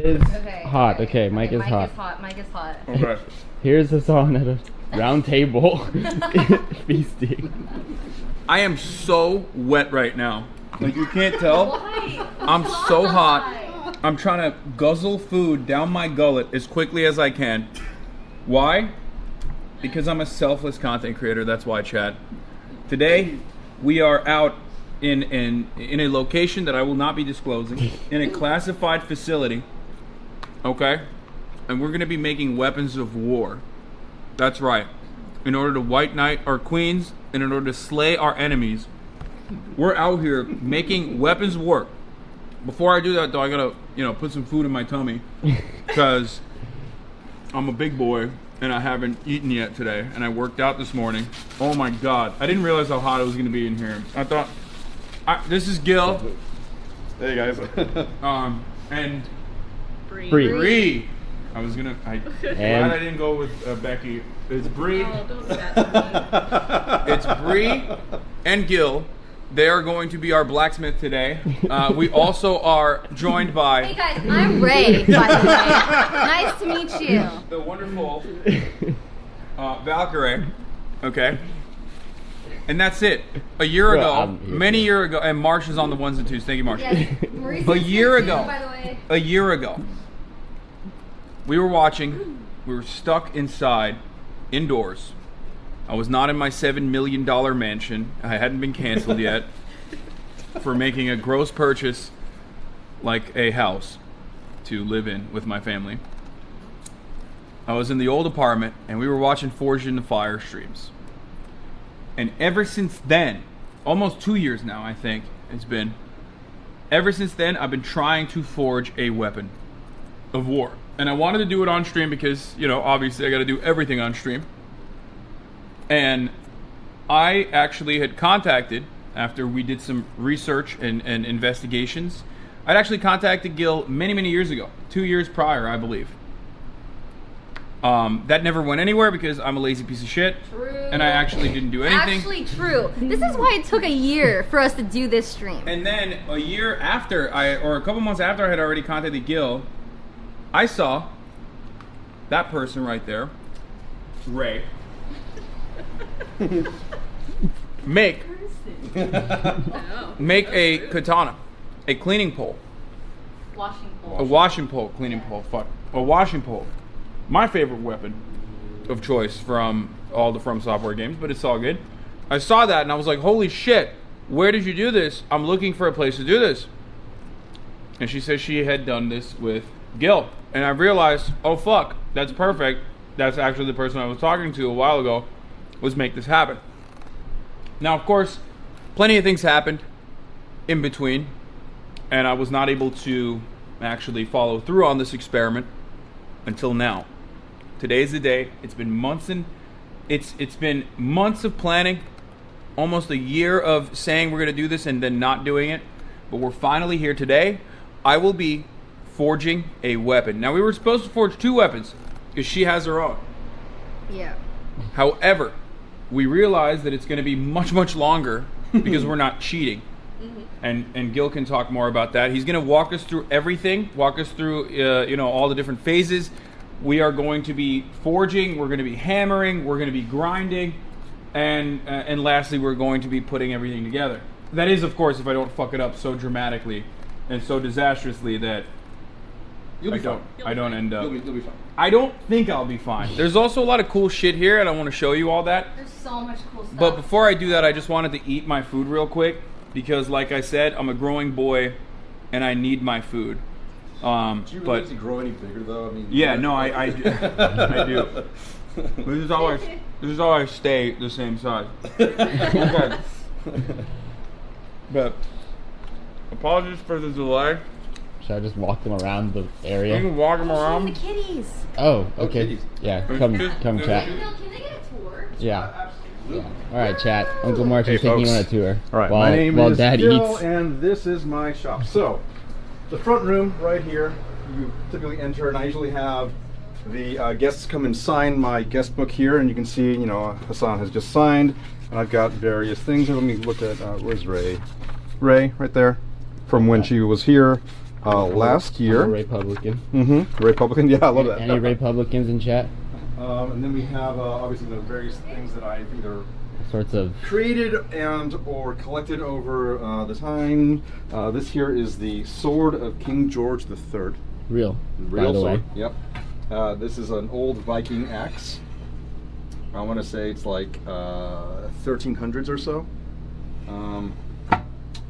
is hot. Okay, Mike is hot. Mike is hot. Okay. Here's Hasan at a round table feasting. I am so wet right now. Like you can't tell. Why? I'm so hot. I'm trying to guzzle food down my gullet as quickly as I can. Why? Because I'm a selfless content creator. That's why, chat. Today, we are out in a location that I will not be disclosing, in a classified facility. Okay? And we're going to be making weapons of war. That's right. In order to white knight our queens, and in order to slay our enemies, we're out here making weapons of war. Before I do that, though, I gotta, put some food in my tummy, because I'm a big boy and I haven't eaten yet today, and I worked out this morning. Oh my God! I didn't realize how hot it was gonna be in here. I thought, this is Gil. Hey guys. And Bree. I was gonna. Glad I didn't go with Becky. It's Bree. Oh, don't do that to me. It's Bree and Gil. They are going to be our blacksmith today. We also are joined by... Hey guys, I'm Ray, by the way. Nice to meet you. The wonderful Valkyrie. Okay. And that's it. A year ago, many years ago, and Marsh is on the ones and twos. Thank you, Marsh. Yes, A year ago, by the way. a year ago, we were watching. We were stuck inside, indoors. I was not in my $7 million mansion. I hadn't been canceled yet for making a gross purchase like a house to live in with my family. I was in the old apartment and we were watching Forged in the Fire streams. And ever since then, almost 2 years now I think it's been, ever since then I've been trying to forge a weapon of war. And I wanted to do it on stream because, obviously I got to do everything on stream. And I actually had contacted, after we did some research and investigations, I'd actually contacted Gil many, many years ago. 2 years prior, I believe. That never went anywhere because I'm a lazy piece of shit. True. And I actually didn't do anything. Actually true. This is why it took a year for us to do this stream. And then a year after, or a couple months after I had already contacted Gil, I saw that person right there, Ray, make a katana, a cleaning pole. Washing pole. A washing pole, cleaning pole, fuck. A washing pole. My favorite weapon of choice from all the From Software games, but it's all good. I saw that and I was like, holy shit, where did you do this? I'm looking for a place to do this. And she said she had done this with Gil. And I realized, oh fuck, that's perfect. That's actually the person I was talking to a while ago, was make this happen. Now, of course, plenty of things happened in between, and I was not able to actually follow through on this experiment until now. Today's the day. It's been months it's been months of planning, almost a year of saying we're going to do this and then not doing it, but we're finally here today. I will be forging a weapon. Now, we were supposed to forge 2 weapons because she has her own. Yeah. However, we realized that it's going to be much, much longer because we're not cheating. And Gil can talk more about that. He's going to walk us through everything, walk us through all the different phases. We are going to be forging, we're going to be hammering, we're going to be grinding, and lastly, we're going to be putting everything together. That is, of course, if I don't fuck it up so dramatically and so disastrously that I don't end up. You'll be fine. I don't think I'll be fine. There's also a lot of cool shit here, and I want to show you all that. There's so much cool stuff. But before I do that, I just wanted to eat my food real quick because, like I said, I'm a growing boy, and I need my food. Do you really need to grow any bigger, though? I mean, yeah, no, I do. I do. This is how I stay the same size. Okay. But apologies for the delay. Should I just walk them around the area? You can walk them the around. kitties. Oh, okay. kitties. Yeah, come chat. Can they get a tour? Yeah. All right, chat. Uncle March is taking folks. you on a tour. All right, while, my name while is Dad Gil, eats. and this is my shop. So, the front room right here, you typically enter, and I usually have the guests come and sign my guest book here, and you can see, Hasan has just signed, and I've got various things. Let me look at, where's Ray? Ray, right there, from when she was here. last I'm year. a Republican. Republican, yeah, I love that. Any Republicans in chat? And then we have obviously the various things that I've either Sorts of. created and or collected over the time. This here is the sword of King George III. Real. Real by the sword. way. Yep. This is an old Viking axe. I want to say it's like 1300s or so.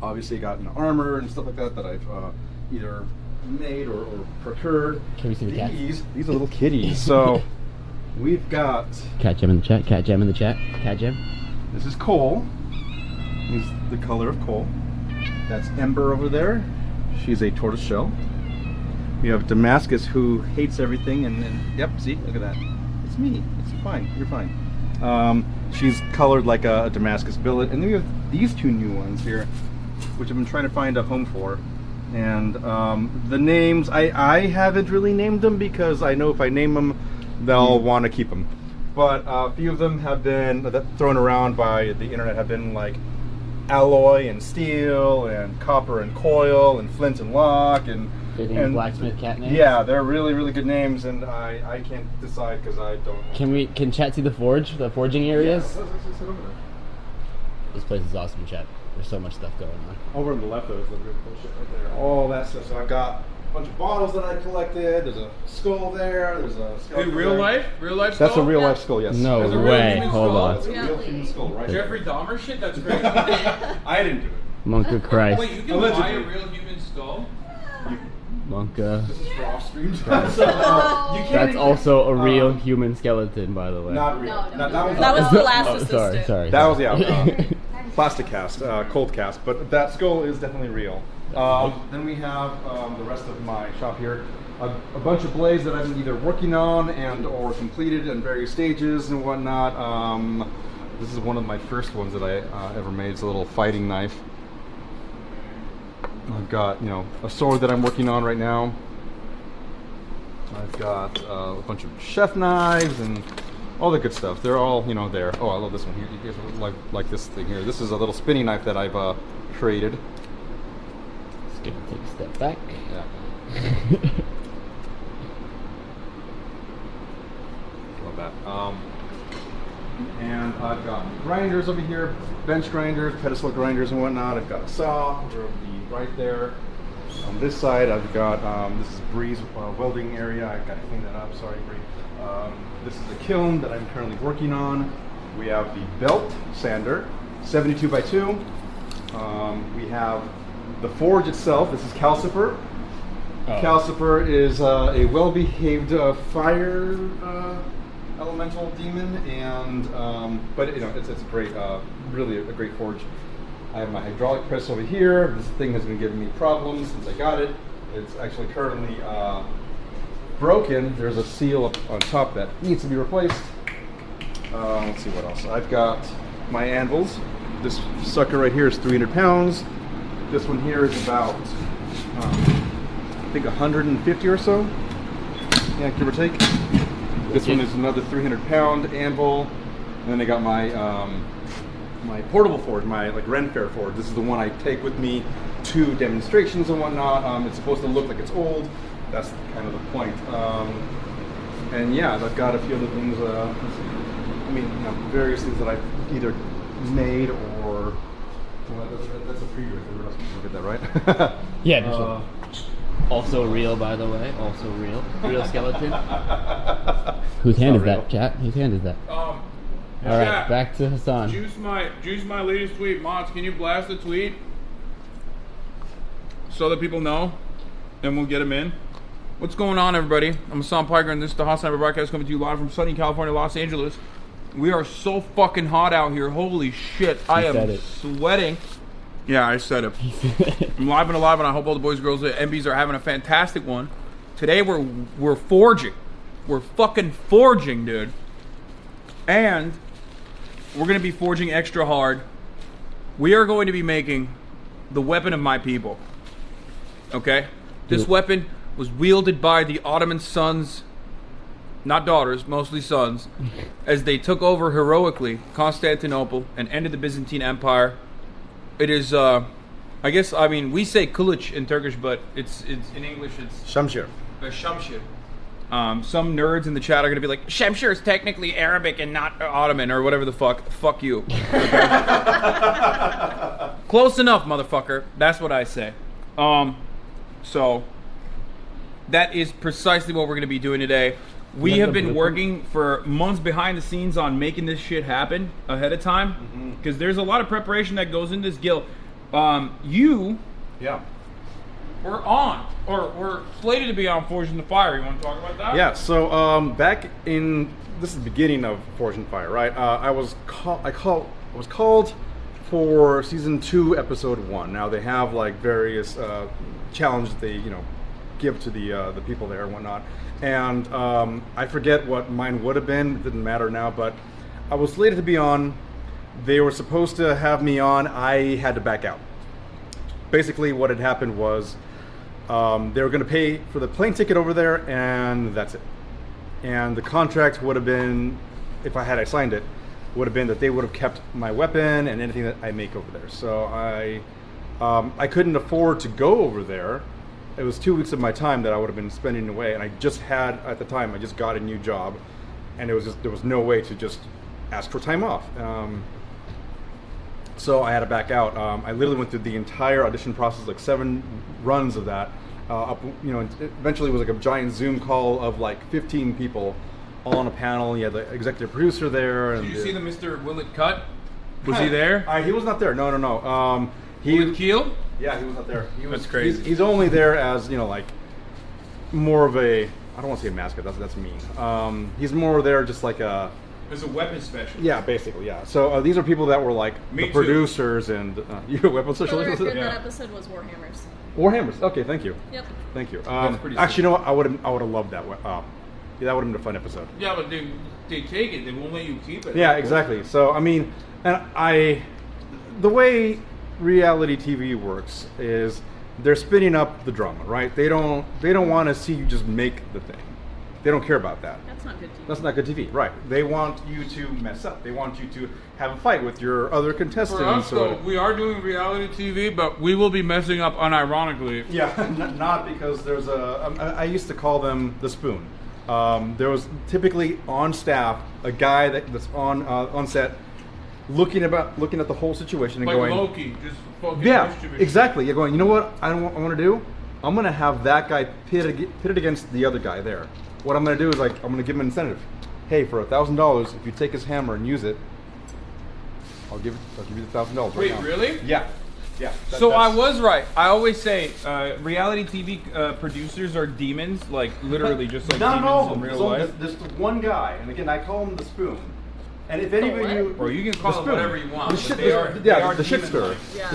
Obviously got an armor and stuff like that that I've either made or procured. Can we see the cats? These are little kitties. So we've got, Cat Gem in the chat. Cat Gem in the chat. Cat Gem. this is coal. He's the color of coal. That's Ember over there. She's a tortoise shell. We have Damascus, who hates everything, and yep, see, look at that. It's me. It's fine. You're fine. She's colored like a Damascus billet, and then we have these two new ones here, which I've been trying to find a home for. And the names, I haven't really named them because I know if I name them, they'll want to keep them. But a few of them have been thrown around by the internet, have been like alloy and steel and copper and coil and flint and lock and blacksmith cat names. yeah, they're really, really good names, and I can't decide because I don't know. Can chat see the forging areas? Yeah, let's sit over there. This place is awesome, chat. There's so much stuff going on. Over on the left, there's the real cool shit right there. All that stuff. So I've got a bunch of bottles that I collected. There's a skull there. There's a skull. In real life? Real life That's a skull? real life skull, yes. No There's a real way. human Hold skull? on. That's a real human skull, right? Jeffrey Dahmer shit? That's crazy. I didn't do it. Monk of Christ. Wait, you can Allegedly. buy a real human skull? Monka. This is for off stream. So, you can't That's even- also a real human skeleton, by the way. Not real. No, that That was the last Oh, assistant. sorry. That was plastic cast, cold cast, but that skull is definitely real. Then we have the rest of my shop here. A bunch of blades that I've been either working on and or completed in various stages and whatnot. This is one of my first ones that I ever made. It's a little fighting knife. I've got, a sword that I'm working on right now. I've got a bunch of chef knives and all the good stuff. They're all, there. Oh, I love this one. You guys like this thing here. This is a little spinning knife that I've created. Just gonna take a step back. Yeah. Love that. And I've got grinders over here, bench grinders, pedestal grinders and whatnot. I've got a saw over right there. On this side, I've got, this is Bree's welding area. I've got to clean that up, sorry Bree. This is the kiln that I'm currently working on. We have the belt sander, 72 by 2. We have the forge itself. This is Calcifer. Calcifer is a well-behaved fire elemental demon, and but it's a great, really a great forge. I have my hydraulic press over here. This thing has been giving me problems since I got it. It's actually currently broken. There's a seal up on top that needs to be replaced. Let's see what else. I've got my anvils. This sucker right here is 300 pounds. This one here is about, I think 150 or so. Yeah, give or take. This one is another 300-pound anvil. And then I got my my portable forge, my Ren Fair forge. This is the one I take with me to demonstrations and whatnot. It's supposed to look like it's old. That's kind of the point. And yeah, I've got a few other things. Various things that I've either made or. Well, that's a preview. Look at that, right? Yeah. Also real, by the way. Also real. Real skeleton. Whose hand is that, chat? Whose hand is that? All right, back to Hasan. Juice my latest tweet. Mods, can you blast the tweet so that people know, and we'll get them in. What's going on, everybody? I'm Hassan Piker, and this is the Hasanabi Broadcast coming to you live from sunny California, Los Angeles. We are so fucking hot out here. Holy shit, I am sweating. Yeah, I said it. I'm live and alive, and I hope all the boys and girls at MBs are having a fantastic one. Today we're forging. We're fucking forging, dude. And we're going to be forging extra hard. We are going to be making the weapon of my people. Okay? This weapon was wielded by the Ottoman sons, not daughters, mostly sons, as they took over heroically Constantinople and ended the Byzantine Empire. It is I guess, I mean, we say kılıç in Turkish, but it's in English, it's Shamshir. Shamshir. Some nerds in the chat are going to be like, Shamshir is technically Arabic and not Ottoman or whatever the fuck. Fuck you. Close enough, motherfucker. That's what I say. So, that is precisely what we're going to be doing today. We have been working for months behind the scenes on making this shit happen ahead of time. Because there's a lot of preparation that goes into this, Gil. You... Yeah. We're slated to be on Forged in the Fire. You want to talk about that? Yeah, so back in, this is the beginning of Forged in Fire, right? I was called for season 2, episode 1. Now they have like various challenges they give to the people there and whatnot, and I forget what mine would have been. It didn't matter now, but I was slated to be on. They were supposed to have me on. I had to back out. Basically, what had happened was they were going to pay for the plane ticket over there, and that's it. And the contract would have been, if I signed it, would have been that they would have kept my weapon and anything that I make over there. So I couldn't afford to go over there. It was 2 weeks of my time that I would have been spending away, and I just got a new job, and there was no way to just ask for time off. So I had to back out. I literally went through the entire audition process, like 7 runs of that. Eventually it was like a giant Zoom call of like 15 people, all on a panel. You had the executive producer there. Did you see the Mr. Willett Cut? Was he there? He was not there. No. Willett Keel? Yeah, he was not there. That's crazy. He's only there as like more of a, I don't want to say a mascot. That's mean. He's more there just like a. As a weapons specialist. Yeah, basically, yeah. So these are people that were like the producers and you weapon specialists. That episode was Warhammers. Warhammers. Okay, thank you. Yep. Thank you. Actually, you know what? I would have loved that. Yeah, that would have been a fun episode. Yeah, but they take it. They won't let you keep it. Yeah, exactly. So I mean, the way reality TV works is they're spinning up the drama, right? They don't want to see you just make the thing. They don't care about that. That's not good TV. That's not good TV, right? They want you to mess up. They want you to have a fight with your other contestants. For us, though, we are doing reality TV, but we will be messing up unironically. Yeah, not because there's I used to call them the spoon. There was typically on staff a guy that's on set looking at the whole situation and like going, Loki, just fucking exactly. You're going, you know what I want to do? I'm going to have that guy pitted against the other guy there. What I'm going to do is I'm going to give him an incentive. Hey, for $1,000, if you take his hammer and use it, I'll give you the $1,000. Wait, really? Yeah. So I was right. I always say reality TV producers are demons, like literally just like demons in real life. There's one guy, and again, I call him the spoon. And if any of you, or you can call it whatever you want. The shit stirrer. Yeah. The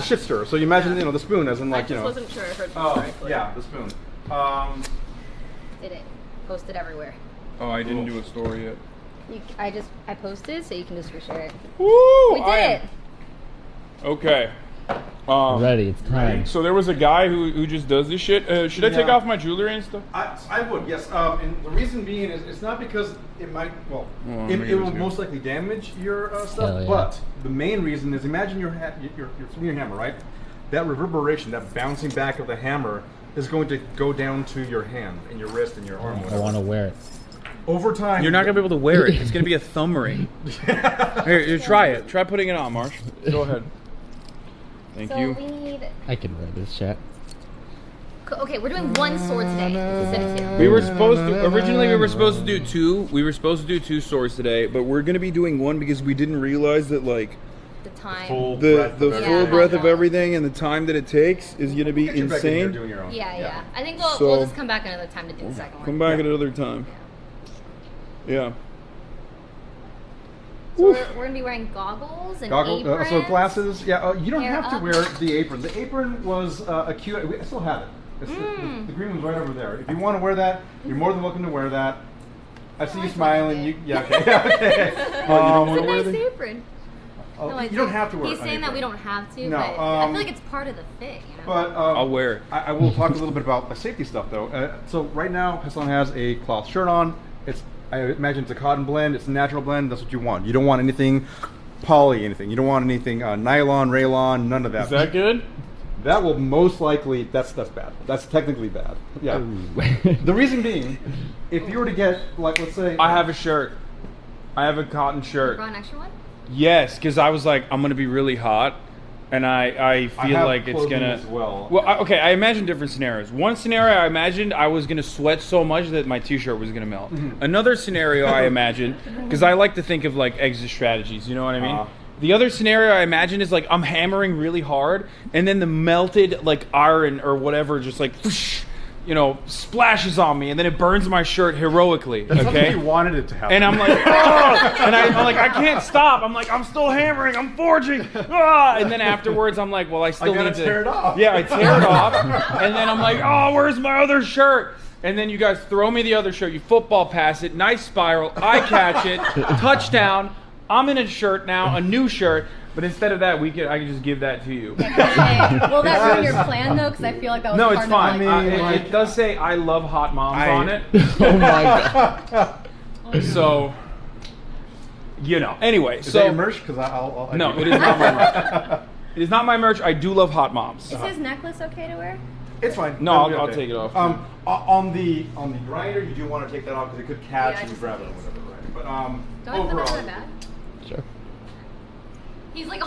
shit stirrer. So you imagine, the spoon, as in I just wasn't sure if I heard correctly. Yeah, the spoon. Did it? Posted everywhere. Oh, I didn't do a story yet. I posted, so you can just reshare it. Woo! We did it. Okay. Ready, it's time. So there was a guy who just does this shit. Should I take off my jewelry and stuff? I would, yes. And the reason being is it's not because it might, it will most likely damage your stuff, but the main reason is imagine you're swinging your hammer, right? That reverberation, that bouncing back of the hammer is going to go down to your hand and your wrist and your arm. I want to wear it. Over time, you're not gonna be able to wear it. It's gonna be a thumb ring. Here, try it. Try putting it on, Marsh. Go ahead. Thank you. I can wear this, chat. Okay, we're doing one sword today. Instead of 2. We were supposed to originally. We were supposed to do 2. We were supposed to do 2 swords today, but we're gonna be doing 1 because we didn't realize that the time, the full breadth of everything and the time that it takes is gonna be insane. Yeah. I think we'll just come back another time to do the second one. Come back at another time. Yeah. So we're going to be wearing goggles and aprons. So glasses. Yeah, you don't have to wear the apron. The apron was a cute. I still have it. The green one's right over there. If you want to wear that, you're more than welcome to wear that. I see you smiling. Okay. It's a nice apron. No, you don't have to wear it. He's saying that we don't have to, no, but I feel like it's part of the thing. But I'll wear it. I will talk a little bit about the safety stuff, though. So right now, Hasan has a cloth shirt on. I imagine it's a cotton blend. It's a natural blend. That's what you want. You don't want anything poly, anything. You don't want anything nylon, rayon, none of that. Is that good? that will most likely, that's bad. That's technically bad. Yeah. The reason being, if you were to get, like, let's say... I have a shirt. I have a cotton shirt. Brought an extra one? Yes, because I was like, I'm going to be really hot. And I feel like it's going to... as well. Okay, I imagine different scenarios. One scenario, I imagined I was going to sweat so much that my t-shirt was going to melt. Another scenario I imagined, because I like to think of like exit strategies, you know what I mean? The other scenario I imagine is like I'm hammering really hard, and then the melted like iron or whatever just like, whoosh, you know, splashes on me, and then it burns my shirt heroically. That's okay, something you wanted it to happen. and I'm like, oh! And I'm like, I can't stop. I'm like, I'm still hammering. I'm forging. And then afterwards, I'm like, well, I still need to tear it off. Yeah, I tear it off, and then I'm like, oh, where's my other shirt? And then you guys throw me the other shirt. You football pass it, nice spiral. I catch it, touchdown. I'm in a shirt now, a new shirt. But instead of that, I could just give that to you. Okay. Will that ruin your plan though? Because I feel like that was No, part it's fine. of It does say I love hot moms on it. Oh my god. So, you know. Anyway, Is that your merch? Because I'll No, it is not my merch. It is not my merch. I do love hot moms. Is his necklace okay to wear? It's fine. No, It'll be I'll take it off. On the grinder, you do want to take that off because it could catch Yeah, I and just- grab it or whatever, right? But Do I put that overall, in my bag? Sure. He's like,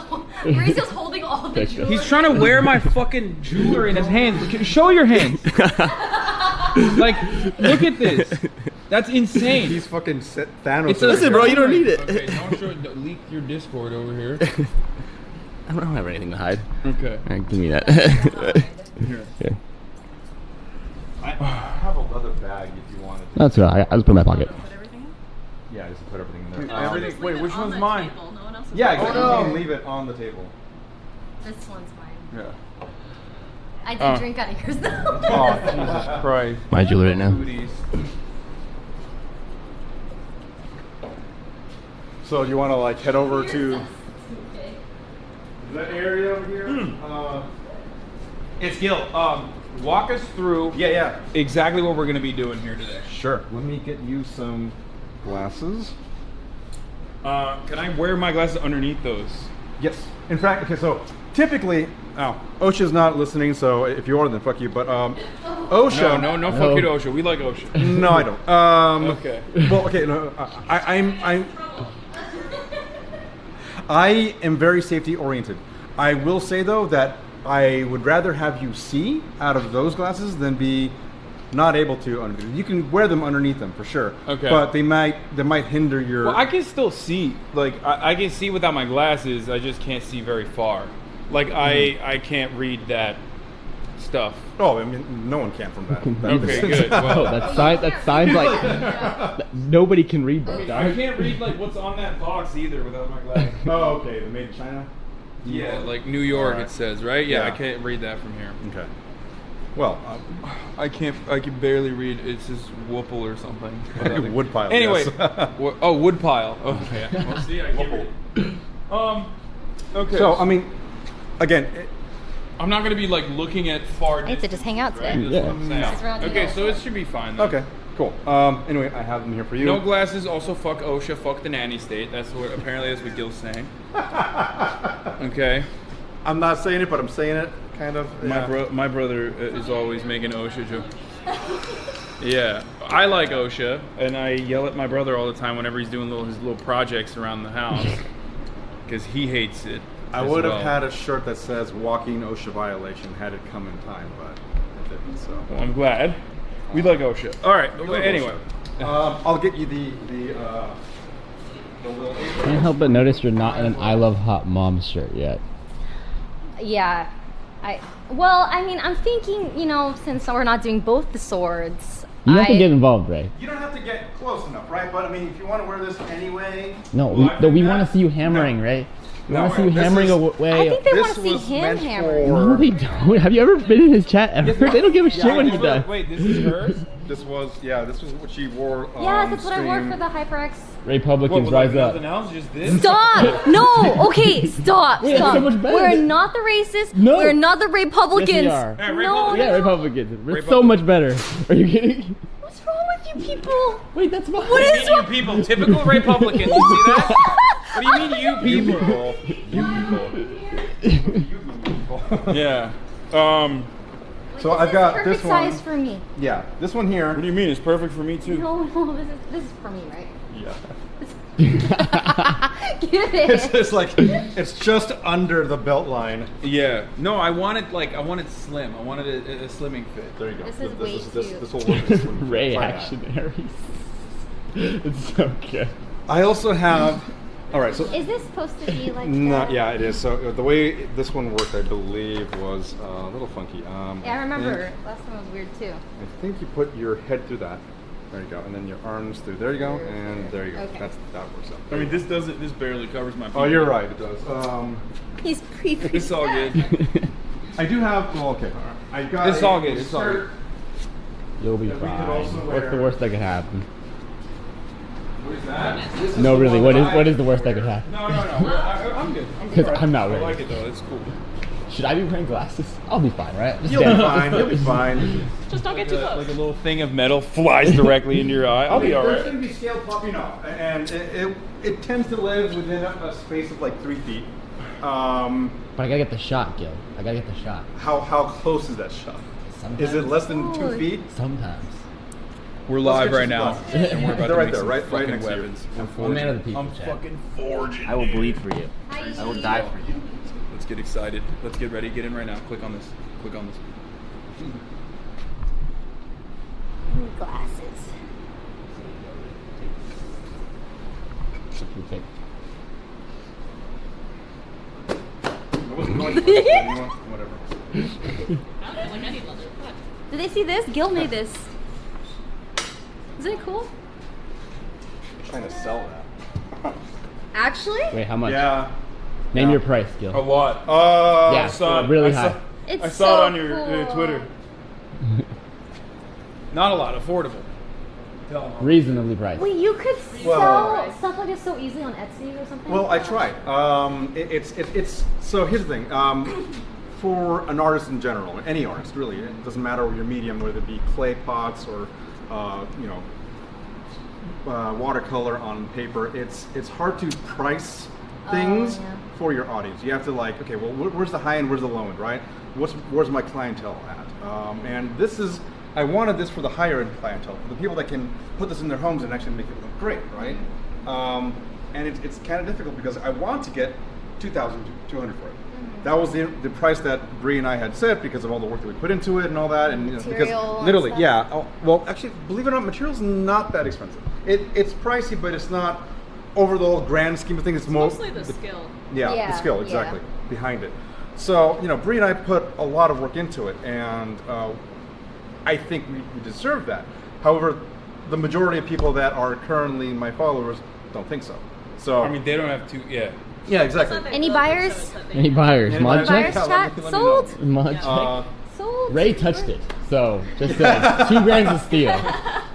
Mauricio's holding all the Picture. jewelry. He's trying to wear my fucking jewelry in his hands. Show your hands. Like, look at this. That's insane. he's fucking Thanos. It's a- Listen, bro, you don't need it. Okay, don't leak your Discord over here. I don't have anything to hide. Okay. All right, give me that. Here. Here. I have a leather bag if you wanted. That's right. I just put it in my pocket. Put everything in? Yeah, just put everything in there. Everything. Leave Wait, it which on one's the mine? table. No one else is Yeah, on the exactly. Oh, no. You can leave it on the table. table. This one's mine. Yeah. I did drink out of yours though. Oh, Jesus Christ. My jewelry right now. Booties. So do you want to like head over to Okay. that area over here? It's Gil. Walk us through Yeah. exactly what we're going to be doing here today. Sure. Let me get you some glasses. Can I wear my glasses underneath those? Yes. In fact, okay, so typically, OSHA's not listening, so if you are, then fuck you. But OSHA. No, fuck you to OSHA. We like OSHA. No, I don't. Okay. Well, okay. No, I am very safety oriented. I will say though that I would rather have you see out of those glasses than be not able to underneath. You can wear them underneath them for sure. Okay. But they might hinder your. Well, I can still see. Like, I can see without my glasses. I just can't see very far. Like, I can't read that stuff. Oh, I mean, no one can from that. Okay, good. Well, Oh, that signs like nobody can read that. I can't read like what's on that box either without my glasses. Oh, okay. The made in China. Yeah, like New York Alright. it says, right? Yeah, Yeah. I can't read that from here. Okay. Well, I can barely read. It says Whoople or something. Woodpile. Anyway, yes. Woodpile. Oh yeah. Well, see, I can't read. Okay. So I mean, again, I'm not gonna be like looking at far. I get to just hang out today. Right? That's what I'm saying. This is where I'll do Okay, that. so it should be fine. Then. okay, cool. Anyway, I have them here for you. No glasses. Also, fuck OSHA. Fuck the nanny state. That's what apparently that's what Gil's saying. Okay. I'm not saying it, but I'm saying it, kind of. Yeah. My brother is always making OSHA jokes. Yeah, I like OSHA, and I yell at my brother all the time whenever he's doing his little projects around the house because he hates it. I as would have well. had a shirt that says "Walking OSHA violation" had it come in time, but it didn't. So. Well, I'm glad. We like OSHA. All right. We love Anyway, OSHA. I'll get you the little. Can't help but notice you're not in an I Love Hot Mom shirt yet. Yeah. Well, I mean, I'm thinking, you know, since we're not doing both the swords, You have to get involved, Ray. You don't have to get close enough, right? But I mean, if you want to wear this anyway. No, Well, we want to see you hammering, Ray. We want to see you this hammering is- away. I think they This want to see was him meant hammer. No, they don't. Have you ever been in his chat ever? They don't give a shit when he does. Wait, this is hers? This was what she wore. Yeah, on that's what I wore stream. for the HyperX. Republicans What, rise nothing up. else? Just this? Stop! No! Okay, stop! Wait, that's Stop. so much better. We're not the racists. No. We're not the Republicans. Yes, we are. Yeah, No, Yeah, no. Republicans. We're so much better. Are you kidding? What's wrong with you people? Wait, that's fine. What is You people, typical Republican. You see that? What do you mean, you people? You people. Yeah. So I've got perfect this one. size for me. Yeah, this one here. What do you mean? It's perfect for me too. No, this is for me, right? Yeah. Get it. It's just like it's just under the belt line. Yeah. No, I wanted slim. I wanted a slimming fit. There you go. This is way too- This will work. This one. Ray Try that. Actionaries. It's so good. I also have. All right, so Is this supposed to be like no, that? yeah, it is. So the way this one worked, I believe, was a little funky. Yeah, I remember. think- Last time was weird too. I think you put your head through that. There you go, and then your arms through. There you go, and there you go. Okay. That works out. I mean, this doesn't. This barely covers my. Oh, you're right. It does. He's pre. It's all good. I do have. Well, okay. All right. I got. It's all good. It's all good. You'll be That we could fine. also What's wear. the worst that could happen? What is that? This is No, the really. one What that is the worst that could happen? No. I'm good. I'm good. 'Cause I'm not I ready. like it though. It's cool. Should I be wearing glasses? I'll be fine, right? Just You'll stand be up. fine. You'll be fine. Just don't get too close. Like a little thing of metal flies directly into your eye. I'll be all There's right. going to be scale pop, and it tends to live within a space of like 3 feet. But I gotta get the shot, Gil. I gotta get the shot. How close is that shot? Sometimes. Is it less than 2 feet? Sometimes. We're Let's live get right you now, some and we're about They're to right make there, some right fucking next to you. weapons. I'm a man of the people, I'm Chad. fucking forging. I will bleed for you. I will die for you. Let's get excited. Let's get ready. Get in right now. Click on this. Click on this. Glasses. Okay. I wasn't going for this, but you know, whatever. I don't like any leather. What? Did they see this? Gil made this. Isn't it cool? I'm trying to sell that. Actually? Wait, how much? Yeah. Name Yeah. your price, Gil. A lot. Yeah, I saw it. really I saw- high. It's I saw so it on your cool. Twitter. Not a lot. Affordable. Tell 'em. Reasonably priced. Wait, you could Well- sell stuff like this so easily on Etsy or something? Well, I tried. It's so here's the thing. For an artist in general, any artist really, it doesn't matter your medium, whether it be clay pots or watercolor on paper. It's hard to price things yeah. for your audience. You have to like, okay, well, where's the high end, where's the low end, right? Where's my clientele at? And this is, I wanted this for the higher end clientele, for the people that can put this in their homes and actually make it look great, right? And it's kind of difficult because I want to get $2,200 for it. That was the price that Bree and I had set because of all the work that we put into it and all that, and Material because and literally, stuff. yeah. Oh, well, actually, believe it or not, material's not that expensive. It's pricey, but it's not over the whole grand scheme of things. It's more Mostly the skill. yeah, Yeah, the skill yeah. exactly behind it. So Bree and I put a lot of work into it, and I think we deserve that. However, the majority of people that are currently my followers don't think so. So I mean, they don't have to. Yeah. yeah, exactly. Any buyers? Any buyers? Any Mod buyers? check? Buyers let me chat? know. Sold? Mod check? Sold? Ray touched it, so just saying. 2 grams of steel.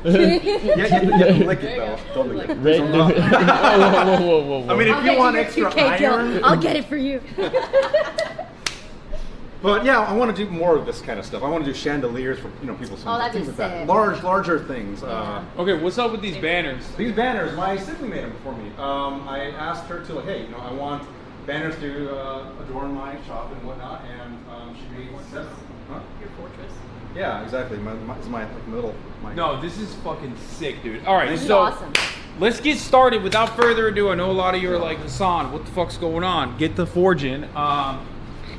Yeah, lick it though. Don't lick it. Ray, whoa. I mean, if I'll you get want your extra 2K, Gil. iron, I'll get it for you. but yeah, I want to do more of this kind of stuff. I want to do chandeliers for people's Oh, that'd be things like that. sick. Larger things. Okay. What's up with these banners? These banners, my sibling made them for me. I asked her to, like, hey, I want banners to adorn my shop and whatnot, and she made 7. Huh? Your fortress. Yeah, exactly. It's my middle. No, this is fucking sick, dude. All right, This is so awesome. let's get started. Without further ado, I know a lot of you are like, Hasan, what the fuck's going on? Get the forging.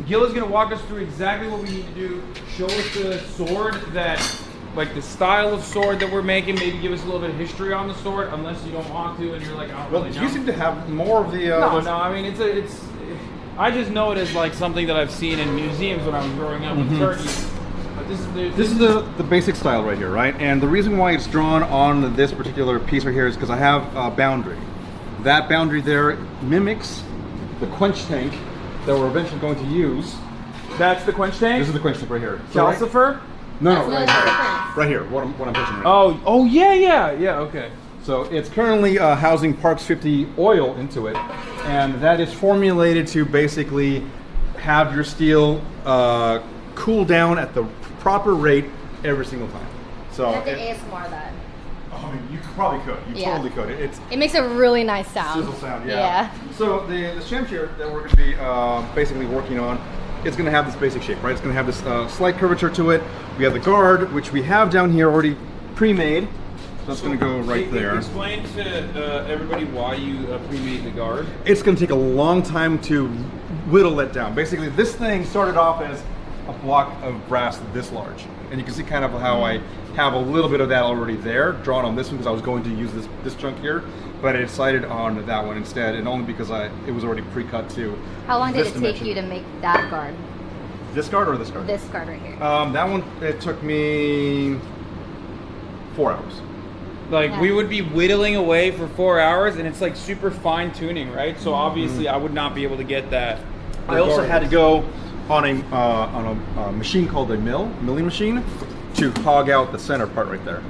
Gil is gonna walk us through exactly what we need to do. Show us the sword like the style of sword that we're making. Maybe give us a little bit of history on the sword, unless you don't want to and you're like, I don't Well, really you know. seem to have more of the. No. I mean, it's. I just know it as like something that I've seen in museums when I was growing up in Turkey. But This is the basic style right here, right? And the reason why it's drawn on this particular piece right here is because I have a boundary. That boundary there mimics the quench tank that we're eventually going to use. That's the quench tank. This is the quench tank right here. So right- Calcifer. No, That's right the here. difference. Right here. What I'm pushing right now. Oh yeah. Okay. So it's currently housing Parks 50 oil into it, and that is formulated to basically have your steel cool down at the proper rate every single time. So I have to ASMR that. I mean, you probably could. You Yeah. totally could. It's It makes a really nice sound. sizzle sound. Yeah. So the shamshir that we're going to be basically working on it's going to have this basic shape, right? It's going to have this slight curvature to it. We have the guard, which we have down here already pre-made. So that's going to go right there. Explain to everybody why you pre-made the guard. It's going to take a long time to whittle it down. Basically, this thing started off as a block of brass this large. And you can see kind of how I have a little bit of that already there, drawn on this one because I was going to use this chunk here. But I decided on that one instead, and only because it was already pre-cut too. How long did it take you to make that guard? This guard or this guard? This guard right here. That one, it took me 4 hours. Like Yeah. we would be whittling away for 4 hours, and it's like super fine tuning, right? So obviously, I would not be able to get that. I also had to go on a machine called a milling machine, to hog out the center part right there.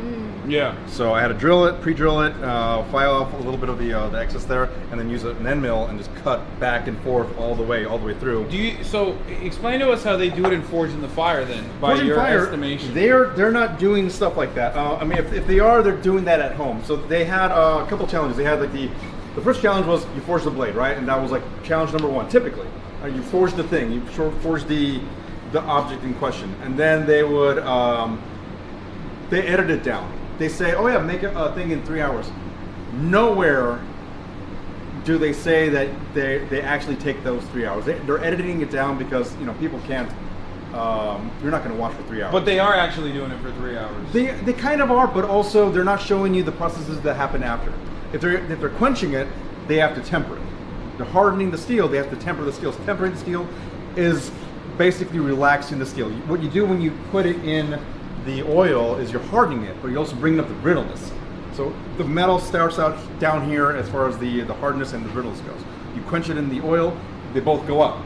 Yeah. So I had to drill it, pre-drill it, file off a little bit of the excess there, and then use an end mill and just cut back and forth all the way through. So explain to us how they do it in Forge in the Fire then, by Forging your Fire, estimation. they're not doing stuff like that. I mean, if they are, they're doing that at home. So they had a couple challenges. They had like the first challenge was you forge the blade, right? And that was like challenge number 1. Typically, you forge the thing, you forge the object in question, and then they would they edit it down. They say, oh yeah, make a thing in 3 hours. Nowhere do they say that they actually take those 3 hours. They're editing it down because people can't. You're not going to watch for 3 hours. But they are actually doing it for 3 hours. They kind of are, but also they're not showing you the processes that happen after. If they're quenching it, they have to temper it. They're hardening the steel. They have to temper the steel. So tempering the steel is basically relaxing the steel. What you do when you put it in the oil is you're hardening it, but you're also bringing up the brittleness. So the metal starts out down here as far as the hardness and the brittleness goes. You quench it in the oil, they both go up.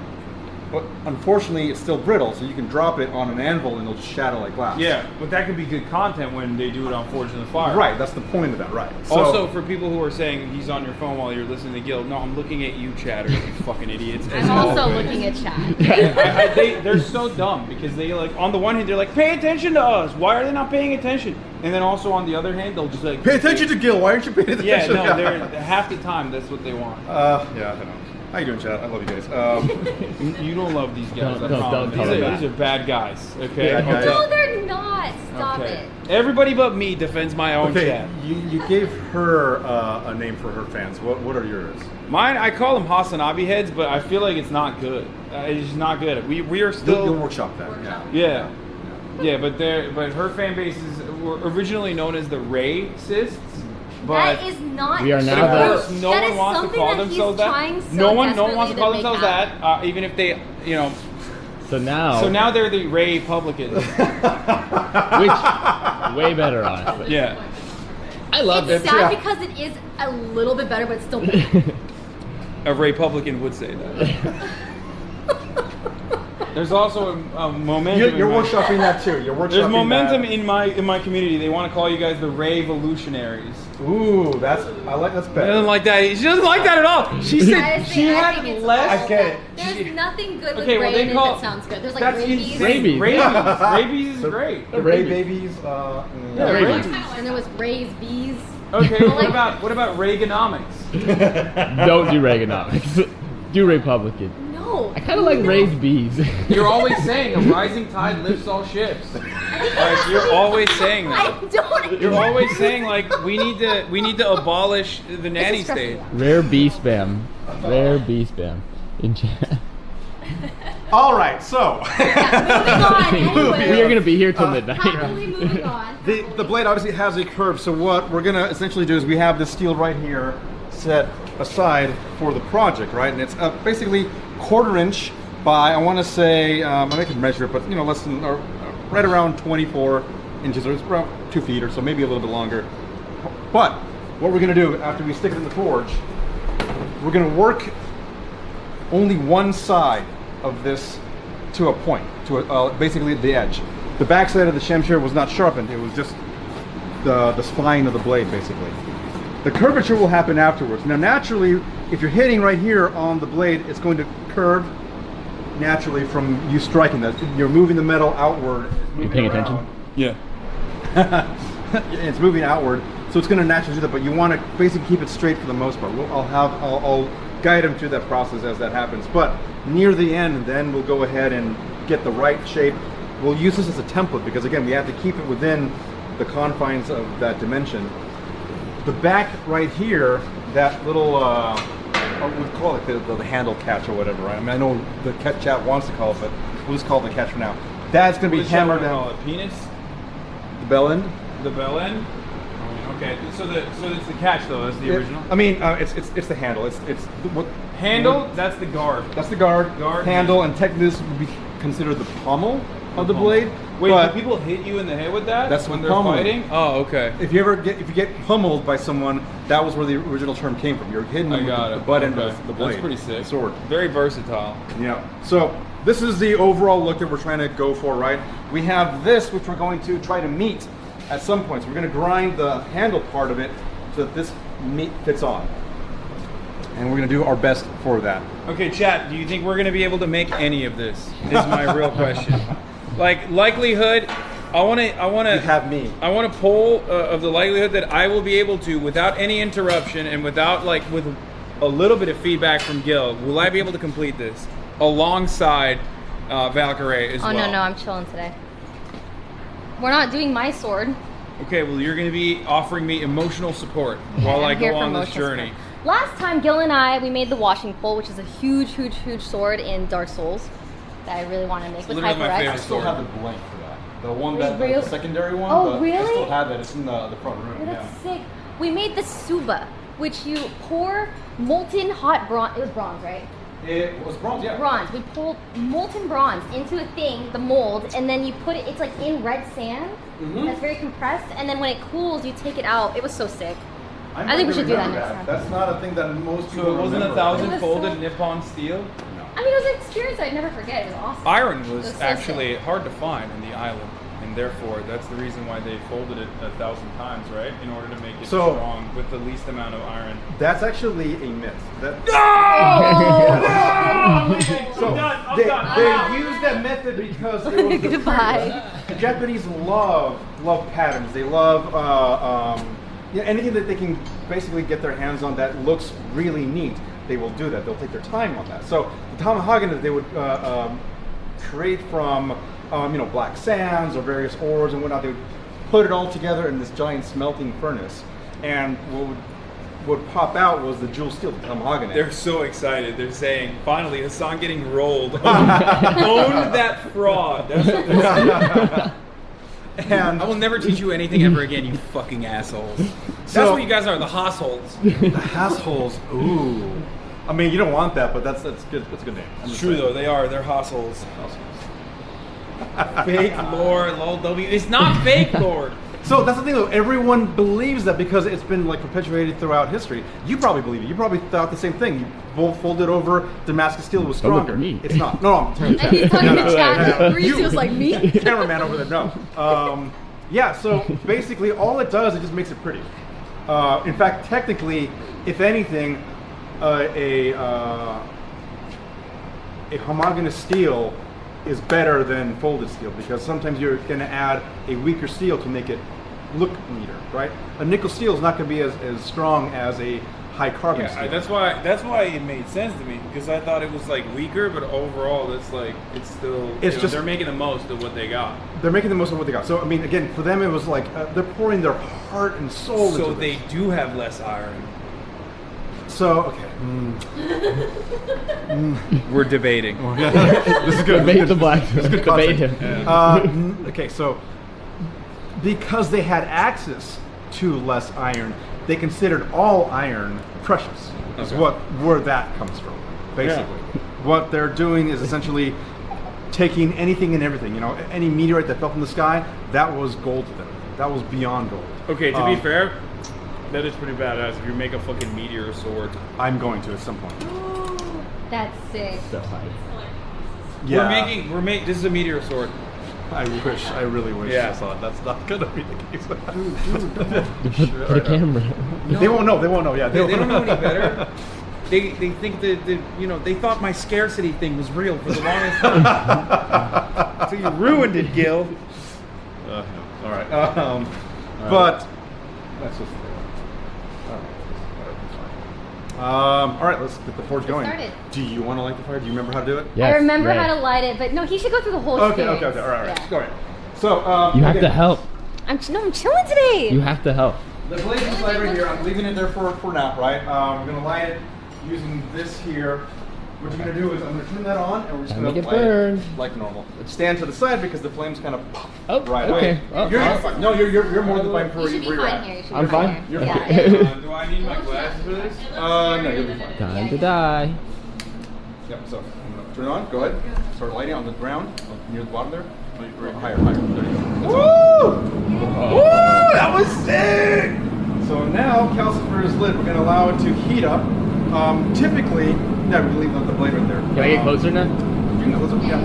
But unfortunately, it's still brittle, so you can drop it on an anvil and it'll just shatter like glass. Yeah, but that could be good content when they do it on Forge in the Fire. Right, that's the point of that, right. So, Also, for people who are saying he's on your phone while you're listening to Gil, no, I'm looking at you, chatter, you fucking idiots. I'm also looking at chat. They're so dumb because they like, on the one hand, they're like, pay attention to us. Why are they not paying attention? And then also on the other hand, they'll just like, pay attention to Gil. Why aren't you paying attention? Yeah, no, they're half the time that's what they want. Yeah, I know. How you doing, chat? I love you guys. You don't love these guys. Don't call them that. These are bad guys. Okay. Bad guys. No, they're not. Stop Okay. it. Everybody but me defends my own Okay, chat. you gave her a name for her fans. What are yours? Mine, I call them Hasanabi heads, but I feel like it's not good. It's just not good. We are still. You'll workshop that. Yeah. Yeah, but her fan bases were originally known as the Ray Cysts. But That is not We are now true. the- no That one is wants to something call that themselves he's that. trying so No one wants to desperately call make themselves happen. that, even if they, So now, So now they're the Ray Publicans. which way better, honestly. Yeah. I love It's it. sad because it is a little bit better, but it's still bad. A Ray Publican would say that. There's also a momentum. You're in my- workshopping that too. You're workshopping There's momentum that. in my community. They want to call you guys the Ray Evolutionaries. Ooh, that's She better. doesn't like that. She doesn't like that at all. She said Honestly, she I had think it's less. I get it. There's nothing good with Okay, well, Ray they in it call- that sounds good. There's like That's rabies. insane. Rabies. Rabies is great. The Ray babies. Yeah, rabies. rabies. And there was Ray's bees. Okay, Like- what about Reaganomics? Don't do Reaganomics. Do Republican. No. I kind of like Ray's bees. You're always saying a rising tide lifts all ships. Like you're always saying that. I don't. You're always saying like we need to abolish the nanny state. Rare bee spam. Rare bee spam. In chat. All right, so Moving on. We are gonna be here till midnight. Happily moving on. the blade obviously has a curve. So what we're gonna essentially do is we have this steel right here set aside for the project, right? And it's basically 1/4 inch by, I want to say, I can measure it, but less than, or right around 24 inches, or it's around 2 feet or so, maybe a little bit longer. But what we're gonna do after we stick it in the forge, we're gonna work only one side of this to a point, to basically the edge. The back side of the shemshare was not sharpened; it was just the spine of the blade, basically. The curvature will happen afterwards. Now, naturally, if you're hitting right here on the blade, it's going to curve naturally from you striking that. You're moving the metal outward. You paying attention? Yeah. It's moving outward, so it's going to naturally do that. But you want to basically keep it straight for the most part. I'll guide them through that process as that happens. But near the end, then we'll go ahead and get the right shape. We'll use this as a template because again, we have to keep it within the confines of that dimension. The back right here, that little, we call it the handle catch or whatever, right? I mean, I know the chat wants to call it, but we'll just call it the catch for now. That's going to be hammered down. Penis? The bell end? The bell end? Okay, so it's the catch though. That's the original. I mean, it's the handle. It's what handle. That's the guard. That's the guard. Handle, and technically this would be considered the pommel of the blade. Wait, do people hit you in the head with that? That's when what they're pummeling. fighting. Oh, okay. If you get pummeled by someone, that was where the original term came from. You're hitting them with the butt end of the blade. That's pretty sick. The sword. Very versatile. Yeah. So this is the overall look that we're trying to go for, right? We have this, which we're going to try to meet at some point. So we're going to grind the handle part of it so that this meat fits on. And we're going to do our best for that. Okay, chat, do you think we're going to be able to make any of this? Is my real question. Like, likelihood, I want to You have me. I want a poll of the likelihood that I will be able to, without any interruption and without, like, with a little bit of feedback from Gil, will I be able to complete this alongside Valkyrie as well? Oh, no, I'm chilling today. We're not doing my sword. Okay, well, you're going to be offering me emotional support while I go on this journey. Support. Last time, Gil and I, we made the washing pole, which is a huge sword in Dark Souls that I really want to make with literally my HyperX. favorite I still have the blank for that. The one Wait, that the secondary one. Oh, really? I still have it. It's in the front room. Oh, that's sick. We made the suba, which you pour molten hot bronze. It was bronze, right? It was bronze, yeah. Bronze. We pulled molten bronze into a thing, the mold, and then you put it. It's like in red sand. That's very compressed, and then when it cools, you take it out. It was so sick. I think we should do that next time. That's not a thing that most people So it wasn't remember. 1,000 folded Nippon steel? I mean, it was an experience I'd never forget. It was awesome. Iron was It so actually sick. hard to find in the island, and therefore that's the reason why they folded it 1,000 times, right? In order to make it strong with the least amount of iron. That's actually a myth. So they used that method because it was Goodbye. the Japanese love patterns. They love anything that they can basically get their hands on that looks really neat. They will do that. They'll take their time on that. So the tomahawk that they would create from black sands or various ores and whatnot, they would put it all together in this giant smelting furnace, and what would pop out was the jewel steel, the tomahawk. They're so excited. They're saying, finally, Hasan getting rolled. Own that fraud. That's And I will never teach you anything ever again, you fucking assholes. That's what you guys are, the hossholes. the assholes. Ooh. I mean, you don't want that, but that's good. That's a good name. It's true though, they are. They're hossholes. Fake lore, lol W. It's not fake lore. So that's the thing though, everyone believes that because it's been like perpetuated throughout history. You probably believe it. You probably thought the same thing. You both folded over Damascus steel was Don't look stronger. at me. It's not. No, I'm telling you. And he's talking to chat. You. Reese was like, me? Cameraman over there, no. Yeah, so basically all it does, it just makes it pretty. In fact, technically, if anything, a homogeneous steel is better than folded steel because sometimes you're going to add a weaker steel to make it look neater, right? A nickel steel is not going to be as strong as a high carbon steel. That's why it made sense to me, because I thought it was like weaker, but overall it's still they're making the most of what they got. They're making the most of what they got. So I mean, again, for them it was like they're pouring their heart and soul into So this. they do have less iron. So okay. We're debating. This is good. Debate the black. This is good Debate content. him. Okay, so because they had access to less iron, they considered all iron precious. Is where that comes from, basically. What they're doing is essentially taking anything and everything. Any meteorite that fell from the sky, that was gold to them. That was beyond gold. Okay, to be fair, that is pretty badass if you make a fucking meteor sword. I'm going to at some point. That's sick. So high. Yeah. We're making. This is a meteor sword. I really wish I saw it. That's not gonna be the case. Put a camera. They won't know. Yeah, They don't know any better. They think that they thought my scarcity thing was real for the longest time. So you ruined it, Gil. All right. But that's just. All right, let's get the forge going. Started. Do you want to light the fire? Do you remember how to do it? Yes, I remember right. how to light it, but no, he should go through the whole Okay, experience. all right. Yeah. Go ahead. So, You have again, to help. I'm chilling today. You have to help. The blaze is light right here. I'm leaving it there for now, right? We're gonna light it using this here. What you're gonna do is I'm gonna turn that on, and we're just Time gonna to get light burned. it like normal. Stand to the side because the flames kind of pop Oh, right okay. away. Oh, You're oh. fine. No, you're more than fine for You should be where you're fine at. here. You should I'm be fine? Here. Okay. Yeah. Do I need my glasses for this? No, you'll be fine. Time to die. Yep. So I'm gonna turn it on. Go ahead. Start lighting on the ground near the bottom there. Higher. There you go. Woo! Woo! That was sick! So now, calcifer is lit. We're going to allow it to heat up. Typically, yeah, we leave the blade right there. Can I get closer now? You can go closer? Yeah.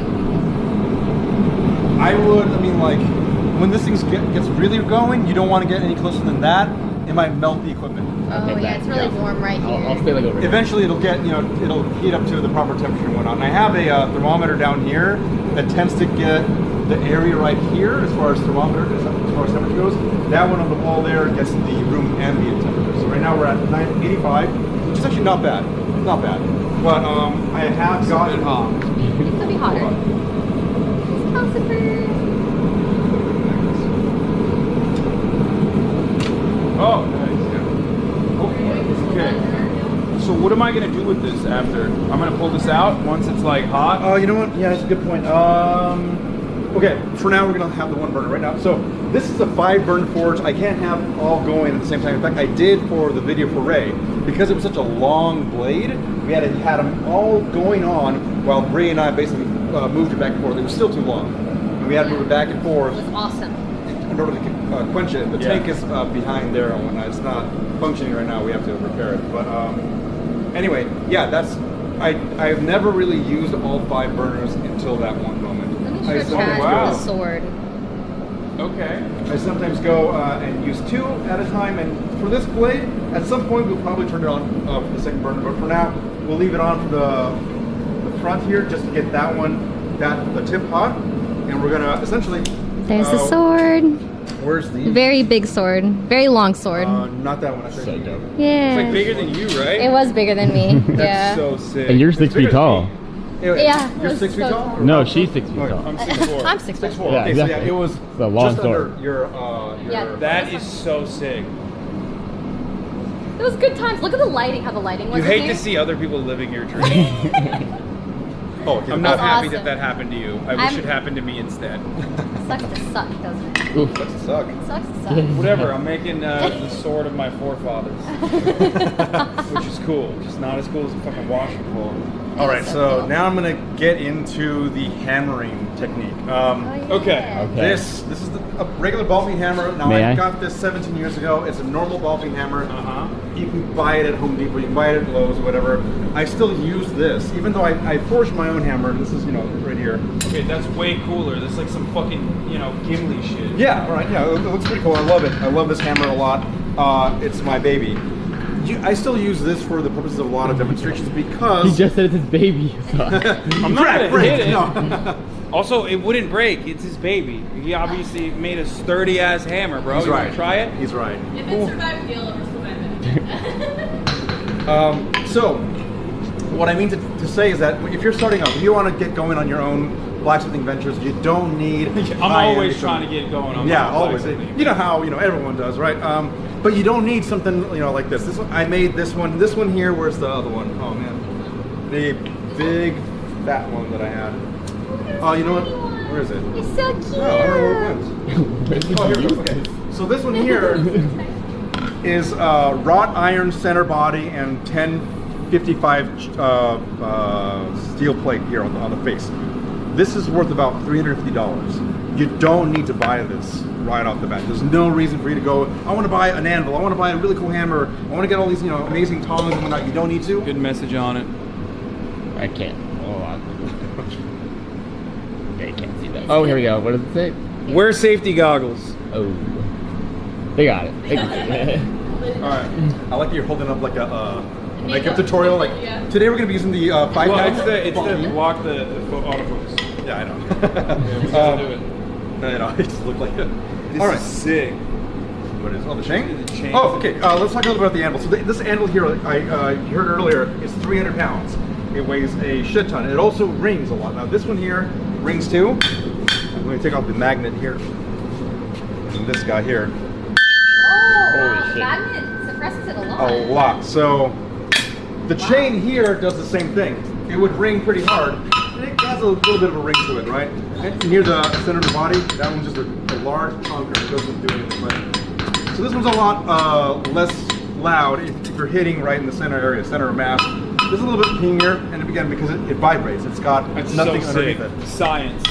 I mean, like, when this thing gets really going, you don't want to get any closer than that. It might melt the equipment. Oh Okay, yeah, it's really yeah. warm right here. I'll stay like over here. Eventually, it'll get, it'll heat up to the proper temperature and whatnot. And I have a thermometer down here that tends to get the area right here as far as thermometer, as far as temperature goes. That one on the wall there gets the room ambient temperature. So right now we're at 985, which is actually not bad. Not bad. But I have gotten hot. It could be hotter. Calcifer. Oh, nice. Yeah. Okay. So what am I gonna do with this after? I'm gonna pull this out once it's like hot. Oh, you know what? Yeah, that's a good point. Okay, for now we're gonna have the one burner right now. So this is a 5-burn forge. I can't have all going at the same time. In fact, I did for the video for Ray because it was such a long blade. We had them all going on while Ray and I basically moved it back and forth. It was still too long, and we had to move it back and forth. It was awesome. In order to quench it. The tank is behind there and whatnot. It's not functioning right now. We have to repair it. But anyway, yeah, I've never really used all 5 burners until that one moment. Let me show Chad wow. the sword. Okay. I sometimes go and use 2 at a time, and for this blade, at some point we'll probably turn it on for the second burner, but for now, we'll leave it on for the front here just to get that one, the tip hot, and we're gonna essentially... There's the sword. Where's the... Very big sword. Very long sword. Not that one. So dope. Yeah. It's like bigger than you, right? It was bigger than me. That's Yeah. so sick. And you're It's 6 bigger feet than tall. me. Anyway, Yeah, You're it 6 was feet so tall? tall. No, she's 6 feet Okay. tall. I'm 6'4". I'm 6'4". 6'4". Yeah, Okay, exactly. so yeah, it was It's a long just sword. under your Yeah. That is so sick. It was good times. Look at the lighting, how the lighting was You in hate here. to see other people living your dream. Oh, okay. I'm not That's happy awesome. that happened to you. I wish it happened to me instead. Sucks to suck, doesn't it? Oof. That's a suck. Sucks to suck. Whatever, I'm making the sword of my forefathers. Which is cool. Just not as cool as a fucking washing pole. All right, so so cool. now I'm gonna get into the hammering technique. Oh, yeah. Okay. This is a regular ball peen hammer. Now May I I? got this 17 years ago. It's a normal ball peen hammer. Uh-huh. You can buy it at Home Depot. You can buy it at Lowe's or whatever. I still use this, even though I forged my own hammer. This is right here. Okay, that's way cooler. That's like some fucking, Gimli shit. Yeah, all right. Yeah, it looks pretty cool. I love it. I love this hammer a lot. It's my baby. I still use this for the purposes of a lot of demonstrations because... He just said it's his baby. I'm not gonna hit it. No. Also, it wouldn't break. It's his baby. He obviously made a sturdy ass hammer, bro. He's You right. wanna try it? He's right. If it survived the ever survive it. So, what I mean to say is that if you're starting out, if you want to get going on your own blacksmithing ventures, you don't need. I'm always trying to get going on Yeah, my always. blacksmithing. You know how everyone does, right? But you don't need something like this. This one, I made this one. This one here. Where's the other one? Oh man, the big fat one that I had. Oh, you know what? Where is it? It's so cute. Oh, I don't know where it went. Oh, here it goes. Okay. So this one here is wrought iron center body and 1055 steel plate here on the face. This is worth about $350. You don't need to buy this right off the bat. There's no reason for you to go, I want to buy an anvil, I want to buy a really cool hammer, I want to get all these amazing tongs and whatnot. You don't need to. Good message on it. I can't. Hold on. Okay, I can't see that. Oh, here we go. What does it say? Wear safety goggles. Oh. They got it. They can see it. All right. I like that you're holding up like a tutorial. Like today we're gonna be using the 5 Well, count. it's the block the autofocus. Yeah, I know. Yeah, we gotta do it. No, it just looked like it. This All right. is sick. what it is. Oh, the chain? The chain. Oh, okay. Let's talk a little about the anvil. So this anvil here, you heard earlier, is 300 pounds. It weighs a shit ton. It also rings a lot. Now this one here rings too. I'm going to take off the magnet here. And this guy here. Oh, Holy wow, the shit. magnet suppresses it a lot. A lot. So the chain here does the same thing. It would ring pretty hard. And it has a little bit of a ring to it, right? And near the center of the body, that one's just a large chunker. It doesn't do anything. But so this one's a lot less loud if you're hitting right in the center area, center of mass. This is a little bit pingier, and again, because it vibrates. It's got nothing underneath it. Science.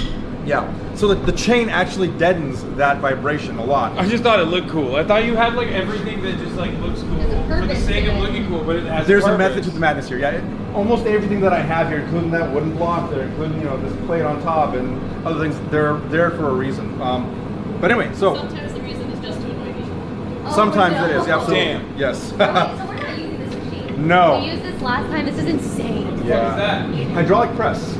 Yeah. So the chain actually deadens that vibration a lot. I just thought it looked cool. I thought you had like everything that just like looks cool There's a for the purpose sake to of it. looking cool, but it has There's a purpose. method to the madness here. Yeah, almost everything that I have here, including that wooden block there, including this plate on top and other things, they're there for a reason. But anyway, so Sometimes the reason is just to annoy me. Oh, sometimes no. it is absolutely Damn. yes. Oh, wait, so we're not using this machine. No. We used this last time. This is insane. Yeah. What is that? Hydraulic press.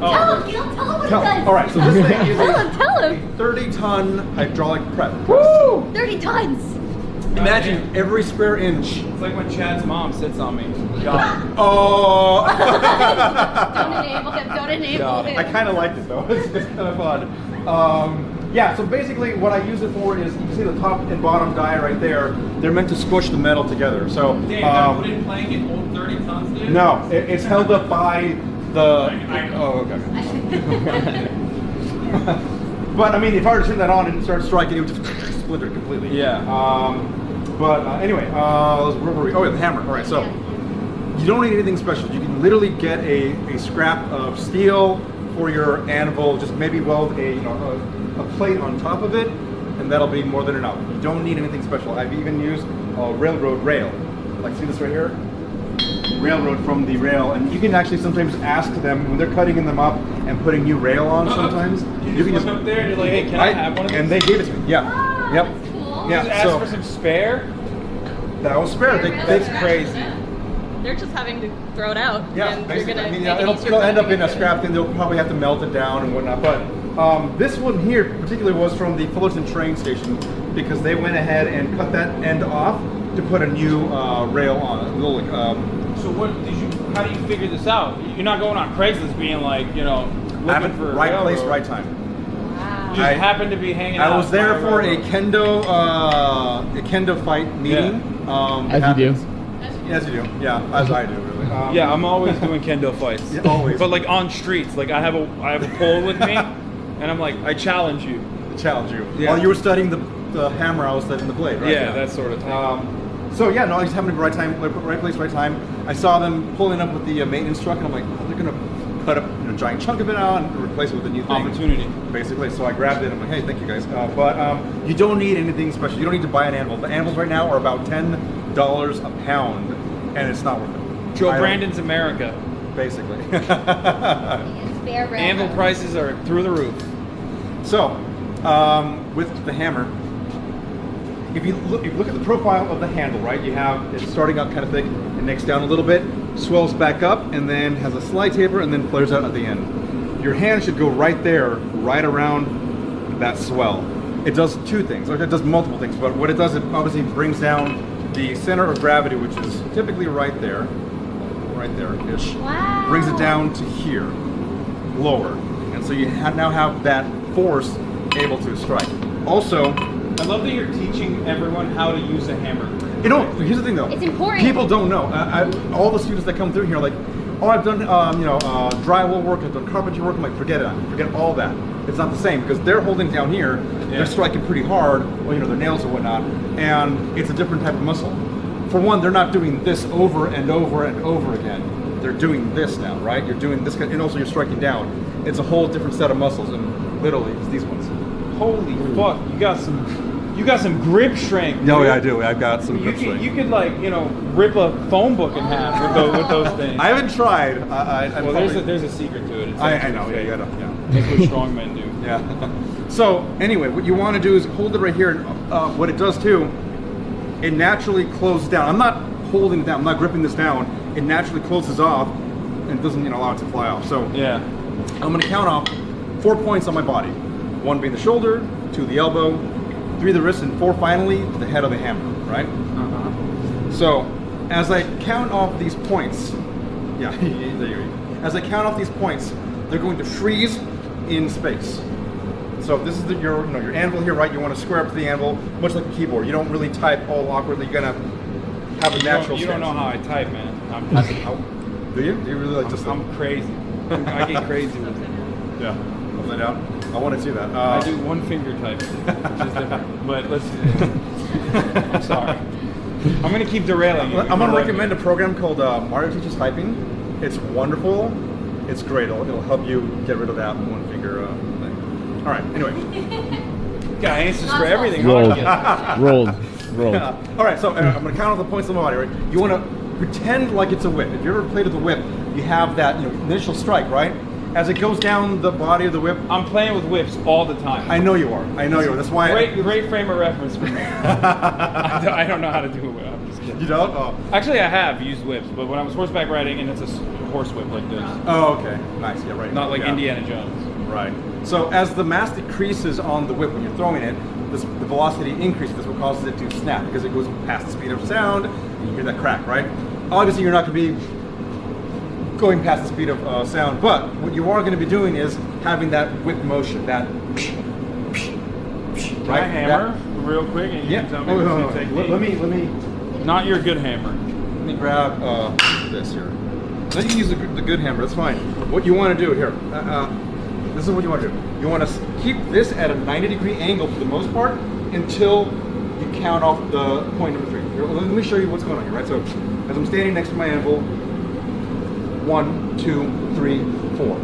Oh, Tell him, tell him what it does. All right, so this thing is Tell a him. 30-ton hydraulic press. Woo! 30 tons. Imagine every square inch. It's like when Chad's mom sits on me. Got it. Oh. Don't enable him. Don't enable God, him. I kind of like it though. It's kind of fun. Yeah, so basically what I use it for is, you can see the top and bottom die right there. They're meant to squish the metal together. So Damn, put in plank and hold 30 tons, dude? no, it's held up by the. Oh, okay. But I mean, if I were to turn that on and start striking, it would just splinter completely. Yeah. But anyway, where were we? Oh, yeah, the hammer. All right, so you don't need anything special. You can literally get a scrap of steel for your anvil. Just maybe weld a plate on top of it, and that'll be more than enough. You don't need anything special. I've even used a railroad rail. Like, see this right here? Railroad from the rail, and you can actually sometimes ask them when they're cutting them up and putting new rail on. Sometimes You can just look up there and you're like, hey, can I have one of these? and they gave it to me. Yeah. Wow, Yep. that's cool. Yeah. Just ask So for some spare? that was spare. That's crazy. They're just having to throw it out. Yeah, and basically. You're gonna I mean, make it easier it'll for end them up to in a get scrap thing. They'll probably have to melt it down and whatnot. But this one here particularly was from the Fullerton train station, because they went ahead and cut that end off to put a new rail on it. A little, So what did you? How do you figure this out? You're not going on Craigslist being like, looking for a right place, railroad. right time. Wow. You just happened to be hanging out. I was there by for a railroad. kendo fight meeting. As you do. As you do. Yeah, as I do, really. Yeah, I'm always doing kendo fights. Yeah, always. But like on streets, like I have a pole with me, and I'm like, I challenge you. Challenge you. Yeah. While you were studying the hammer, I was studying the blade, right? Yeah, that sort of thing. So yeah, no, I just happened to be right time, right place, right time. I saw them pulling up with the maintenance truck, and I'm like, oh, they're gonna cut up a giant chunk of it out and replace it with a new thing. Opportunity. Basically, so I grabbed it. I'm like, hey, thank you guys. But you don't need anything special. You don't need to buy an anvil. The anvils right now are about $10 a pound, and it's not worth it. Joe I don't- Brandon's America. basically. Spare rail. Anvil prices are through the roof. So, with the hammer, if you look at the profile of the handle, right, you have it's starting out kind of thick, it nicks down a little bit, swells back up, and then has a slight taper, and then flares out at the end. Your hand should go right there, right around that swell. It does two things, or it does multiple things, but what it does, it obviously brings down the center of gravity, which is typically right there-ish. Wow. Brings it down to here, lower. And so you now have that force able to strike. Also, I love that you're teaching everyone how to use a hammer. here's the thing though. It's important. People don't know. All the students that come through here are like, oh, I've done drywall work, I've done carpentry work. I'm like, forget it. Forget all that. It's not the same because they're holding down here. Yeah. They're striking pretty hard. Well, their nails or whatnot, and it's a different type of muscle. For one, they're not doing this over and over and over again. They're doing this now, right? You're doing this, and also you're striking down. It's a whole different set of muscles, and literally, it's these ones. Holy fuck! You got some grip strength. No, dude. yeah, I do. I've got some You grip could, strength. you could like rip a phone book in half with those things. I haven't tried. Well, there's a secret to it. It's I actually know. fake. Yeah, yeah. That's what strong men do. Yeah. So anyway, what you want to do is hold it right here. And what it does too, it naturally closes down. I'm not holding it down. I'm not gripping this down. It naturally closes off and doesn't allow it to fly off. So Yeah. I'm going to count off 4 points on my body. 1 being the shoulder, 2 the elbow, 3 the wrist, and 4 finally the head of the hammer, right? So as I count off these points, yeah, there you go. As I count off these points, they're going to freeze in space. So if this is your anvil here, right? You want to square up to the anvil, much like a keyboard. You don't really type all awkwardly. You're gonna have a natural. You don't know how I type, man. Do you? Do you really like just? I'm crazy. I get crazy with it. Yeah. Hold that out. I want to see that. I do one finger type, which is different. But let's. I'm sorry. I'm gonna keep derailing you. I'm gonna recommend a program called Mario Teaches Typing. It's wonderful. It's great. It'll help you get rid of that one finger thing. All right. Anyway. Got answers for everything. Rolled. Yeah. All right. So I'm gonna count off the points of the body. Right. You want to pretend like it's a whip. If you ever played with a whip, you have that initial strike, right? As it goes down the body of the whip. I'm playing with whips all the time. I know you are. That's why. Great frame of reference for me. I don't know how to do a whip. I'm just kidding. You don't? Oh. Actually, I have used whips, but when I was horseback riding, and it's a horse whip like this. Oh, okay. Nice. Yeah, right. Not like Indiana Jones. Right. So as the mass decreases on the whip when you're throwing it, the velocity increases. That's what causes it to snap because it goes past the speed of sound. And you hear that crack, right? Obviously, you're not going to be going past the speed of sound, but what you are going to be doing is having that whip motion, that. Can I hammer real quick and you can tell me what's the technique? Let me. Not your good hammer. Let me grab this here. Let you use the good hammer. That's fine. What you want to do here. This is what you want to do. You want to keep this at a 90-degree angle for the most part until you count off the point number 3. Here, let me show you what's going on here, right? So as I'm standing next to my anvil, 1, 2, 3, 4.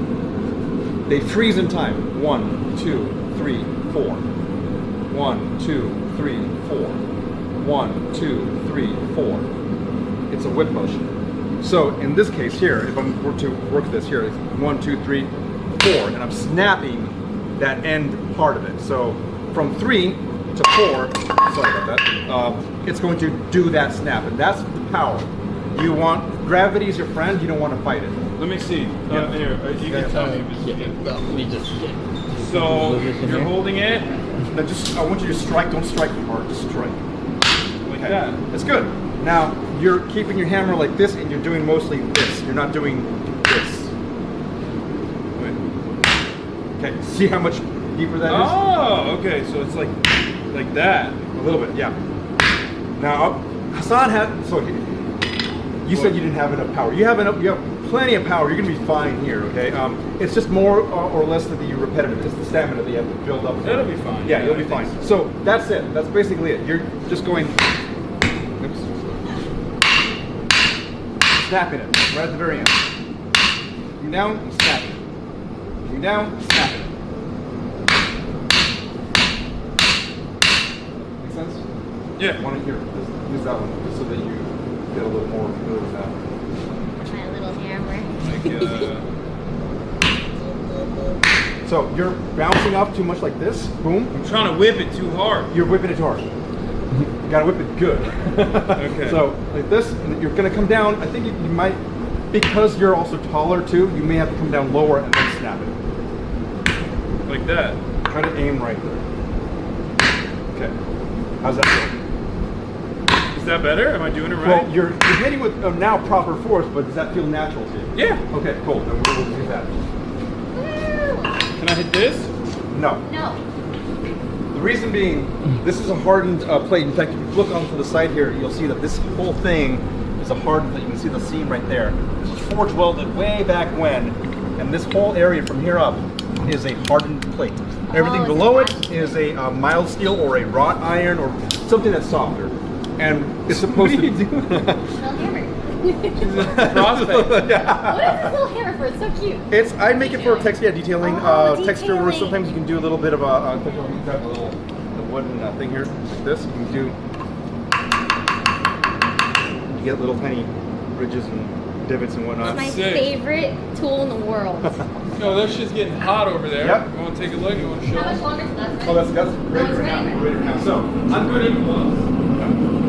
They freeze in time. 1, 2, 3, 4. 1, 2, 3, 4. 1, 2, 3, 4. It's a whip motion. So in this case here, if I were to work this here, it's 1, 2, 3, 4, and I'm snapping that end part of it. So from 3 to 4, sorry about that, it's going to do that snap, and that's the power. You want gravity is your friend. You don't want to fight it. Let me see. Here, you can tell me. Let me just. So you're holding it. No, I want you to strike. Don't strike hard. Just strike. Like that. That's good. Now you're keeping your hammer like this, and you're doing mostly this. You're not doing this. Okay. See how much deeper that is? Oh, okay. So it's like that. A little bit, yeah. Now Hasan had You said you didn't have enough power. You have plenty of power. You're going to be fine here, okay? It's just more or less the repetitive. It's the stamina that you have to build up. It'll be fine. Yeah, you'll be fine. So that's it. That's basically it. You're just going, snapping it right at the very end. Coming down, and snapping it. Coming down, snapping it. Make sense? Yeah. Want to use that one just so that you get a little more familiar with that. My little hammer. So you're bouncing up too much like this. Boom. I'm trying to whip it too hard. You're whipping it too hard. You gotta whip it good. Okay. So like this, and you're gonna come down. I think you might, because you're also taller too, you may have to come down lower and then snap it. Like that. Try to aim right there. Okay. How's that feel? Is that better? Am I doing it right? Well, you're hitting with now proper force, but does that feel natural to you? Yeah. Okay, cool. Then we'll do that. Can I hit this? No. No. The reason being, this is a hardened plate. In fact, if you look onto the side here, you'll see that this whole thing is a hardened plate. You can see the seam right there. This was forge welded way back when, and this whole area from here up is a hardened plate. Everything below it is a mild steel or a wrought iron or something that's softer. And it's supposed to be Little hammer. Crossfade. Yeah. What is this little hammer for? It's so cute. I make it for texture, detailing, texture where detailing. sometimes you can do a little bit of a the wooden thing here, like this. You can do, you get little tiny ridges and divots and whatnot. It's my Sick. favorite tool in the world. No, that shit's getting hot over there. Yep. You want to take a look? You want to show How much us? longer is that? Oh, that's ready it's right ready. now. Ready right now. So I'm going to gloves.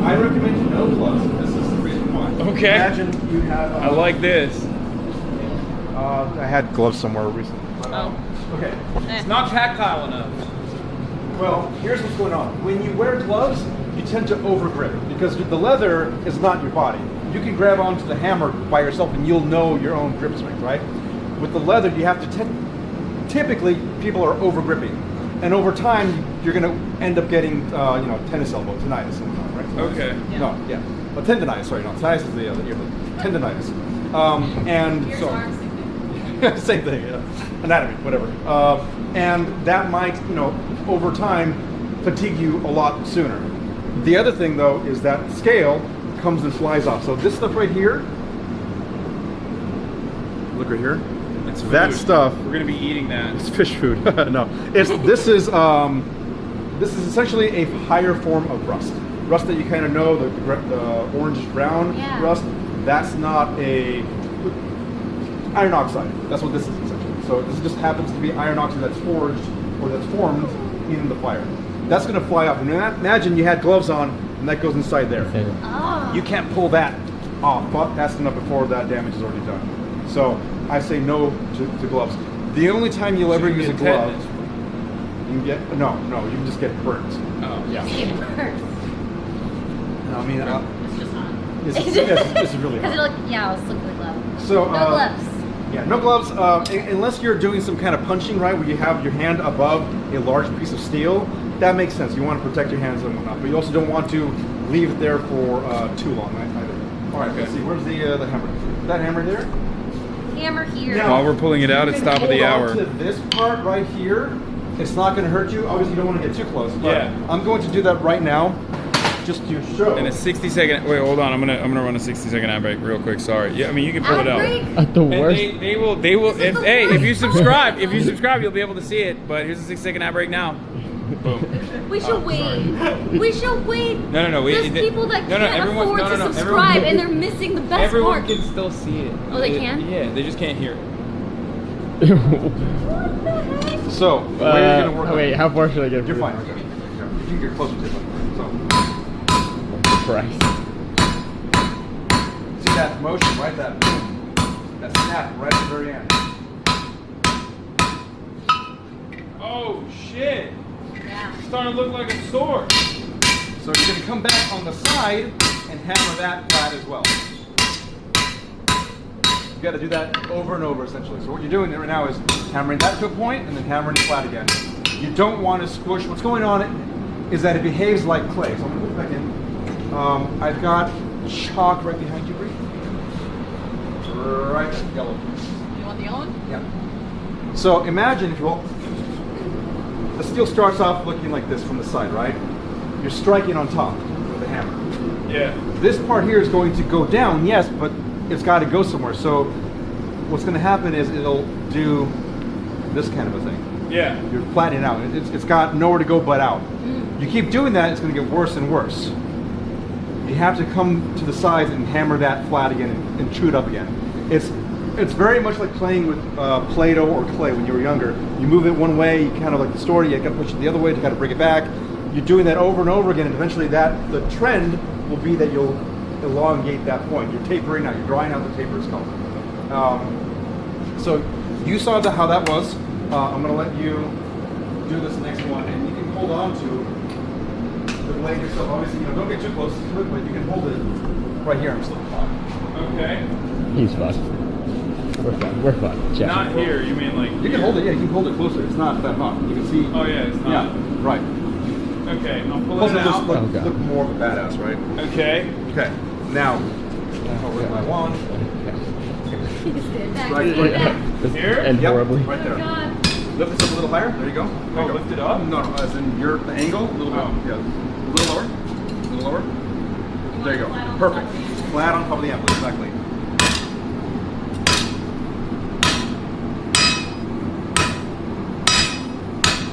I recommend you no gloves. This is the reason why. Okay. Imagine you have. I like this. I had gloves somewhere recently. Oh. Okay. It's not tactile enough. Well, here's what's going on. When you wear gloves, you tend to overgrip because the leather is not your body. You can grab onto the hammer by yourself and you'll know your own grip strength, right? With the leather, you have to typically people are overgripping, and over time you're going to end up getting tennis elbow, tinnitus, right? Okay. Yeah. No, yeah. Well, tendonitis. Sorry, no. Tinnitus is the other ear, but tendonitis. And Here's so arm sickness. same thing. Yeah. Anatomy, whatever. And that might, over time, fatigue you a lot sooner. The other thing, though, is that scale comes and flies off. So this stuff right here, look right here. It's That food. stuff. We're gonna be eating that. It's fish food. No, this is essentially a higher form of rust. Rust that you kind of know, the orange brown rust. That's not a iron oxide. That's what this is essentially. So this just happens to be iron oxide that's forged or that's formed in the fire. That's going to fly off. And imagine you had gloves on and that goes inside there. Oh. You can't pull that off fast enough before that damage is already done. So I say no to gloves. The only time you'll ever use a glove, you can get you can just get burnt. Oh. Yeah. It hurts. No, I mean, It's just hot. it's really Because hot. it's liquid glove. So No gloves. Yeah, no gloves, unless you're doing some kind of punching, right, where you have your hand above a large piece of steel. That makes sense. You want to protect your hands and whatnot, but you also don't want to leave it there for too long either. All right, let's see. Where's the hammer? That hammer there? Hammer here. Now, While we're pulling it out, you it's can top of the hold on hour. to this part right here. It's not going to hurt you. Obviously, you don't want to get too close. But Yeah. I'm going to do that right now, just to show. And a 60-second. Wait, hold on. I'm gonna run a 60-second ad break real quick. Sorry. Yeah, I mean you can pull it out. Outbreak? The And worst. they will. This is the If you worst. subscribe, you'll be able to see it. But here's a 6-second ad break now. Boom. We should wait. We should wait. No. There's people that can't everyone- afford no, to no, subscribe, everyone- and they're missing the best Everyone part. can still see it. Oh, they can? Yeah, they just can't hear it. So, where are you going to work on? Wait, how far should I get? You're fine. Okay. You can get closer to it. So, Christ. see that motion, right? That boom, that snap right at the very end. Oh shit! Yeah. It's starting to look like a sword. So you're going to come back on the side and hammer that flat as well. You got to do that over and over essentially. So what you're doing right now is hammering that to a point and then hammering it flat again. You don't want to squish. What's going on is that it behaves like clay. So I'm going to put it back in. I've got chalk right behind you, Bree. Right there, yellow. You want the yellow one? Yeah. So imagine, if you will, the steel starts off looking like this from the side, right? You're striking on top with a hammer. Yeah. This part here is going to go down, yes, but it's got to go somewhere. So what's going to happen is it'll do this kind of a thing. Yeah. You're flattening out. It's got nowhere to go but out. You keep doing that, it's going to get worse and worse. You have to come to the sides and hammer that flat again and chew it up again. It's very much like playing with Play-Doh or clay when you were younger. You move it one way, you kind of like the story, you got to push it the other way to kind of bring it back. You're doing that over and over again, and eventually the trend will be that you'll elongate that point. You're tapering out, you're drawing out the taper, it's called. So you saw how that was. I'm going to let you do this next one, and you can hold on to the blade yourself. Obviously, don't get too close to it, but you can hold it right here. I'm still fine. Okay. He's fucked. We're fucked. Jeff. Not here. You mean like? You can hold it. Yeah, you can hold it closer. It's not that hot. You can see. Oh yeah, it's not. Yeah, right. Okay, I'll pull Also, it just out. look more of a badass, right? Okay. Okay. Now, with my wand. Back, Right. back. Here? And Yep, horribly. right Oh, there. God. Lift this up a little higher. There you go. There you go. Lift it up? No, as in the angle. A little bit. Oh. Yeah. A little lower. A little lower. There you go. Flat on Perfect. top of the Flat on top of the amp. Exactly.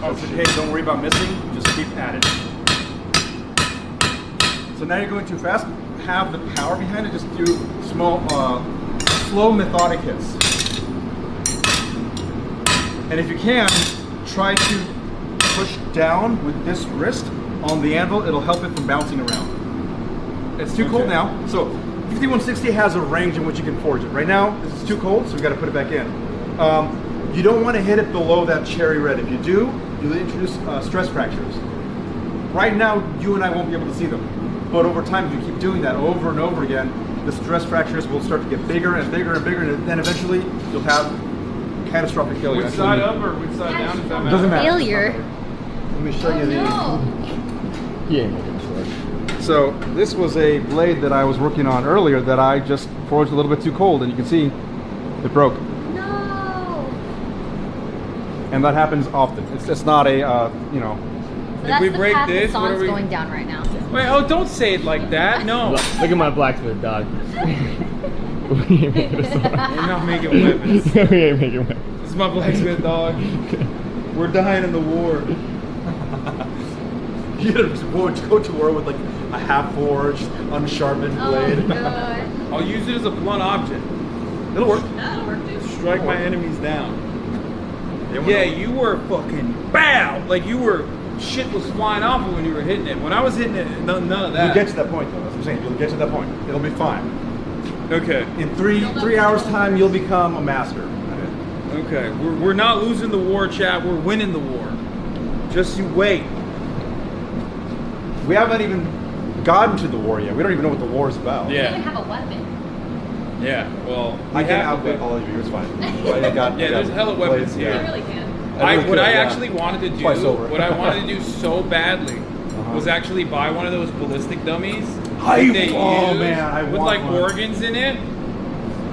That's okay. Don't worry about missing. Just keep at it. So now you're going too fast. Have the power behind it. Just do small, slow, methodic hits. And if you can, try to push down with this wrist on the anvil. It'll help it from bouncing around. It's too cold now. So 5160 has a range in which you can forge it. Right now, this is too cold, so we've got to put it back in. You don't want to hit it below that cherry red. If you do, you'll introduce stress fractures. Right now, you and I won't be able to see them. But over time, if you keep doing that over and over again, the stress fractures will start to get bigger and bigger and bigger, and then eventually you'll have catastrophic failure. Which side up or which side down? Does that matter? Doesn't matter. Failure. Let me show you the. Yeah, make it short. So this was a blade that I was working on earlier that I just forged a little bit too cold, and you can see it broke. No. And that happens often. It's not a you know. So that's we the break path this, Hasan's what are we- going down right now. Wait, oh, don't say it like that. No. Look at my blacksmith dog. We ain't making a sword. We're not making weapons. We ain't making weapons. This is my blacksmith dog. We're dying in the war. You gotta go to war with like a half-forged, unsharpened blade. Oh god. I'll use it as a blunt object. It'll work. That'll work too. Strike my enemies down. They won't Yeah, know. you were fucking bow. Like you were, shit was flying off when you were hitting it. When I was hitting it, none of that. You'll get to that point though. That's what I'm saying. You'll get to that point. It'll be fine. Okay. In three hours time, you'll become a master at it. Okay. We're not losing the war, chat. We're winning the war. Just you wait. We haven't even gotten to the war yet. We don't even know what the war is about. You don't even Yeah. have a weapon. Yeah. Well, I we can have outwit to- all of you. It's fine. Yeah, there's hella weapons You here. really can. What I actually wanted to do, Twice over. what I wanted to do so badly, was actually buy one of those ballistic dummies. I- that they oh, use man, I with want like one. organs in it,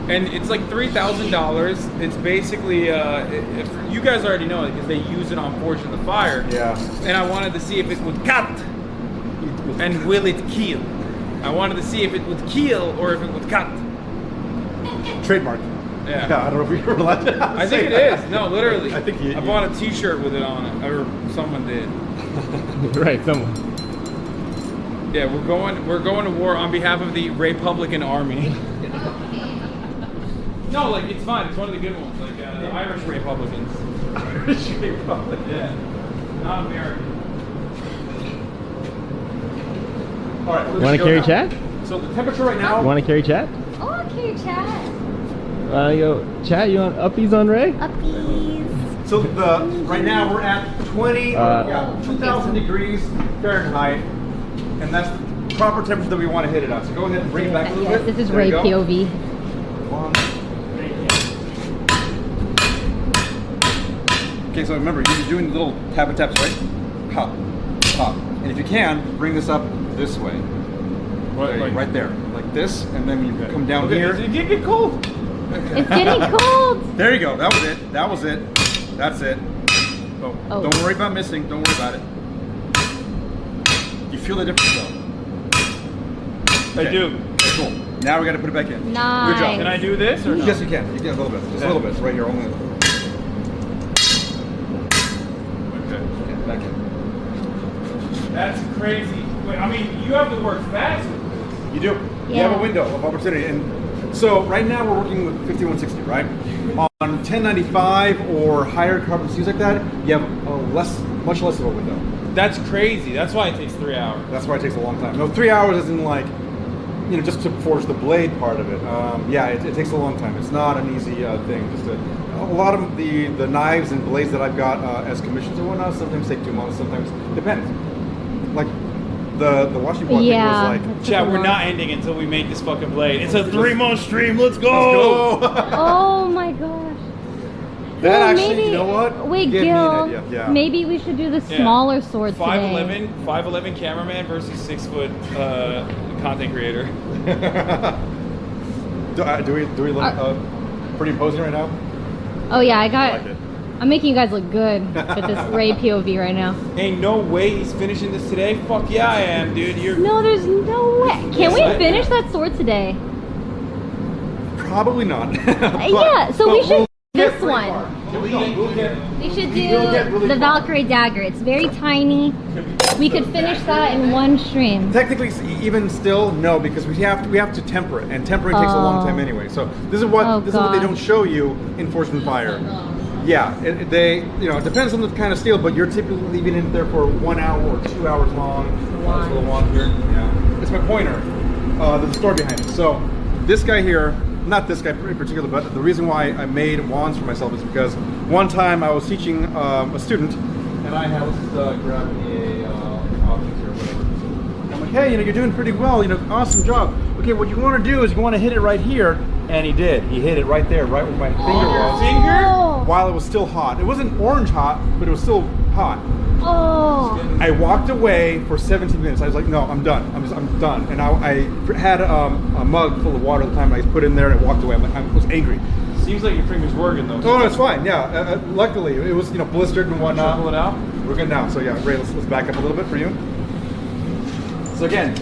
and it's like $3,000. It's basically, you guys already know it because they use it on Forged in the Fire. Yeah. And I wanted to see if it would cut, and will it kill? I wanted to see if it would kill or if it would cut. Trademark. Yeah. I don't know if we were allowed to. I think it is. No, literally. I think I bought a T-shirt with it on it, or someone did. Right, someone. Yeah, we're going to war on behalf of the Republican Army. No, like it's fine. It's one of the good ones, like the Irish Republicans. Irish Republic. Yeah, not American. All right. You want to carry chat? So the temperature right now. You want to carry chat? Oh, okay, chat. Yo, chat, you on uppies on Ray? Uppies. So right now we're at 2,000 degrees Fahrenheit, and that's the proper temperature that we want to hit it at. So go ahead and bring it back a little Yes, bit. this is There Ray you go. POV. One. Okay, so remember, you're doing little tap taps, right? Pop, pop, and if you can, bring this up this way. Right there, like this, and then you come down here. It get cold. It's getting cold. There you go. That was it. That was it. That's it. Oh, Oh. Don't worry about missing. Don't worry about it. You feel the difference though. I do. Cool. Now we got to put it back in. Nice. Good job. Can I do this or no? Yes, you can. You can a little bit. Just a little bit. It's right here. Only a little. Okay. Okay, back in. That's crazy. Wait, I mean, you have to work fast with this. You do. You Yeah. have a window of opportunity, and so right now we're working with 5160, right? On 1095 or higher carbon steels like that, you have a much less of a window. That's crazy. That's why it takes 3 hours. That's why it takes a long time. No, 3 hours isn't like, just to forge the blade part of it. Yeah, it takes a long time. It's not an easy thing. A lot of the knives and blades that I've got as commissions and whatnot sometimes take 2 months. Sometimes depends. Like the washing block Yeah. thing was like. Chat, we're not ending until we make this fucking blade. It's a 3-month stream. Let's go. Let's go. Oh my gosh. That Well, actually, maybe, you know what? Wait, Gave me Gil. an idea. Yeah. Maybe we should do the Yeah. smaller sword today. 5'11" cameraman versus 6 foot content creator. do we look pretty imposing right now? Oh yeah, I like it. I'm making you guys look good with this Ray POV right now. Ain't no way he's finishing this today. Fuck yeah, I am, dude. You're No, there's no way. Can we finish that sword today? Probably not. Yeah, so we should get this pretty one. far. We'll get. We should do We'll get really the far. Valkyrie dagger. It's very tiny. We could finish that in one stream. Technically, even still, no, because we have to temper it, and tempering takes a long time anyway. So this is what Oh, is what they God. don't show you in Forged in Fire. Yeah, it depends on the kind of steel, but you're typically leaving it there for 1 hour or 2 hours long. It's a little longer. Yeah, it's my pointer. There's a story behind it. So this guy here, not this guy in particular, but the reason why I made wands for myself is because one time I was teaching a student, and I had, let's grab me a object here or whatever. And I'm like, hey, you're doing pretty well, awesome job. Okay, what you want to do is you want to hit it right here, and he did. He hit it right there, right where my finger was. Oh. While it was still hot. It wasn't orange hot, but it was still hot. Oh. I walked away for 17 minutes. I was like, no, I'm done. I'm done. And I had a mug full of water at the time. I put it in there and I walked away. I was angry. Seems like your finger's working though. Oh, no, it's fine. Yeah. Luckily, it was blistered and whatnot. Pull it out. We're good now. So yeah, Ray, let's back up a little bit for you. So again,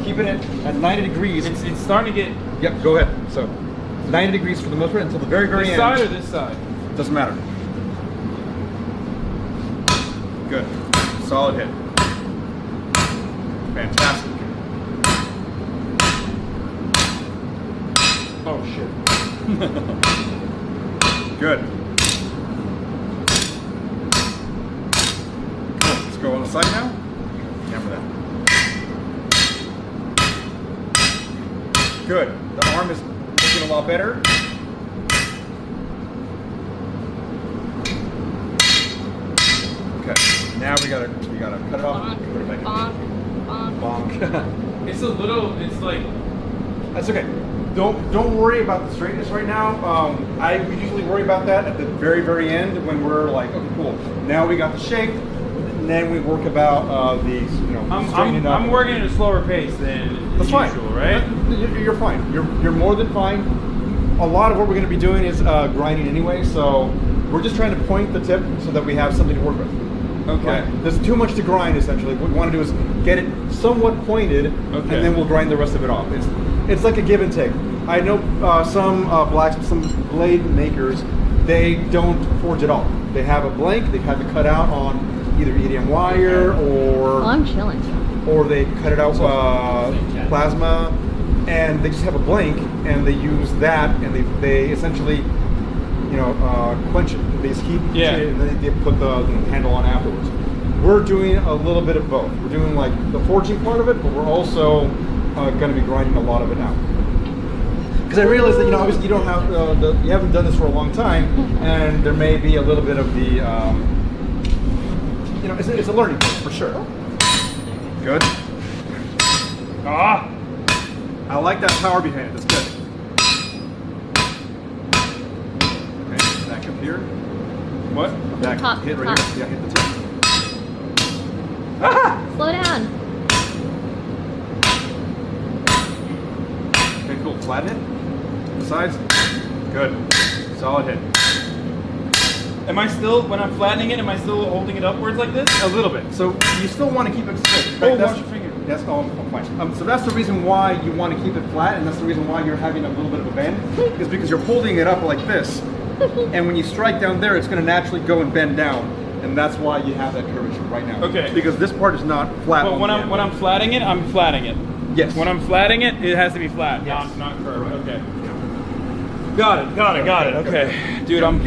keeping it at 90 degrees. It's starting to get. Yep. Go ahead. So 90 degrees for the most part until the very This end. side or this side? Doesn't matter. Good. Solid hit. Fantastic. Oh shit. Good. Cool. Let's go on the side now. Camera that. Good. The arm is looking a lot better. Okay. Now we gotta cut it off. Bonk, Put it back in. bonk, bonk. Bonk. It's a little. It's like. That's okay. Don't worry about the straightness right now. I usually worry about that at the very, very end when we're like, okay, cool. Now we got the shape. And then we work about the straightening up. I'm working at a slower pace than That's usual, fine, right? You're fine. You're more than fine. A lot of what we're going to be doing is grinding anyway, so we're just trying to point the tip so that we have something to work with. Okay. Right? There's too much to grind essentially. What we want to do is get it somewhat pointed, and then we'll grind the rest of it off. It's like a give and take. I know some blade makers, they don't forge at all. They have a blank. They've had to cut out on either EDM wire or I'm chilling. or they cut it out plasma, and they just have a blank, and they use that, and they essentially, quench it. They just heat it, and then they put the handle on afterwards. We're doing a little bit of both. We're doing like the forging part of it, but we're also going to be grinding a lot of it now. Because I realize that obviously you don't have you haven't done this for a long time, and there may be a little bit of the it's a learning curve for sure. Good. Ah, I like that power behind it. That's good. Okay, back up here. What? Back Top, hit right top. here. Yeah, hit the tip. Ah! Slow down. Okay, cool. Flatten it. The sides. Good. Solid hit. Am I still, when I'm flattening it, am I still holding it upwards like this? A little bit. So you still want to keep it straight. Oh, That's- wash your finger. That's fine. So that's the reason why you want to keep it flat, and that's the reason why you're having a little bit of a bend, is because you're holding it up like this, and when you strike down there, it's going to naturally go and bend down, and that's why you have that curvature right now. Okay. Because this part is not flat. But on when the I'm end. when I'm flatting it, I'm flatting it. Yes. When I'm flatting it, it has to be flat, Yes. not curved. Right. Okay. Got it. Okay, dude, I'm.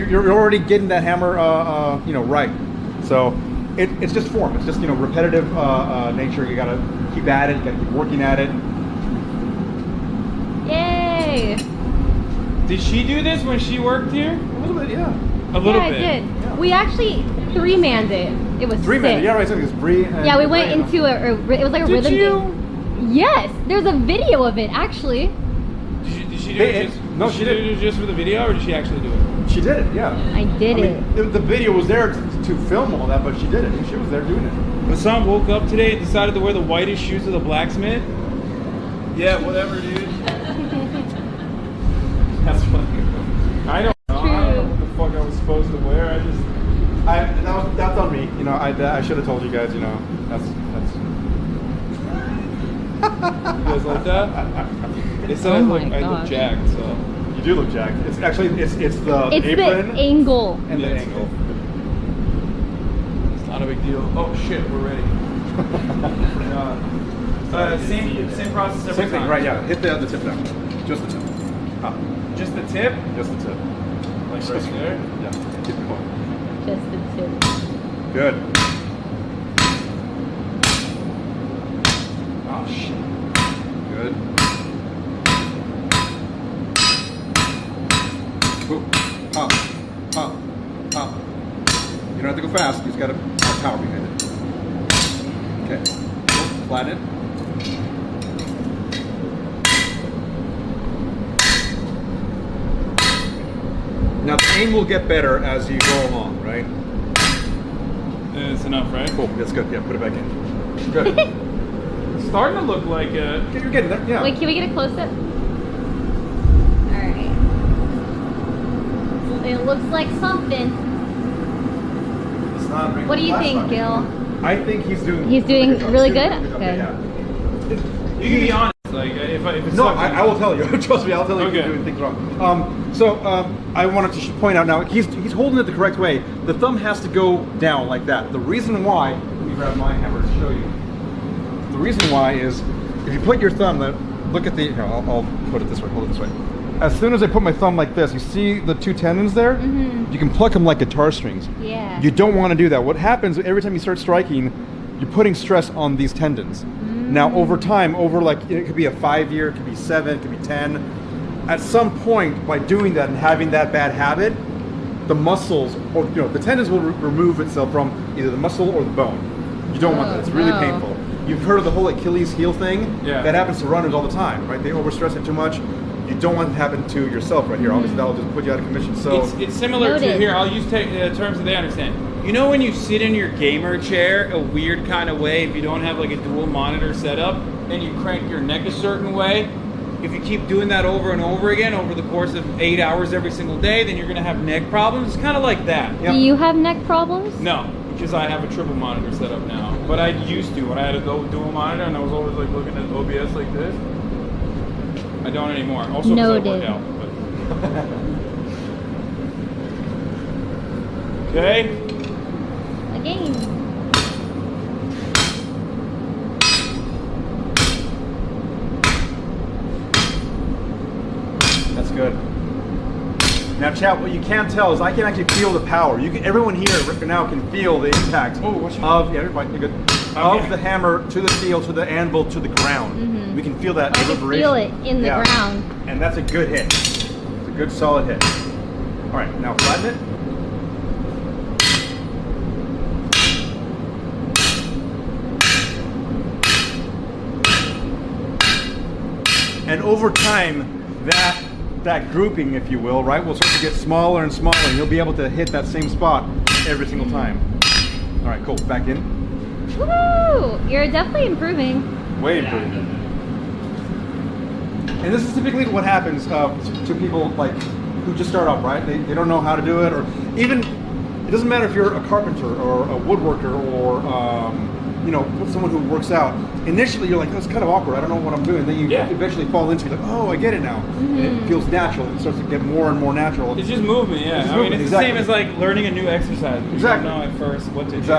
You're already getting that hammer, right. So it's just form. It's just repetitive nature. You gotta keep at it. You gotta keep working at it. Yay! Did she do this when she worked here? A little bit, yeah. A little Yeah, bit. I did. We actually three-manned it. It was Three-man. sick. Yeah, right. So it's Bree. And Yeah, we went Ray. into it was like a Did rhythm you? thing. Yes, there's a video of it actually. Did she do Hey, it just? no, did she she didn't. do it just for the video, or did she actually do it? She did it. Yeah. I did it. The video was there to film all that, but she did it. She was there doing it. Hassan woke up today and decided to wear the whitest shoes to the blacksmith. Yeah, whatever, dude. That's funny. I don't know. I don't know what the fuck I was supposed to wear. That's on me. I should have told you guys. That's. You guys like that? They said Oh I my look gosh. jacked, so. You do look jacked. It's actually it's the It's apron the angle. and the Yeah, angle. It's not a big deal. Oh shit, we're ready. Same process every Same thing, time. right? Yeah. Hit the tip down. Just the tip. Up. Just the tip? Just the tip. Like right there? Yeah. Keep it going. Just the tip. Good. Oh shit. Good. Boop. Pop. Pop. fast. He's got a power behind it. Okay. Flatten it. Now the aim will get better as you go along, right? It's enough, right? Cool. That's good. Yeah, put it back in. Good. It's starting to look like You're getting there. Yeah. Wait, can we get a close-up? Alright. It looks like something. It's not What do you think, Gil? I think he's doing. He's doing really good? Good. Okay. Yeah. You can be honest. Like if it's No, something- I will tell you. Trust me, I'll tell you if Okay. you're doing things wrong. I wanted to point out now, he's holding it the correct way. The thumb has to go down like that. The reason why, let me grab my hammer to show you. The reason why is, if you put your thumb, look at the, here, I'll put it this way, hold it this way. As soon as I put my thumb like this, you see the two tendons there? You can pluck them like guitar strings. Yeah. You don't want to do that. What happens every time you start striking, you're putting stress on these tendons. Now, over time, it could be a 5 year, it could be 7, it could be 10. At some point, by doing that and having that bad habit, the muscles, or the tendons will remove itself from either the muscle or the bone. You don't want that. It's really painful. You've heard of the whole Achilles heel thing? Yeah. That happens to runners all the time, right? They overstress it too much. You don't want it to happen to yourself right here. Obviously, that'll just put you out of commission. So it's similar to Noted. here. I'll use terms that they understand. You know when you sit in your gamer chair a weird kind of way if you don't have like a dual monitor setup and you crank your neck a certain way? If you keep doing that over and over again over the course of 8 hours every single day, then you're going to have neck problems. It's kind of like that. Do you have neck problems? No, because I have a triple monitor set up now. But I used to when I had a dual monitor and I was always like looking at OBS like this. I don't anymore. Also, because I work Noted. out. But... Okay. Again. that's good. Now, chat, what you can't tell is I can actually feel the power. Everyone here right now can feel the impact of you're good, of the hammer to the steel, to the anvil, to the ground. We can feel that I can reverberation. feel it in the ground. And that's a good hit. It's a good solid hit. All right, now flatten it. And over time, that grouping, if you will, right, will start to get smaller and smaller, and you'll be able to hit that same spot every single time. All right, cool. Back in. Woo! You're definitely improving. Way improving. And this is typically what happens to people like who just start out, right? They don't know how to do it, or even it doesn't matter if you're a carpenter or a woodworker or someone who works out. Initially, you're like, oh, it's kind of awkward. I don't know what I'm doing. Then you eventually fall into it, like, oh, I get it now. And it feels natural. It starts to get more and more natural. It's just movement, yeah. I mean, it's the same as like learning a new exercise. You don't know at first what to do.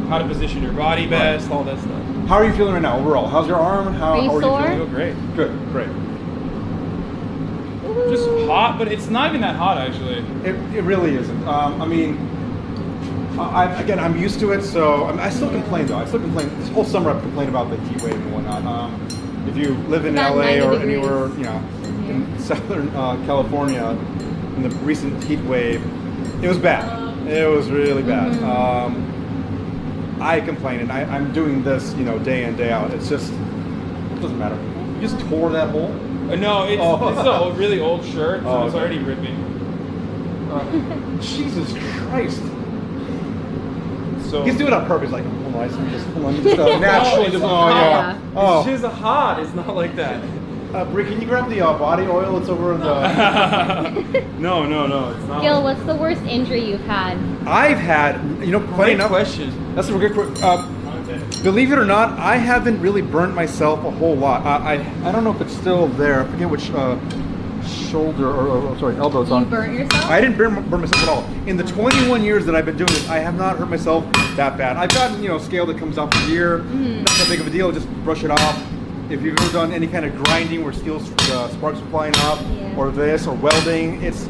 How to position your body best, all that stuff. How are you feeling right now overall? How's your arm? Are you sore? I feel great. Good, great. Just hot, but it's not even that hot actually. It really isn't. I mean, I'm used to it, so I still complain though. I still complain. This whole summer I've complained about the heat wave and whatnot. If you live in About LA 90 or degrees. anywhere, in Southern California, in the recent heat wave, it was bad. It was really bad. I complain, and I'm doing this, day in, day out. It's just, it doesn't matter. You just tore that hole. No, it's a really old shirt, so it's already ripping. Jesus Christ. So He's doing it on purpose, like, hold on, let me just naturally just, It's just hot. It's not like that. Brie, can you grab the body oil? It's over the... No, it's not. Gil, what's the worst injury you've had? I've had, funny Great enough, question. that's a good question. Believe it or not, I haven't really burnt myself a whole lot. I don't know if it's still there. I forget which shoulder elbow it's on. You burnt yourself? I didn't burn myself at all. In the 21 years that I've been doing this, I have not hurt myself that bad. I've gotten, scale that comes off the ear. Not that big of a deal. Just brush it off. If you've ever done any kind of grinding where steel sparks are flying off, or this, or welding, it's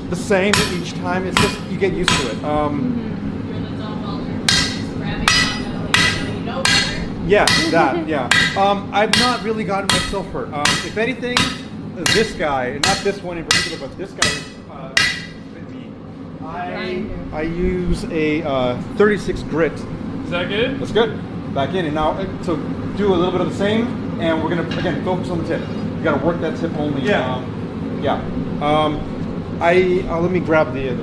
the same each time. It's just, you get used to it. Yeah, that, yeah. I've not really gotten myself hurt. If anything, this guy, not this one in particular, but this guy bit me. I use a 36 grit. Is that good? That's good. Back in, and now so do a little bit of the same, and we're gonna again focus on the tip. You gotta work that tip only. Yeah. Let me grab the.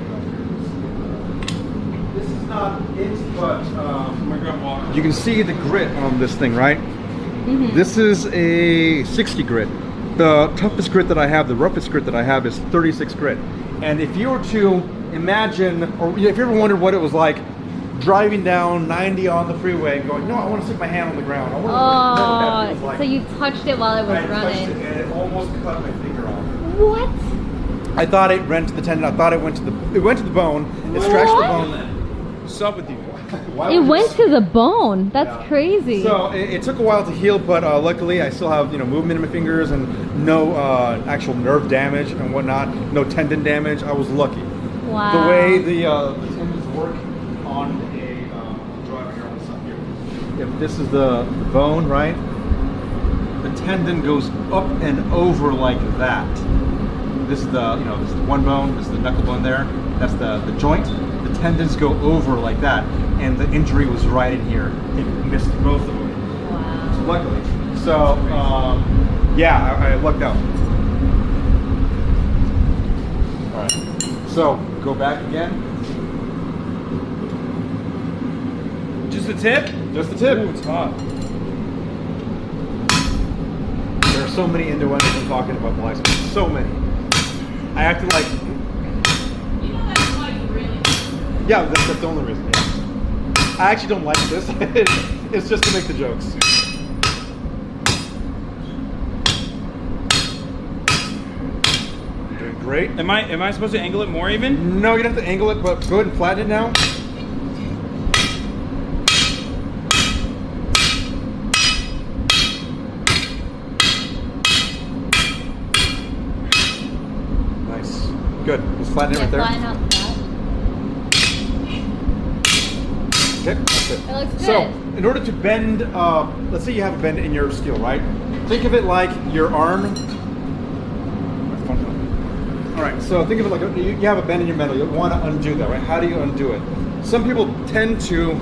This is not it, but you can see the grit on this thing, right? Mm-hmm. This is a 60 grit. The toughest grit that I have, the roughest grit that I have, is 36 grit. And if you were to imagine, or if you ever wondered what it was like driving down 90 on the freeway and going, no, I want to stick my hand on the ground. I want to know what that feels like. So you touched it while it was running. Touched it and it almost cut my finger off. What? I thought it rent the tendon. I thought it went to the bone. It scratched the bone. What's up with you? It went to the bone. That's crazy. So it took a while to heal, but luckily I still have movement in my fingers and no actual nerve damage and whatnot. No tendon damage. I was lucky. Wow. The way the tendons work on a driver here on the side here. If this is the bone, right? The tendon goes up and over like that. This is the this is one bone. This is the knuckle bone there. That's the joint. The tendons go over like that, and the injury was right in here. It missed both of them. Wow. Luckily. So yeah, I lucked out. All right. So go back again. Just the tip? Just the tip. Ooh, it's hot. There are so many innuendos I'm talking about black spot. So many. I acted like. You know that's why you really. Yeah, that's the only reason. Yeah. I actually don't like this. It's just to make the jokes. You're doing great. Am I supposed to angle it more even? No, you don't have to angle it, but go ahead and flatten it now. Nice. Good. Just flatten it right there. Flatten out that. Okay, that's it. It looks good. So, in order to bend, let's say you have a bend in your skill, right? Think of it like your arm. All right, so think of it like you have a bend in your metal. You want to undo that, right? How do you undo it? Some people tend to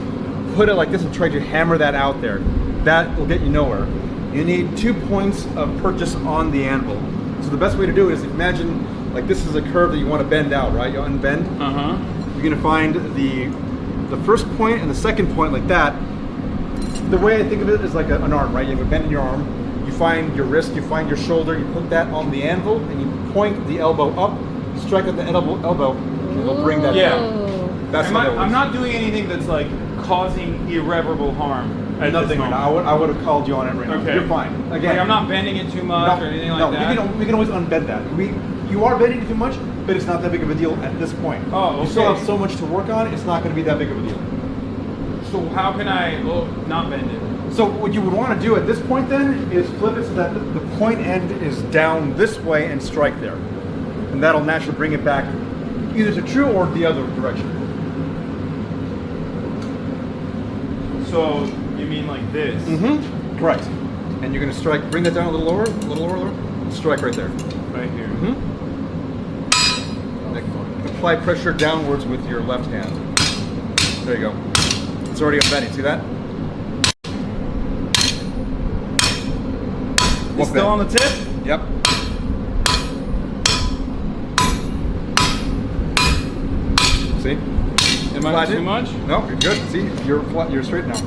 put it like this and try to hammer that out there. That will get you nowhere. You need 2 points of purchase on the anvil. So the best way to do it is imagine like this is a curve that you want to bend out, right? You unbend. You're gonna find the first point and the second point like that. The way I think of it is like an arm, right? You have a bend in your arm. You find your wrist, you find your shoulder, you put that on the anvil, and you point the elbow up, strike at the elbow, and it'll bring that down. That's I'm not doing anything that's like causing irreparable harm. Nothing right now. I would have called you on it right now. Okay. You're fine. Again, Like I'm not bending it too much or anything like that. We can always unbend that. You are bending it too much, but it's not that big of a deal at this point. Oh, okay. You still have so much to work on. It's not going to be that big of a deal. So how can I not bend it? So what you would want to do at this point then is flip it so that the point end is down this way and strike there. And that'll naturally bring it back either to true or the other direction. So you mean like this? Mm-hmm. Correct. And you're going to strike, bring that down a little lower, strike right there. Right here. Mm-hmm. Apply pressure downwards with your left hand. There you go. It's already unbending. See that? It's still on the tip? Yep. See? Am I too much? No, you're good. See, you're flat. You're straight now.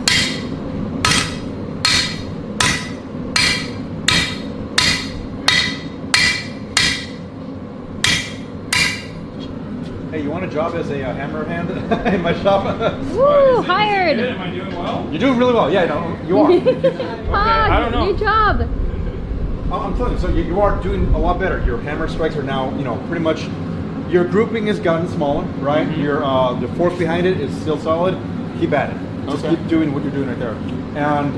Hey, you want a job as a hammer hand in my shop? Woo, hired. Am I doing well? You're doing really well. Yeah, no, you are. I don't know. New job. I'm telling you, so you are doing a lot better. Your hammer strikes are now, pretty much, your grouping has gotten smaller, right? Mm-hmm. Your the force behind it is still solid. Keep at it. Just keep doing what you're doing right there. And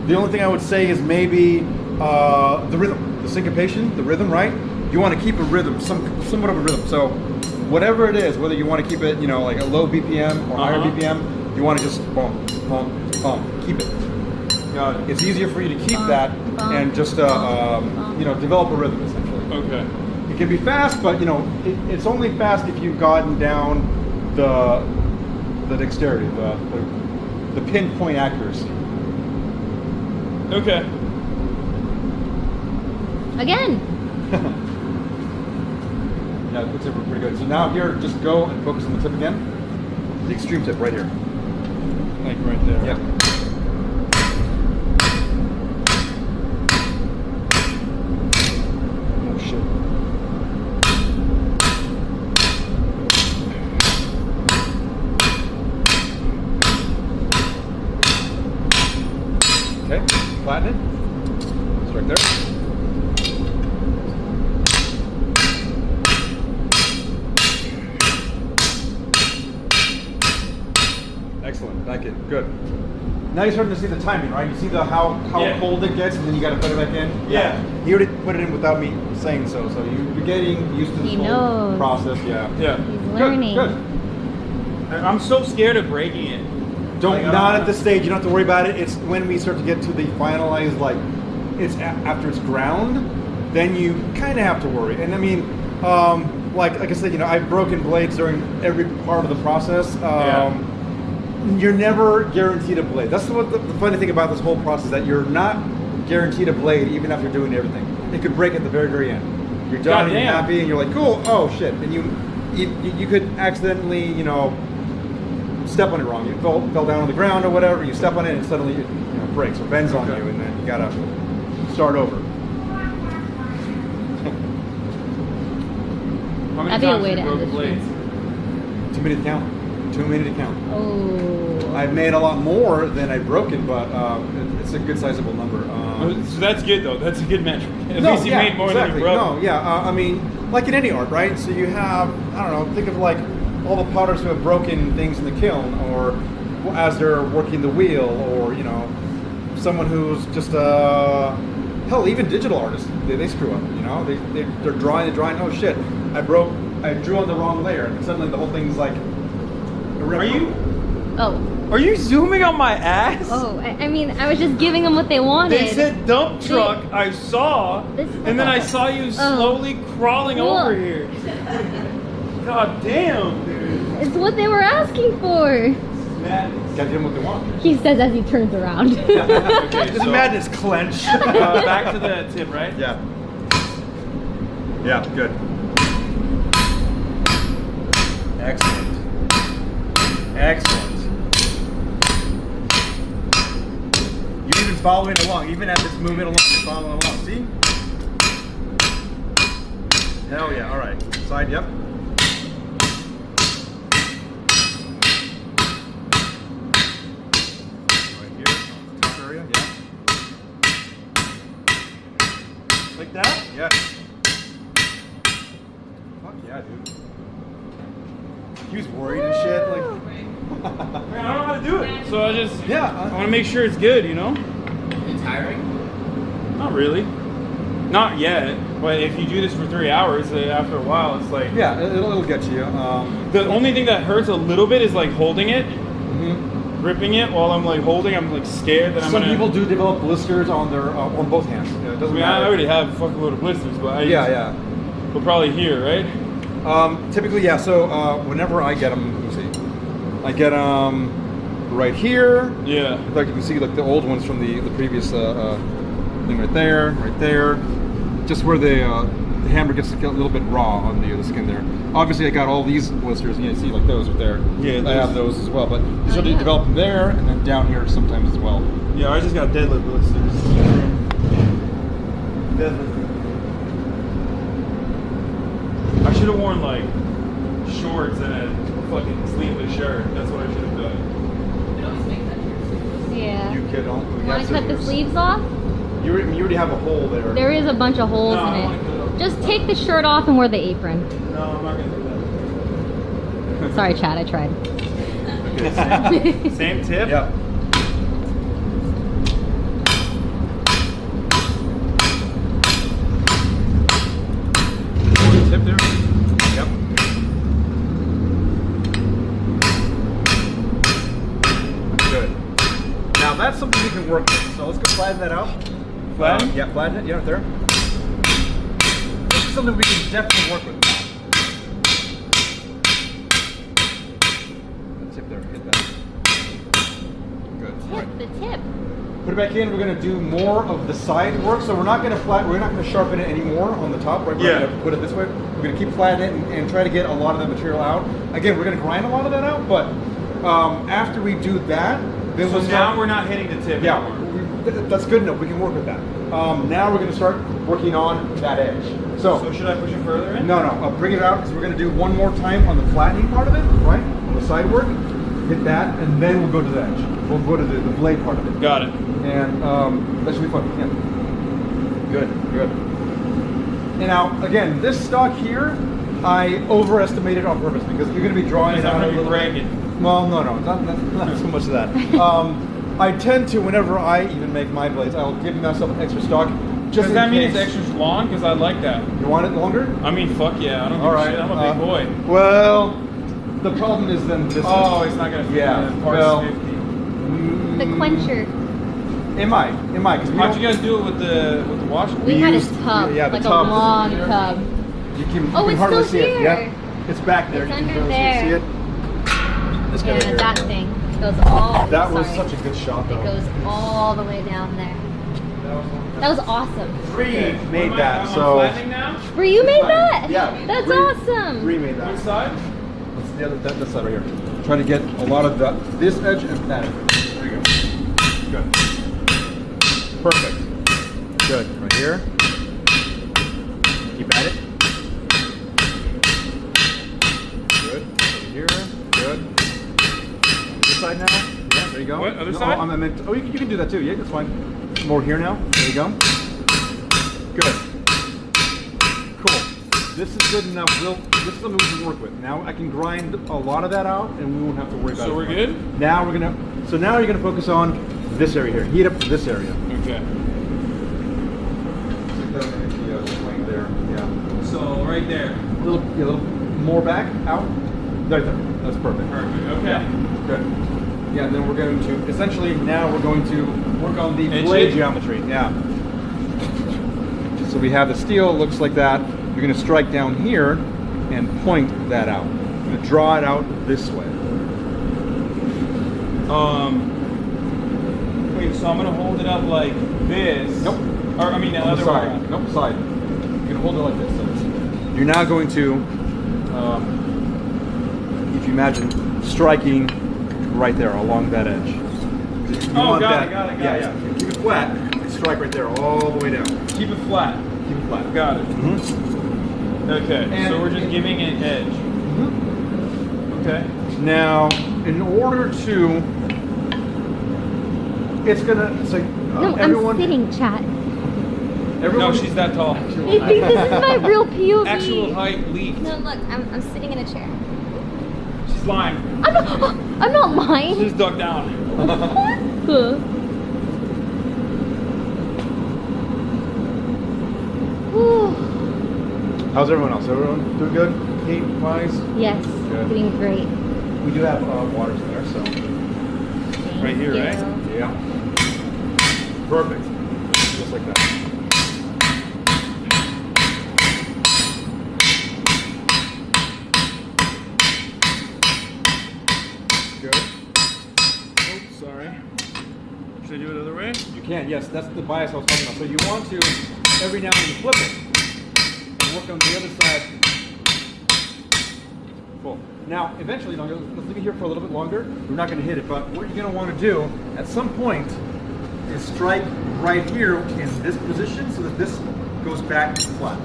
the only thing I would say is maybe the rhythm, the syncopation, the rhythm, right? You want to keep a rhythm, somewhat of a rhythm. So whatever it is, whether you want to keep it, like a low BPM or higher BPM, you want to just bump, keep it. It's easier for you to keep that and just develop a rhythm essentially. Okay. can be fast, but you know, it's only fast if you've gotten down the dexterity, the pinpoint accuracy. Okay. Again. Yeah, it looks like we're pretty good. So now here, just go and focus on the tip again. The extreme tip right here. Like right there. Yep. Oh shit. Okay, flatten it. It's right there. Excellent, like it, good. Now you're starting to see the timing, right? You see how cold it gets, and then you got to put it back in. Yeah. He already put it in without me saying so. So you're getting used to this whole process. Yeah. Yeah. He's learning. Good. I'm so scared of breaking it. Not at this stage. You don't have to worry about it. It's when we start to get to the finalized, like, it's after it's ground, then you kind of have to worry. And I mean, like I said, you know, I've broken blades during every part of the process. You're never guaranteed a blade. That's what the funny thing about this whole process, that you're not guaranteed a blade even after doing everything. It could break at the very, very end. You're done and you're happy and you're like, cool, oh shit. And you could accidentally, you know, step on it wrong. You fell down on the ground or whatever, you step on it and suddenly it breaks or bends on you, and then you gotta start over. How many That'd be a times way have to you end broken the blades? 2 minute count. 2 minute count. Oh. I've made a lot more than I've broken, but it's a good sizable number. So that's good though. That's a good metric. At least you made more than you broke. No, yeah. I mean, like in any art, right? So you have, I don't know, think of like all the potters who have broken things in the kiln, or as they're working the wheel, or you know, someone who's just hell, even digital artists, they screw up. You know, they're drawing. Oh shit, I drew on the wrong layer, and suddenly the whole thing's like. Are you zooming on my ass? Oh, I mean, I was just giving them what they wanted. They said dump truck. I saw, and then I saw you slowly crawling over here. God damn, dude. It's what they were asking for. Madness. Gotta give them what they want. He says as he turns around. Okay, This madness clench. Back to the tip, right? Yeah. Yeah, good. Excellent. Excellent. You're even following along, even as it's moving along, you're following along. See? Hell yeah, alright. Side, yep. Right here, top area, yeah. Like that? Yes. Fuck yeah, dude. He was worried and shit, like. Man, I don't know how to do it. So I just I want to make sure it's good, you know? It's tiring? Not really. Not yet. But if you do this for 3 hours, after a while, it's like... Yeah, it'll get you. The only thing that hurts a little bit is like holding it. Gripping it while I'm like holding. I'm like scared that I'm Some gonna... people do develop blisters on their on both hands. Yeah, it doesn't matter. I already have a fucking load of blisters, but but probably here, right? Typically, yeah. So whenever I get them, let me see. I get them right here. Yeah. In fact, you can see like the old ones from the previous thing right there, just where the hammer gets a little bit raw on the skin there. Obviously, I got all these blisters. You see, like those right there. Yeah, I have those as well. But you start to develop them there, and then down here sometimes as well. Yeah, I just got deadlift blisters. Deadlift. I should have worn like shorts and a fucking sleeveless shirt. That's what I should have done. Yeah. You kid, don't. Want to cut the sleeves off? You already have a hole there. There is a bunch of holes in it. Just take the shirt off and wear the apron. No, I'm not gonna do that. Sorry, Chad, I tried. Okay, same tip? Yeah. Tip there? Yep. Good. Now that's something we can work with. So let's go flatten that out. Flatten? Yeah, flatten it. Yeah, right there. is something we can definitely work with now. The tip there, hit that. Good. Tip, the tip. Put it back in. We're going to do more of the side work. So we're not going to sharpen it anymore on the top. Right? We're going to put it this way. We're going to keep flattening it and try to get a lot of the material out. Again, we're going to grind a lot of that out, but after we do that, then so now we're not hitting the tip anymore. That's good enough. We can work with that. Now we're going to start working on that edge. So should I push it further in? No. Bring it out because we're going to do one more time on the flattening part of it, right? On the side work. Hit that, and then we'll go to the edge. We'll go to the blade part of it. Got it. And that should be fun. Yeah. Good. And now, again, this stock here, I overestimated on purpose because you're going to be drawing it out a little bit. Well, no, not so much of that. I tend to, whenever I even make my blades, I'll give myself an extra stock. Does that mean it's extra long? Because I like that. You want it longer? I mean, fuck yeah. I don't give a shit. I'm a big boy. Well, the problem is then this. Oh, it's not going to fit in parts 50. The quencher. It might. How'd you guys do it with the wash? We had a tub, the like tub. a long tub. You can Oh, it's hardly still see here. it. Yeah, it's back there. It's You can under barely there. see it. Let's get it Yeah, here. that thing goes all. That was sorry. such a good shot, though. It goes all the way down there. That was awesome. Bree made that. I'm So flattening now? Bree, you made that? Yeah. That's Bree awesome. made that. Which side? That's the other. That side right here. Try to get a lot of this edge and that edge. There you go. Good. Perfect. Good. Right here. Keep at it. Good. Over here. Good. This side now. Yeah. There you go. What? Other side? I meant. You can do that too. Yeah, that's fine. More here now. There you go. Good. Cool. This is good enough. This is something we can work with. Now I can grind a lot of that out, and we won't have to worry about it. So we're good? Now we're gonna. So now you're gonna focus on this area here. Heat up this area. Okay. There. Yeah. So right there. A little more back out. Right there. That's perfect. Perfect. Okay. Yeah. Good. Yeah. And then we're going to essentially now we're going to work on the Edge blade it? geometry. Yeah. So we have the steel. Looks like that. You're going to strike down here and point that out. You're going to draw it out this way. Wait, so I'm gonna hold it up like this. Nope. Or I mean the On other the way. side. Nope, side. You can hold it like this. You're now going to, if you imagine, striking right there along that edge. You want got that, it. Yeah. Keep it flat. And strike right there all the way down. Keep it flat. Keep it flat. Got it. Mm-hmm. Okay. And- so we're just giving it edge. Mm-hmm. Okay. Now, in order to, it's gonna. So No, everyone. I'm sitting, chat. Everyone. No, she's that tall. You think this is my real POV? Actual height leaked. No, look, I'm sitting in a chair. She's lying. I'm not lying. She's ducked down. How's everyone else? Everyone doing good? Heat wise? Yes, Good. doing great. We do have waters there, so. Right here, Thank right? you. Yeah. Perfect. Just like that. Good. Oops, sorry. Should I do it the other way? You can, yes. That's the bias I was talking about. So you want to, every now and then, flip it. And work on the other side. Cool. Now, eventually, let's leave it here for a little bit longer. We're not going to hit it, but what you're going to want to do at some point is strike right here in this position so that this goes back flat.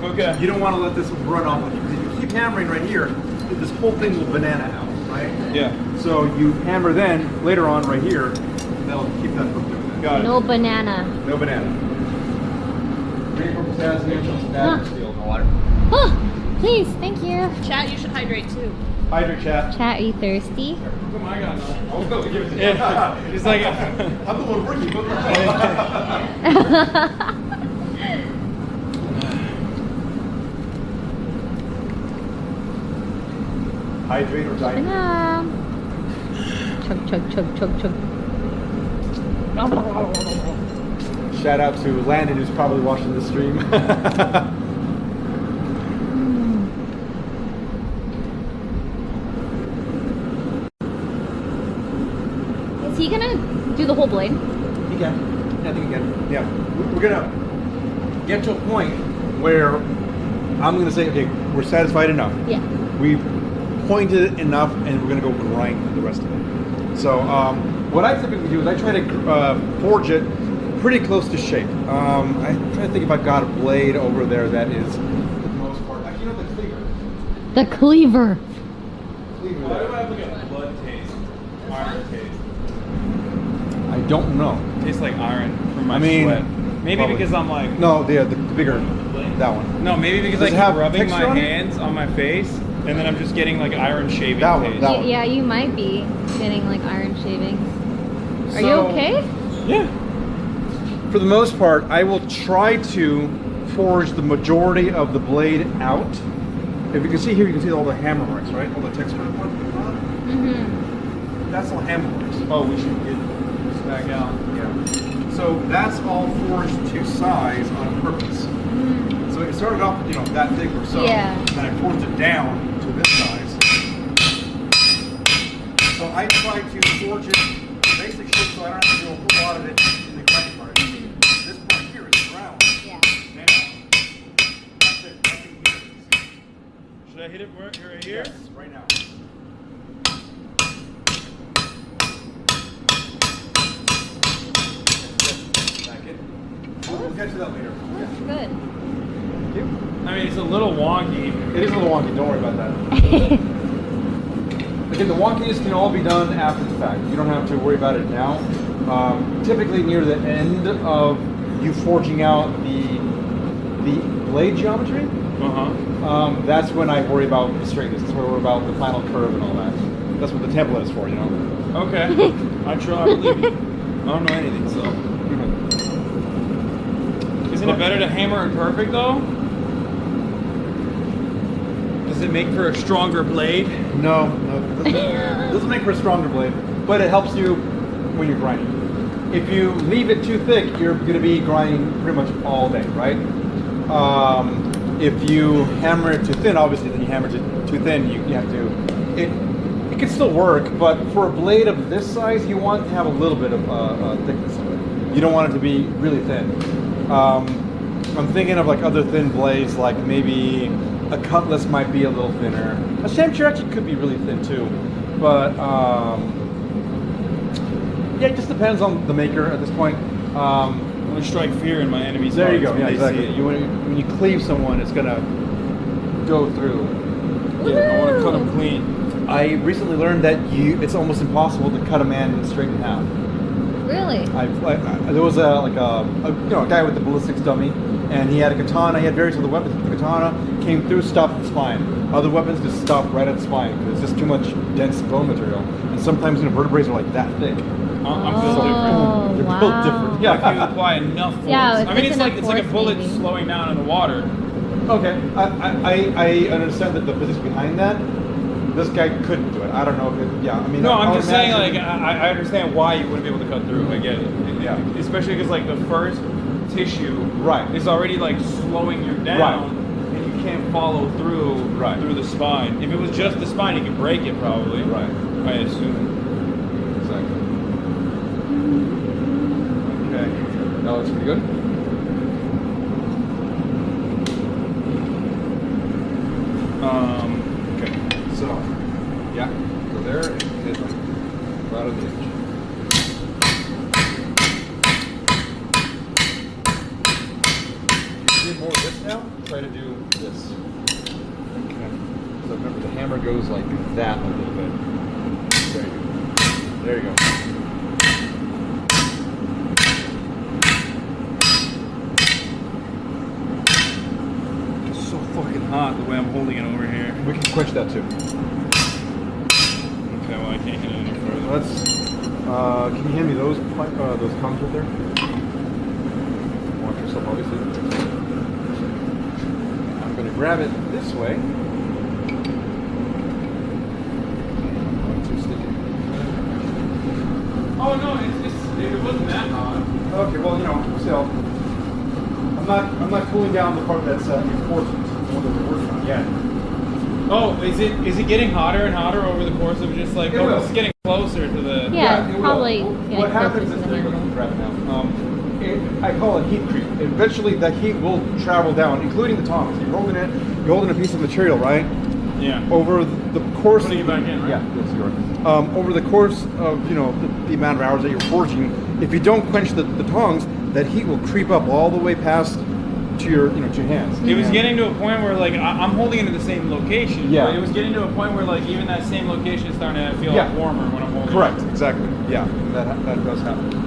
Okay. You don't want to let this run off with you. Because if you keep hammering right here, this whole thing will banana out, right? Yeah. So you hammer then, later on right here, and that'll keep that from doing that. Got it. No banana. No banana. Green for potassium, some steel in the water. Oh, please, thank you. Chat, you should hydrate too. Hydrate chat. Chat, are you thirsty? Come on, I got it. I'll go give it to you. Yeah. He's like, I'm the one working. Hydrate or diet. Banana. Chug, chug, chug, chug, chug. Shout out to Landon who's probably watching the stream. do the whole blade? You can. I think you can. Yeah. We're gonna get to a point where I'm gonna say, okay, we're satisfied enough. Yeah. We've pointed it enough, and we're gonna go grind the rest of it. So what I typically do is I try to forge it pretty close to shape. I'm trying to think if I've got a blade over there that is, for the most part, actually, you know, the cleaver. The cleaver. Cleaver Why there. do I have like a blood taste? Iron taste. I don't know. Tastes like iron from my I mean, sweat. Maybe probably. because I'm like. No, the bigger, that one. No, maybe because Does I it have keep rubbing texture my on it? hands on my face, and then I'm just getting like iron shaving That one, taste. that one. Yeah, you might be getting like iron shavings. Are you So- okay? Yeah. For the most part, I will try to forge the majority of the blade out. If you can see here, you can see all the hammer marks, right? All the texture. Mm-hmm. That's all hammer marks. Oh, we should get this back out. Yeah. So that's all forged to size on purpose. So it started off, you know, that thick or so. Yeah. And then I forged it down to this size. So I try to forge it basic shape so I don't have to do a whole lot of it in the grinding part. This part here is round. Yeah. Now, that's it. Nothing here. Should I hit it right here? Yes, right now. Back in. We'll get to that later. That's good. Thank you. I mean, it's a little wonky. It is a little wonky, don't worry about that. Again, the wonkiness can all be done after the fact. You don't have to worry about it now. Typically near the end of you forging out the blade geometry, that's when I worry about the straightness. That's where I worry about the final curve and all that. That's what the template is for, you know? Okay. I believe you. I don't know anything, so. Isn't it better to hammer it perfect, though? Does it make for a stronger blade? No, it doesn't make for a stronger blade, but it helps you when you're grinding. If you leave it too thick, you're going to be grinding pretty much all day, right? If you hammer it too thin, obviously, then you hammer it too thin, you have to. It can still work, but for a blade of this size, you want to have a little bit of thickness to it. You don't want it to be really thin. I'm thinking of like other thin blades, like maybe a cutlass might be a little thinner. A shamshir actually could be really thin too, but yeah, it just depends on the maker at this point. I'm going to strike fear in my enemy's There you go. hearts Yeah, when they exactly. see it. When you cleave someone, it's gonna go through. Yeah, I want to cut them clean. I recently learned that it's almost impossible to cut a man straight in half. Really? There was a guy with the ballistics dummy, and he had a katana. He had various other weapons. The katana came through, stopped at the spine. Other weapons just stopped right at the spine because it's just too much dense bone material. And sometimes vertebrae are like that thick. I'm built different. They're built different. Yeah, if you apply enough force. Yeah, if I mean, it's it's like enough a force, bullet maybe. slowing down in the water. Okay, I understand that the physics behind that. This guy couldn't do it. I don't know if it. Yeah, I mean. No, I I'm would just saying, imagine- like, I understand why you wouldn't be able to cut through. I get it. Yeah. Especially because, like, the first tissue Right. is already, like, slowing you down. Right. And you can't follow through through the spine. If it was just the spine, you could break it probably. Right. I assume. Exactly. Okay. That looks pretty good. Okay. So, yeah. Go there and hit like right on the edge. Do more of this now. Try to do this. Okay. So remember, the hammer goes like that a little bit. There you go. There you go. It's so fucking hot the way I'm holding it over here. We can quench that too. Okay, well, I can't hit it any further. Let's. Can you hand me those cones right there? Watch yourself, obviously. I'm going to grab it this way. Too sticky. Oh, no, it wasn't that hot. Okay, well, still, I'm not cooling down the part that's reinforcement, the one that we're working on yet. Oh, is it getting hotter and hotter over the course of just like? Oh, it's getting closer to the. Yeah, it will. probably. What happens is, there you go, grab it now. I call it heat creep. Eventually, that heat will travel down, including the tongs. You're holding a piece of material, right? Yeah. Over the course. Putting it back in, right? Yeah, that's yours. Over the course of the amount of hours that you're forging, if you don't quench the tongs, that heat will creep up all the way past to your to your hands. It was getting to a point where like I'm holding it in the same location. Yeah. But it was getting to a point where like even that same location is starting to feel warmer when I'm holding Correct. it. Exactly. Yeah. That does happen.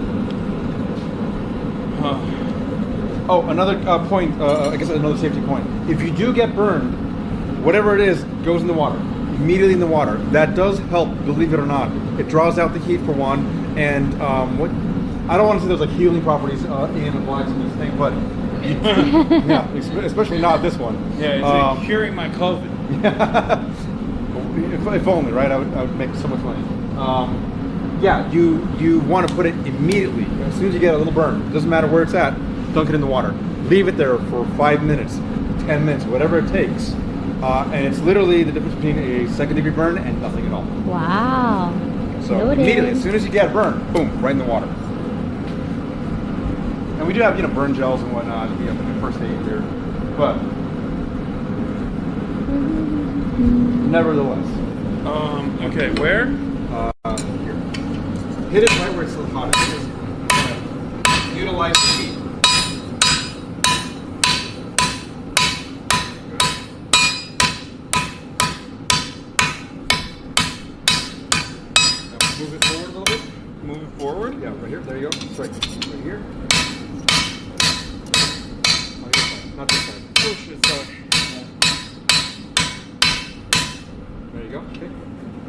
Oh, another point. I guess another safety point. If you do get burned, whatever it is goes in the water. Immediately in the water. That does help, believe it or not. It draws out the heat for one, and what I don't want to say there's like healing properties in a blacksmith's thing, but yeah, especially not this one. Yeah, it's like curing my COVID. if only, right? I would make so much money. Yeah, you want to put it immediately as soon as you get a little burn. It doesn't matter where it's at. Dunk it in the water. Leave it there for 5 minutes, 10 minutes, whatever it takes. And it's literally the difference between a second-degree burn and nothing at all. Wow. So Noted. immediately, as soon as you get burned, boom, right in the water. And we do have, burn gels and whatnot. We have the first aid here, but nevertheless. Okay, where? Here. Hit it right where it's still hot. Utilize the heat. Move it forward a little bit. Move it forward? Yeah, right here. There you go. That's right. Right here. On this side, not this side. Oh shit, sorry. There you go. Okay.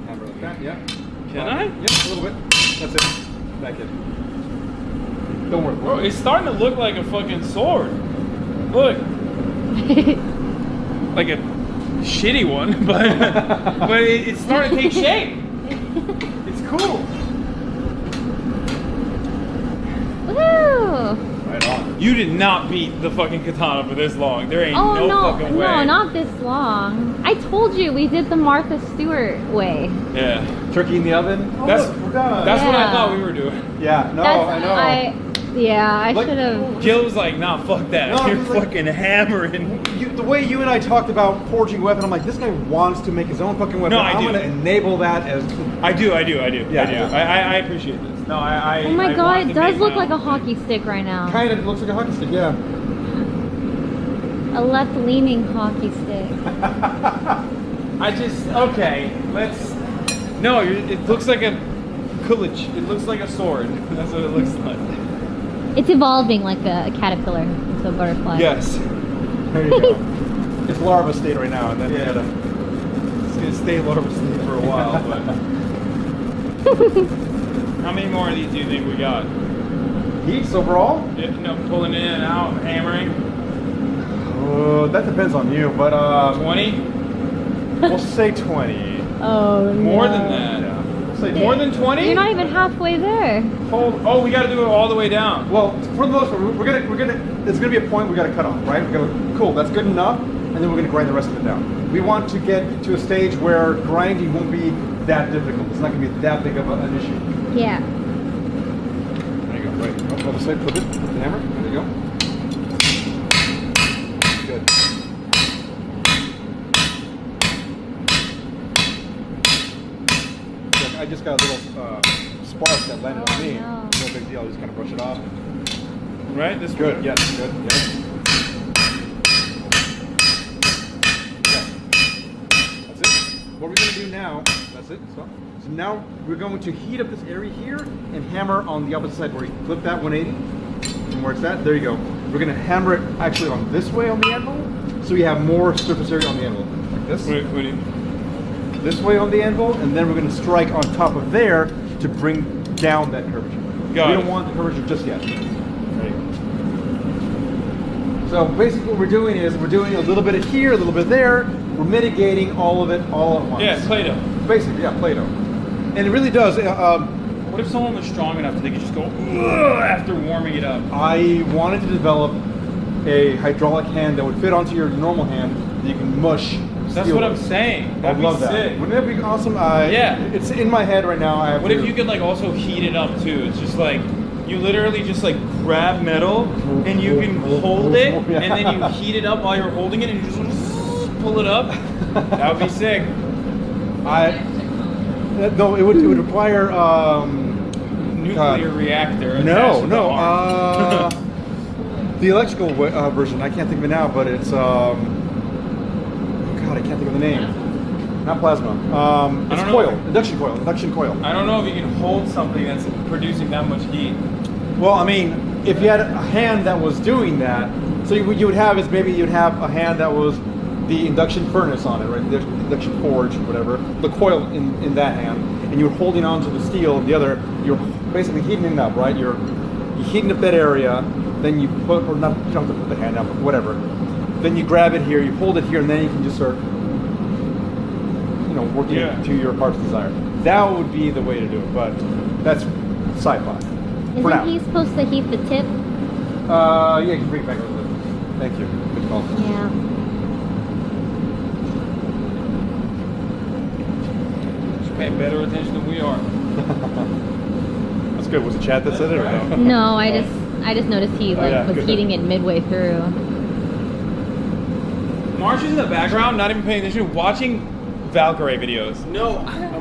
Hammer like that. Yeah. Can I? Yeah, a little bit. That's it. Back in. Don't worry. Bro, it's starting to look like a fucking sword. Look. Like a shitty one, but it's starting to take shape. It's cool. Woo! Right on. You did not beat the fucking katana for this long. There ain't Oh no fucking way. no, not this long. I told you we did the Martha Stewart way. Yeah. Turkey in the oven. Oh, That's- look, we're done. That's what I Yeah. thought we were doing. Yeah. No, That's, I know. I Like- should have. Jill was like, nah, fuck that. No, You're he's like- fucking hammering. The way you and I talked about forging a weapon, I'm like, this guy wants to make his own fucking weapon. No, I I'm do. going to enable that as. I do. Yeah, I do. yeah. I appreciate this. No, I Oh my I god, want it to does make look my like a own hockey stick right now. Kind of looks like a hockey stick, yeah. A left-leaning hockey stick. Okay, let's. No, it looks like a kulich. It looks like a sword. That's what it looks like. It's evolving like a caterpillar into a butterfly. Yes. There you go. It's larva state right now, and then Yeah. It's gonna stay larva state for a while, but. How many more of these do you think we got? Heats overall? Yeah, no, pulling in and out, hammering. That depends on you, but 20? we'll say 20. Oh no. More than that. Yeah. We'll say More than 20? You're not even halfway there. Oh, we got to do it all the way down. Well, for the most part, there's gonna be a point we gotta cut off, right? We go, cool, that's good enough, and then we're gonna grind the rest of it down. We want to get to a stage where grinding won't be that difficult. It's not gonna be that big of an issue. Yeah. There you go, right. Up on the side, flip it, flip the hammer, there you go. Good. Look, I just got a little spark that landed on me. no. No big deal, just kind of brush it off. Right? This Good, way. yes, good, yes. That's it. What we're going to do now, that's it, so now we're going to heat up this area here and hammer on the opposite side where you flip that 180 from where it's at. There you go. We're going to hammer it actually on this way on the anvil, so we have more surface area on the anvil, like this. What do you- This way on the anvil, and then we're going to strike on top of there to bring down that curvature. Got we it. don't want the curvature just yet. There you go. So basically what we're doing is we're doing a little bit of here, a little bit there. We're mitigating all of it all at once. Yeah, Play-Doh. Basically, yeah, Play-Doh. And it really does. What if someone was strong enough that they could just go "Ugh," after warming it up? I wanted to develop a hydraulic hand that would fit onto your normal hand that you can mush That's what I'm saying. I That'd love be that. sick. Wouldn't that be awesome? Yeah. It's in my head right now. What if you could like also heat it up too? It's just like you literally just like grab metal and you can hold it and then you heat it up while you're holding it and you just pull it up. That would be sick. No, it would require Nuclear reactor. No, attached to the no. arm. The electrical version. I can't think of it now, but it's God, I can't think of the name. Not plasma. It's coil. Induction coil. Induction coil. I don't know if you can hold something that's producing that much heat. Well, I mean, if you had a hand that was doing that, so what you would have is maybe you'd have a hand that was the induction furnace on it, right? The induction forge, whatever. The coil in that hand, and you're holding onto the steel. The other, you're basically heating it up, right? You're heating up that area. Then you put, or not, you don't have to put the hand out, but whatever. Then you grab it here, you hold it here, and then you can just start, working it to your heart's desire. That would be the way to do it, but that's sci-fi. Isn't he supposed to heat the tip? Yeah, you can bring it back a little bit. Thank you. Good call. Yeah. She's paying better attention than we are. That's good. Was it Chad that said it or no? No, I just noticed he was good. heating it midway through. Marsh is in the background, not even paying attention, watching Valkyrie videos. No,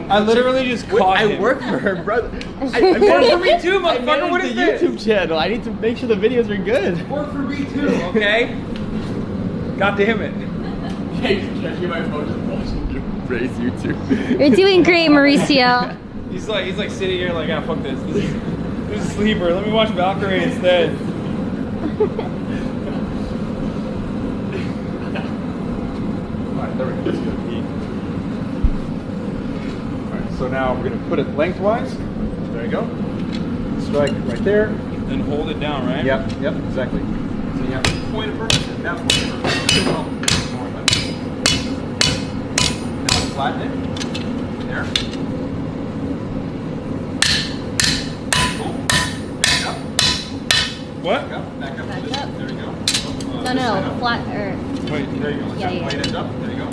I literally just caught him. I work for her, brother. Work for me too, motherfucker. What is the this? YouTube channel. I need to make sure the videos are good. Work for me too, okay? God damn it. Checking my phone, just watching Ray's YouTube. You're doing great, Mauricio. He's like sitting here like, fuck this. This is a sleeper. Let me watch Valkyrie instead. Alright, there we go. That's good. Alright, so now we're going to put it lengthwise. There you go. Strike right there. Then hold it down, right? Yep, exactly. So you have the point of purpose and that point of purpose. Now flatten it. There. Cool. Back up. What? Back up. Back up. Back up. There you go. No, flat or Wait, There you go. Yeah, yeah. Light it up. There you go.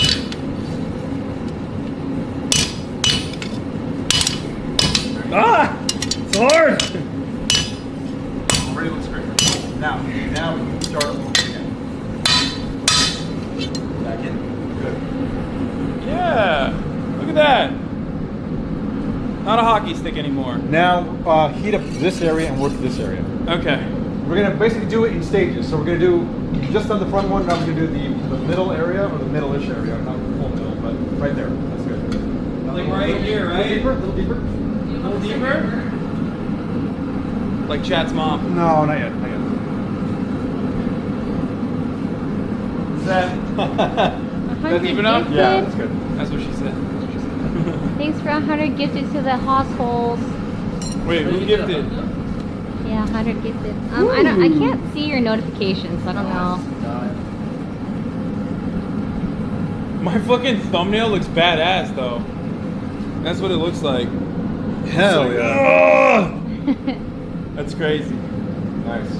Ah! It's hard! Already looks great. Now we can start over again. Back in. Good. Yeah! Look at that! Not a hockey stick anymore. Now heat up this area and work this area. Okay. We're gonna basically do it in stages. So we're gonna do just on the front one. Now we're gonna do the middle area or the middle-ish area, not the full middle, but right there. That's good. Like right here, right? A little deeper. A little deeper? Like Chat's mom. No, not yet. Not yet. Is that 100 deep enough? gifted. Yeah, that's good. That's what she said. Thanks for 100 gifted to the households. Wait, who gifted? Yeah, 100 gifted. I can't see your notifications, so I don't know. My fucking thumbnail looks badass though. That's what it looks like. Hell It's like, yeah. "Ugh!" That's crazy. Nice.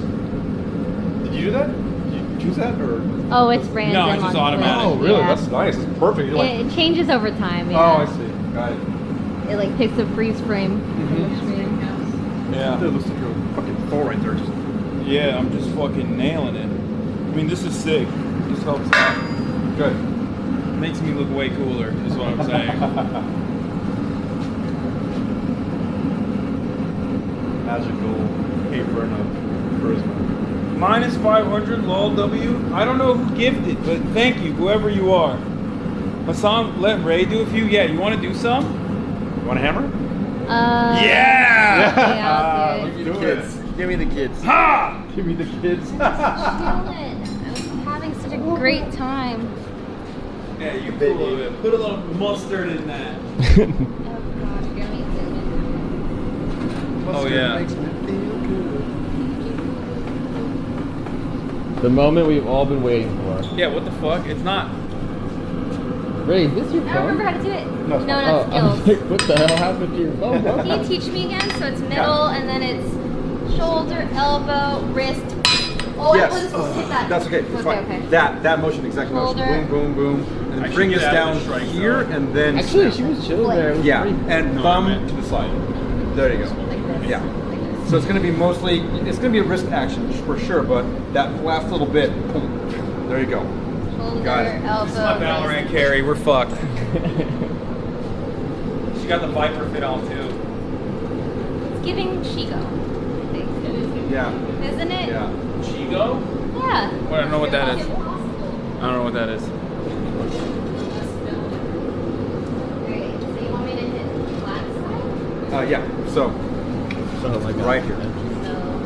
Did you do that? Did you choose that or? Oh, it's random. No, it's just on automatic. Twitch. Oh, really? Yeah. That's nice. It's perfect. You're like, It changes over time. Yeah. oh, I see. Got it. It like picks a freeze frame. Yeah. That looks like a fucking Thor right there. Just Yeah, I'm just fucking nailing it. I mean, this is sick. This helps out. good. Makes me look way cooler, is what I'm saying. Magical apron of charisma. Minus 500, lol W. I don't know who gifted, but thank you, whoever you are. Hasan, let Ray do a few. Yeah, you want to do some? You want a hammer? Yeah! Yeah, I'll do it. Give me the kids. Give me the kids. Ha! Give me the kids. Chilling. I was having such a great time. Yeah, you put a little mustard in that. Oh gosh, give me Oh yeah. The moment we've all been waiting for. Yeah, what the fuck? It's not. Ray, is this your I phone? don't remember how to do it. No, No, Oh, not I was skills. like, what the hell happened to your phone, bro? Can you teach me again? So it's middle, and then it's shoulder, elbow, wrist. Oh, I Yes. wasn't supposed to hit that. That's okay. It's fine. Okay. That motion, exact motion. Shoulder. Boom, boom, boom, and bring this down here, and then Actually, snap. she was chill there. It was Yeah, pretty- and thumb to the side. There you go. Yeah. So it's going to be mostly, it's going to be a wrist action for sure, but that last little bit, boom. There you go. Shoulder, Got it. elbow, This is my Valorant wrist. carry. We're fucked. She got the Viper fit on too. It's giving Chigo. Yeah. Isn't it? Yeah. Chigo? Yeah. Well, I don't know what that is. I don't know what that is. Great. So you want me to hit flat side? Yeah. So, Oh my God. right here. So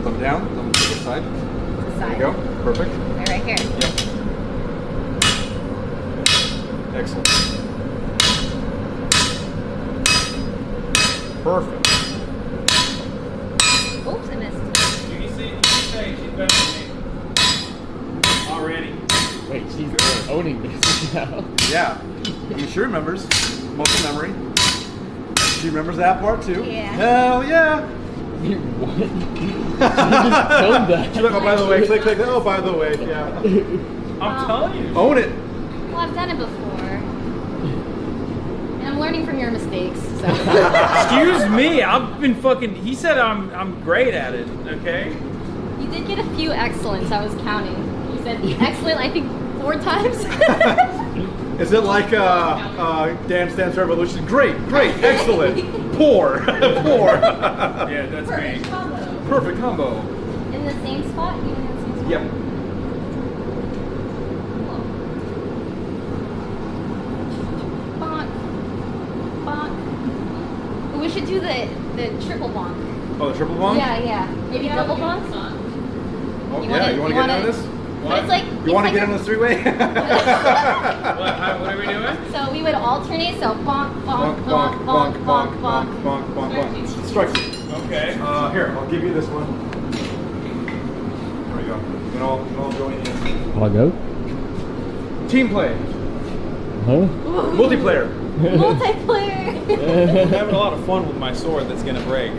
Thumb down, thumb to the side. the There side. you go. Perfect. Right here. Yep. Excellent. Perfect. Oops, I missed. You see, she's better than me. Already. Wait, she's owning this now. Yeah. I mean, she remembers. Muscle memory. She remembers that part too. Yeah. Hell yeah. What? She just filmed that. She's like, oh, by the way, click, click. Oh, by the way, yeah. I'm telling you. Own it. Well, I've done it before. And I'm learning from your mistakes. So. Excuse me. I've been fucking. He said I'm great at it. Okay. You did get a few excellents. I was counting. You said excellent, I think 4 times. Is it like Dance Dance Revolution? Great, great, excellent, poor, poor. Yeah, that's me. Perfect combo. In the same spot? Even in the same spot? Yep. Bonk. Bonk. We should do the triple bonk. Oh, the triple bonk? Yeah. Maybe double bonk? Oh, You yeah, wanna- you want to you get wanna- into this? But it's like You want to get in this three-way? What are we doing? So we would alternate. So bonk, bonk, Bonk, bonk, bonk, bonk, bonk, bonk, bonk, bonk, bonk. Strike. Okay. Here, I'll give you this one. There we go. You can all join in. I'll go. Team play. Huh? Multiplayer. Multiplayer. I'm having a lot of fun with my sword that's gonna break.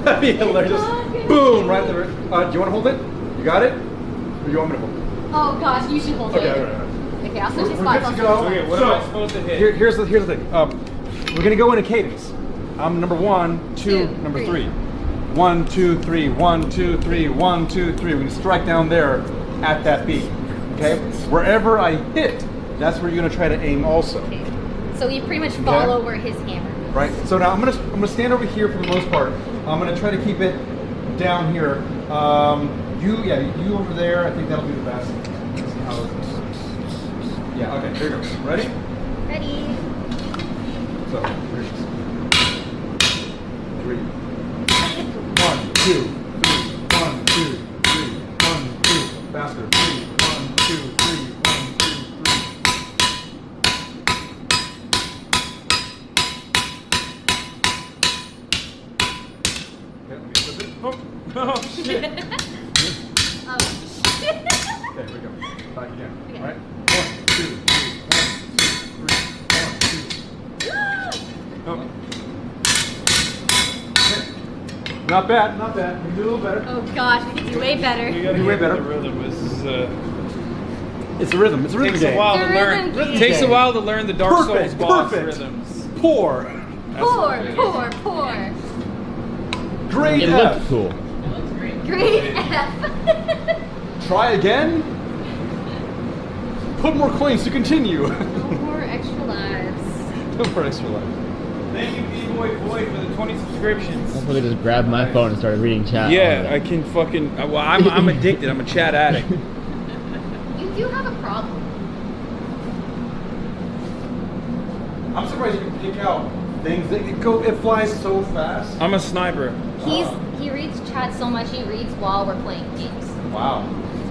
That'd be hilarious. Boom, right there. Do you want to hold it? You got it? Or do you want me to hold it? Oh gosh, you should hold Okay, it. all right. Okay, I'll switch We're spots. good to I'll go. switch Okay, what am I supposed to hit? Here's the thing. We're gonna go in a cadence. I'm number 1, 2, Two, number three. 3. 1, 2, 3, 1, 2, 3, 1, 2, 3. We're gonna strike down there at that beat. Okay? Wherever I hit, that's where you're gonna try to aim also. Okay. So you pretty much follow where his hammer goes. Right? So now I'm gonna stand over here for the most part. I'm gonna try to keep it down here. You over there. I think that'll be the best. Let's see how it goes. Yeah. Okay. Here it goes. Ready? Ready? So here it is. 3. 1, 2, 3. 1, 2, 3. 1, 2. Faster. 3. 1, 2, 3. 1, 2, 3. Okay, let me flip it. Oh shit. Oh. Okay, here we go. Back again. Okay. All right. 1, 2, 3. 1, 2, 3. 1, 2. Oh. Not bad, not bad. We can do a little better. Oh gosh, we can do way better. You gotta Way get better. the rhythm. This is It's a rhythm. It's a rhythm takes a game. while It's to a learn. rhythm game. Takes a while to learn the Dark Souls boss Perfect. rhythms. Poor. Poor. Great It F. looked cool. Great F. Try again. Put more coins to continue. No more extra lives. No more extra life. Thank you, B-Boy Boy, for the 20 subscriptions. That's why they just grabbed my phone and started reading chat. Yeah, I can fucking. Well, I'm addicted. I'm a chat addict. You do have a problem. I'm surprised you can pick out things that it flies so fast. I'm a sniper. He reads chat so much he reads while we're playing games. Wow.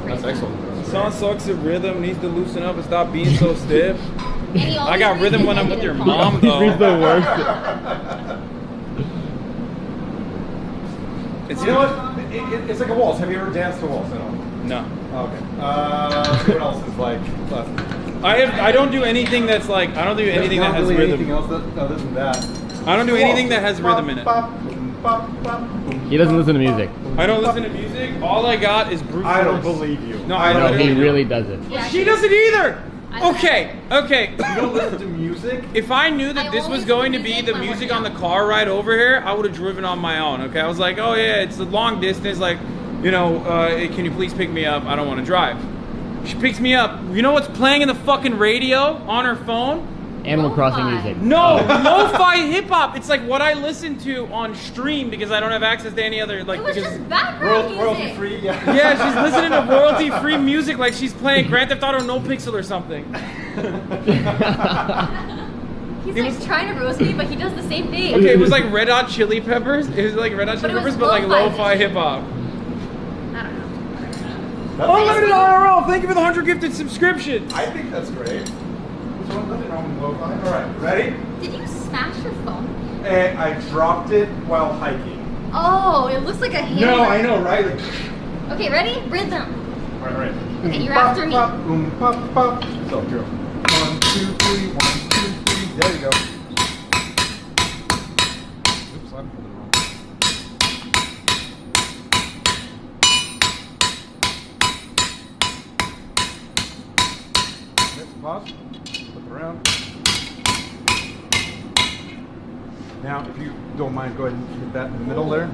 That's excellent. Son sucks at rhythm, needs to loosen up and stop being so stiff. And he I got always rhythm reads when the I'm with your negative mom, comments. He's the though. worst. It's You know what? It's like a waltz. Have you ever danced a waltz at all? No. Okay. What else is like? I don't do anything that's like. I don't do anything that has Anything rhythm. else other than that? I don't do anything that has rhythm in it. He doesn't listen to music. I don't listen to music. All I got is brute force. I don't believe you. No, I No, literally he do. really doesn't. Yeah, She doesn't either. Okay. You don't listen to music? If I knew that I this only was going to listen to be music the when I'm music working on the out. car ride over here, I would have driven on my own. Okay, I was like, oh yeah, it's a long distance. Like, you know, can you please pick me up? I don't want to drive. She picks me up. You know what's playing in the fucking radio on her phone? Animal Lo-fi. Crossing music. No, lo-fi hip hop. It's like what I listen to on stream because I don't have access to any other like. It was because just background music. Royalty free, yeah. yeah, she's listening to royalty-free music like she's playing Grand Theft Auto No Pixel or something. He's like trying to roast me, but he does the same thing. Okay, it was like Red Hot Chili Peppers. It was like Red Hot But Chili it was Peppers, but like lo-fi lo-fi music. hip hop. I don't know. Unlimited IRL. Thank you for the 100 gifted subscriptions. I think that's great. There's nothing wrong with lo-fi. All right, ready? Did you smash your phone? And I dropped it while hiking. Oh, it looks like a hammer. No, I know, right? Like, Okay, ready? Rhythm. all right. Okay, you're Pop, after me. pop, boom, pop, pop. So, go. 1, 2, 3, 1, 2, 3. There you go. Oops, I'm holding it wrong. Let's pause. Flip it around. Now, if you don't mind, go ahead and hit that in the middle there.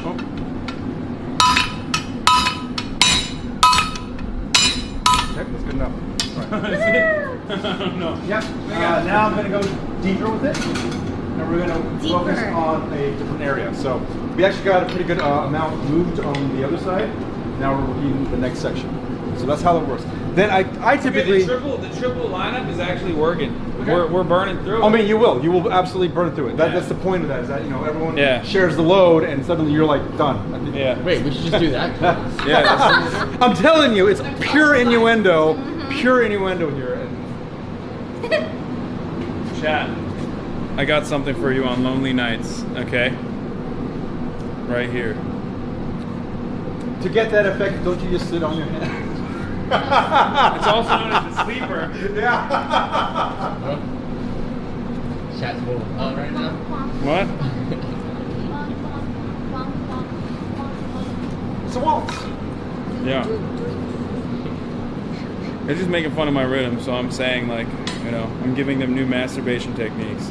Oh. Okay, that's good enough. All right. No. Yep. Now I'm going to go deeper with it, and we're going to focus Deeper. on a different area. So we actually got a pretty good amount moved on the other side. Now we're working the next section. So that's how it works. Then I typically. the triple lineup is actually working. Okay. We're burning through it. I mean, you will absolutely burn through it. That's the point of that. Is that everyone Yeah. shares the load, and suddenly you're like done. Yeah. Wait, we should just do that. Yeah. I'm telling you, it's pure innuendo. Pure innuendo here. And Chat. I got something for you on lonely nights. Okay. Right here. to get that effect, don't you just sit on your hand? It's also known as the sleeper. Yeah. Chat's full of love right now. What? It's a waltz. Yeah. They're just making fun of my rhythm, so I'm saying, like, you know, I'm giving them new masturbation techniques.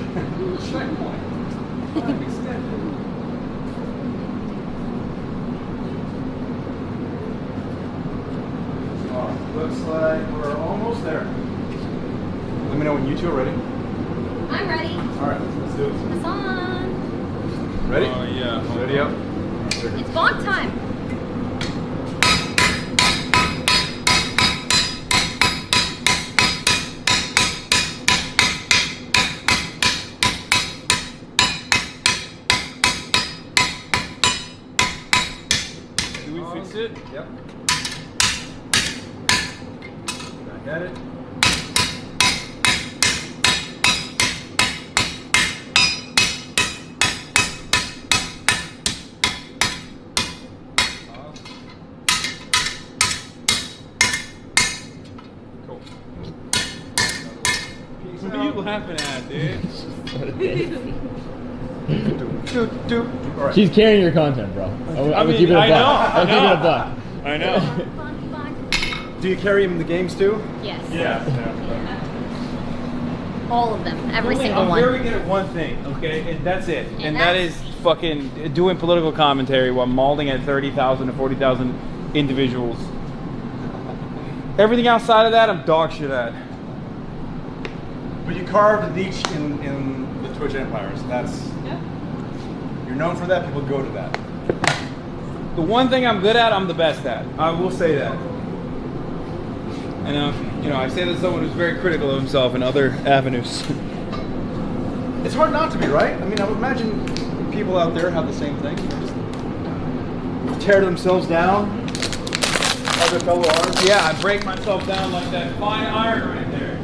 Looks like we're almost there. Let me know when you two are ready. I'm ready. All right, let's do it. Hasan. Ready? Oh, yeah. Ready up. It's bonk time. Do we fix it? Yep. Back at it. Cool. What are you laughing at, dude? All right. She's carrying your content, bro. I would keep it a I buck. know. I'll keep it a buck. I know. Bonk, bonk. Do you carry him in the games too? Yes. Yeah. All of them. Every single I'm one. very good at one thing, okay? And that's it. Yeah, And that is fucking doing political commentary while mauling at 30,000 to 40,000 individuals. Everything outside of that, I'm dog shit at. But you carved a niche in the Twitch empire, so that's... You're known for that, people go to that. The one thing I'm good at, I'm the best at. I will say that. And you know, I say that as someone who's very critical of himself in other avenues. It's hard not to be, right? I mean, I would imagine people out there have the same thing. They just tear themselves down. Other fellow artists. Yeah, I break myself down like that fine iron right there.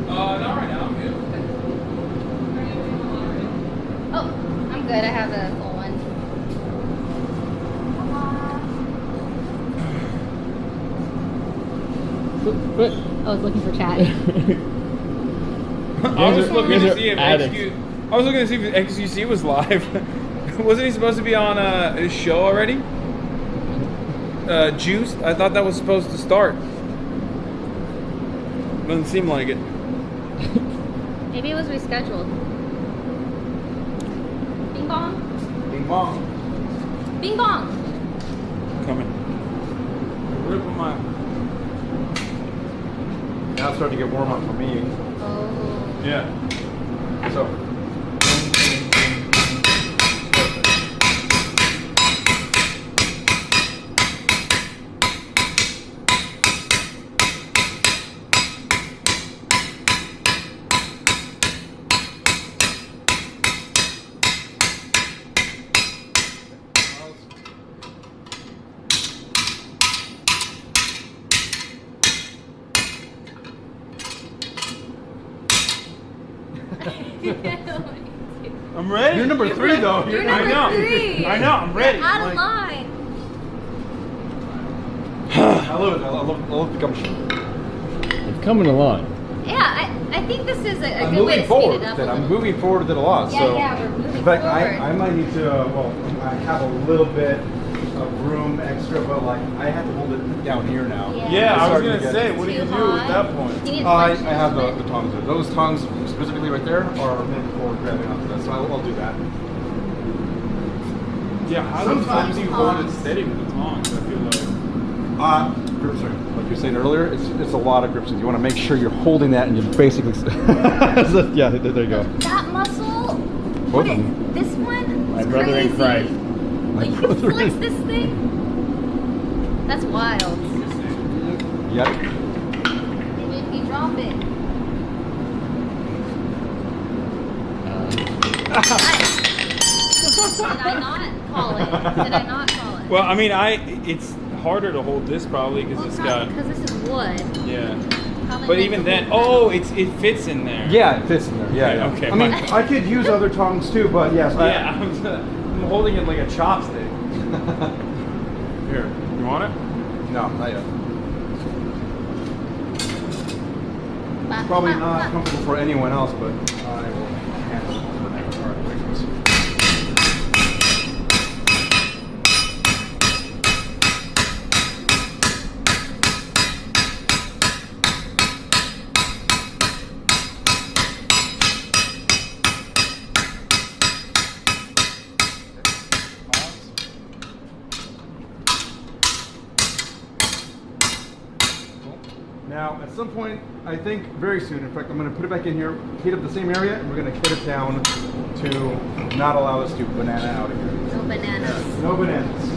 Not right now, I'm good. Oh, I'm good. I have a full one. But I was looking for chat. I was looking These to are see if addicts. I was looking to see if XQC was live. Wasn't he supposed to be on his show already? juiced. I thought that was supposed to start. Doesn't seem like it. Maybe it was rescheduled. Bing bong. Bing bong. Bing bong. Coming. Rip my. Now it's starting to get warm up for me. Oh. Yeah. So. I'm ready. You're number 3 though. You're number three. I know. I'm ready. You're out of line. I love it. I love the gumption. It's coming along. Yeah, I think this is a I'm good way moving to speed forward. it up. Then a I'm little. moving forward with it a lot. Yeah, so, yeah, we're moving in fact, forward. I might need to. Well, I have a little bit of room extra, but like I have to hold it down here now. Yeah, I was Starting to gonna get- say, what do you Too do high. at that point? You need to I flex your have the movement. tongs there. Those tongs specifically right there are meant for grabbing onto that, so I'll do that. Yeah, how Sometimes do you hold it tongs. steady with the tongs? I feel like. Grip string. Like you were saying earlier, it's a lot of grip strings. You want to make sure you're holding that and you're basically. Yeah, there you go. That muscle. Both of them. This one. My is brother in crazy. Christ. Like you brother flex in- this thing. That's wild. Yep. It made me drop it. Did I not call it? Did I not call it? Well, I mean, it's harder to hold this probably because Well, it's probably got. because this is wood. Yeah. Probably But meant even to then, hold it fits in there. Yeah, it fits in there. Yeah, yeah. Okay, I mean, fine. I could use other tongs too, but yes. Yeah, I'm holding it like a chopstick. Here, you want it? No, not yet. Ba- Probably ba- not ba. comfortable for anyone else, but I will handle it for now. All right, wait, let's see. Now, at some point, I think very soon, in fact, I'm going to put it back in here, heat up the same area, and we're going to cut it down to not allow this to banana out of here. No bananas. No bananas.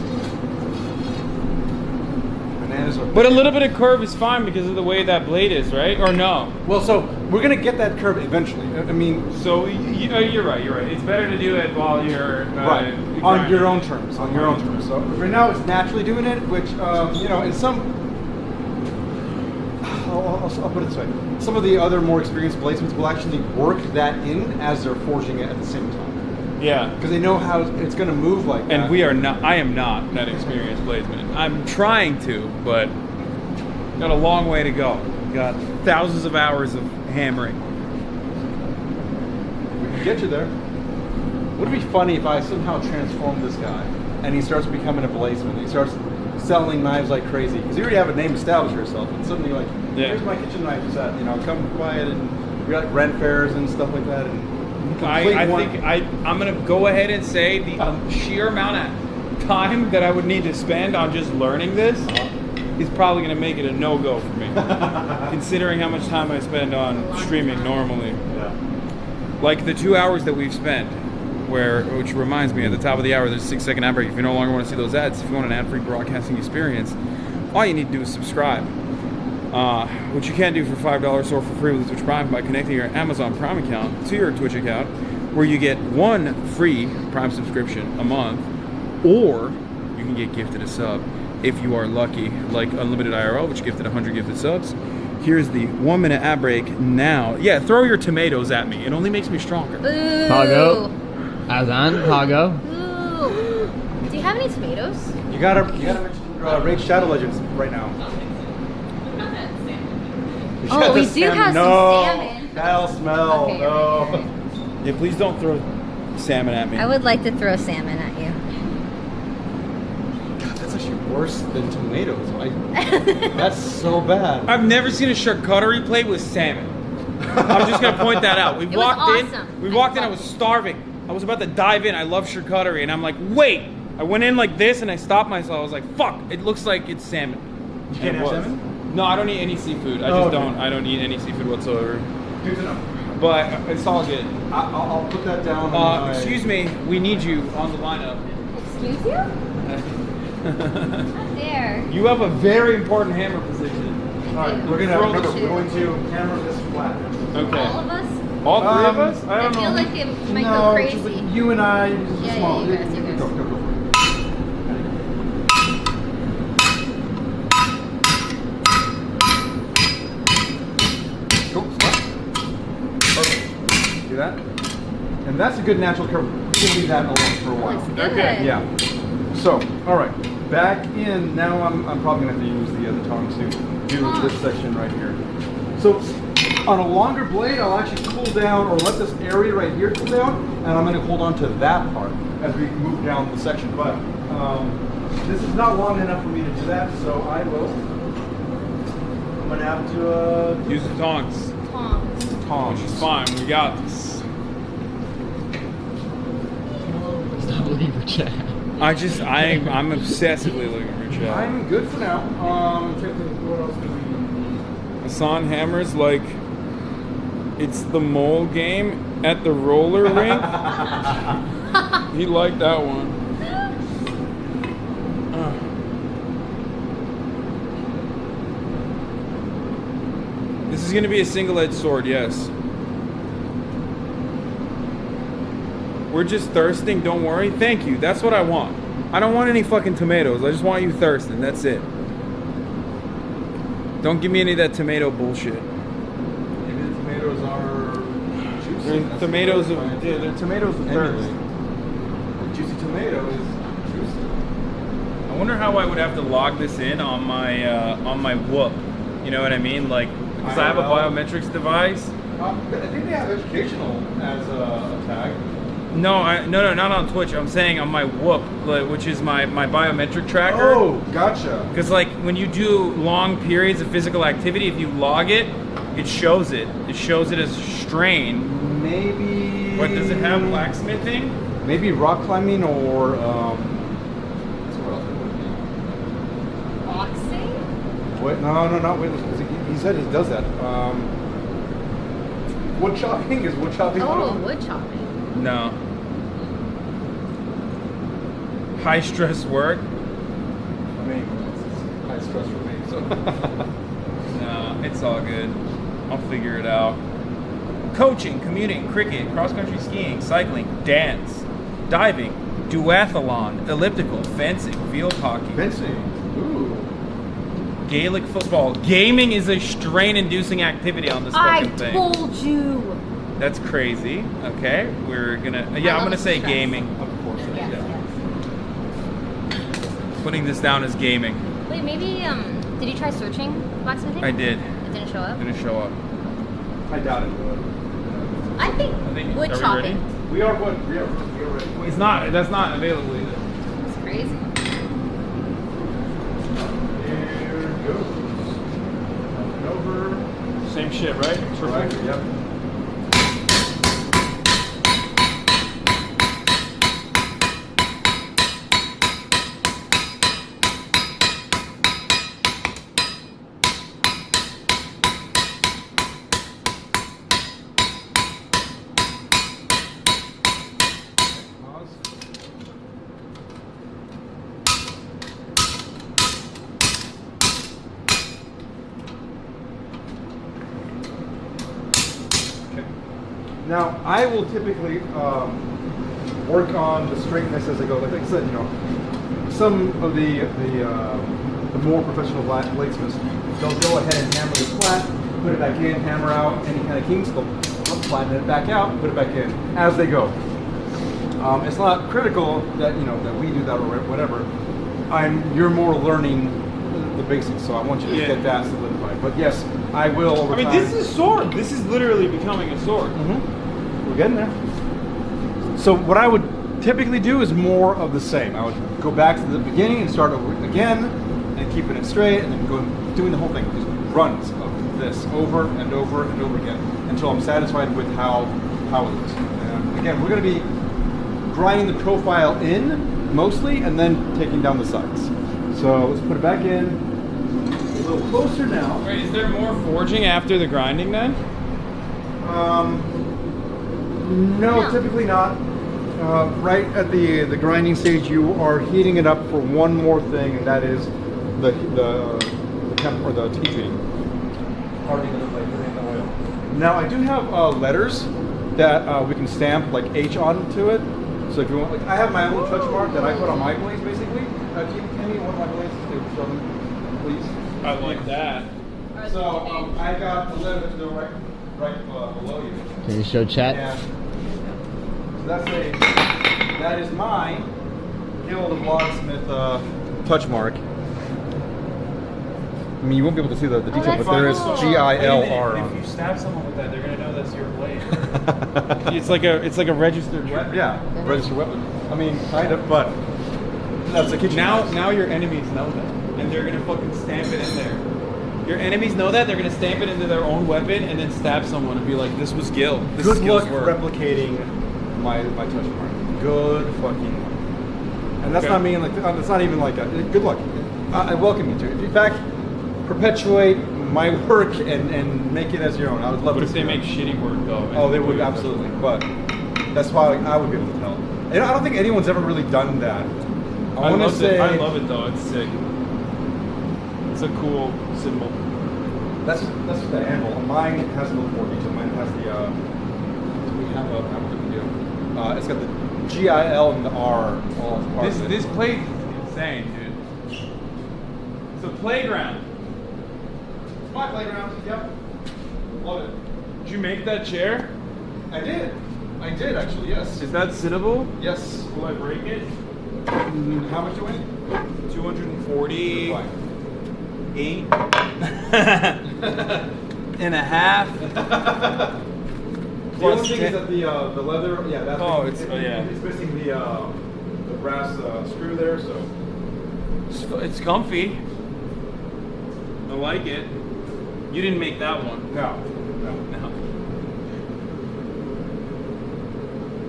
Bananas are... But a little bit of curve is fine because of the way that blade is, right? Or no? Well, so we're going to get that curve eventually. I mean... So you're right. You're right. It's better to do it while you're right. On your own terms. On your own terms. So right now, it's naturally doing it, which, you know, in some... I'll put it this way. Some of the other more experienced bladesmiths will actually work that in as they're forging it at the same time. Yeah. Because they know how it's going to move like that. And we are not. I am not that experienced bladesman. I'm trying to, but got a long way to go. Got thousands of hours of hammering. We can get you there. Would it be funny if I somehow transformed this guy and he starts becoming a bladesman? He starts selling knives like crazy because you already have a name established for yourself. And suddenly, like, here's my kitchen knife set. You know, come by it, and we got rent fairs and stuff like that. And I think I'm gonna go ahead and say the sheer amount of time that I would need to spend on just learning this is probably gonna make it a no-go for me, considering how much time I spend on streaming normally. Yeah. Like the 2 hours that we've spent, which reminds me, at the top of the hour, there's a 6-second ad break. If you no longer want to see those ads, if you want an ad-free broadcasting experience, all you need to do is subscribe. Which you can do for $5 or for free with Twitch Prime by connecting your Amazon Prime account to your Twitch account, where you get 1 free Prime subscription a month, or you can get gifted a sub if you are lucky, like Unlimited IRL, which gifted 100 gifted subs. Here's the 1-minute ad break now. Yeah, throw your tomatoes at me. It only makes me stronger. Ooh. Pago. Hasan, Pago. Ooh. Do you have any tomatoes? You gotta rate Shadow Legends right now. Oh, we The do have no, some salmon. That'll smell. Okay, no. Yeah, please don't throw salmon at me. I would like to throw salmon at you. That's actually worse than tomatoes. That's so bad. I've never seen a charcuterie plate with salmon. I'm just gonna point that out. We It was walked awesome. in. We walked in. I was starving. I was about to dive in. I love charcuterie, and I'm like, wait. I went in like this, and I stopped myself. I was like, fuck. It looks like it's salmon. You can't have salmon? No, I don't eat any seafood. I just don't. I don't eat any seafood whatsoever. Good to know. But it's all good. I'll put that down. Excuse me. We need you on the lineup. Excuse you? Not there. You have a very important hammer position. All right, we're going to hammer this flat. Okay. All of us? All three of us? I I don't feel know. like it might No, go just crazy. like you and I. Yeah, Small. you guys. Go for it. Cool. Stop. Perfect. See that? And that's a good natural curve. We'll leave that alone for a while. Looks good. Okay. Yeah. So, all right. Back in. Now I'm probably going to have to use the tongs to do this section right here. So, on a longer blade, I'll actually cool down or let this area right here cool down, and I'm going to hold on to that part as we move down the section. But this is not long enough for me to do that, so I'm going to have to Use the tongs. Tongs. Which is fine. We got this. Stop looking for chat. I'm obsessively looking for chat. I'm good for now. What else do we? Hasan hammers like it's the mole game at the roller rink. He liked that one. This is going to be a single-edged sword, yes. We're just thirsting, don't worry. Thank you, that's what I want. I don't want any fucking tomatoes. I just want you thirsting, that's it. Don't give me any of that tomato bullshit. Maybe the tomatoes are juicy. They're tomatoes of they're tomatoes of thirst. The juicy tomato is juicy. I wonder how I would have to log this in on my Whoop. You know what I mean? Like, because I have a biometrics device. I think they have educational as a tag. No, not on Twitch. I'm saying on my Whoop, which is my biometric tracker. Oh, gotcha. Because like when you do long periods of physical activity, if you log it, it shows it. It shows it as strain. Maybe. What does it have? Blacksmithing? Maybe rock climbing or what else would it be? Boxing? Wait, no, not weightlifting. He said he does that. Wood chopping is wood chopping. Oh, wood chopping. No. High stress work? I mean, it's high stress for me, so. No, it's all good. I'll figure it out. Coaching, commuting, cricket, cross-country skiing, cycling, dance, diving, duathlon, elliptical, fencing, field hockey. Fencing. Ooh. Gaelic football. Gaming is a strain-inducing activity on this fucking thing. I told you. That's crazy. Okay, we're gonna. I Yeah, I'm love gonna say stress. gaming. Of course. Yes, Yeah. yes. Putting this down as gaming. Wait, maybe, did you try searching blacksmithing? I did. It didn't show up? Didn't show up. I doubt it. I think wood are we chopping. ready? We are good. We are ready. It's not. That's not available either. It's crazy. Here goes. Over. Same shit, right? Right. Yep. Now, I will typically work on the straightness as I go. Like I said, you know, some of the more professional bladesmiths, they'll go ahead and hammer this flat, put it back in, hammer out any kind of kinks, they'll flatten it back out, put it back in as they go. It's not critical that that we do that or whatever. You're more learning the basics, so I want you to get that solidified. But yes, I will over time. this is a sword. This is literally becoming a sword. We're getting there. So what I would typically do is more of the same. I would go back to the beginning and start over again, and keeping it straight, and then doing the whole thing, just runs of this over and over and over again until I'm satisfied with how it is. And again, we're going to be grinding the profile in mostly, and then taking down the sides. So let's put it back in a little closer now. Wait, is there more forging after the grinding then? No, typically not. Right at the grinding stage, you are heating it up for one more thing, and that is the temp or the heat treating. Hardening it by putting in the oil. Now I do have letters that we can stamp like H onto it. So if you want, like, I have my own touch mark that I put on my blades, basically. Can you hand me one of my blades to show them, please? I like that. So I got the letter to right below you. Can you show chat? Yeah. So that is my Guild of Locksmith touch mark. I mean, you won't be able to see the detail, but there is GILR on If you it. stab someone with that, they're gonna know that's your blade. it's like a registered weapon. Yeah, registered weapon. I mean, kind of, but that's the kitchen. Now your enemies know that, and they're gonna fucking stamp it in there. Your enemies know that, they're gonna stamp it into their own weapon and then stab someone and be like, "This was Gil. This Good is Gil's luck work." replicating my touch mark. Good fucking luck. And that's not mean like it's not even like a good luck. I welcome you to it. In fact, perpetuate my work and make it as your own. I would love What to if they see make that. shitty work though? Oh, they would absolutely. But that's why I would be able to tell. And I don't think anyone's ever really done that. I want to say I love it though. It's sick. It's a cool symbol. that's the anvil. Mine has a little more detail. Mine has the we have a what do we do? It's got the GIL and the R all as part of it. This plate is insane, dude. It's a playground. It's my playground. Yep. Love it. Did you make that chair? I did actually. Yes. Is that sittable? Yes. Will I break it? How much do I need? 240. Fine. 8 and a half. The only thing is that the leather, yeah, that's it's missing the brass screw there, so It's comfy. I like it. You didn't make that one. no.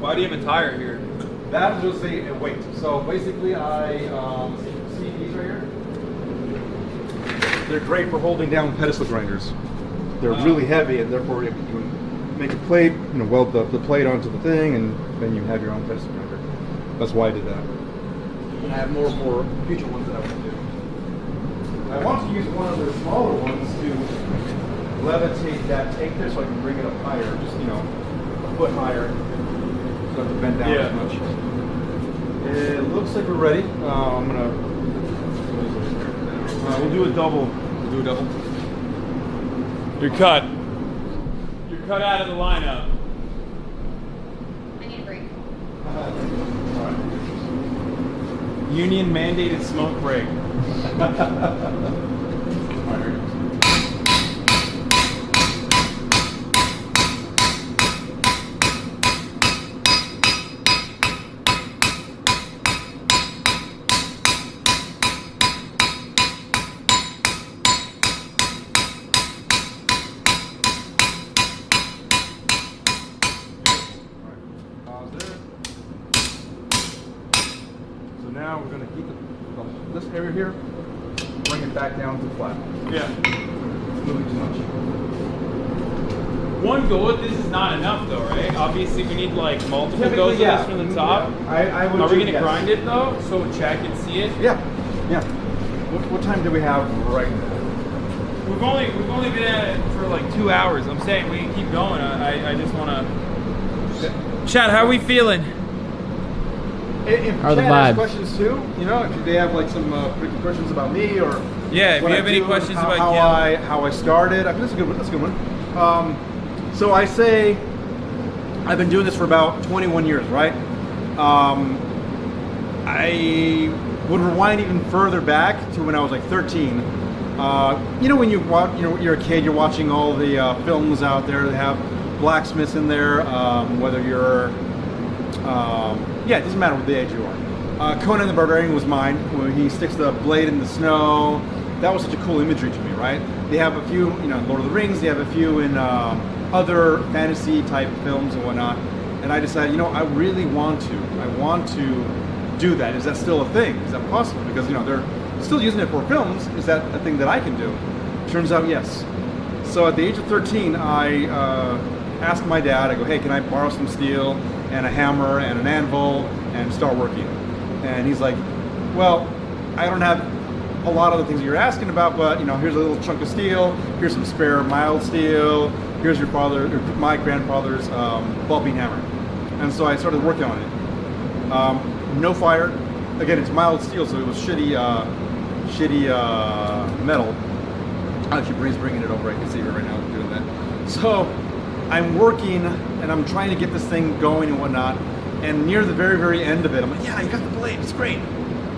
Why do you have a tire here? That was the weight. So basically, I see these right here. They're great for holding down pedestal grinders. They're really heavy, and therefore you make a plate, weld the plate onto the thing, and then you have your own pedestal grinder. That's why I did that. And I have more for future ones that I want to do. I want to use one of the smaller ones to levitate that tank there, so I can bring it up higher, just a foot higher, so I don't have to bend down as much. It looks like we're ready. I'm gonna. We'll do a double. You're cut. You're cut out of the lineup. I need a break. Union mandated smoke break. Now we're going to heat this area here, bring it back down to flat. Yeah. It's moving too much. One go at this is not enough though, right? Obviously we need like multiple goes of this from the top. Yeah. I would Are we gonna yes. grind it though, so Chad can see it? Yeah. What time do we have right now? We've only been at it for like 2 hours. I'm saying we can keep going. I just wanna. Chad, how are we feeling? If How are the Chad has vibes? questions too, if they have like some particular questions about me or Yeah, if what you I have any do, questions how, about how I started. I think that's a good one. That's a good one. So I say I've been doing this for about 21 years, right? I would rewind even further back to when I was like 13. When you watch, you're a kid, you're watching all the films out there that have blacksmiths in there. Whether you're Yeah, it doesn't matter what the age you are. Conan the Barbarian was mine, where he sticks the blade in the snow. That was such a cool imagery to me, right? They have a few, Lord of the Rings, they have a few in other fantasy type films and whatnot. And I decided, I really want to do that. Is that still a thing? Is that possible? Because, they're still using it for films. Is that a thing that I can do? Turns out, yes. So at the age of 13, I asked my dad, I go, hey, can I borrow some steel and a hammer and an anvil and start working? And he's like, well, I don't have a lot of the things you're asking about, but here's a little chunk of steel, here's some spare mild steel, here's my grandfather's ball peen hammer. And so I started working on it. No fire. Again, it's mild steel, so it was shitty metal. Actually, Bree's bringing it over. I can see her right now doing that. So I'm working and I'm trying to get this thing going and whatnot. And near the very, very end of it, I'm like, yeah, you got the blade. It's great.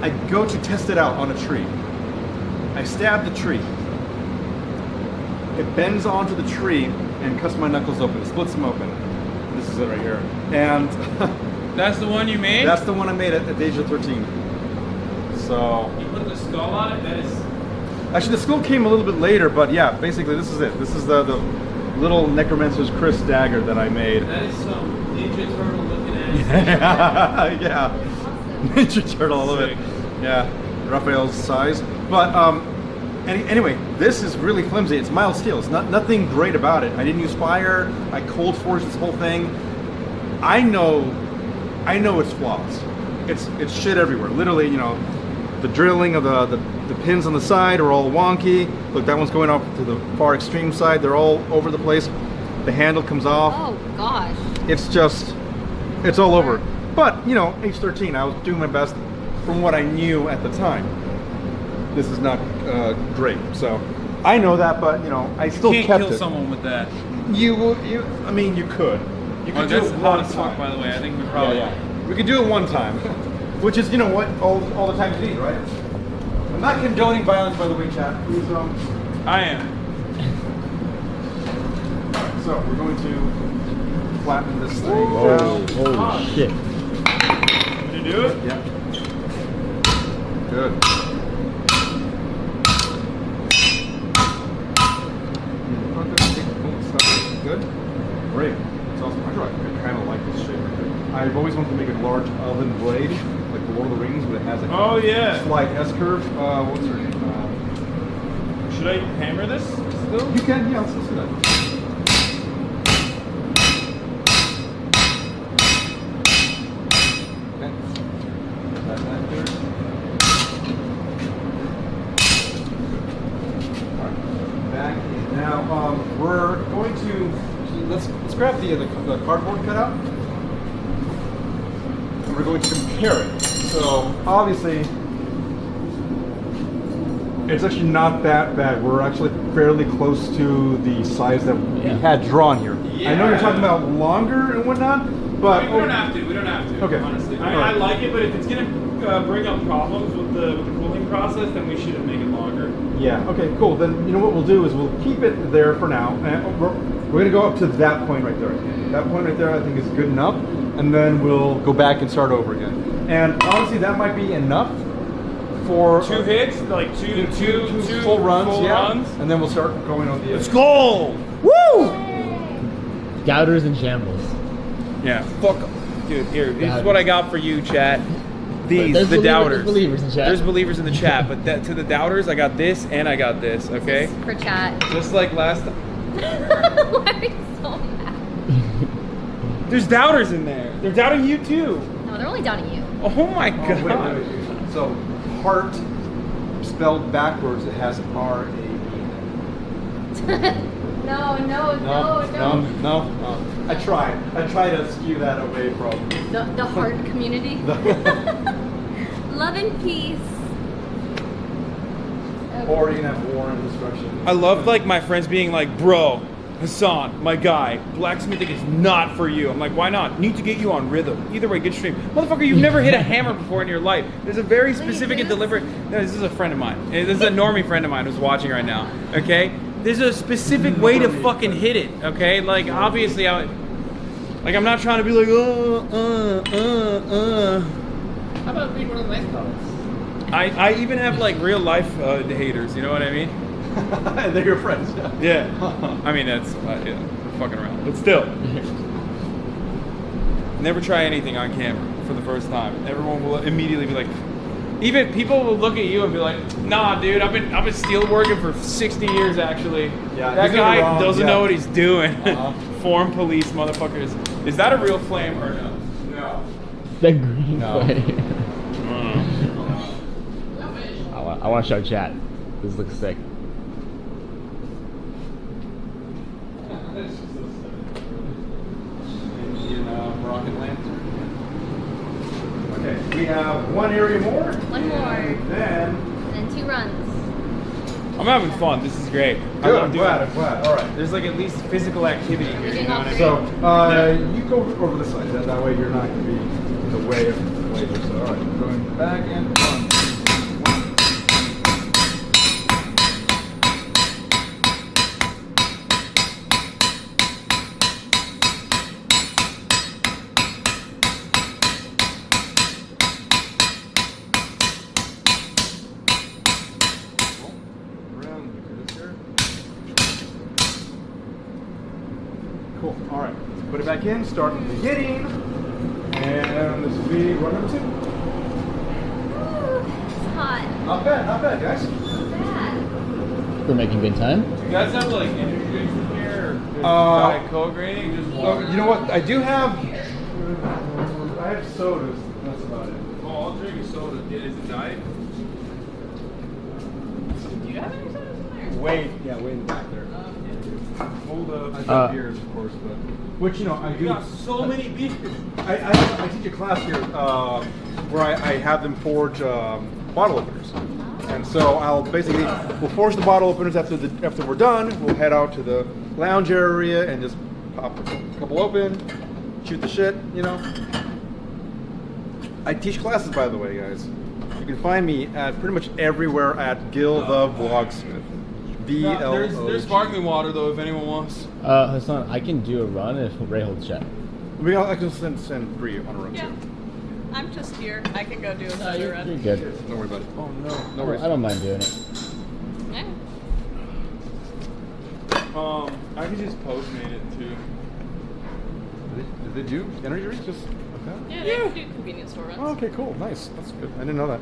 I go to test it out on a tree. I stab the tree. It bends onto the tree and cuts my knuckles open. It splits them open. This is it right here. And that's the one you made? That's the one I made at the age of 13. So you put the skull on it? That is... Actually, the skull came a little bit later, but yeah, basically this is it. This is the little Necromancer's Chris dagger that I made. That is some Ninja Turtle looking ass. Yeah. Ninja Turtle, I love it. Yeah, Raphael's size. But anyway, this is really flimsy. It's mild steel. It's nothing great about it. I didn't use fire. I cold forged this whole thing. I know its flaws. It's shit everywhere. Literally, the drilling of the pins on the side are all wonky. Look, that one's going off to the far extreme side. They're all over the place. The handle comes off. Oh gosh. It's all over. But, age 13, I was doing my best from what I knew at the time. This is not great. So, I know that, but, I still kept it. You can't kill someone with that. I mean, you could. You could do it one time. By the way, I think we probably... We could do it one time. Which is, what, all the time you need, right? I'm not condoning violence, by the way, chat. Please, I am. Alright, so we're going to flatten this thing down. Holy shit. Did you do it? Yeah. Good. Good? Great. It's awesome. I kind of like this shape right here. I've always wanted to make a large oven blade, like the Lord of the Rings, but it has a slight S-curve. What's her name? Should I hammer this still? You can, yeah, let's do that. We're going to let's grab the cardboard cutout, and we're going to compare it. So obviously, it's actually not that bad. We're actually fairly close to the size that we had drawn here. Yeah. I know you're talking about longer and whatnot, but we don't have to. We don't have to. Okay. Honestly, I like it, but if it's gonna bring up problems with the cooling process, then we shouldn't make it longer. Yeah, okay, cool. Then you know what we'll do is we'll keep it there for now. And we're going to go up to that point right there. That point right there I think is good enough. And then we'll go back and start over again. And honestly, that might be enough for... 2 hits? Like two full runs, runs? And then we'll start going on the... Let's go! Woo! Doubters and shambles. Yeah, fuck 'em. Dude, here, this is what I got for you, chat. The doubters. There's believers in chat. There's believers in the chat, but to the doubters, I got this and I got this, okay? For chat. Just like last time. Why are you so mad? There's doubters in there. They're doubting you too. No, they're only doubting you. Oh my god. Wait. So, heart spelled backwards, it has R-A-E. No. I try to skew that away from the heart community. Love and peace. Or you can have war and destruction. I love like my friends being like, bro, Hasan, my guy, blacksmithing is not for you. I'm like, why not? Need to get you on rhythm. Either way, good stream. Motherfucker, you've never hit a hammer before in your life. There's a very specific and deliberate... No, this is a friend of mine. This is a normie friend of mine who's watching right now, okay? There's a specific way to fucking hit it, okay? Like, obviously, Like, I'm not trying to be like, How about read one of the nice comments? I even have like real life haters, you know what I mean? They're your friends. Yeah. I mean, that's yeah, fucking around. But still. Never try anything on camera for the first time. Everyone will immediately be like, even people will look at you and be like, nah, dude, I've been steel working for 60 years actually. Yeah, that guy doesn't know yeah. what he's doing. Form police motherfuckers. Is that a real flame or no? No. The green No. flame. I want to show chat. This looks sick. Rocket lantern. Okay, we have one area more. One more. And then. And then 2 runs. I'm having fun. This is great. Good, I'm glad. All right. There's like at least physical activity here. You know what I mean? So, you go over this side. That way you're not going to be in the way of the laser. So, all right, going back and one. Cool. All right. Let's put it back in. Start from the beginning. And this will be run number 2. It's hot. Not bad, guys. Not bad. We're making good time. You guys have like energy drinks in here? Or Diet Coke or anything? Just water? You know what? I do have. I have sodas. That's about it. Oh, I'll drink a soda. Is it diet? Do you have any sodas in there? Way in the back there. Hold up. I've got beers, of course, but which I do. You got so many beers. I teach a class here where I have them forge bottle openers, and so we'll forge the bottle openers after we're done. We'll head out to the lounge area and just pop a couple open, shoot the shit, you know. I teach classes, by the way, guys. You can find me at pretty much everywhere at Gil the Vlogsmith. There's sparkling water though if anyone wants. Hasan, I can do a run if Ray holds chat. I can send Bree on a run Yeah. too. I'm just here. I can go do another You're run. good. Don't worry about it. Oh no. No worries. I don't mind doing it. Yeah. I could just Postmate it too. Did they do energy drinks just like that? Yeah, they can do convenience store runs. Oh, okay, cool, nice. That's good. I didn't know that.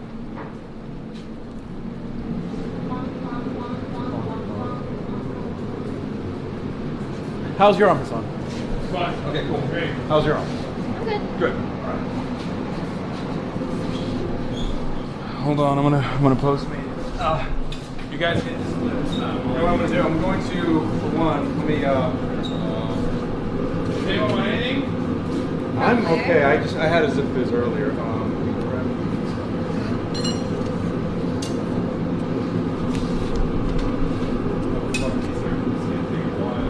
How's your arm, Hasan? Fine. Okay, cool. Great. How's your arm? I'm good. Good. All right. Hold on, I'm gonna Postmate it. You guys get this. What I'm gonna do? I'm going to, for one, let me. Anyone want anything? I'm okay. I had a zip fizz earlier.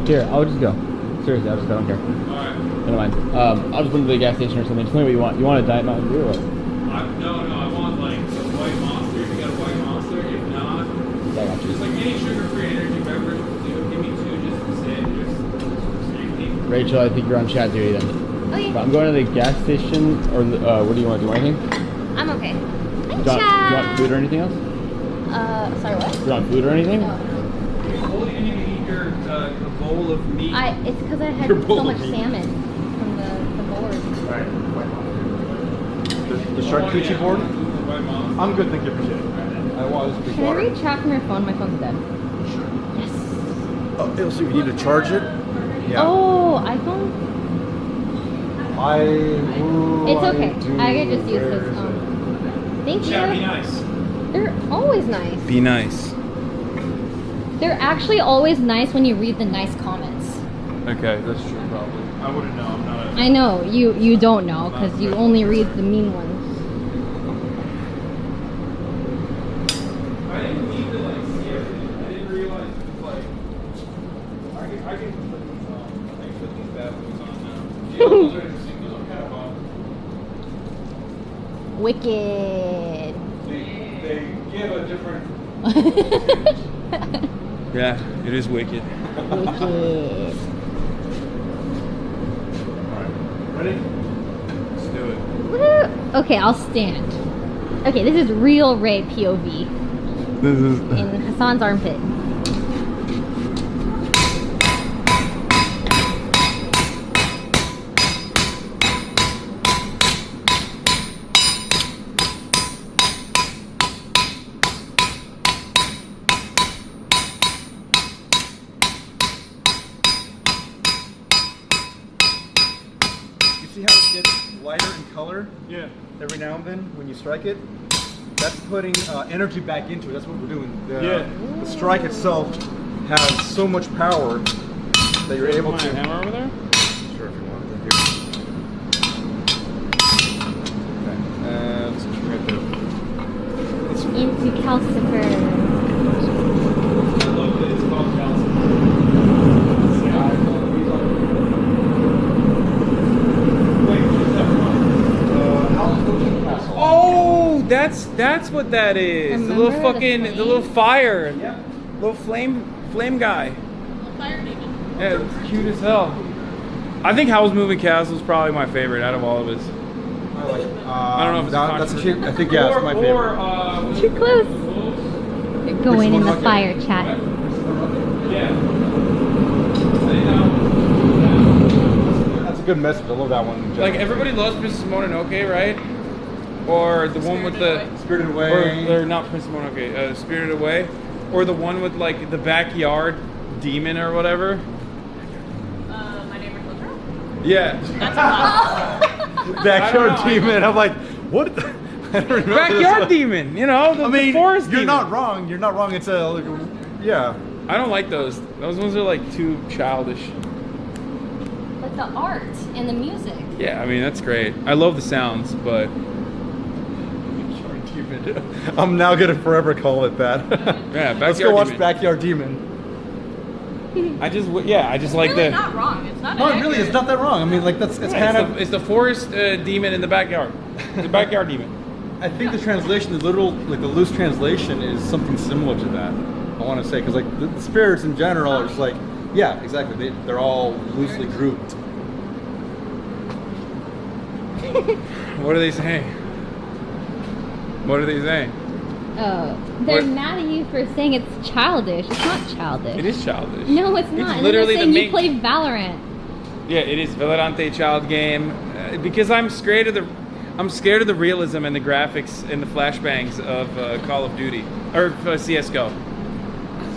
Here, I'll just go. Seriously, I'll just go. I don't care. Alright. I don't mind. I'll just run to the gas station or something. Just tell me what you want. You want a Diet Mountain Dew or? No, I want like a white monster. If you got a white monster, if not, Yeah, I got you. just like any sugar-free energy beverage will do. Give me 2 just to say just Rachel, I think you're on chat duty then. Okay. But I'm going to the gas station, or what do you want? Do you want anything? I'm okay. Hi, Do you want food or anything else? Sorry, what? Do you want food or anything? No. Holy, you didn't even eat your bowl of meat. It's because I had Your bowl so of much meat. salmon from the board. Alright. The charcuterie board? White monster. I'm good, thank you, appreciate it. I was big Can I water. read chat from your phone? My phone's dead. Yes. Oh, so you need to charge it? Yeah. Oh, iPhone? It's okay. I could just use this. Thank you. Chat, be nice. They're always nice. Be nice. They're actually always nice when you read the nice comments. Okay, that's true probably. I wouldn't know. I'm not I know you don't know because you only read the mean ones. I didn't need to like see everything. I didn't realize it was like I can put these on. I can put these bad boys on now. Yeah, those are interesting. Those are kind of fun. Wicked. They give a different. Yeah, it is wicked. Wicked. Ready? Let's do it. Woo. Okay, I'll stand. Okay, this is real Ray POV This is. in Hassan's armpit. You see how it gets lighter in color Yeah. every now and then when you strike it? That's putting energy back into it. That's what we're doing. Yeah. The strike itself has so much power that you're able My to. hammer over there? Sure, if you want. Thank you. Okay. And right there. Let's Into calcifer. I love it. It's called calcium. Oh, that's what that is. The little Remember the fucking, the flame? little fire. Yep. Little flame guy. Little fire demon. Yeah, it's cute as hell. I think Howl's Moving Castle is probably my favorite out of all of his. I like it. I don't know if it's that's controversial. cute. I think yeah, it's my favorite. Too close. You're going in the one? fire, chat. Yeah. That's a good message. I love that one. Like everybody loves Princess Mononoke, right? Or the one with the Spirited Away. or not Princess Mononoke, Spirited Away, or the one with like the backyard demon or whatever. My neighbor Totoro? Yeah. That's a lot. Backyard I don't know. demon. I'm like, what? The? I don't remember Backyard this. demon, you know, the forest you're demon. not wrong. You're not wrong. It's a, yeah. I don't like those. Those ones are like too childish. But the art and the music. Yeah, I mean that's great. I love the sounds, but I'm now gonna forever call it that. yeah, Let's go Backyard watch Demon. Backyard Demon. I just like Really the. not wrong. It's not No, inaccurate. really, it's not that wrong. I mean, like it's kind of. It's the forest demon in the backyard. The backyard demon. I think the translation, the literal, like the loose translation, is something similar to that. I want to say because like the spirits in general are just like, yeah, exactly. They're all loosely grouped. What are they saying? What are they saying? Oh, they're What? mad at you for saying it's childish. It's not childish. It is childish. No, it's not. And literally they're the saying main. you play Valorant. Yeah, it is Valorante child game because I'm scared of the realism and the graphics and the flashbangs of Call of Duty or CS:GO.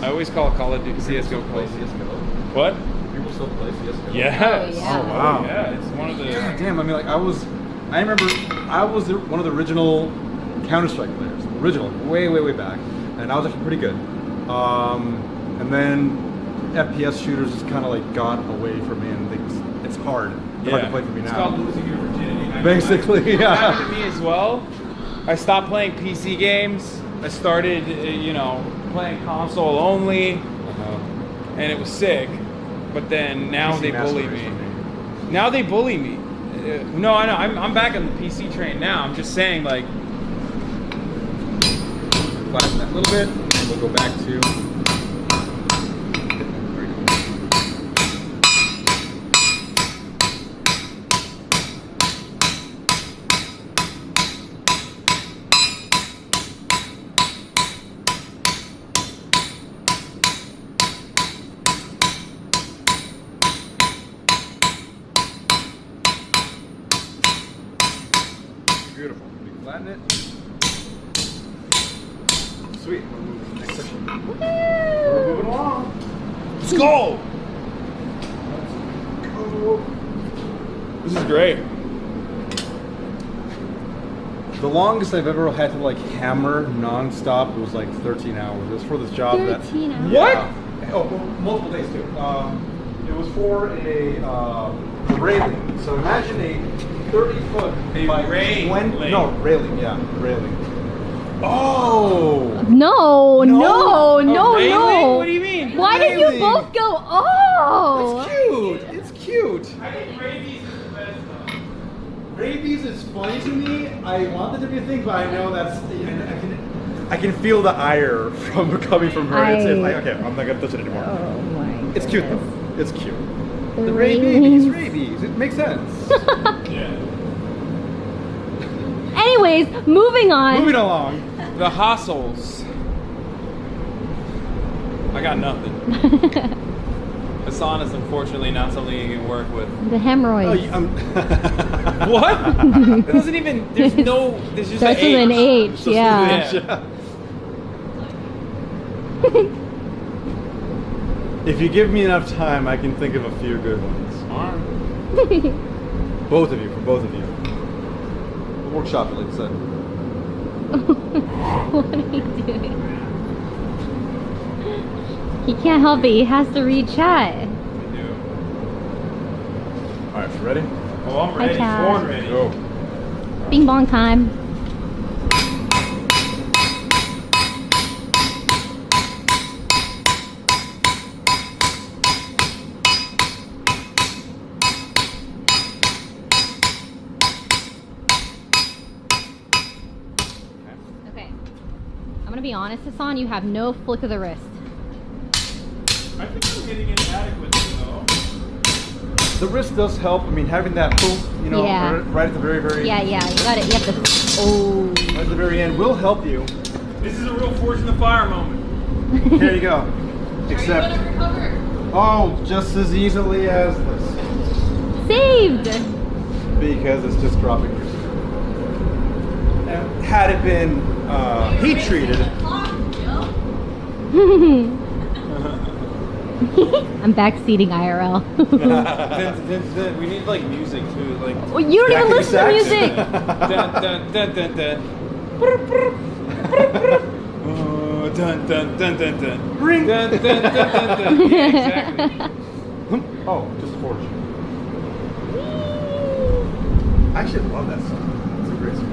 I always call it Call of Duty CS:GO. What? People still play CS:GO. Yes. Oh, yeah. Oh, wow. Yeah, it's one of the. God damn, I mean, like I remember I was one of the original Counter-Strike players, original, way back, and I was actually pretty good. And then FPS shooters just kind of like got away from me, and it's hard. It's hard to play for me It's now. called losing your virginity. Basically, It yeah. happened to me as well. I stopped playing PC games. I started, playing console only, and it was sick. But then now PC they Master bully Race me. for me. Now they bully me. No, I know. I'm back on the PC train now. I'm just saying, like, Flatten that a little bit, and we'll go back to. Beautiful. We flatten it. Sweet. We'll move to the next section. We're moving along. let's go. This is great. The longest I've ever had to like hammer non-stop was like 13 hours. It was for this job 13 hours? What? Oh, well, multiple days too. It was for a railing. So imagine a 30-foot A by railing. 20 no, railing, yeah, railing. Oh! No, No? no, no, railing? no. What do you mean? Why did you Railing. both go, oh? It's cute! It's cute! I think rabies is the best though. Rabies is funny to me. I want it to be a thing, but I know that's. I can feel the ire coming from her. It's like, okay, I'm not gonna touch it anymore. Oh my It's cute though. It's cute. The rabies. Rabies. It makes sense. Yeah. Anyways, moving on. Moving along. The hassles. I got nothing. Hasan is unfortunately not something you can work with. The hemorrhoids. What? It doesn't even. There's no. There's just Starts with an H. Yeah. If you give me enough time, I can think of a few good ones. Both of you, for both of you. We'll workshop it, like I said. What are you doing? He can't help it. He has to read chat. All right, you ready? Oh, I'm ready. Cat. Born ready. Go. Bing bong time. Okay. I'm gonna be honest, Hasan, you have no flick of the wrist. I think I'm hitting it adequately, though. The wrist does help. I mean, having that pull, you know, Yeah. right at the very, Yeah, you got it. You have to. Oh. right at the very end will help you. This is a real forge in the fire moment. Here you go. Except, Are you gonna recover? oh, just as easily as this, Saved. because it's just dropping your screw. And had it been heat treated, I'm backseating IRL. We need like music too, like. Well, you don't even listen to Sax. music. Dun, dun, dun, dun, dun. Oh, dun, dun, dun, dun, dun. Ring. Dun, dun, dun, dun, dun. Yeah, exactly. Oh, just a forge. I actually love that song. It's a great song.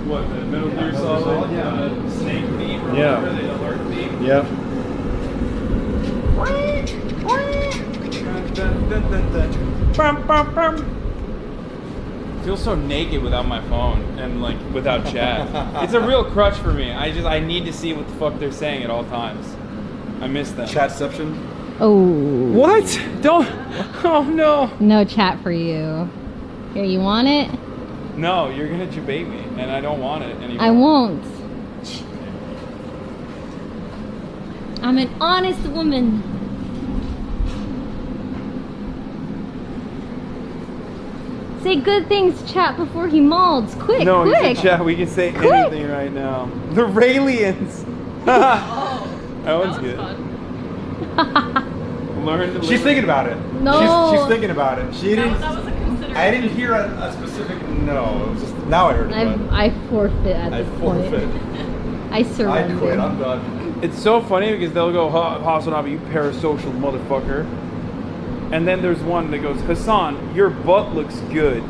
What, the Metal Gear Metal Gear Solid? Solid, yeah. Snake theme or Yeah. whatever, the alert theme? Yep. Dun, dun, dun, dun. Bum, bum, bum. I feel so naked without my phone and like without chat. It's a real crutch for me. I need to see what the fuck they're saying at all times. I miss them. Chatception. Oh. What? Don't. Oh no. No chat for you. Here, you want it? No, you're gonna debate me, and I don't want it anymore. I won't. I'm an honest woman. Say good things, chat, before he molds. Quick, No, you quick. can chat. We can say Quick. anything right now. The Raelians. That one's That was good. fun. Learn to She's live. thinking about it. No. She's thinking about it. She didn't. That was a consideration. I didn't hear a specific no. It was just, now I heard it. but I forfeit at I this forfeit. point. I I surrender. quit. I'm done. It's so funny because they'll go, Hasanabi, you parasocial motherfucker. And then there's one that goes, Hasan, your butt looks good.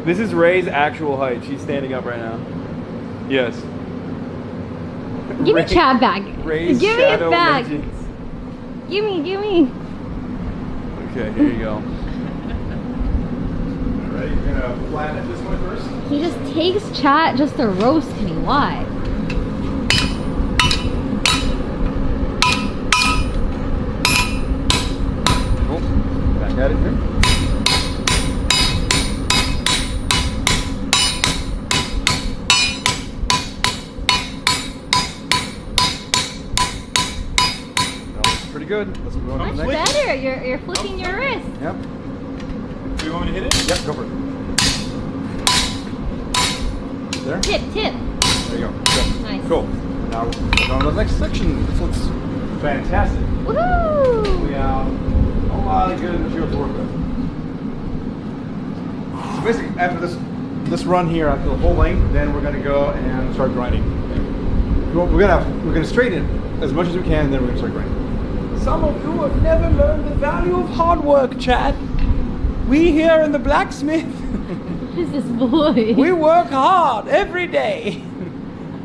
This is Ray's actual height. She's standing up right now. Yes. Give me Ray- chat back. Ray's Give me it Shadow back. Legends. Give me. Okay, here you go. Ready? You're gonna flatten it this way first. He just takes chat just to roast me. Why? Oh, back at it here. Pretty good. Let's move on to Much the next. better. You're flicking your wrist. Yep. Do you want me to hit it? Yep. Go for it. There. Tip. There you go. Go. Nice. Cool. Now we're on to the next section. This looks fantastic. Woohoo! We have a lot of good material to work with. So basically, after this run here, after the whole length, then we're going to go and start grinding. We're gonna straighten it as much as we can, and then we're gonna start grinding. Some of you have never learned the value of hard work, Chad. We here in the blacksmith, What is this boy? we work hard every day.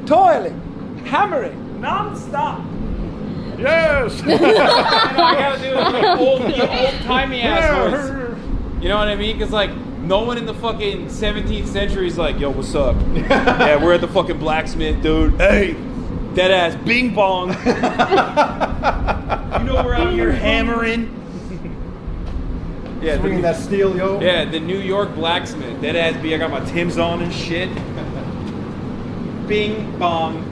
Toiling, hammering, non-stop. Yes! I gotta do like old-timey ass voice. You know what I mean? Because like, no one in the fucking 17th century is like, yo, what's up? Yeah, we're at the fucking blacksmith, dude. Hey, dead ass, bing bong. know we're out here hammering. Yeah, Swinging that steel, yo. Yeah, the New York blacksmith. That ass be. I got my Timbs on and shit. Bing bong.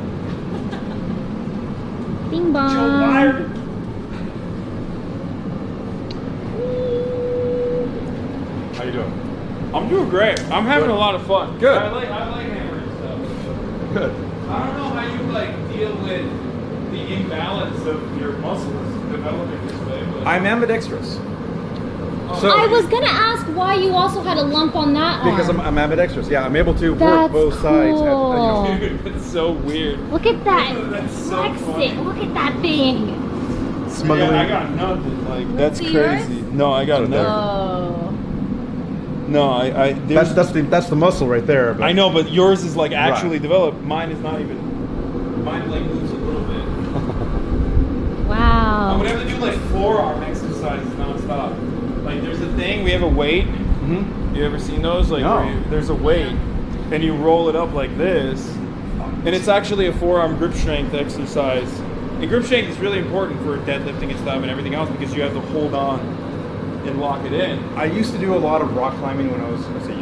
Bing bong. Joe Wire. How you doing? I'm doing great. I'm having a lot of fun. Good. I like hammering stuff. Good. I don't know how you like deal with the imbalance of your muscles developing this way. But I'm ambidextrous. So, I was gonna ask why you also had a lump on that arm. because I'm ambidextrous. Yeah, I'm able to work That's both sides. cool. dude, that's so weird. Look at that. That's so Flex funny. it. Look at that thing. Yeah, I got nothing. Like that's See crazy. yours? No, I got nothing. Oh. No, I that's the muscle right there. But I know, but yours is like actually Right. developed. Mine is not even. Mine like moves a little bit. I'm Wow. gonna have to do like forearm exercises nonstop. Like there's a thing. We have a weight. Mhm. You ever seen those? Like No. where there's a weight, and you roll it up like this, and it's actually a forearm grip strength exercise. And grip strength is really important for deadlifting and stuff and everything else because you have to hold on and lock it in. I used to do a lot of rock climbing when I was, let's say,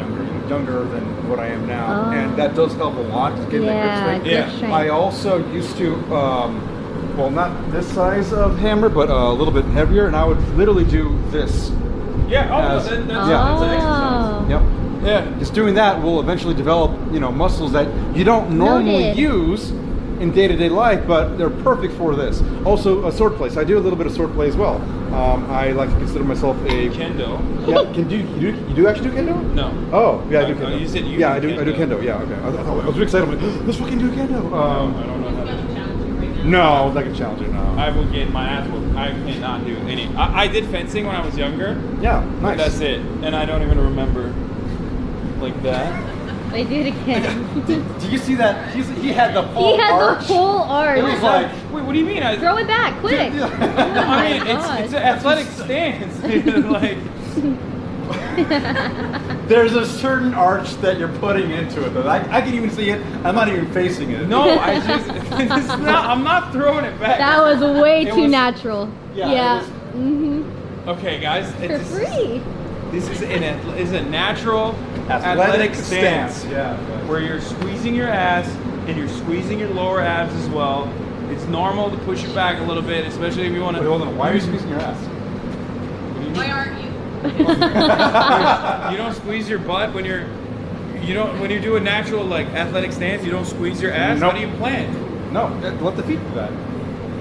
younger than what I am now, Oh. and that does help a lot. Getting that grip Yeah, strength. grip Yeah. strength. I also used to, well, not this size of hammer, but a little bit heavier, and I would literally do this. Yeah. Oh, As- that's yeah. an exercise. Yep. Yeah. Just doing that will eventually develop, muscles that you don't normally Noted. use in day-to-day life, but they're perfect for this. Also, a sword play. So I do a little bit of sword play as well. I like to consider myself a Kendo. Yeah, you do actually do kendo? No. Oh, yeah, I do Oh, kendo. you said you yeah, do I do kendo. kendo. Yeah, okay. I was really excited. I'm like, let's fucking do kendo. I don't know how to. Challenge you right now. No, I was like a challenger. No. I will get my ass whooped. I cannot do any. I did fencing when I was younger. Yeah, But nice. that's it, and I don't even remember like that. I do it again. Do you see that? He had the full He had arch. the full arch. It was like, Wait, what do you mean? Throw it back, quick. Yeah. Oh I my mean, it's an athletic stance. Like, there's a certain arch that you're putting into it. Though. I can even see it. I'm not even facing it. no, I just, it's not. I'm not throwing it back. That was way It too was- natural. Yeah, Yeah. it was- Mm-hmm. Okay, guys, For it's free. This is a natural Athletic stance Yeah. where you're squeezing your ass and you're squeezing your lower abs as well. It's normal to push it back a little bit, especially if you want to. Wait, hold on. Why are you squeezing your ass? Why aren't you? You don't squeeze your butt when you're do a natural like athletic stance. You don't squeeze your ass. Nope. How do you plant? No, let the feet do that.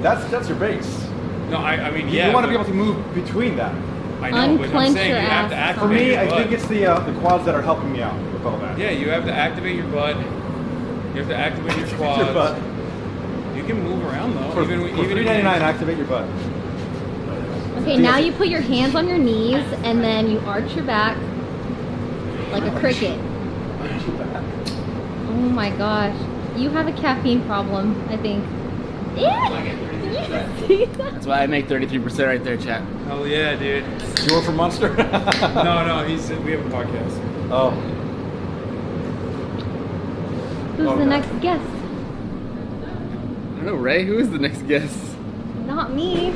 That's your base. No, I mean You yeah. want to be but- able to move between that. I know, but I'm Unclench saying your you have to ass. For activate me, your I butt. think it's the quads that are helping me out with all that. Yeah, you have to activate your butt. You have to activate your quads. Your butt. You can move around though. For even if you- $3.99, activate your butt. Okay, now you put your hands on your knees and then you arch your back like a cricket. Oh my gosh. You have a caffeine problem, I think. See that? That's why I make 33% right there, chat. Hell yeah, dude. You work for Monster? No, we have a podcast. Oh. Who's Okay. the next guest? I don't know, Ray. Who is the next guest? Not me.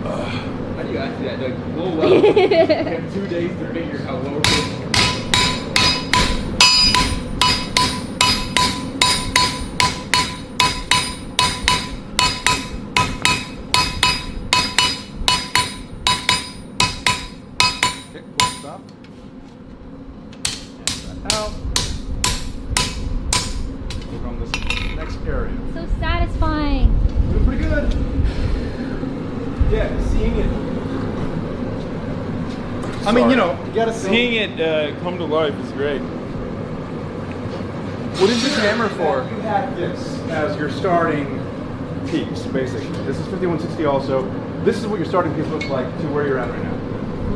How do you ask that? Like, whoa, well. You have 2 days to figure out what we're doing. Okay, cool, stop. And that out. Work on this next area. So satisfying. Doing pretty good. Yeah, seeing it. I mean, you gotta Seeing it come to life is great. What is this hammer for? You have this as your starting piece, basically. This is 5160 also. This is what your starting piece looks like to where you're at right now.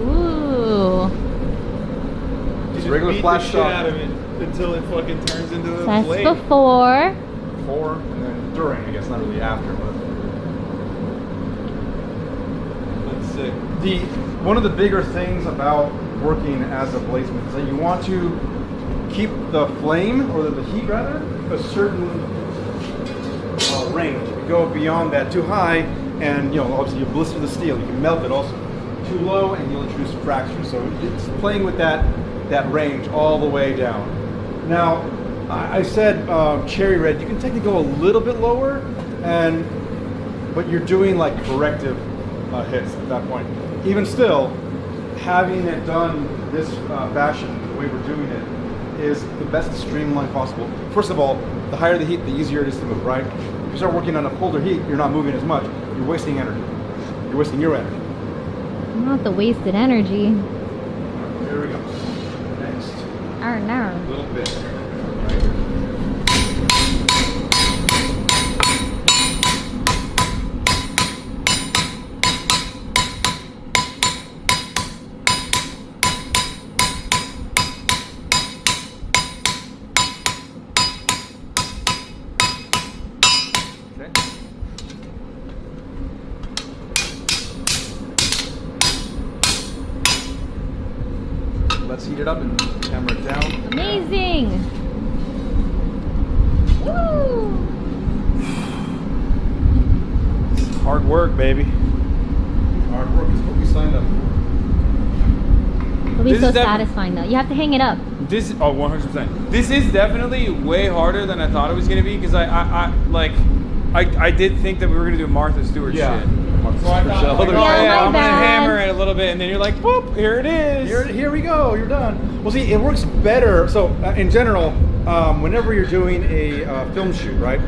Ooh. Just regular Beat flash the shit shot. out of it until it fucking turns into a That's blade. before. Before and then during, I guess, not really after, but That's sick. one of the bigger things about working as a bladesmith is that you want to keep the flame, or the heat rather, a certain range. If you go beyond that too high, and obviously you blister the steel. You can melt it also. Too low, and you'll introduce fracture. So it's playing with that range all the way down. Now, I said cherry red. You can technically go a little bit lower, but you're doing like corrective hits at that point. Even still, having it done this fashion, the way we're doing it, is the best streamline possible. First of all, the higher the heat, the easier it is to move, right? If you start working on a colder heat, you're not moving as much. You're wasting energy. You're wasting your energy. Not the wasted energy. Here we go. Next. Arr, no. A little bit. Let's heat it up and hammer it down. Amazing! Woo! It's hard work, baby. Hard work is what we signed up for. It'll be so satisfying though. You have to hang it up. 100%. This is definitely way harder than I thought it was gonna be because I did think that we were gonna do Martha Stewart shit. So I thought, I'm gonna hammer it a little bit, and then you're like, boop, here it is. Here we go, you're done. Well, see, it works better. So, in general, whenever you're doing a film shoot, right?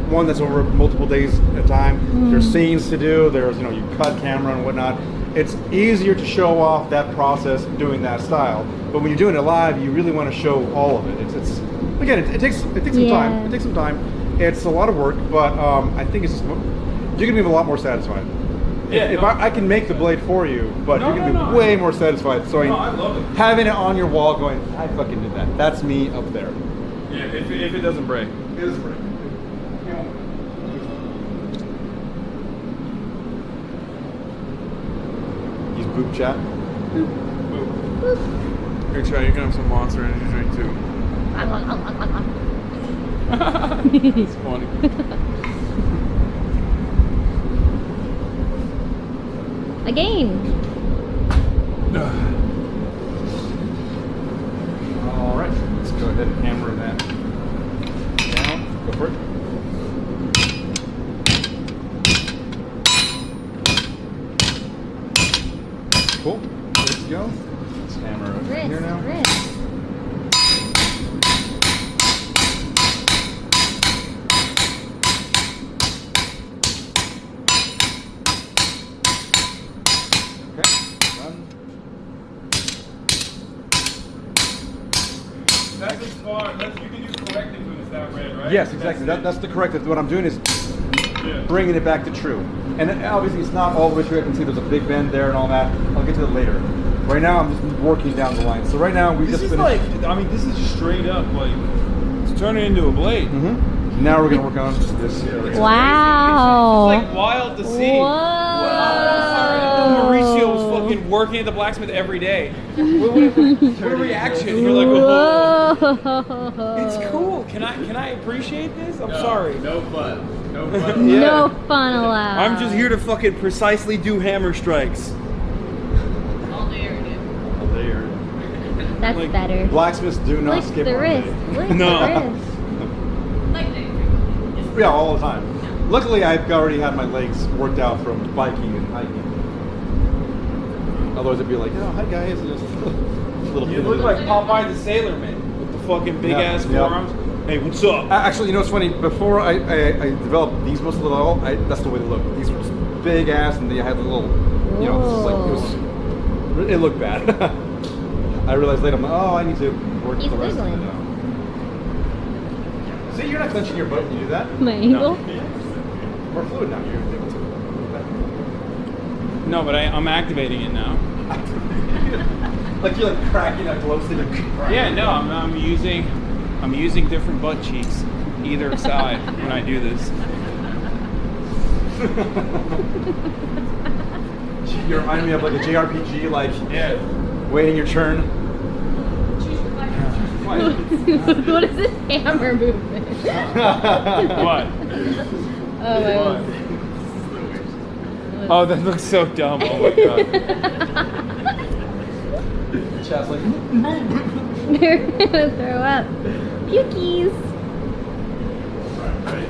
One that's over multiple days at a time, there's scenes to do, there's, you cut camera and whatnot. It's easier to show off that process doing that style. But when you're doing it live, you really want to show all of it. It's again, it takes some time. It takes some time. It's a lot of work, but I think it's just, you're gonna be a lot more satisfied. Yeah, if I can make the blade for you, but you're gonna be way more satisfied. So I love it. Having it on your wall, going, I fucking did that. That's me up there. Yeah, if it doesn't break. It doesn't break. Use boop chat. Boop. Here, try. You can have some Monster Energy drink too. It's funny. Again. All right, let's go ahead and hammer that down. Go for it. Cool. Let's go. Let's hammer it right here now. That's as far. You can do corrective when it's that red, right? Yes, exactly. That's the corrective. What I'm doing is bringing it back to true. And obviously it's not all the way true. I can see there's a big bend there and all that. I'll get to that later. Right now I'm just working down the line. So right now we just finished. This is straight up like it's turning into a blade. Mm-hmm. Now we're gonna work on this here. Wow. It's like wild to see. Whoa. Mauricio was fucking working at the blacksmith every day. What a reaction! You're like, Whoa. it's cool. Can I appreciate this? I'm sorry. No fun. No fun. No fun allowed. I'm just here to fucking precisely do hammer strikes. All day, every day. All day, That's better. Blacksmiths do not Flick skip the one wrist. day. Flick No. the wrist. Like day. Yeah, all the time. Luckily, I've already had my legs worked out from biking and hiking. Otherwise, it'd be like, hi guys, just a little bit. You look like Popeye the Sailor Man with the fucking big ass forearms. Hey, what's up? Actually, what's funny? Before I developed these muscles at all, that's the way they look. These were just big ass, and they had the little, it looked bad. I realized later, I'm like, I need to work He's the rest wiggling. of it out. See, you're not clenching your butt when you do that. My ankle. More fluid now. You're able to. No, but I'm activating it now. Like you're like cracking a glow stick. Yeah, no, I'm using different butt cheeks, either side when I do this. You remind me of like a JRPG, like waiting your turn. What is this hammer movement? What? Oh my god. Oh, that looks so dumb. Oh my god. Chat's like, They're gonna throw up. Pukies. ready?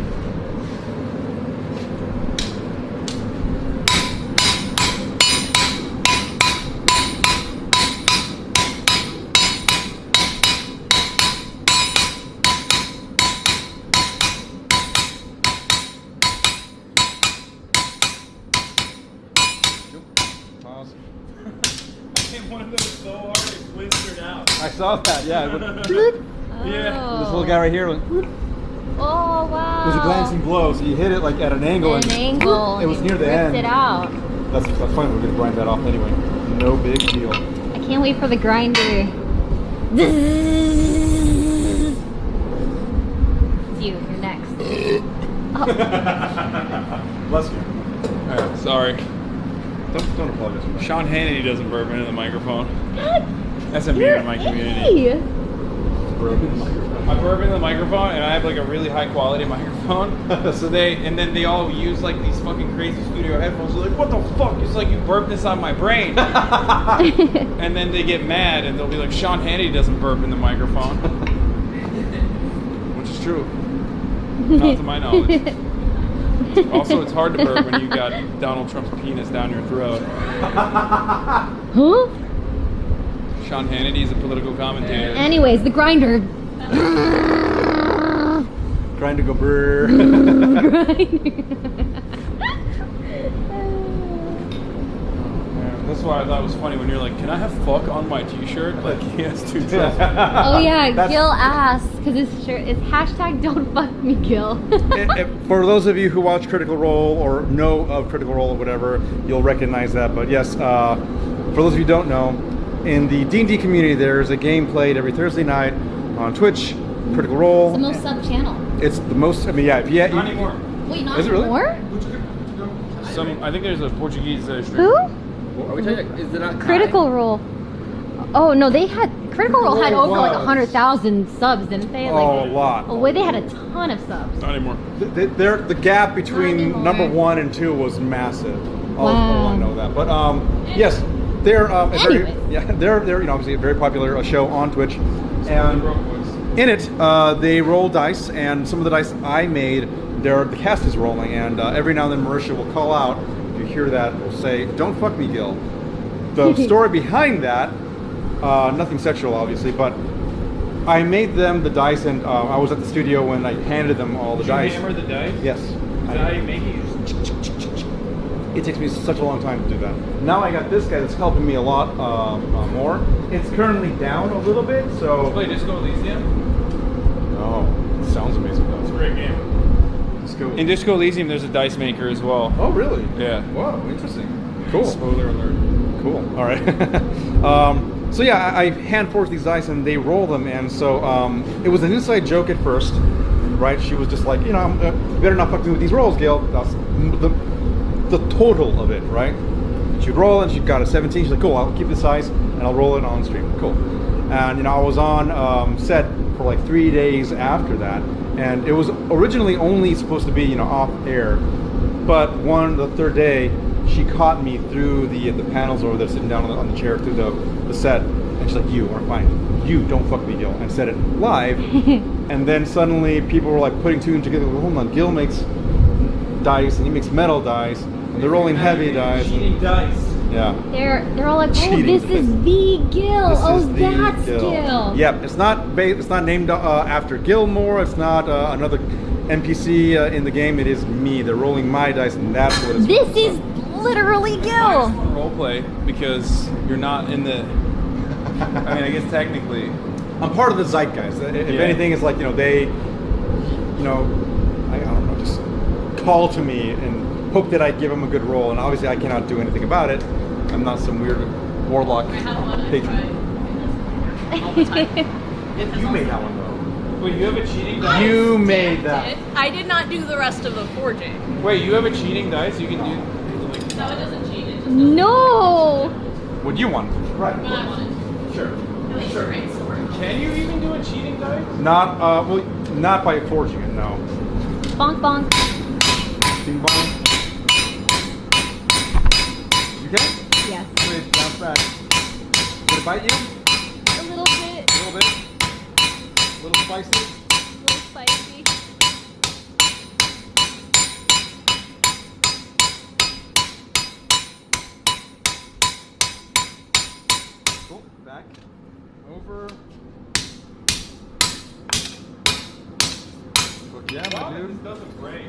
Pause. One of those so hard it blistered out. I saw that, yeah. It went, this Yeah. little guy right here went, Oh wow. it was a glancing blow, so you hit it like at an angle. An and angle. It was near the ripped end. it out. That's fine. We're gonna grind that off anyway. No big deal. I can't wait for the grinder. It's you. You're next. Oh. Bless you. Alright, sorry. Don't apologize for that. Sean Hannity doesn't burp into the microphone. God, That's a you're meme in my community. hey. Broken microphone. I burp into the microphone and I have like a really high quality microphone. So then they all use like these fucking crazy studio headphones. They're like, what the fuck? It's like you burped this on my brain. And then they get mad and they'll be like, Sean Hannity doesn't burp in the microphone. Which is true. Not to my knowledge. Also, it's hard to burp when you got Donald Trump's penis down your throat. Huh? Sean Hannity is a political commentator. Anyways, the grinder. Trying to go brrr. That's why I thought it was funny when you're like, can I have fuck on my t-shirt? Like, yes, dude. Oh yeah, That's- Gil asked because it's shirt. It's hashtag Don't Fuck Me, Gil. For those of you who watch Critical Role or know of Critical Role or whatever, you'll recognize that. But yes, for those of you who don't know, in the D&D community, there's a game played every Thursday night on Twitch, Critical Role. It's the most sub channel. It's the most, I mean, yeah, if you, Not anymore. Wait, not Is it really? anymore? I think there's a Portuguese streamer. Who? Are we talking? Is it not Critical Role. Oh no, they had Critical Role had Role over like was. 100,000 subs, didn't they? oh, a lot. Oh wait, they had a ton of subs. Not anymore. The gap between anymore. number 1 and 2 was massive. Wow. I know that. But yes, they're a very, Anyways. yeah, they're obviously a very popular show on Twitch, and in it they roll dice, and some of the dice I made, the cast is rolling, and every now and then Marisha will call out. If you hear that, will say, "Don't fuck me, Gil." The story behind that, nothing sexual, obviously, but I made them the dice, and I was at the studio when I handed them all the Did you dice. hammer the dice? Yes. Is that how you make it? You just... It takes me such a long time to do that. Now I got this guy that's helping me a lot more. It's currently down a little bit, so... Play Disco Elysium? Oh, it sounds amazing though. It's a great game. Let's go. In Disco Elysium, there's a dice maker as well. Oh, really? Yeah. Wow, interesting. Cool. Spoiler alert. Cool. All right. So yeah, I hand forged these dice and they roll them, and so it was an inside joke at first, right? She was just like, you know, you better not fucking with these rolls, Gil. That's the total of it, right? She'd roll and she got a 17. She's like, cool, I'll keep this dice and I'll roll it on stream. Cool. And you know, I was on set for like 3 days after that, and it was originally only supposed to be, you know, off air, but the third day, she caught me through the panels over there, sitting down on the chair through the set, and she's like, "You are fine. You don't fuck me, Gil," and said it live. And then suddenly people were like putting two and together. Hold on, Gil makes dice and he makes metal dice, and they're rolling heavy dice. Cheating dice. Yeah. They're all like, oh, Cheating. this is the Gil. This Oh, is the that's Gil. Gil. Yep. It's not named after Gilmore. It's not another NPC in the game. It is me. They're rolling my dice, and that's what it's. This is literally Gil. Role play because you're not in the. I mean, I guess technically. I'm part of the zeitgeist. If Yeah. anything, it's like, you know, they, you know, I don't know, just call to me and hope that I give them a good role. And obviously, I cannot do anything about it. I'm not some weird warlock I have one. I patron. try all the time. You made that one though. Wait, you have a cheating dice? You made that. I did not do the rest of the forging. Wait, you have a cheating dice? You can do. No, it doesn't cheat. It just doesn't. No. What you want? Right. When I want it. Sure. At least Sure. right sword. Can you even do a cheating dice? Not well, not by forging it. No. Bonk bonk. Bing bong. Okay? Yes. Wait, bounce back. Did it bite you? A little bit. A little bit? A little spicy? A little spicy. Cool. Back. Over. Fuck yeah, my dude. This doesn't break.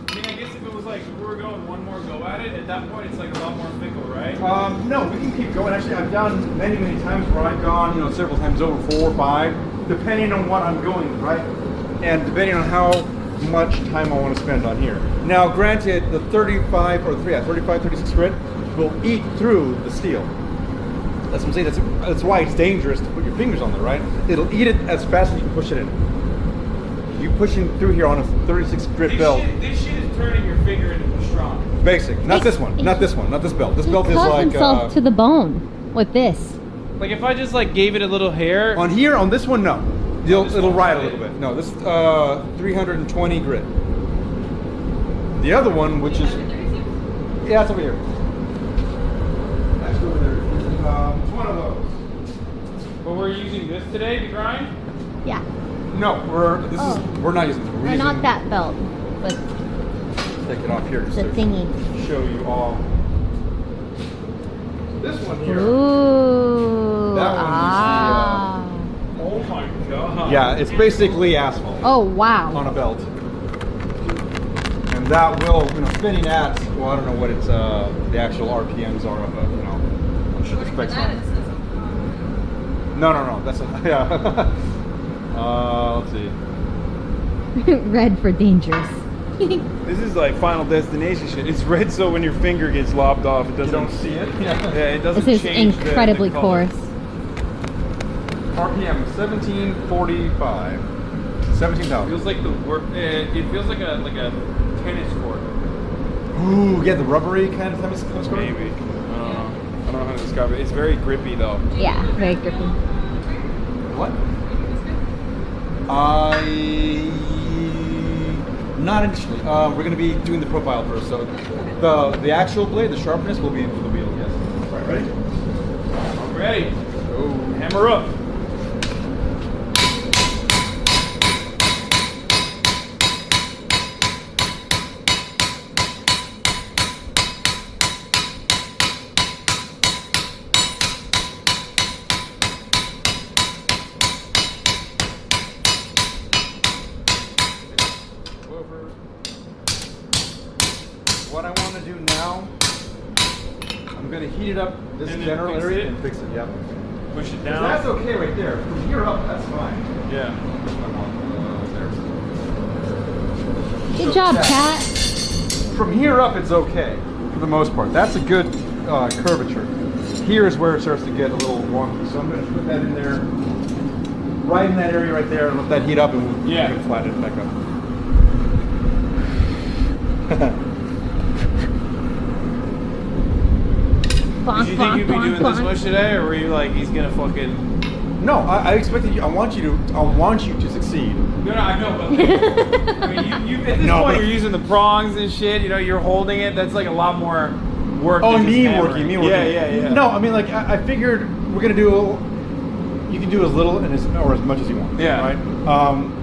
I mean, I guess if it was like, if we were going one more go at it, at that point it's like a lot more fickle, right? No, we can keep going. Actually, I've done many times where I've gone, several times over 4 or 5, depending on what I'm going with, right? And depending on how much time I want to spend on here. Now, granted, the 35, 36 grit will eat through the steel. That's what I'm saying. That's why it's dangerous to put your fingers on there, right? It'll eat it as fast as you can push it in. You pushing through here on a 36 grit belt. This shit is turning your finger into pastrami. Basic. Not this one. Not this one. Not this belt. This belt is Cut like himself to the bone with this. Like if I just like gave it a little hair. on here. On this one, no. This It'll one's ride a right. little bit. No, this 320 grit. The other one, which is yeah, it's over here. That's over there. It's one of those. But we're using this today to grind? Yeah. No, we're not using this. We're Or using, not that belt, but Take it off here just the to thingy. show you all. This one here. Ooh. That one Oh my god. Yeah, it's basically asphalt Oh wow. on a belt. And that will, spinning at, well, I don't know what it's, the actual RPMs are, but, I'm sure the specs on it. No, that's a, yeah. Let's see. Red for dangerous. This is like Final Destination shit. It's red so when your finger gets lopped off, it doesn't. You don't see it? Yeah, it doesn't This is change incredibly the color. coarse. RPM 1745. 17,000. Feels like the work. It feels like a tennis court. Ooh, yeah, the rubbery kind of tennis court. Maybe. I don't know how to describe it. It's very grippy though. Yeah, very grippy. What? Not initially. We're going to be doing the profile first. So the actual blade, the sharpness will be into the wheel. Yes. All right, ready? I'm ready. Oh, hammer up. What I want to do now, I'm going to heat it up this And then general fix area it? and fix it. Yep. Push it So down. that's okay right there. From here up, that's fine. Yeah. Good job, yeah. Cat. From here up, it's okay for the most part. That's a good curvature. Here is where it starts to get a little wonky. So I'm going to put that in there, right in that area right there, and let that heat up, and we can flatten it back up. Did you think you'd be doing this much today, or were you like, he's gonna fucking? No, I expected you. I want you to succeed. No, I know, but I mean, you at this point you're using the prongs and shit. You're holding it. That's like a lot more work. Oh, than just me hammering. working. Yeah. No, I mean, like I figured we're gonna do. You can do as little and or as much as you want. Yeah. Right.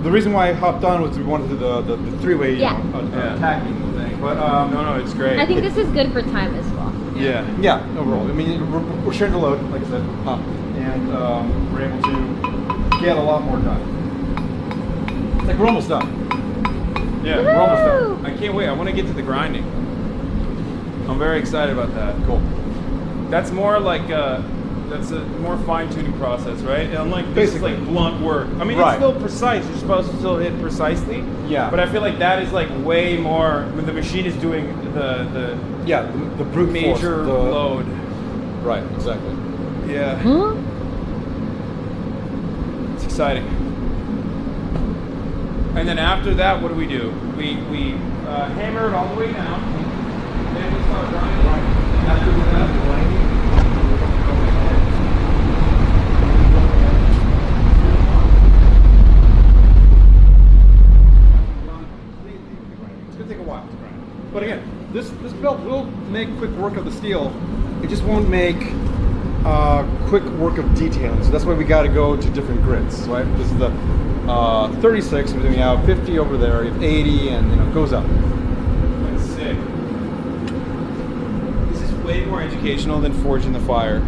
The reason why I hopped on was we wanted to do the three-way tacking thing. But no, it's great. I think this is good for time as well. Yeah. Yeah, overall. I mean, we're sharing the load, like I said, and we're able to get a lot more done. It's like we're almost done. Yeah, we're almost done. I can't wait. I want to get to the grinding. I'm very excited about that. Cool. That's more like that's a more fine-tuning process, right? Unlike this is like blunt work. I mean, it's still precise. You're supposed to still hit precisely. Yeah. But I feel like that is like way more when the machine is doing the brute major force, load. Right. Exactly. Yeah. Huh? It's exciting. And then after that, what do? We hammer it all the way down. Then we start grinding. After that, grinding. It's gonna take a while to grind. But again, this belt will make quick work of the steel it just won't make quick work of detailing. So that's why we got to go to different grids, right? This is the 36, and then we have 50 over there, you have 80, and it goes up. That's sick. This is way more educational than Forging the Fire.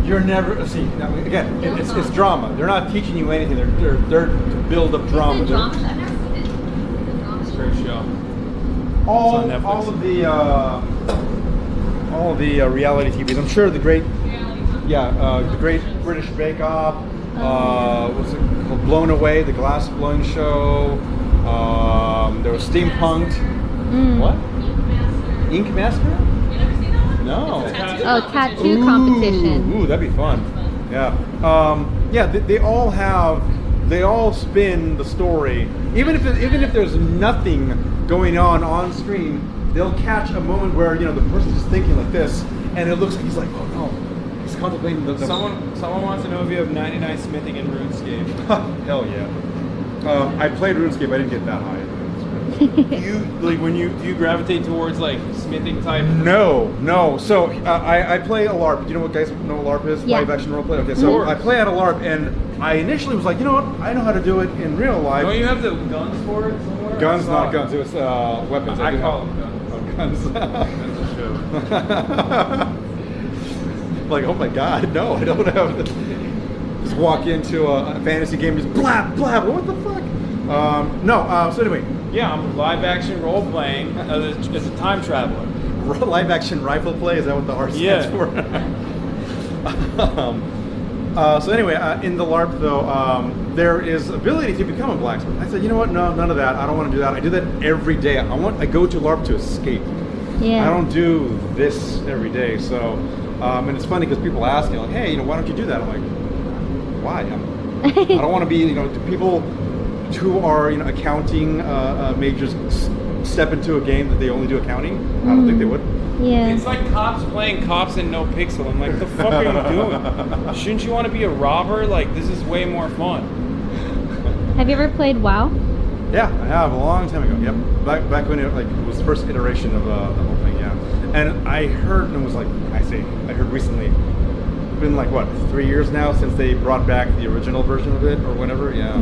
You're never see now, again. It's drama. They're not teaching you anything. They're to build up drama. I've never seen it. It's a great show. All on Netflix. all of the reality TVs. I'm sure the great the Great British Bake Off. What's it called? Blown Away, the glass blowing show. There was Steampunked. What? Ink Master? You never seen that one? No. It's a tattoo Oh, competition. tattoo competition. Ooh, that'd be fun. Yeah. They all spin the story. Even if there's nothing going on screen, they'll catch a moment where the person's just thinking like this, and it looks like he's like, oh no, he's contemplating the. Someone wants to know if you have 99 smithing in RuneScape. Hell yeah. I played RuneScape. I didn't get that high. Do you gravitate towards like smithing type? No. So I play a LARP. Do you know what guys know what LARP is? Yeah. Live action role play. Okay, so I play at a LARP, and I initially was like, you know what? I know how to do it in real life. Don't you have the guns for it somewhere? Guns, not guns. It was weapons. I do call have- them guns. guns. That's a show. Like, oh my god, no, I don't have to just walk into a fantasy game, just blab, what the fuck? So anyway, Yeah, I'm live action role playing as a time traveler. live action rifle play, is that what the R stands for? So anyway, in the LARP though, there is ability to become a blacksmith. I said, you know what, no, none of that, I don't want to do that. I do that every day. I go to LARP to escape. Yeah. I don't do this every day, so, and it's funny because people ask me, like, hey, why don't you do that? I'm like, why? I don't want to be, people who are, accounting majors step into a game that they only do accounting. I don't think they would. Yeah. It's like cops playing cops in No Pixel. I'm like, the fuck are you doing? Shouldn't you want to be a robber? Like, this is way more fun. Have you ever played WoW? Yeah, I have a long time ago. Yep, back when it was the first iteration of the whole thing. Yeah, and I heard, and it was like I heard recently. It's been like what 3 years now since they brought back the original version of it or whatever. Yeah. I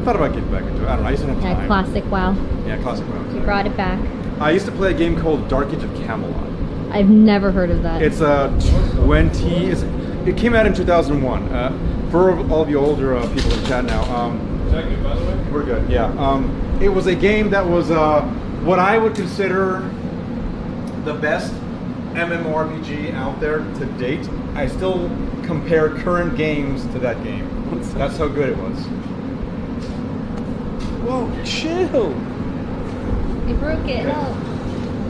thought about getting back into it. I don't know. I just didn't have time. Classic WoW. Yeah, classic WoW. You brought it back. I used to play a game called Dark Age of Camelot. I've never heard of that. It's it came out in 2001. For all of you older people in chat now. Is that good, by the way? We're good, yeah. It was a game that was what I would consider the best MMORPG out there to date. I still compare current games to that game. That's how good it was. Whoa, chill. You broke it. Oh.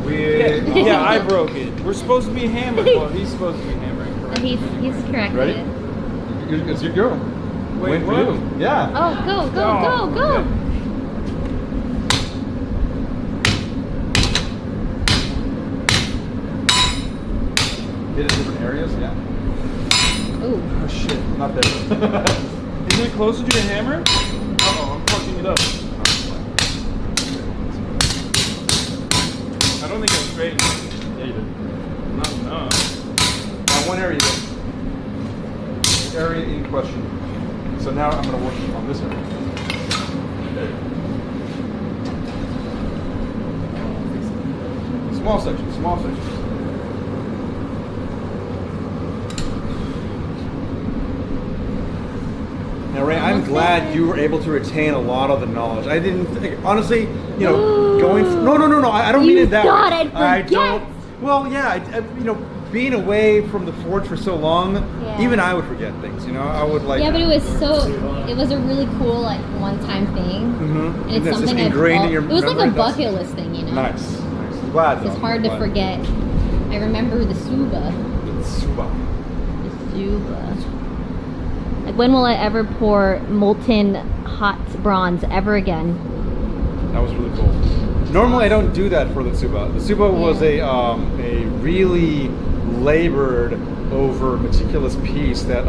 Yeah, I broke it. We're supposed to be hammered. Well, he's supposed to be hammering. Correct? He's corrected Ready? it. It's your girl. Wait, Wait for what? you. Yeah. Oh, go. Okay. Hit it in different areas, yeah. Ooh. Oh shit, not there. Is it closer to your hammer? Uh-oh, I'm fucking it up. I don't think I straightened it. Yeah, you did. Not enough. One area you did. The area in question. So now I'm going to work on this area. Small sections, small sections. Now, Ray, I'm glad you were able to retain a lot of the knowledge. I didn't think, honestly, going. No. I don't mean it that thought way. I'd I forget. don't. Well, yeah, being away from the forge for so long, Yeah. even I would forget things. I would like. Yeah, but it was a really cool one-time thing. Mm-hmm. And it's something ingrained in your it was like a memory. bucket list thing, Nice. I'm glad. It's though. hard to Glad. forget. I remember the Suba. Suba. The Suba. Like, when will I ever pour molten hot bronze ever again? That was really cool. Normally, I don't do that for the Tsuba. The Tsuba was a really labored over meticulous piece that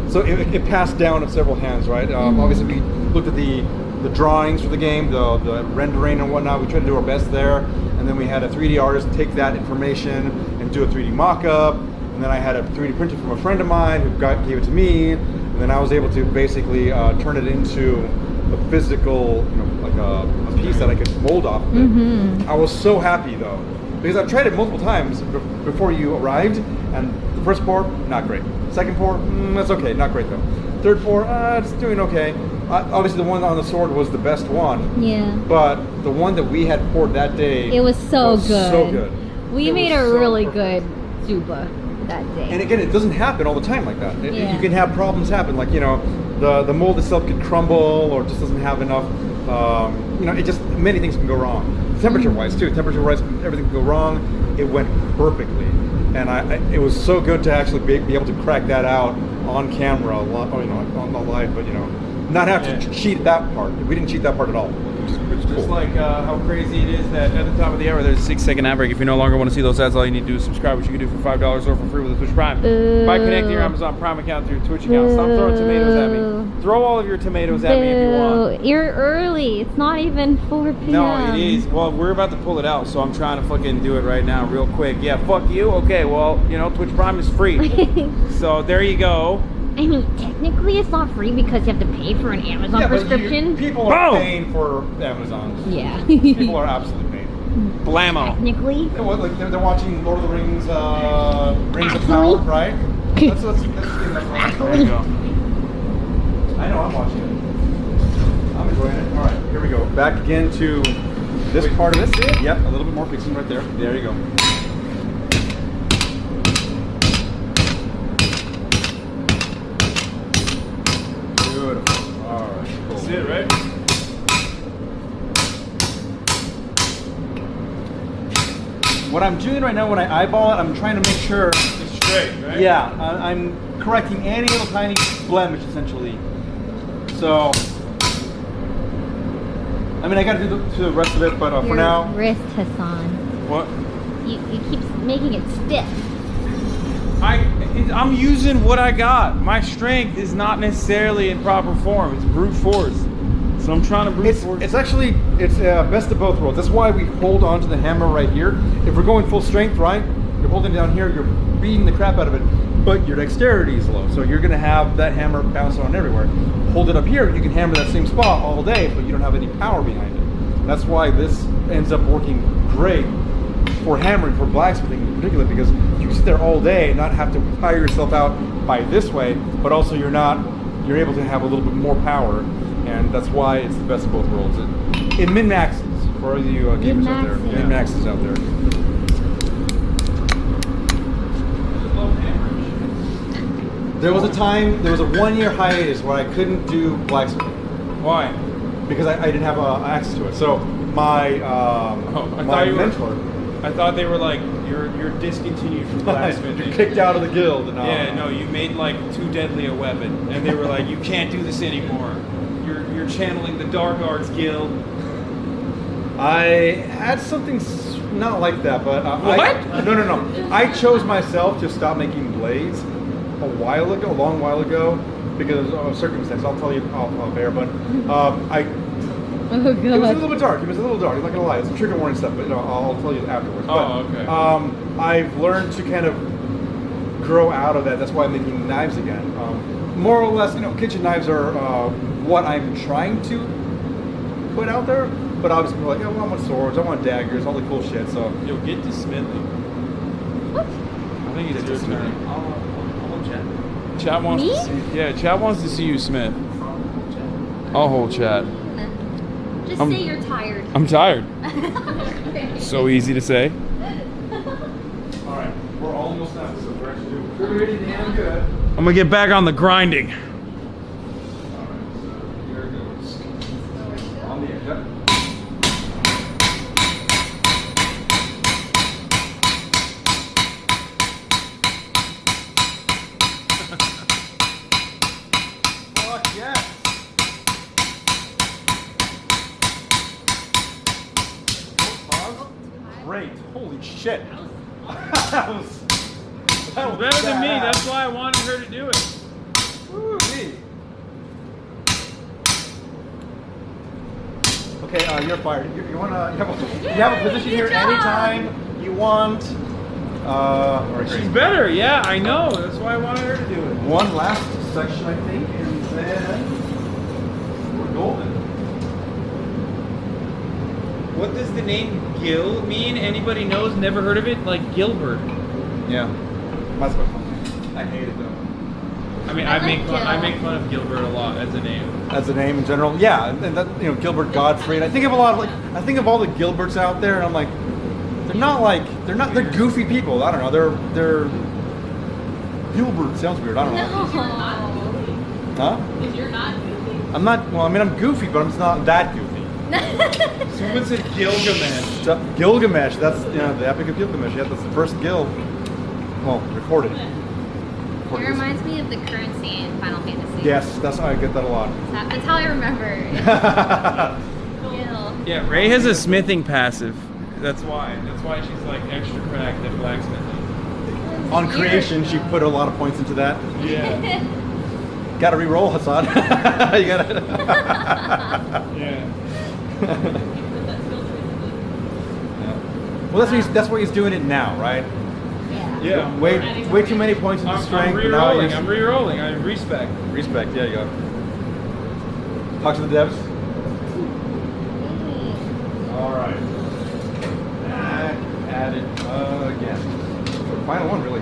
so it passed down of several hands, right? Obviously, we looked at the the drawings for the game, the rendering and whatnot. We tried to do our best there, and then we had a 3D artist take that information and do a 3D mock-up, and then I had a 3D printer from a friend of mine who gave it to me, and then I was able to basically turn it into a physical, like a piece that I could mold off of it. I was so happy though, because I've tried it multiple times before you arrived, and the first pour, not great. Second pour, that's okay, not great though. Third pour, it's doing okay. Obviously the one on the sword was the best one. Yeah. But the one that we had poured that day, it was so good. So good. We made a really good zuba that day. And again, it doesn't happen all the time like that. Yeah. You can have problems happen, like the mold itself could crumble or just doesn't have enough. It just many things can go wrong. Temperature-wise too. Temperature-wise, everything can go wrong. It went perfectly, and it was so good to actually be able to crack that out on camera, on the live, but not have to cheat that part. We didn't cheat that part at all. Which is cool. Just like how crazy it is that at the top of the hour there's a 6-second ad break. If you no longer want to see those ads, all you need to do is subscribe, which you can do for $5 or for free with a Twitch Prime. By connecting your Amazon Prime account to your Twitch account. Stop throwing tomatoes at me. Throw all of your tomatoes at me if you want. You're early. It's not even 4 p.m. No, it is. Well, we're about to pull it out, so I'm trying to fucking do it right now real quick. Yeah, fuck you. Okay, well, Twitch Prime is free. So there you go. I mean, technically it's not free because you have to pay for an Amazon prescription. People are paying for Amazon. Yeah. People are absolutely paying. Blammo. Technically. They're watching Lord of the Rings, Rings of Power, right? That's the thing. There you go. I know, I'm watching it. I'm enjoying it. All right, here we go. Back again to this part of this. Yep, a little bit more fixing right there. There you go. Beautiful. All right, cool. That's it, right? What I'm doing right now when I eyeball it, I'm trying to make sure It's straight, right? Yeah, I'm correcting any little tiny blemish essentially. So, I mean, I got to do the rest of it, but for now. Wrist, Hasan. What? You keep making it stiff. I'm using what I got. My strength is not necessarily in proper form. It's brute force. So I'm trying to brute force. It's actually best of both worlds. That's why we hold on to the hammer right here. If we're going full strength, right? You're holding down here. You're beating the crap out of it, but your dexterity is low, so you're going to have that hammer bounce around everywhere. Hold it up here. You can hammer that same spot all day, but you don't have any power behind it. That's why this ends up working great for hammering, for blacksmithing in particular, because you can sit there all day and not have to tire yourself out by this way, but also you're able to have a little bit more power, and that's why it's the best of both worlds. In min-maxes, for all you gamers out there. Min-maxes. Min-maxes out there. There was a 1-year hiatus where I couldn't do blacksmithing. Why? Because I didn't have access to it. So my mentor. I thought they were like, you're discontinued from blacksmithing. You're kicked out of the guild. And Yeah, no, you made like too deadly a weapon, and they were like, you can't do this anymore. You're channeling the Dark Arts Guild. I had something not like that, but What? No. I chose myself to stop making blades a long while ago, because of circumstance. I'll tell you off air, but Oh, God. It was a little bit dark. I'm not gonna lie. It's a trigger warning stuff, but I'll tell you afterwards. Oh, but, okay. I've learned to kind of grow out of that. That's why I'm making knives again. More or less, kitchen knives are what I'm trying to put out there. But obviously, we're like, I want swords, I want daggers, all the cool shit. So Yo, get to Smithly. What? I think it's your turn. I'll chat. Chat wants Me? to see. Yeah, chat wants to see you, Smith. I'll hold chat. Just say you're tired. I'm tired. So easy to say. all right, we're almost done. So we're actually pretty damn good. I'm gonna get back on the grinding. All right, so here it goes. On the edge. Yep. Fuck yes. Great. Holy shit. that was Better than me. That's why I wanted her to do it. Woo-wee. Okay, you're fired. You wanna? You have a position here anytime you want. She's better. Yeah, I know. That's why I wanted her to do it. One last section, I think, and then we're golden. What does the name Gil mean? Anybody knows? Never heard of it? Like Gilbert. Yeah. That's what I hate it though. I mean, I I make like fun of Gilbert a lot as a name. As a name in general, yeah, and that, you know, Gilbert Gottfried. I think of a lot of I think of all the Gilberts out there, and I'm like, they're goofy people. I don't know, they're Gilbert sounds weird. I don't know. Huh? Because you're not goofy. I'm not. Well, I mean, I'm goofy, but I'm just not that goofy. Someone said Gilgamesh. Gilgamesh. That's the Epic of Gilgamesh. Yeah, that's the first Gil. Well, recorded. It reminds me of the currency in Final Fantasy. Yes, I get that a lot. That's how I remember. Gil. Yeah, Ray has a smithing passive. That's why. That's why she's like extra cracked at blacksmithing. On creation, she put a lot of points into that. Yeah. Got to re-roll, Hasan. You got to. Yeah. Well, that's what he's doing it now, right? Yeah. Way too many points into strength. I'm re-rolling. I respect. Respect. Yeah, you go. Talk to the devs. All right. Add it again. Final one, really.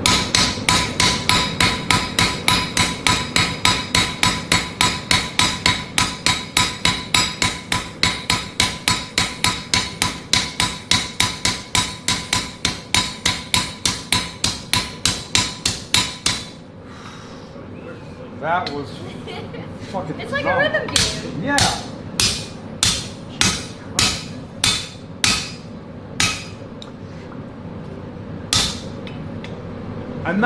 That was fucking. It's like a rhythm game. Yeah. I'm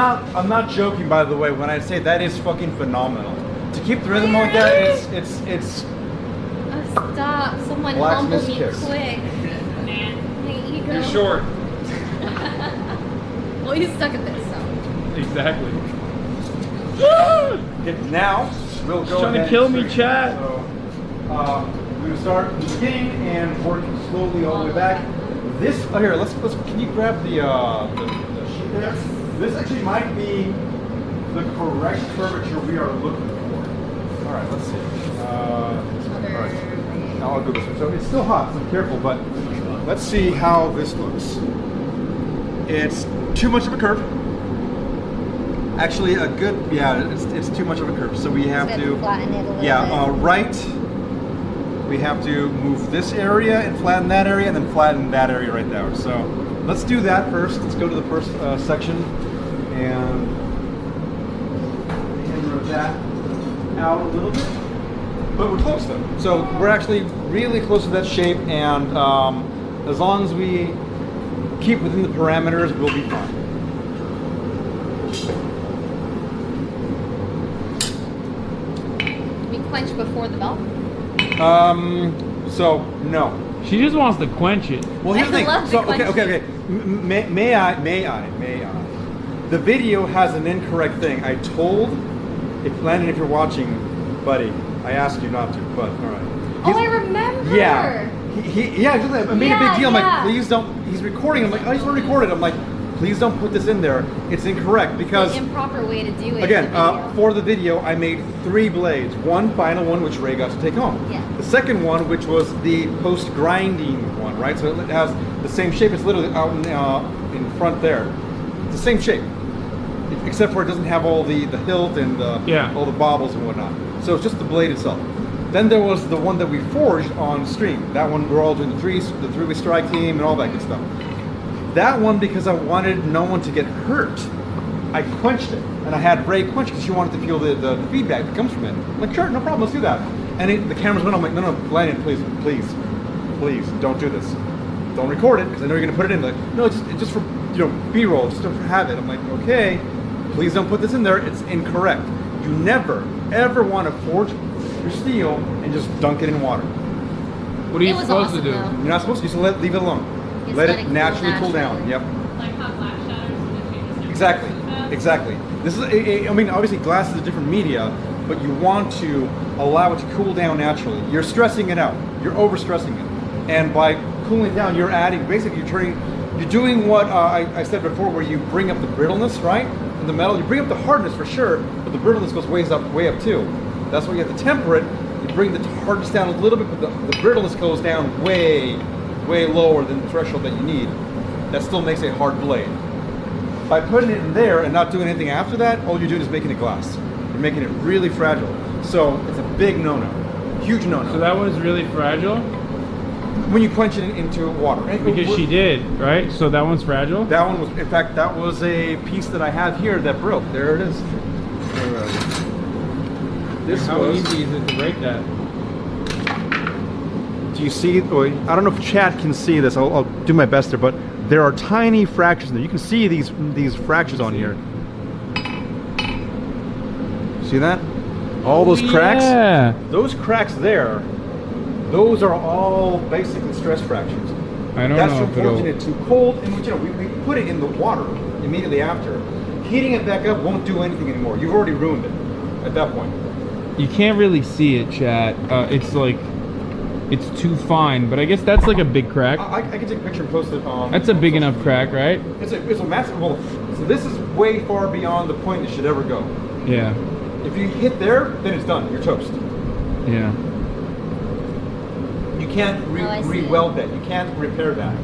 not joking, by the way, when I say that is fucking phenomenal. To keep the rhythm like that, it's Oh, stop! Someone humble me quick. Ego. You're short. Well, he's stuck at this, so. Exactly. Now we'll go Trying to ahead kill and me, start. chat. So, we're gonna start from the beginning and work slowly all the way back. This here, let's can you grab the sheet there? This actually might be the correct curvature we are looking for. All right, let's see. All right, now I'll go this way. So it's still hot, so I'm careful, but let's see how this looks. It's too much of a curve. Actually, it's too much of a curve. So we have to flatten it a little bit. right. We have to move this area and flatten that area, and then flatten that area right there. So let's do that first. Let's go to the first section and hammer that out a little bit. But we're close though. So we're actually really close to that shape, and as long as we keep within the parameters, we'll be fine. We quench before the bell? So no. She just wants to quench it. Well, here's the thing. love So the okay. May I? The video has an incorrect thing. I told, if Landon, if you're watching, buddy, I asked you not to, but all right. Oh, I remember. Yeah. I made a big deal. I'm like, please don't. He's recording. I'm like, I just want to record it. I'm like, please don't put this in there. It's incorrect because the improper way to do it. again, for the video, I made 3 blades. One final one, which Ray got to take home. Yeah. The second one, which was the post grinding one, right? So it has the same shape. It's literally out in front there. It's the same shape, except for it doesn't have all the hilt and all the bobbles and whatnot. So it's just the blade itself. Then there was the one that we forged on stream. That one we're all doing the three-way strike team and all that good stuff. That one, because I wanted no one to get hurt, I quenched it. And I had Ray quench because she wanted to feel the feedback that comes from it. I'm like, sure, no problem, let's do that. And the cameras went, I'm like, no, Landon, please, don't do this. Don't record it, because I know you're going to put it in. Like, no, it's just for B-roll, just to have it. I'm like, okay, please don't put this in there, it's incorrect. You never, ever want to forge your steel and just dunk it in water. What are you supposed to do? Though. You're not supposed to, you just leave it alone. Let it naturally cool down. Yep. Like how glass shatters and it changes Exactly. temperature. Exactly. This is, I mean, obviously glass is a different media, but you want to allow it to cool down naturally. You're stressing it out. You're overstressing it. And by cooling it down, you're adding, basically you're doing what I said before, where you bring up the brittleness, right? In the metal, you bring up the hardness for sure, but the brittleness goes way up too. That's why you have to temper it. You bring the hardness down a little bit, but the brittleness goes down way lower than the threshold that you need. That still makes a hard blade. By putting it in there and not doing anything after that, all you're doing is making it glass. You're making it really fragile. So it's a big no-no, huge no-no. So that was really fragile? When you quench it into water. Because she did, right? So that one's fragile? That one was, in fact, that was a piece that I have here that broke. There it is. How easy is it to break that? Do you see, I don't know if Chad can see this, I'll do my best there, but there are tiny fractures in there. You can see these fractures on here. See that? All those cracks? Yeah. Those cracks there, those are all basically stress fractures. I don't That's know if it'll... unfortunate, too cold, and we put it in the water immediately after. Heating it back up won't do anything anymore. You've already ruined it at that point. You can't really see it, chat. It's like, it's too fine, but I guess that's like a big crack. I can take a picture and post it on... That's a big enough crack, right? It's a massive... Well, so this is way far beyond the point it should ever go. Yeah. If you hit there, then it's done. You're toast. Yeah. You can't re-weld that. You can't repair that.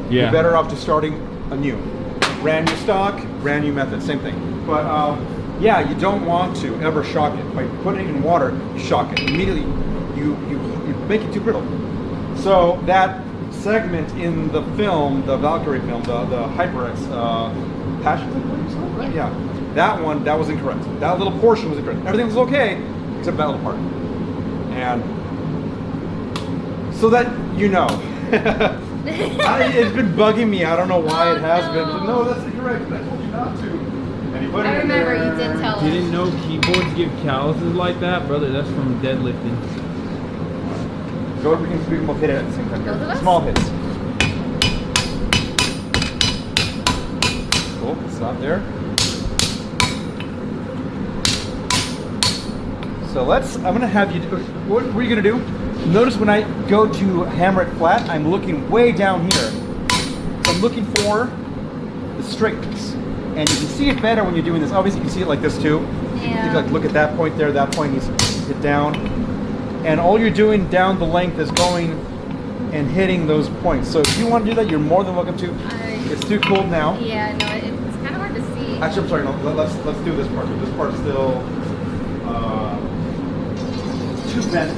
Yeah. You're better off just starting anew. Brand new stock, brand new method, same thing. But yeah, you don't want to ever shock it. By putting it in water, you shock it. Immediately, you make it too brittle. So that segment in the film, the Valkyrie film, the HyperX Passion, right? Yeah. That one, that was incorrect. That little portion was incorrect. Everything was okay, except that little part. And so that you know. It's been bugging me. I don't know why it has been. But no, that's incorrect. I told you not to. And you put it I in remember there. you did tell us. Didn't know keyboards give calluses like that? Brother, that's from deadlifting. Go, we can both hit it at the same time Both of here. us? Small hits. Cool, stop there. So I'm gonna have you, what are you gonna do? Notice when I go to hammer it flat, I'm looking way down here. So I'm looking for the straightness. And you can see it better when you're doing this. Obviously you can see it like this too. Yeah. You can like look at that point there, that point needs to hit down. And all you're doing down the length is going and hitting those points. So if you want to do that, you're more than welcome to. It's too cold now. Yeah, no, it's kind of hard to see. Actually, I'm sorry, no, let's do this part. This part's still too bent.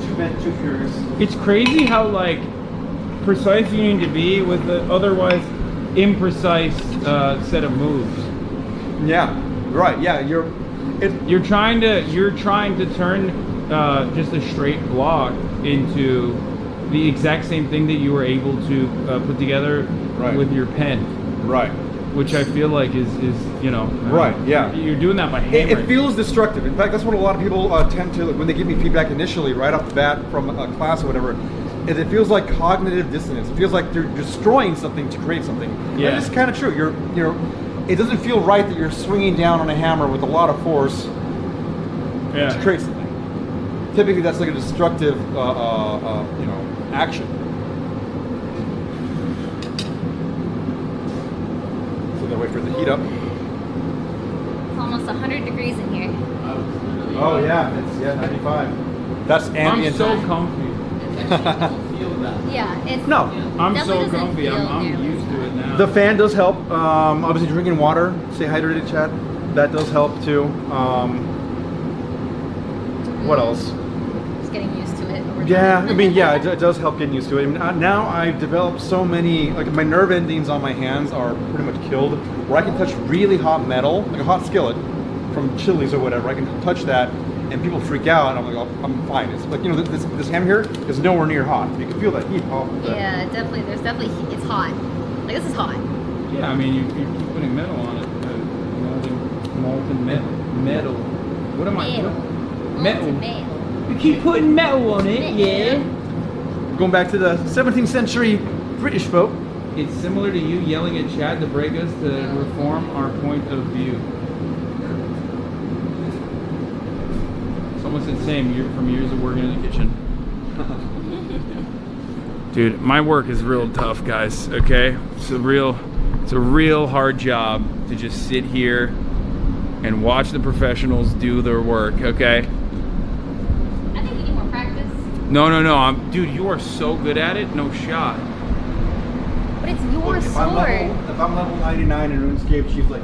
Too bent, too furious. It's crazy how like precise you need to be with the otherwise imprecise set of moves. Yeah, right. Yeah, You're trying to turn just a straight block into the exact same thing that you were able to put together with your pen. Right. Which I feel like is you know. Right, yeah. You're doing that by hammering. It feels destructive. In fact, that's what a lot of people tend to, when they give me feedback initially, right off the bat from a class or whatever, is it feels like cognitive dissonance. It feels like they're destroying something to create something. Yeah. And it's kind of true. It doesn't feel right that you're swinging down on a hammer with a lot of force to create something. Typically, that's like a destructive, action. So then wait for it to heat up. It's almost 100 degrees in here. Oh yeah, it's 95. That's ambient. I'm so comfy. Yeah, it's No, I'm definitely so doesn't comfy. feel I'm nearly used to it now. the fan does help. Obviously, drinking water, stay hydrated, Chad. That does help too. What else? just getting used to it. Over Yeah, time. I mean, yeah, it does help getting used to it. I mean, now I've developed so many, like my nerve endings on my hands are pretty much killed, where I can touch really hot metal, like a hot skillet from Chili's or whatever. I can touch that, and people freak out, and I'm like, oh, I'm fine. It's like, this ham here is nowhere near hot. You can feel that heat off of that. Yeah, definitely. There's definitely it's hot. Like this is hot. Yeah, I mean, you keep putting metal on it. Molten metal. What am I doing? Metal. Metal. You keep putting metal on it, yeah. Going back to the 17th century British folk. It's similar to you yelling at Chad to break us to reform our point of view. almost the same from years of working in the kitchen. Dude, my work is real tough, guys. Okay, it's a real hard job to just sit here and watch the professionals do their work. Okay. I think you need more practice. No. Dude, you are so good at it. No shot. But it's your Look, sword. if I'm level 99 in RuneScape, she's like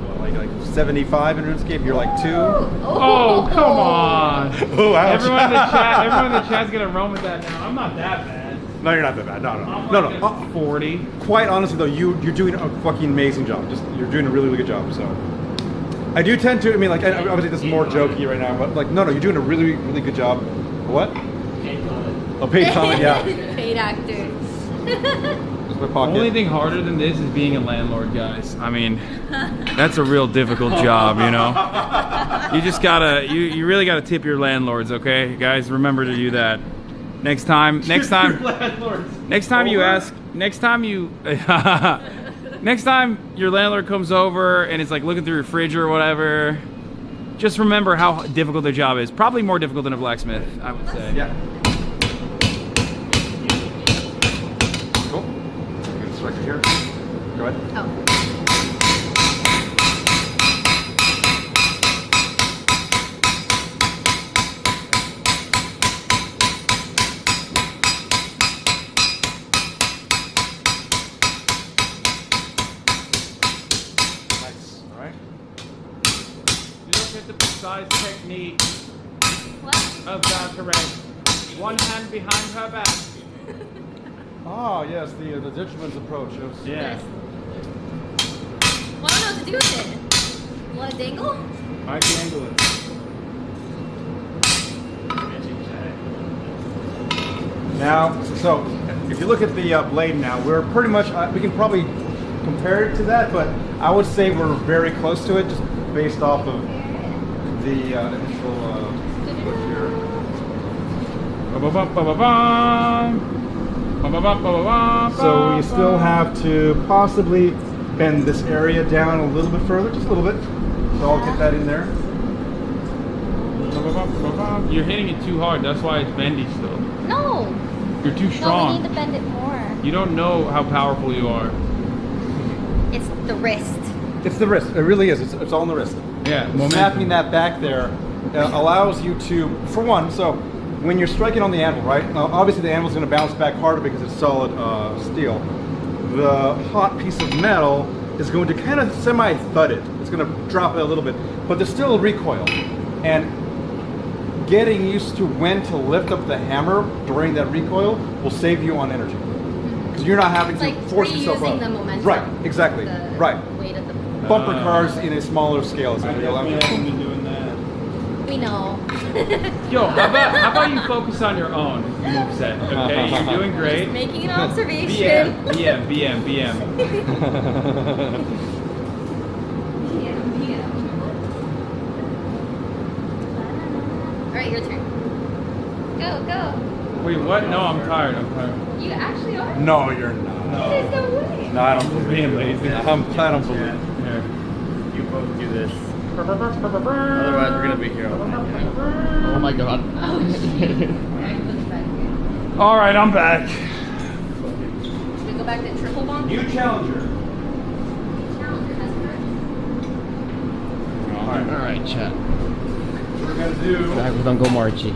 75 in RuneScape. You're like 2. Oh, come on. Oh, ouch. Everyone in the chat's gonna run with that now. I'm not that bad. No, you're not that bad. I'm No. like a 40. Quite honestly, though, you're doing a fucking amazing job. You're doing a really, really good job. So, I do tend to. I mean, like, obviously this is more jokey right now, but like, no, you're doing a really, really good job. What? A paid comment, yeah. Paid actor. Just my The pocket. only thing harder than this is being a landlord, guys. I mean, that's a real difficult job, you know. You just gotta, you really gotta tip your landlords, okay, guys? Remember to do that. Next time you ask, next time your landlord comes over and it's like looking through your fridge or whatever, just remember how difficult their job is. Probably more difficult than a blacksmith, I would say. Yeah. Cool. It's right here. Go ahead. Oh. Technique What? of Valkyrie. One hand behind her back. Oh, yes, the Ditchman's approach. Yeah. Well, I don't know what to do with it. You want to dangle? I can angle it. Now, so if you look at the blade now, we're pretty much, we can probably compare it to that, but I would say we're very close to it just based off of the initial look here. So we still have to possibly bend this area down a little bit further, just a little bit. So I'll get that in there. You're hitting it too hard, that's why it's bendy still. No. You're too No, we strong. need to bend it more. You don't know how powerful you are. It's the wrist. It's the wrist. It really is. It's all in the wrist. Yeah, Snapping that back there allows you to, for one, so when you're striking on the anvil, right? Now, obviously the anvil's going to bounce back harder because it's solid steel. The hot piece of metal is going to kind of semi-thud it. It's going to drop it a little bit, but there's still a recoil. And getting used to when to lift up the hammer during that recoil will save you on energy. Because you're not having to force yourself up. The momentum. Right, exactly. Right. Weight of the Bumper cars in a smaller scale is going to be a lot more. doing that. We know. Yo, how about you focus on your own moveset, okay? You're doing great. Making an observation. BM. Alright, your turn. Go. Wait, what? No, I'm tired. You actually are? No, you're not. There's no way. No, I don't believe Being it. lazy. I don't believe it. Here. You both do this. Otherwise, we're gonna be here all night. Oh my god. Oh, shit. Alright, put it back here. All right, I'm back. Should we go back to triple bomb? New challenger. Challenger has hurt. Alright, chat. What we're gonna do? Back with Uncle Marchie.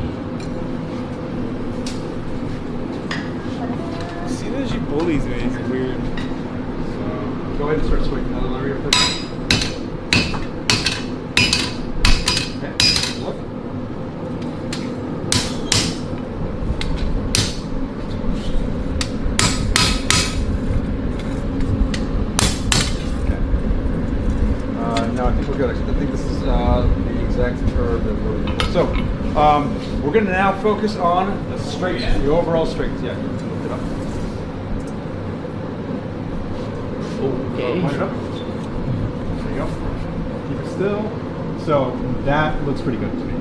See, that she bullies me. It's weird. So go ahead and start swinging. I'll lower your foot. Okay. Look. Okay. No, I think we're good. I think this is the exact curve that we're looking for. So we're going to now focus on the strength, the overall strength. Yeah, lift it up. Okay. Point it up. There you go. Keep it still. So that looks pretty good to me.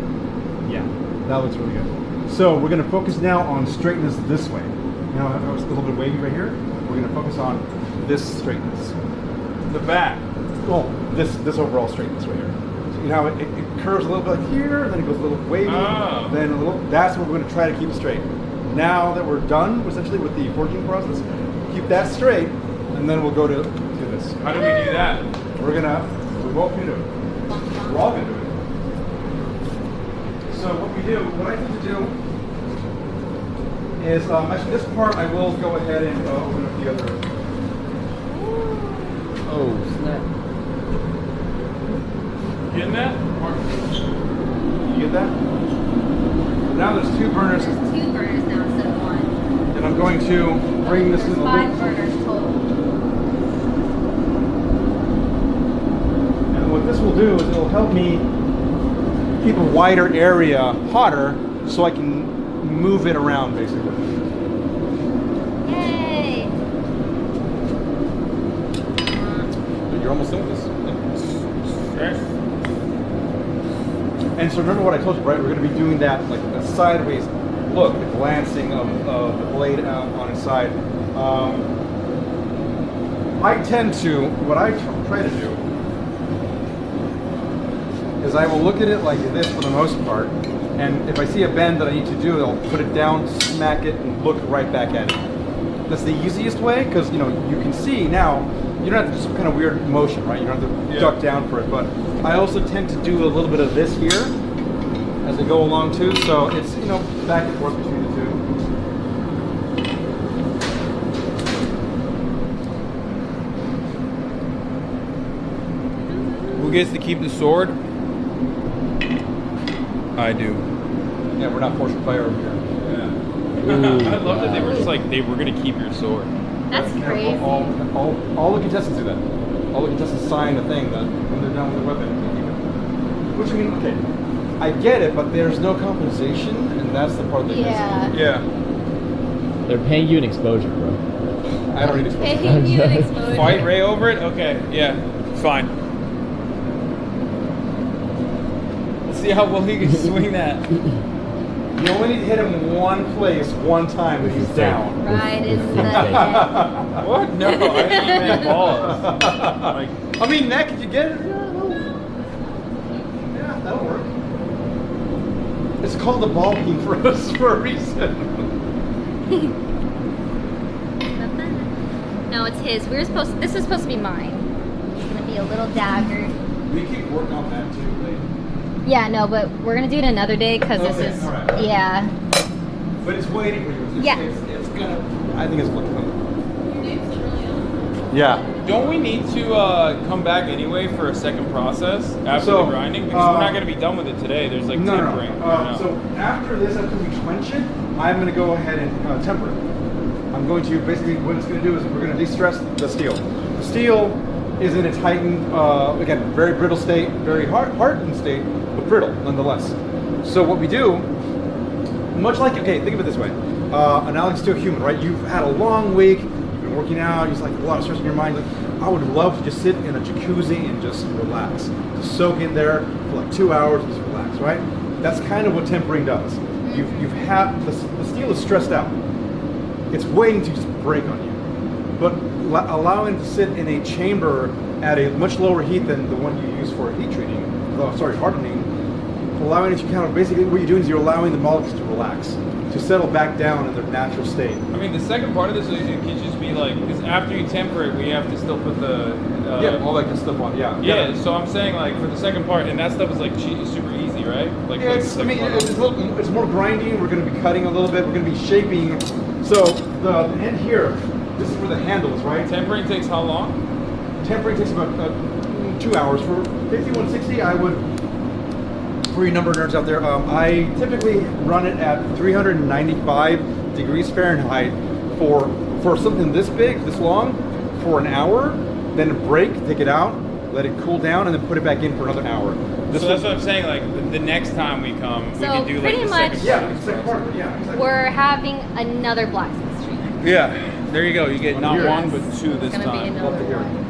Yeah, that looks really good. So we're going to focus now on straightness this way. Now I was a little bit wavy right here. We're going to focus on this straightness. The back. Oh, this overall straightness right here. So, you know, curves a little bit like here, and then it goes a little wavy, then a little. That's what we're going to try to keep it straight. Now that we're done, essentially, with the forging process, keep that straight, and then we'll go to this. How do we do that? We're both going to do it. We're all going to do it. So what I need to do is, actually this part I will go ahead and open up the other. Oh, snap. Getting that? You get that? Now there's 2 burners. There's 2 burners now instead of 1. And I'm going to bring this in the 5 loop. burners total. And what this will do is it'll help me keep a wider area hotter so I can move it around basically. Yay! You're almost done with this. Okay. And so remember what I told you, right? We're going to be doing that like a sideways look, the glancing of the blade out on its side. What I try to do is I will look at it like this for the most part, and if I see a bend that I need to do, I'll put it down, smack it, and look right back at it. That's the easiest way, because you can see now, you don't have to do some kind of weird motion, right? You don't have to duck down for it, but I also tend to do a little bit of this here as I go along too, so it's, back and forth between the two. Who gets to keep the sword? I do. Yeah, we're not forced play over here. Yeah. I love that they were just like, they were going to keep your sword. That's Yeah, crazy. all the contestants do that. All the contestants sign a thing that when they're done with the weapon, they keep it. Which, okay, I get it, but there's no compensation, and that's the part that Yeah. Yeah. They're paying you an exposure, bro. I don't need exposure. Paying you an exposure. Fight Ray over it? Okay, yeah, fine. Let's see how well he can swing that. You only need to hit him in one place, one time, and he's down. Right in the head. What? No, I didn't even balls. Like, I mean, neck, if you get it, yeah, that'll work. It's called the ball peen for us for a reason. No, it's his. This is supposed to be mine. It's gonna be a little dagger. We keep working on that too, right? Yeah, no, but we're gonna do it another day because this is, all right. yeah. But it's waiting for you. Yeah. It's gonna. I think it's looking good. Your name's really on. Yeah. don't we need to come back anyway for a second process after the grinding? Because we're not going to be done with it today. There's like tempering. So after this, after we quench it, I'm going to go ahead and temper it. I'm going to basically, what it's going to do is we're going to de-stress the steel. The steel is in its heightened, again, very brittle state, very hardened state, but brittle nonetheless. So what we do, much like, okay, think of it this way. Analogous to a human, right? You've had a long week, you've been working out, just like a lot of stress in your mind. Like, I would love to just sit in a jacuzzi and just relax. Just soak in there for like 2 hours and just relax, right? That's kind of what tempering does. You've had, the steel is stressed out. It's waiting to just break on you. But allowing it to sit in a chamber at a much lower heat than the one you use for heat treating, hardening, allowing it to kind of, basically what you're doing is you're allowing the molecules to relax, to settle back down in their natural state. I mean, the second part of this, it could just be like, because after you temper it, we have to still put the... all that good stuff on, Yeah, so I'm saying like for the second part, and that stuff is like super easy, right? Like, yeah, it's more grinding, we're going to be cutting a little bit, we're going to be shaping. So the end here, this is where the handle is, right? Tempering takes how long? Tempering takes about 2 hours. For 5160, I would, for you number nerds out there, I typically run it at 395 degrees Fahrenheit for something this big, this long, for an hour, then break, take it out, let it cool down, and then put it back in for another hour. So that's what I'm saying, like the next time we come, we can do like the second part. Exactly. We're having another blacksmith stream. Yeah, there you go. You get not Yes. one, but two this It's gonna be time. another one.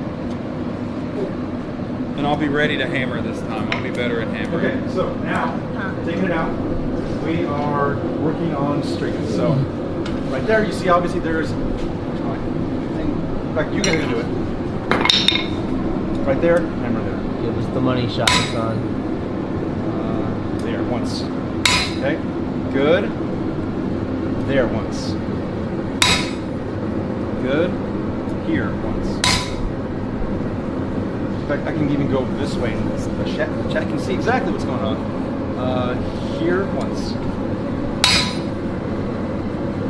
And I'll be ready to hammer this time. I'll be better at hammering. Okay, so now, taking it out, we are working on strings. So, right there, you see obviously there's, in fact, you guys are going to do it. Right there, hammer there. Give us the money shot, Hasan. There, once. Okay, good. There, once. Good. Here, once. In fact, I can even go this way and the chat can see exactly what's going on. Here, once.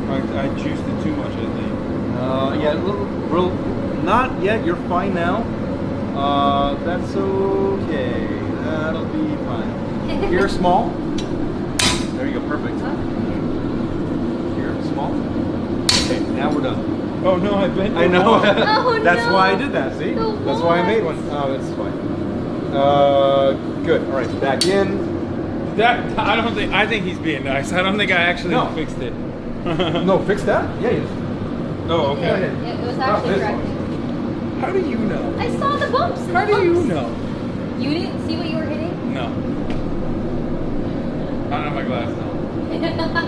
I juiced it too much, I think. Yeah, a little, not yet. You're fine now. That's okay. That'll be fine. Here, small. There you go. Perfect. Here, small. Okay, now we're done. Oh no, I bet. I know. Oh, That's no. why I did that. See? The That's why I what? made one. Oh, that's fine. Good. All right, back in. That I think he's being nice. I don't think I actually fixed it. No, fix that. Yeah, you. Oh, Yeah, okay. it was actually this correct. How do you know? I saw the bumps. How do you know? You didn't see what you were hitting? No. I don't have my glass now.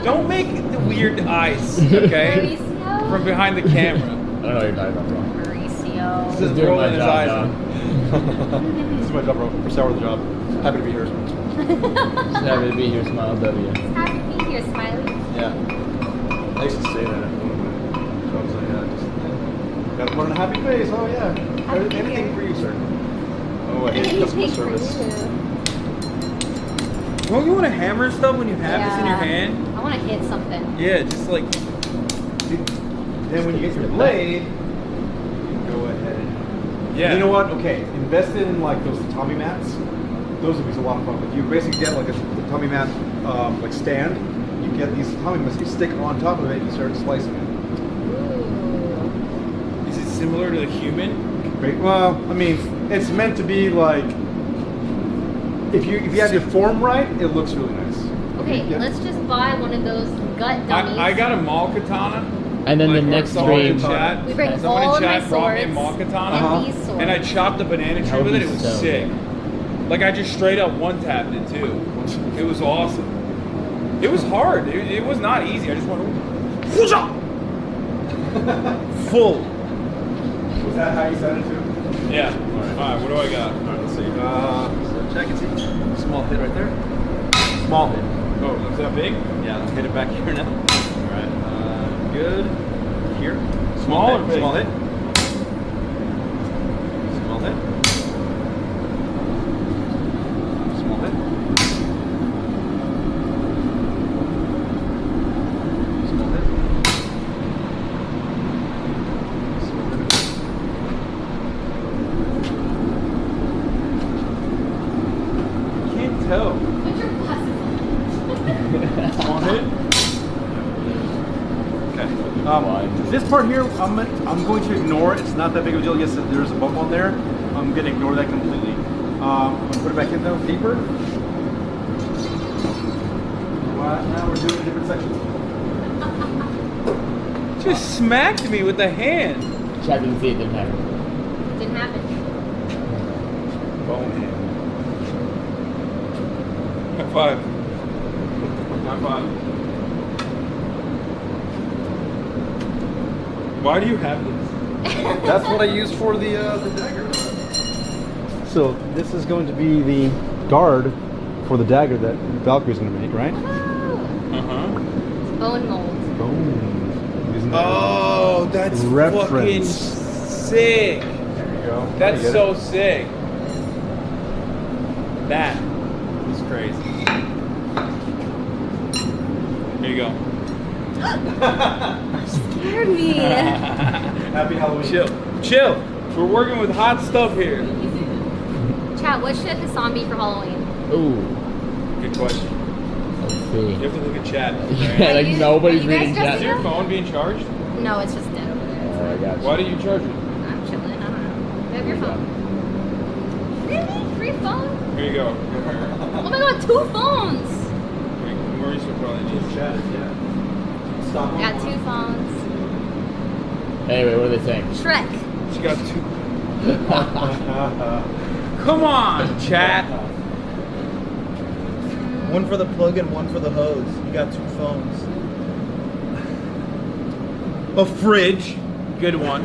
Don't make the weird eyes, okay? Mauricio? From behind the camera. I don't know what you're talking about, bro. Mauricio. Just doing rolling my his job, eyes. dog. This is my job, bro. First hour of the job. Happy to be here. Just happy to be here, Smile W. Happy to be here, Smiley. Yeah. I used to say that at one of my jobs. Gotta put on a happy face. Oh, yeah. Happy to be Anything here. for you, sir. Oh, I hate customer Anything for service. you. Don't you want to hammer stuff when you have this in your Yeah. hand? I want to hit something. Yeah, just like. Then when you get your blade, you can go ahead and. Yeah. You know what? Okay, invest in like those tatami mats. Those would be a lot of fun. Like you basically get like a tatami mat like stand. You get these tatami mats, you stick on top of it, and you start slicing it. Ooh. Is it similar to the human? Great. Well, I mean, it's meant to be like if you have your form right, it looks really nice. Okay, Yeah. let's just buy one of those gut dummies. I got a mall katana. And then the Like, next someone in stream, chat- We bring someone all in of my chat brought me a swords mall katana. and these swords. And I chopped a banana tree That would with it. be It was so sick. good. Like I just straight up one tapped it too. It was awesome. It was hard. It was not easy. I just went full. Was that how you said it too? Yeah. All right. What do I got? All right, let's see. So check and see. Small hit right there. Small hit. Oh, is that big? Yeah, let's hit it back here now. All right. Good. Here. Small or hit. big? Small hit. Small hit. Small hit. Small hit. Small hit. Can't tell. Put your glasses on. Small hit. Okay. This part here, I'm going to ignore. It's not that big of a deal. Yes, there's a bump on there. I'm going to ignore that completely. I'm going to put it back in though, deeper. Now we're doing different sections. Just smacked me with the hand. Chat didn't see it, didn't happen. Didn't happen. Bone hand. High five. High five. Why do you have this? That's what I use for the dagger. So this is going to be the guard for the dagger that Valkyrie's going to make, right? Uh-huh. Bone mold. Boom. Using that Oh, that's reference. fucking sick. There you go. That's You get so it? sick. That is crazy. Here you go. Scared me. Happy Halloween. Chill. We're working with hot stuff here. Chat, what should Hasan be for Halloween? Ooh, Good question. let's You see. have to look at chat. Yeah, like nobody's Are you guys reading dressing Is chat. your up? phone being charged? No, it's just dead over there. Oh, I got you. Why do you charge it? I'm chilling. I don't know. You have your There you phone. Really? Free phone? Here you go. Oh my god, 2 phones! Maurice will probably need Chat it, yeah. Stop. I got 2 phones. Anyway, what are they saying? Shrek. She got 2. Come on, chat. One for the plug and one for the hose. You got 2 phones. A fridge. Good one.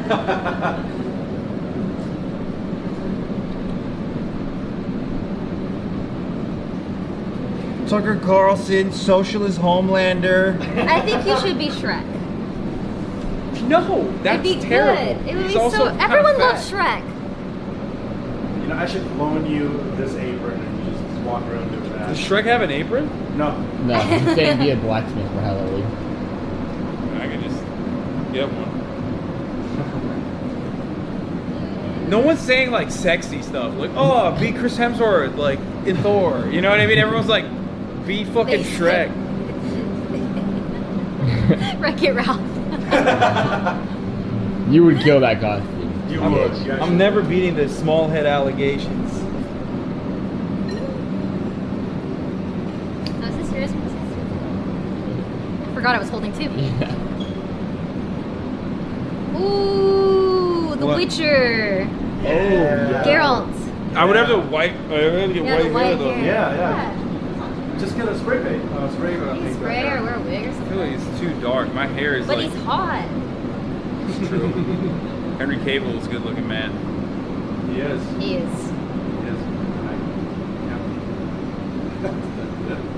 Tucker Carlson, Socialist Homelander. I think you should be Shrek. No, that's It'd be terrible. good. It would He's be also so. kinda Everyone fat. loves Shrek. You know, I should loan you this apron and you just walk around doing that. Does Shrek have an apron? No. No, he's saying be a blacksmith for Halloween. I could just get one. No one's saying like sexy stuff, like oh, be Chris Hemsworth, like in Thor. You know what I mean? Everyone's like, be fucking They Shrek. Wreck-It Ralph. You would kill that costume. You I'm, would. You I'm actually- never beating the small head allegations. Oh, is this yours? I forgot I was holding two. Yeah. Ooh, The What? Witcher. Yeah. Geralt. I would have to white. I would have to get Yeah, white the hair white though. hair. Yeah. Just get a spray paint. Spray Can you paint spray back or there. wear a wig or I feel something? like it's too dark. My hair is But like he's hot. true. Henry Cavill is a good looking man. He is. He is. He is.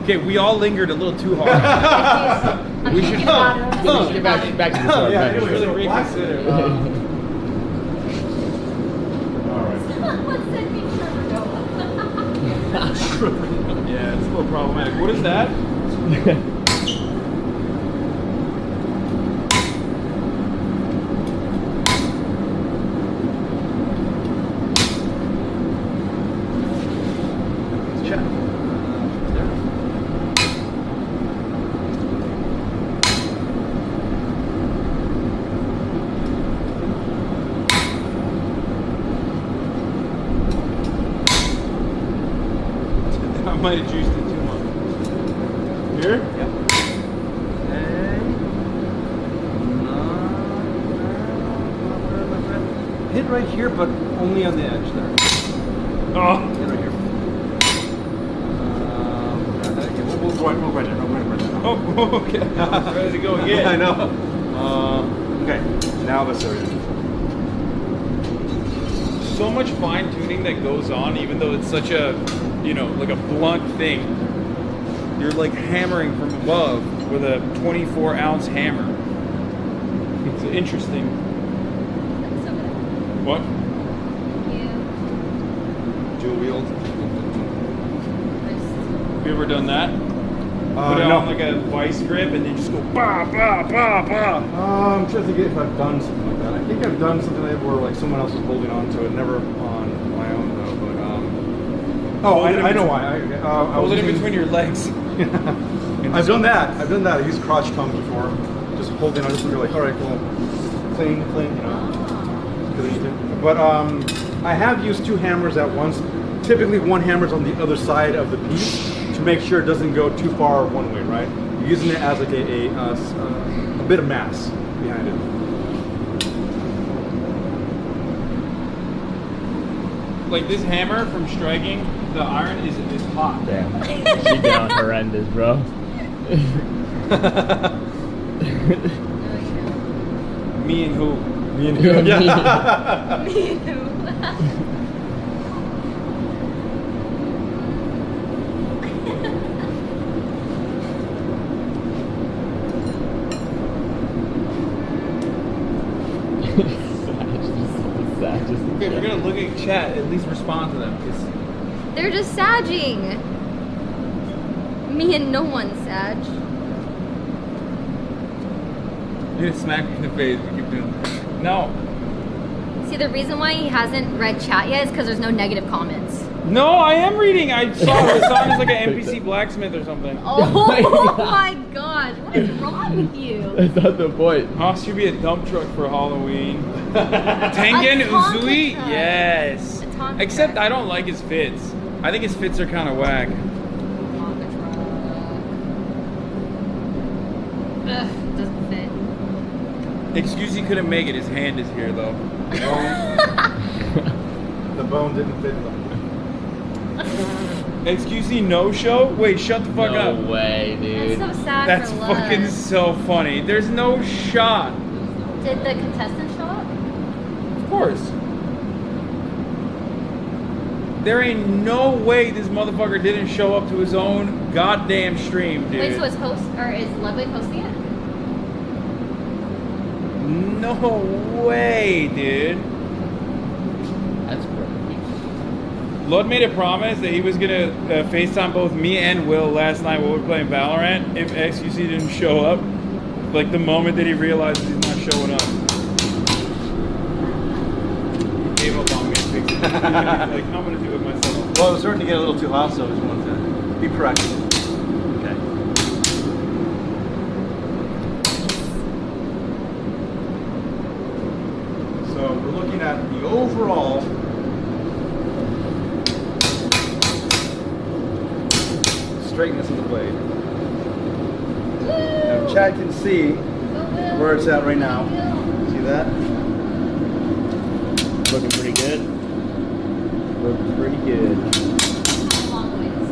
Okay, we all lingered a little too hard. I'm We thinking should- about it. Let's get back to the sword. Yeah, back to the anyway, sword. really reconsider. All right. What said me Yeah, it's a little problematic. What is that? Check. I might have juiced it too much. Here? Yep. Hit right here, but only on the edge there. Oh. Hit right here. We'll go right there. Right there. Oh, okay. I was ready to go again. I know. Okay, now this area. So much fine tuning that goes on, even though it's such a, you know, like a blunt thing. You're like hammering from above with a 24-ounce hammer. It's interesting. What? Dual wield. Have you ever done that? Put it no. on like a vice grip and then just go bah, bah, bah, bah. I'm trying to think if I've done something like that. I think I've done something like that where like someone else was holding on to it, never on my own though. But Hold it in I know between- why. I Hold was it in using- between your legs. I've done that. I used crotch tongue before. Just holding on, just to be like, all right, cool, clean, you know. 'Cause I need to. But I have used two hammers at once. Typically, one hammer's on the other side of the piece to make sure it doesn't go too far one way, right? You're using it as like a bit of mass behind it. Like this hammer from striking the iron is hot. Damn. She down horrendous, bro. Me and who? Me and you. Yeah. Me too. Okay, if you're gonna look at chat, at least respond to them. 'Cause They're just sagging. Me and no one sag. you're gonna smack me in the face. We keep doing this. No. See, the reason why he hasn't read chat yet is because there's no negative comments. No, I am reading. I saw Hasan is like an NPC blacksmith or something. Oh my God. my gosh, what is wrong with you? That's not the point. Haas should be a dump truck for Halloween. Tengen A Tonka Uzui? truck. Yes. A Tonka Except truck. I don't like his fits. I think his fits are kind of whack. Ugh, doesn't fit. Excuse he couldn't make it. His hand is here though. The bone didn't fit them. Excuse me, no show? Wait, shut the fuck No up. way, dude. That's so sad That's for love. fucking so funny. There's no shot. Did the contestant show up? Of course. There ain't no way this motherfucker didn't show up to his own goddamn stream, dude. Wait, so is Ludwig hosting it? No way, dude. That's great. Lud made a promise that he was gonna FaceTime both me and Will last night while we were playing Valorant if XQC didn't show up. Like the moment that he realized he's not showing up. He gave up on me. Like, I'm gonna do it myself. Well, it was starting to get a little too hot, so I just wanted to be proactive. Okay. So we're looking at the overall straightness of the blade. Now Chad can see where it's at right now. See that? Looking pretty good. Looking pretty good. Long ways.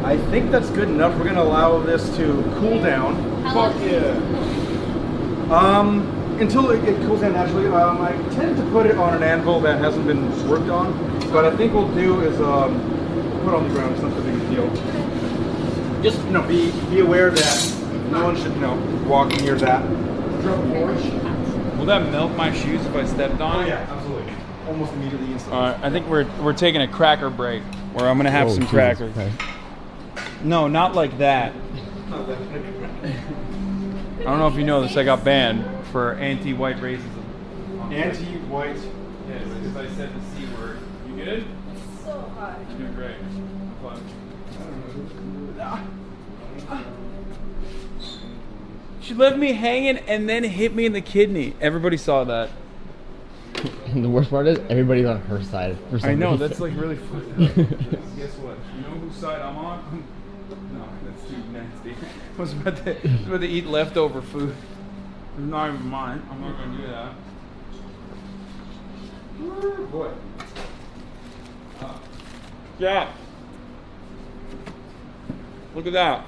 I think that's good enough. We're gonna allow this to cool down. How long? Until it cools down naturally. I tend to put it on an anvil that hasn't been worked on, but I think what we'll do is put it on the ground. It's not the biggest deal. Just be aware that no one should walk near that. Will that melt my shoes if I stepped on it? Oh yeah, absolutely. Almost immediately instantly. Alright, I think we're taking a cracker break where I'm gonna have some Jesus crackers. Christ. No, not like that. I don't know if you know this, I got banned for anti-white racism. Anti-white. Yes, because I said the C word. You good? So hot. You're doing great. Fun. She left me hanging and then hit me in the kidney. Everybody saw that. And the worst part is everybody's on her side. For some I know, reason. that's like really fucked up. Guess what? You know whose side I'm on? No, that's too nasty. I was about to eat leftover food. It's not even mine. I'm not gonna do that. Boy. Yeah. Look at that.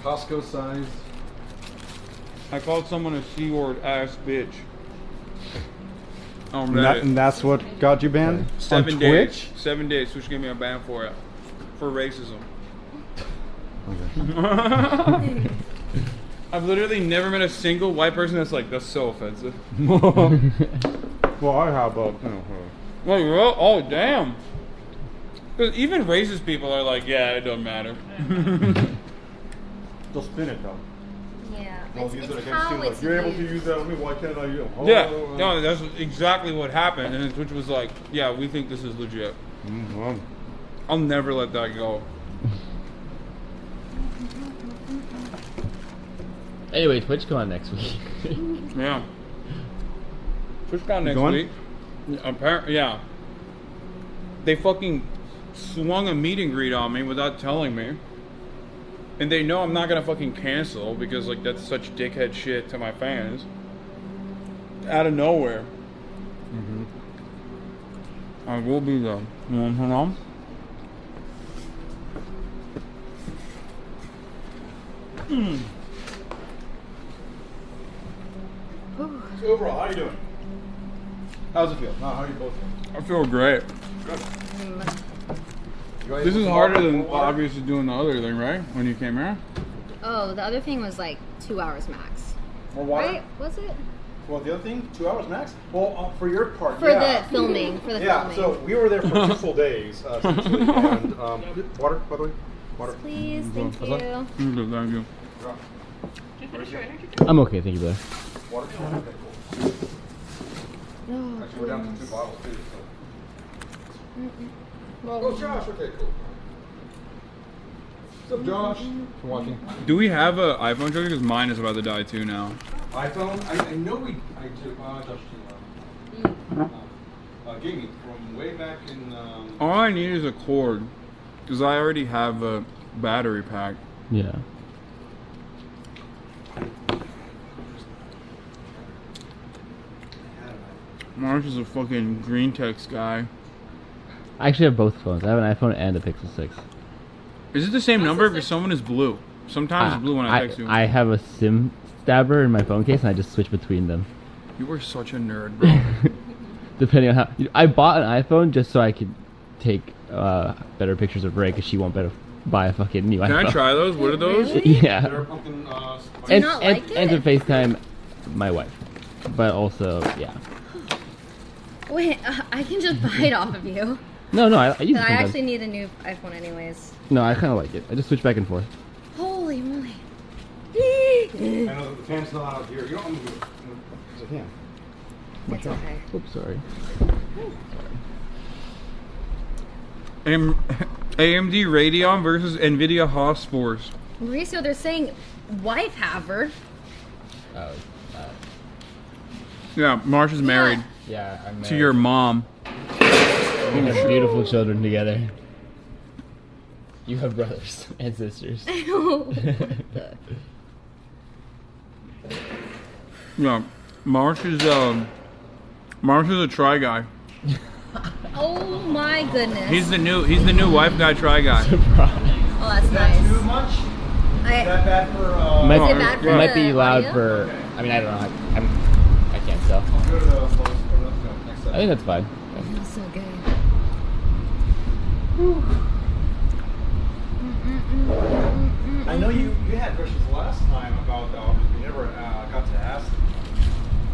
Costco size. I called someone a C-word ass bitch. And that's what got you banned? 7 on days. Twitch? 7 days. Twitch gave me a ban for it. For racism. Okay. I've literally never met a single white person that's like, that's so offensive. Well, I have, but Like, well, oh, damn. Because even racist people are like, yeah, it doesn't matter. they'll spin it though. Yeah. They'll It's, use it's it against how you. Like, it's you're able to used. use that on me. Why can't I use it? Oh, Yeah, no, that's exactly what happened. And then Twitch was like, yeah, we think this is legit. Well, I'll never let that go. Anyway, Twitch go on next week. Yeah. TwitchCon next going? week. Apparently, yeah. They fucking swung a meet and greet on me without telling me. And they know I'm not gonna fucking cancel because like that's such dickhead shit to my fans. Out of nowhere. I will be there. You want to know? so overall, how are you doing? How's it feel? How are you both feeling? I feel great. Good. This is harder than obviously doing the other thing, right? When you came here? Oh, the other thing was like 2 hours max. More water? Right? Was it? Well, the other thing, 2 hours max? Well, for your part, For yeah. the filming. For the Yeah, filming. so we were there for 2 full days, essentially. And water, by the way? Water. Please, thank you. Thank you. Did you finish your energy? I'm okay, thank you, brother. Water? Okay, cool. Actually, we're down to 2 bottles, too. So. Oh, Josh, okay, cool. What's up, Josh? For watching. Do we have an iPhone charger? Because mine is about to die too now. iPhone? I know I took, Josh gave me from way back in, All I need is a cord. Because I already have a battery pack. Yeah. Marsh is a fucking green text guy. I actually have both phones. I have an iPhone and a Pixel 6. Is it the same number? Because someone is blue. Sometimes it's blue when I text you. I have a SIM stabber in my phone case, and I just switch between them. You are such a nerd, bro. Depending on how... I bought an iPhone just so I could take better pictures of Ray, because she won't buy a fucking new iPhone. Can I try those? What are those? Really? Yeah. Do you not like and to it? FaceTime my wife. But also, yeah. Wait, I can just buy it off of you. No, I use it I sometimes. actually need a new iPhone anyways. No, I kind of like it. I just switch back and forth. Holy moly. I know the fan's not out here. You don't want to do it. It's a fan. It's okay. Oops, sorry. AMD Radeon versus NVIDIA Haas Force. Mauricio, they're saying wife haver. Oh, Yeah, Marsh is married yeah, I'm married. to your mom. We have beautiful children together. You have brothers and sisters. Yeah, Marsh is a try guy. Oh my goodness. He's the new wife guy try guy. Oh, that's nice. Too much? Is that bad for? Might, Is it bad for might the be loud audio? for. I mean, I don't know. I can't tell. Go to the next I think that's fine. It feels so good. I know you had questions last time about you never got to ask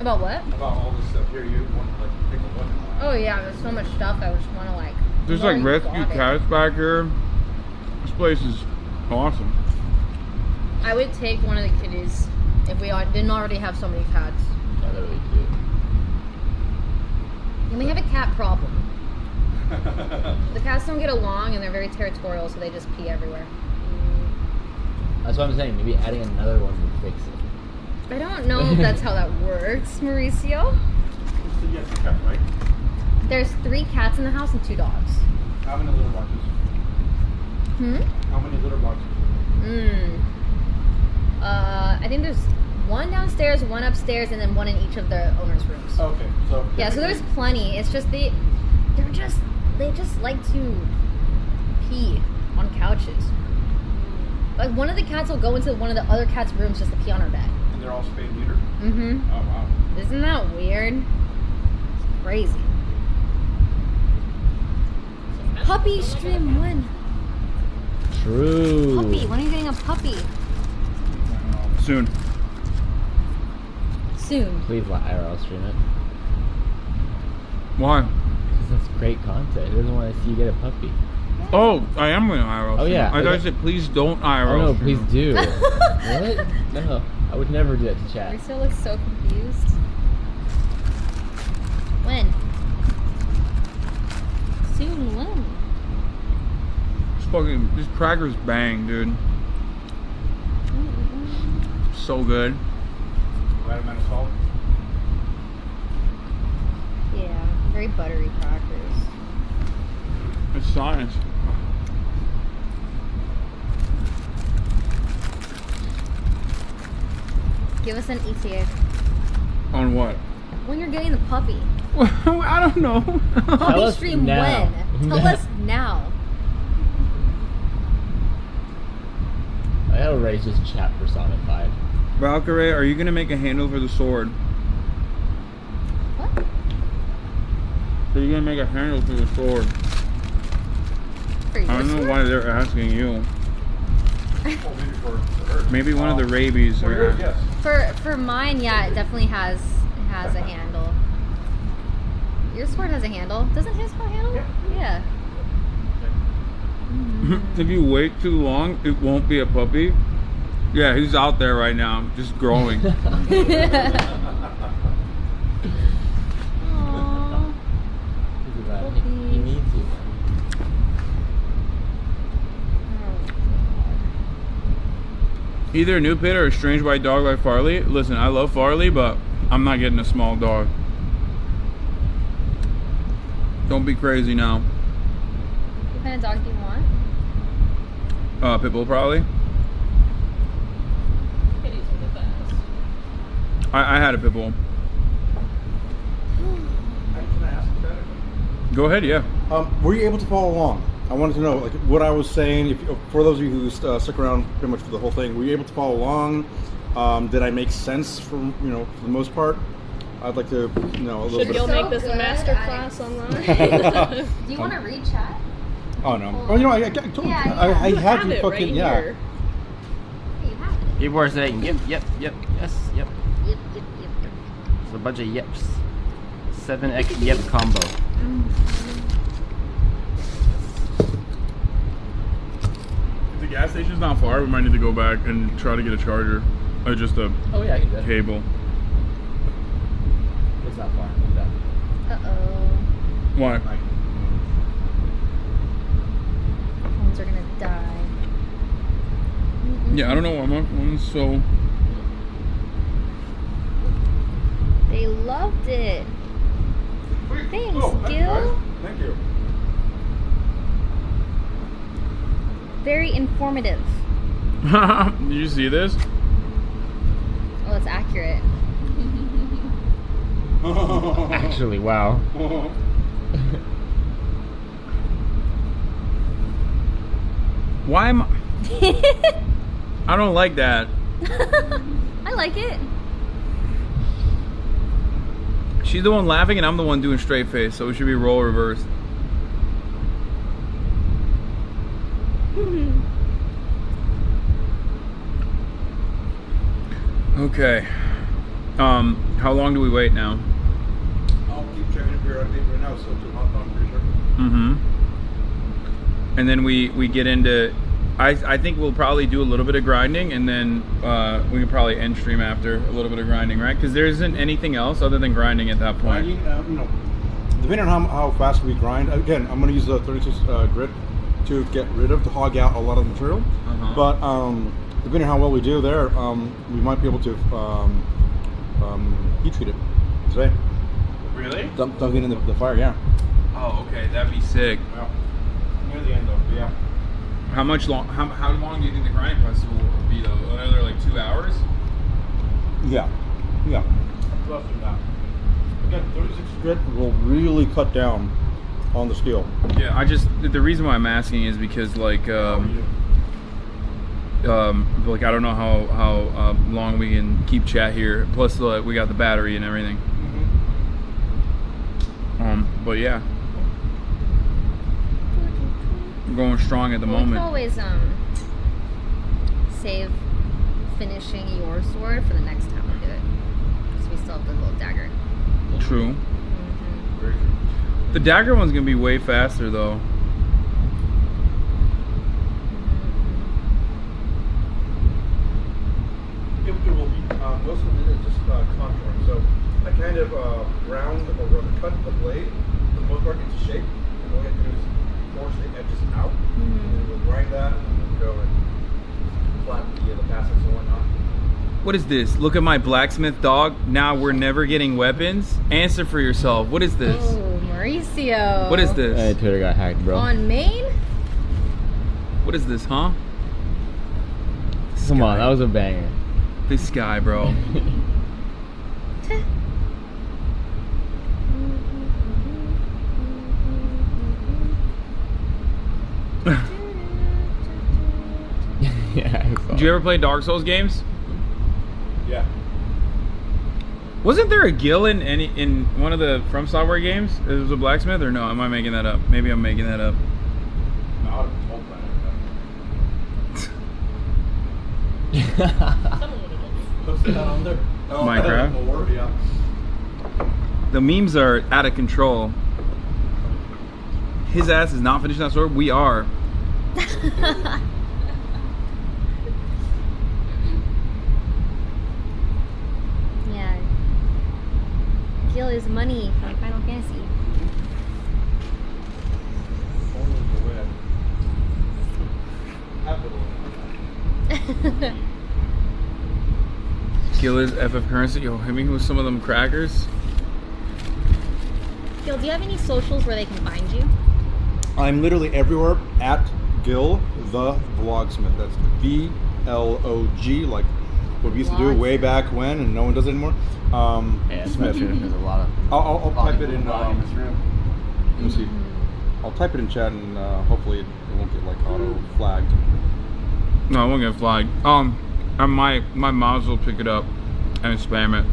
About what? about all this stuff here. You want to like take a look at that. Oh yeah, there's so much stuff I just want to like. There's more like you rescue bought it. cats back here. This place is awesome. I would take one of the kitties if we didn't already have so many cats. Yeah, they're really cute. And we have a cat problem. The cats don't get along and they're very territorial, so they just pee everywhere. That's what I'm saying. Maybe adding another one would fix it. I don't know if that's how that works, Mauricio. So you have two cats, right? There's 3 cats in the house and 2 dogs. How many litter boxes? How many litter boxes? I think there's 1 downstairs, 1 upstairs, and then 1 in each of the owner's rooms. Okay, so Yeah, so there's plenty. It's just they just like to pee on couches. Like one of the cats will go into one of the other cats' rooms just to pee on her bed. and they're all spayed neutered. Mm-hmm. Oh wow. Isn't that weird? It's crazy. Puppy stream 1. True. Puppy. When are you getting a puppy? Soon. Soon. Please let IRL stream it. Why? Because that's great content. He doesn't want to see you get a puppy. Oh, I am going to IRL. Oh, yeah. I thought you said please don't IRL. Oh no, stream. please do. What? No, I would never do that to chat. Mauricio looks so confused. When? Soon when? These crackers bang, dude. So good. Right amount of salt. Yeah, very buttery crackers. It's science. Give us an ETA. On what? When you're getting the puppy. I don't know. Puppy us stream now. when? Tell us now. I gotta raise this chat personified. Valkyrie, are you going to make a handle for the sword? What? Are you going to make a handle for the sword? For your I don't know sword? why they're asking you. Oh, maybe for her. Maybe one of the rabies. For yours, yes. For mine, yeah, it definitely has a handle. Your sword has a handle. Doesn't his have a handle? Yeah. If you wait too long, it won't be a puppy. Yeah, he's out there right now, just growing. Aww. Look at that. He needs you. Either a new pit or a strange white dog like Farley. Listen, I love Farley, but I'm not getting a small dog. Don't be crazy now. What kind of dog do you want? Pitbull probably. Kitties are the best. I had a pitbull. Can I ask you that? Go ahead, yeah. Were you able to follow along? I wanted to know, like, what I was saying. If, for those of you who stuck around pretty much for the whole thing, were you able to follow along? Did I make sense for for the most part? I'd like to know a little Should bit. Gil So make this a good. master class online? Do you want to read chat? Oh no! Oh, I told Yeah, you. yeah. I You had have you it fucking right yeah. here. Yeah, you have it. People are saying yep, yes, yep. Yep. It's a bunch of yeps. 7x yep combo. If the gas station's not far, we might need to go back and try to get a charger. Or just a Oh yeah, I can do that. cable. It's not far. Uh-oh. Why? Phones are gonna die. Yeah, I don't know why my phone's so... They loved it. Thanks, Oh, Gil. Thank you. Very informative. Did you see this? Oh, it's accurate. Actually, wow. Why am I... I don't like that. I like it. She's the one laughing and I'm the one doing straight face, so it should be role reversed. Okay. How long do we wait now? I'll keep checking if you're on right now. Still too hot, I'm pretty sure. Mm-hmm. And then we get into... I think we'll probably do a little bit of grinding, and then we can probably end stream after a little bit of grinding, right? Because there isn't anything else other than grinding at that point. Depending on how fast we grind, again, I'm going to use the 36 grit to get rid of, to hog out a lot of the material. Uh-huh. But depending on how well we do there, we might be able to heat treat it today. Really? Dunk it in the fire, yeah. Oh, okay. That'd be sick. Wow. Near the end, though, yeah. How long do you think the grinding process will be, though? Another, like, 2 hours? Yeah. Yeah. Less than that. Again, 36 grit will really cut down on the steel. Yeah, the reason why I'm asking is because, like, I don't know how long we can keep chat here. Plus, we got the battery and everything. Mm-hmm. But yeah, I'm going strong at the We moment. can always save finishing your sword for the next time we do it, because we still have the little dagger. True. Very true. The dagger one's gonna be way faster, though. It will be. Most of it is just contouring. So I kind of round or rather cut the blade for the most part into shape. And all you have to do is force the edges out. And then we'll grind that and then we'll go and flatten the facets and whatnot. What is this? Look at my blacksmith dog. Now we're never getting weapons. Answer for yourself. What is this? Oh, Mauricio. What is this? Hey, Twitter got hacked, bro. On Maine? What is this, huh? Come on, that was a banger. This guy, bro. Yeah. Did you ever play Dark Souls games? Yeah. Wasn't there a Gil in one of the From Software games? It was a blacksmith, or no? Am I making that up? Maybe I'm making that up. No, I would have told Someone would have Post that on there. Minecraft? Yeah. The memes are out of control. His ass is not finishing that sword. We are. Yeah. Gil is money from Final Fantasy. Gil is FF currency. Yo, hit me with some of them crackers. Gil, do you have any socials where they can find you? I'm literally everywhere at Gil the Vlogsmith. That's VLOG, like what we used to do way back when, and no one does it anymore. Yeah, Smith. especially if there's a lot of I'll type it in. in this room. Let me see. I'll type it in chat and hopefully it won't get like auto flagged. No, it won't get flagged. And my mods will pick it up and spam it.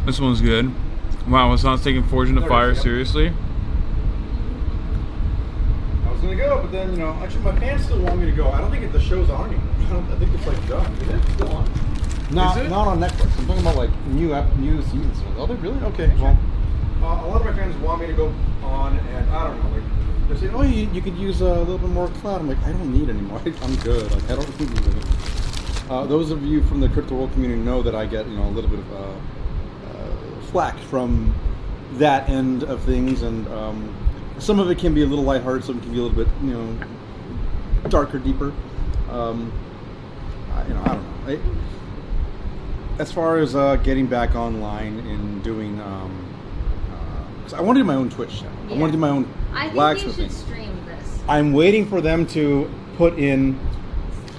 This one's good. Wow, Hasan's taking Forge into Fire seriously. I was gonna go, but then actually my fans still want me to go. I don't think the show's on anymore. I think it's like done. Is it still on? Not on Netflix. I'm talking about like new seasons. Oh, they really? Okay. Well, a lot of my fans want me to go on, and I don't know. Like they're saying, oh, you could use a little bit more cloud. I'm like, I don't need anymore. I'm good. Like I don't need it. Those of you from the crypto world community know that I get a little bit of flack from that end of things, and some of it can be a little lighthearted, some can be a little bit darker, deeper. I don't know. As far as getting back online and doing, cause I want to do my own Twitch channel. Yeah. I want to do my own blacksmithing. I think you should stream this. I'm waiting for them to put in.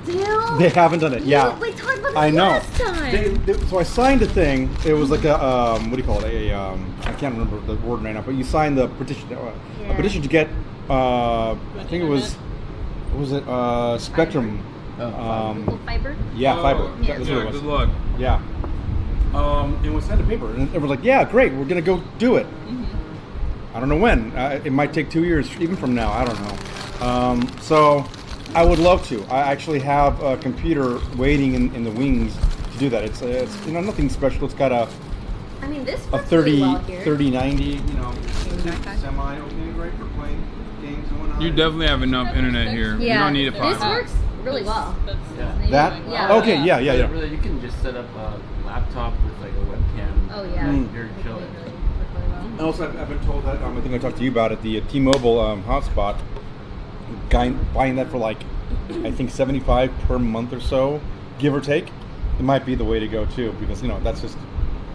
Still? They haven't done it. Yeah, we talked about this I know. last time. So I signed a thing. It was like a what do you call it? I can't remember the word right now. But you signed the petition. A petition to get. I think it was. What was it? Spectrum. Fiber? Yeah, fiber. Yeah. That's what it was. Good luck. Yeah. And we signed a paper, and everyone's like, "Yeah, great, we're gonna go do it." I don't know when. It might take 2 years, even from now. I don't know. So I would love to. I actually have a computer waiting in the wings to do that. It's nothing special. It's got a this a works really well here. 3090, semi okay, right, for playing games and whatnot. You definitely have enough internet here. Yeah. You don't need a This fiber. works really well. That? Yeah. Okay, yeah. Really, you can just set up a laptop with like a webcam. Oh yeah. You're chilling. Also, I've been told that, I think I talked to you about it, the T-Mobile hotspot, buying that for like, I think $75 per month or so, give or take, it might be the way to go too, because, that's just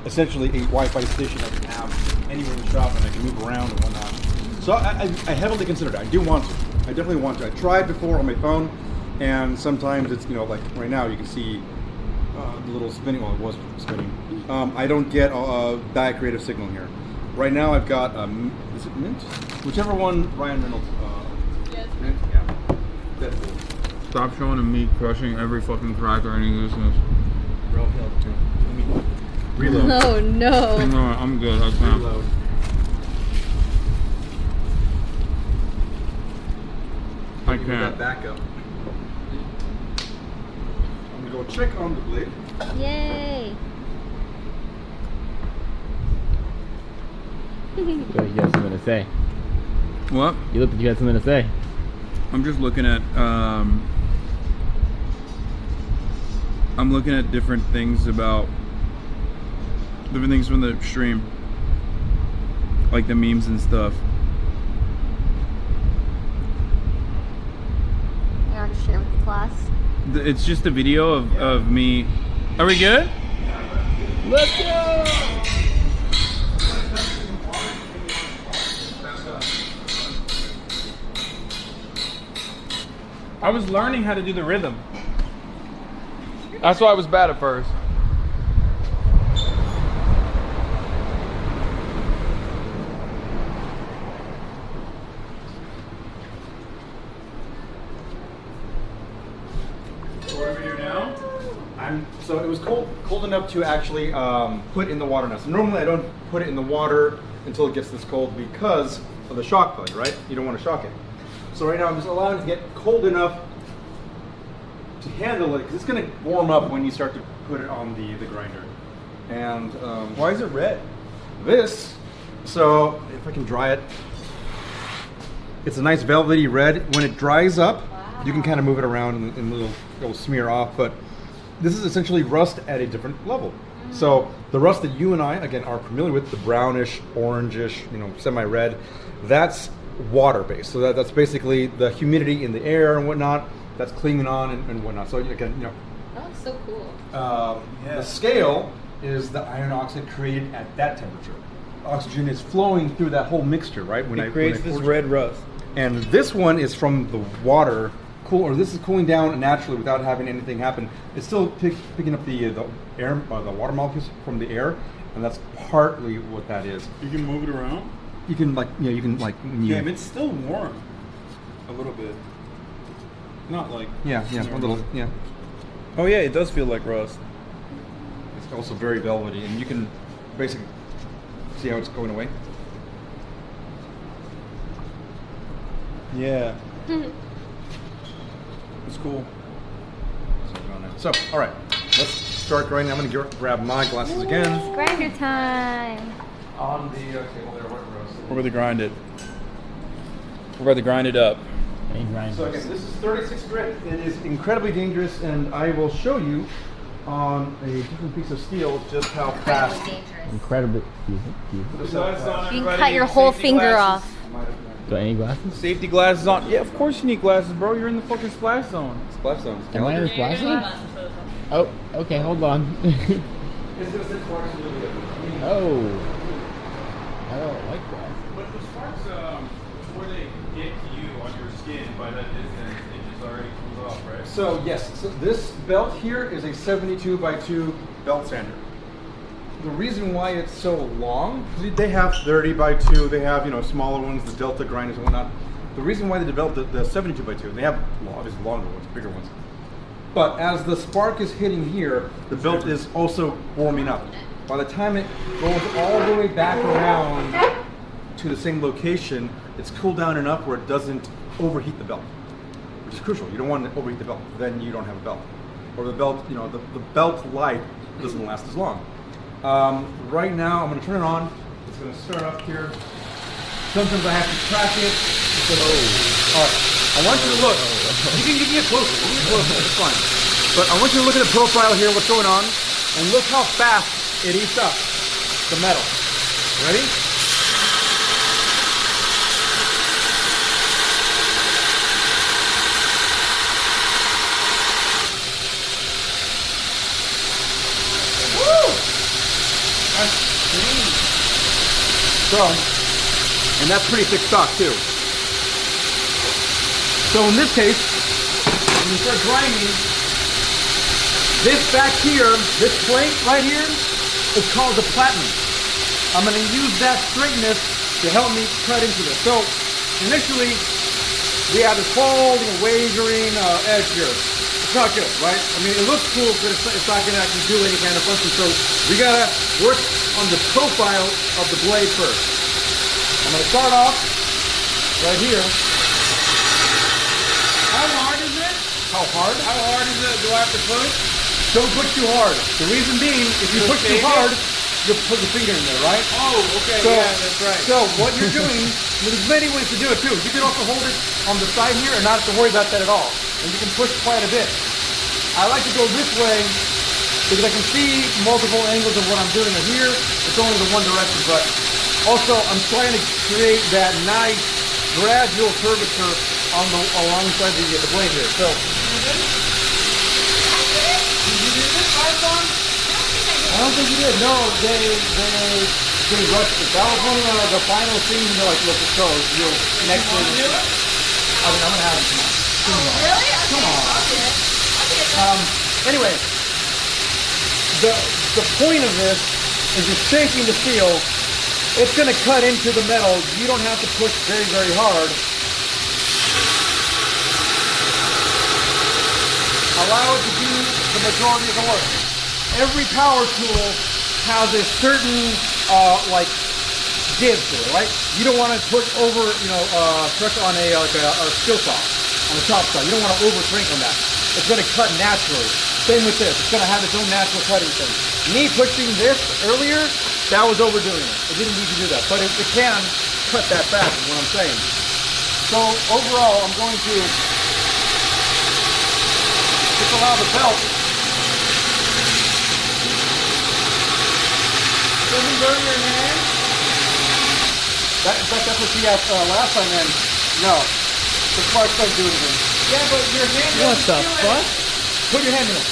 essentially a Wi-Fi station I can have anywhere in the shop and I can move around and whatnot. So I heavily considered it. I do want to. I definitely want to. I tried before on my phone, and sometimes it's, like right now you can see the little spinning, well, it was spinning. I don't get a diacreative signal here. Right now I've got, is it Mint? Whichever one Ryan Reynolds, Yes. Mint? Yeah. Deadpool. Stop showing them me crushing every fucking cracker in existence. Reload. Oh no. No, I'm good. I can't. Reload. I That can't. backup. I'm gonna go check on the blade. Yay. You got something to say. What? You look like you had something to say. I'm just looking at I'm looking at different things from the stream, like the memes and stuff. You want to share with the class? It's just a video of me. Are we good? Let's go! I was learning how to do the rhythm. That's why I was bad at first. So what do we do now? So it was cold enough to actually put in the water now. So normally I don't put it in the water until it gets this cold because of the shock plate, right? You don't want to shock it. So right now I'm just allowing it to get cold enough to handle it, because it's going to warm up when you start to put it on the grinder. And Why is it red? this, so if I can dry it, it's a nice velvety red. When it dries up, you can kind of move it around and it'll smear off, but this is essentially rust at a different level. So the rust that you and I, again, are familiar with, the brownish, orangish, semi-red, that's water-based. So that's basically the humidity in the air and whatnot that's clinging on and whatnot. So again, That's so cool. the scale is the iron oxide created at that temperature. Oxygen is flowing through that whole mixture, right? It creates this red rust. And this one is from the water, this is cooling down naturally without having anything happen. It's still picking up the air, the water molecules from the air, and that's partly what that is. You can move it around? you can like Damn, it's still warm. A little bit. Not like. Yeah, a little. Yeah. Oh yeah, it does feel like rust. It's also very velvety, and you can basically see how it's going away. Yeah. It's cool. So, all right, let's start grinding. I'm going to grab my glasses again. It's grinder time. On the table there, We're going to grind it. We're going to grind it up. So again, this is 36 grit. It is incredibly dangerous, and I will show you on a different piece of steel just how fast. Incredibly. You can cut your whole finger off. Do I need glasses? Safety glasses on. Yeah, of course you need glasses, bro. You're in the fucking splash zone. Splash zone. Am I in the splash zone? Oh, okay, hold on. Oh. I don't like that. But the sparks, before they get to you on your skin by that distance, it just already comes off, right? So yes, so this belt here is a 72 by 2 belt sander. The reason why it's so long, they have 30 by 2, they have smaller ones, the Delta grinders and whatnot. The reason why they developed the 72 by 2, they have obviously longer ones, bigger ones. But as the spark is hitting here, the belt is also warming up. By the time it goes all the way back around to the same location, it's cooled down enough where it doesn't overheat the belt, which is crucial. You don't want to overheat the belt, then you don't have a belt. Or the belt, the belt life doesn't last as long. Right now, I'm going to turn it on. It's going to start up here. Sometimes I have to track it. All right. I want you to look. You can get closer. It's fine. But I want you to look at the profile here, what's going on, and look how fast it eats up the metal. Ready? So, and that's pretty thick stock too. So in this case, when you start grinding, this back here, this plate right here, is called the platinum. I'm going to use that straightness to help me cut into this. So initially, we have this whole wavering edge here. It's not good, right? I mean, it looks cool, but it's not going to actually do any kind of function. So we got to work on the profile of the blade first. I'm going to start off right here. How hard is it? How hard? How hard is it? Do I have to push? Don't push too hard. The reason being, if you push too hard, you'll put your finger in there, right? Oh, okay, so, yeah, that's right. So what you're doing, there's many ways to do it too. You can also hold it on the side here and not have to worry about that at all. And you can push quite a bit. I like to go this way because I can see multiple angles of what I'm doing here. It's only the one direction, but also I'm trying to create that nice gradual curvature on alongside the blade here. So. I don't think you did. No, they rushed it. That was one of the final things. They're like, look, it's closed. You'll connect it. I mean, I'm gonna have it. Come on. Really? Come on. Okay. Anyway, the point of this is you're shaking the steel. It's gonna cut into the metal. You don't have to push very, very hard. Allow it to do the majority of the work. Every power tool has a certain give to it, right? You don't want to put over, pressure on a skill saw on the top side. You don't want to over shrink on that. It's going to cut naturally. Same with this. It's going to have its own natural cutting thing. Me pushing this earlier, that was overdoing it. It didn't need to do that, but it can cut that fast. Is what I'm saying. So overall, I'm going to just allow the belt. Doesn't burn your hand? That's what she asked last time, and no. The spark doesn't do anything. Yeah, but your hand What doesn't the feel fuck? it. Put your hand in it.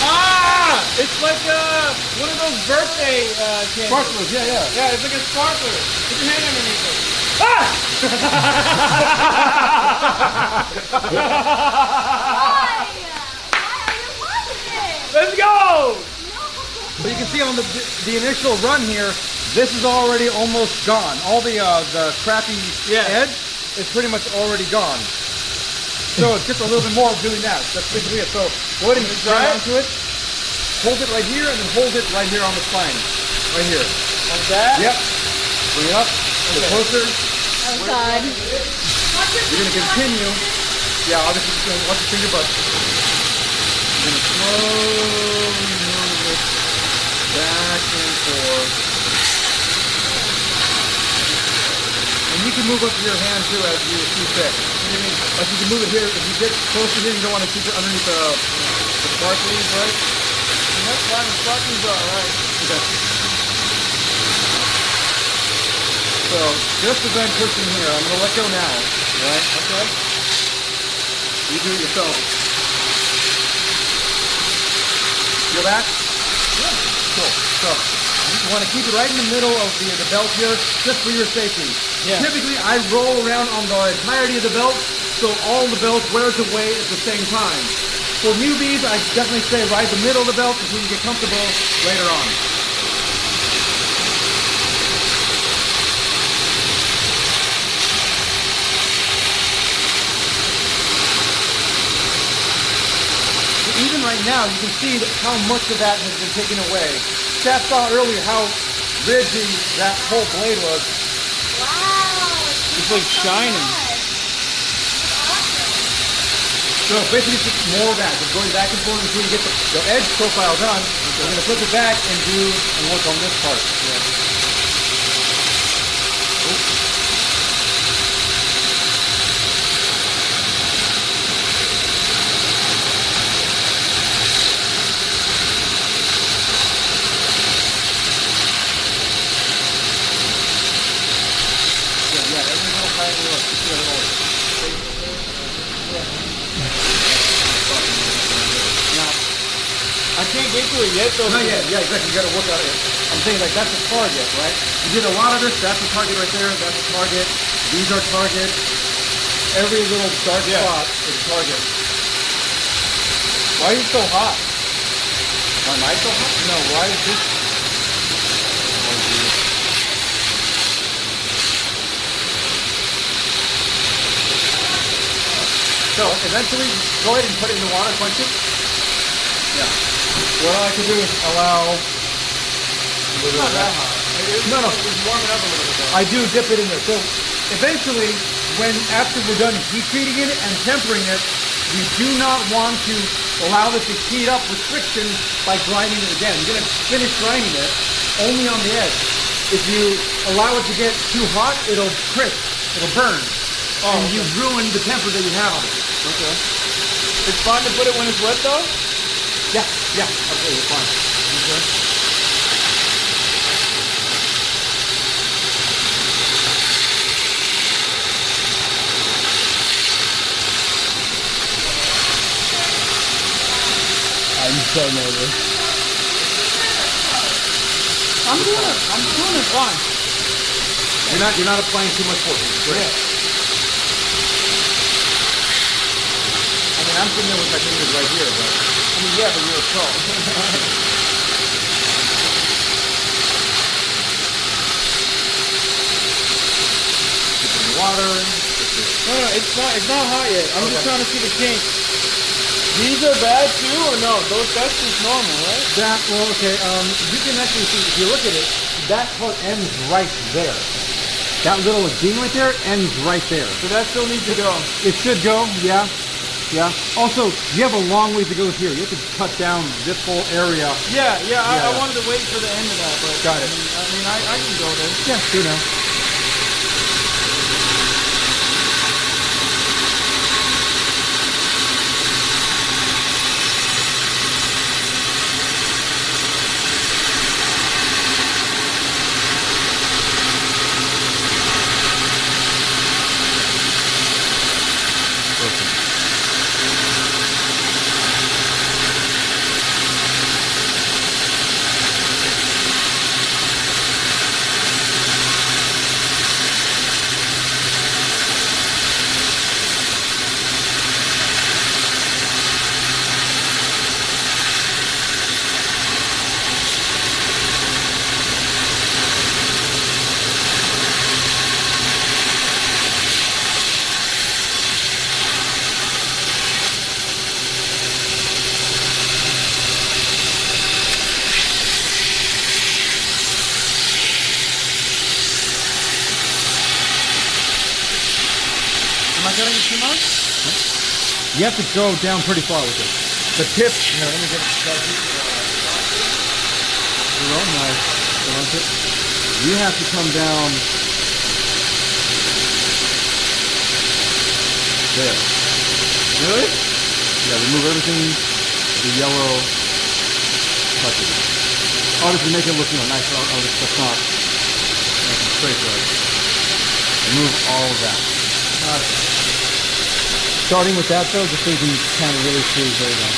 Ah! It's like one of those birthday candles. Sparklers, yeah. Yeah, it's like a sparkler. Put your hand underneath it. Ah! Why are you watching it? Let's go! But you can see on the initial run here, this is already almost gone. All the crappy edge is pretty much already gone. So it's just a little bit more of doing that. That's basically it. So go ahead and try onto it. Hold it right here and then hold it right here on the spine. Right here. Like that? Yep. Bring it up. A little closer. Oh God. You're going to continue. Yeah, obviously just going to watch your finger, but you're going to slowly move it back and forth. And you can move up your hand too as you see fit. Like you can move it here. If you get close to here, you don't want to keep it underneath the sparklings, right? And that's fine. The sparklings are alright. Okay. So just as I'm pushing here, I'm going to let go now. Right? Okay. You do it yourself. Feel that? Yeah. Cool. So you want to keep it right in the middle of the belt here, just for your safety. Yeah. Typically, I roll around on the entirety of the belt, so all the belt wears away at the same time. For newbies, I definitely say right in the middle of the belt until you get comfortable later on. Even right now, you can see that how much of that has been taken away. Chad saw earlier how rigid that whole blade was. Wow. It's like shining. So basically, it's just more of that. Just going back and forth until you get the edge profile done. Okay. We're going to flip it back and work on this part. Yeah. I can't get to it yet though. Not yet. Yeah, exactly. You got to work out it. I'm saying like that's the target, right? You did a lot of this. That's the target right there. That's the target. These are targets. Every little dark spot is a target. Why are you so hot? Am I so hot? No, why is this? So eventually, go ahead and put it in the water, quench it. Yeah. What I like to do is allow. It's not that hot. No. It's warming up a little bit though. I do dip it in there. So eventually, after we're done heat treating it and tempering it, we do not want to allow this to heat up with friction by grinding it again. You're going to finish grinding it only on the edge. If you allow it to get too hot, it'll crisp. It'll burn. Oh, and you ruin the temper that you have on it. Okay. It's fine to put it when it's wet though? Yeah, absolutely fine. Okay. I'm so nervous. I'm doing it fine. You're not applying too much force. Great. Yeah. I mean, I'm sitting there with my fingers right here, but I mean, yeah, but you're a pro. keep it in the water. No, it's not hot yet. I'm just trying to see the kinks. These are bad too, or no? That's just normal, right? You can actually see, if you look at it, that part ends right there. That little ding right there ends right there. So that still needs to go. It should go, yeah. Also, you have a long way to go here. You have to cut down this whole area. Yeah. I wanted to wait for the end of that, but got it. I can go there. Yeah, sure now. too much? You have to go down pretty far with it. The tip. Here, let me get your own knife. You have to come down there. Really? Yeah, remove everything, the yellow touches. Obviously make it look, nice. That's not straight, right? Remove all of that. Starting with that though, just so you can kind of really see very well.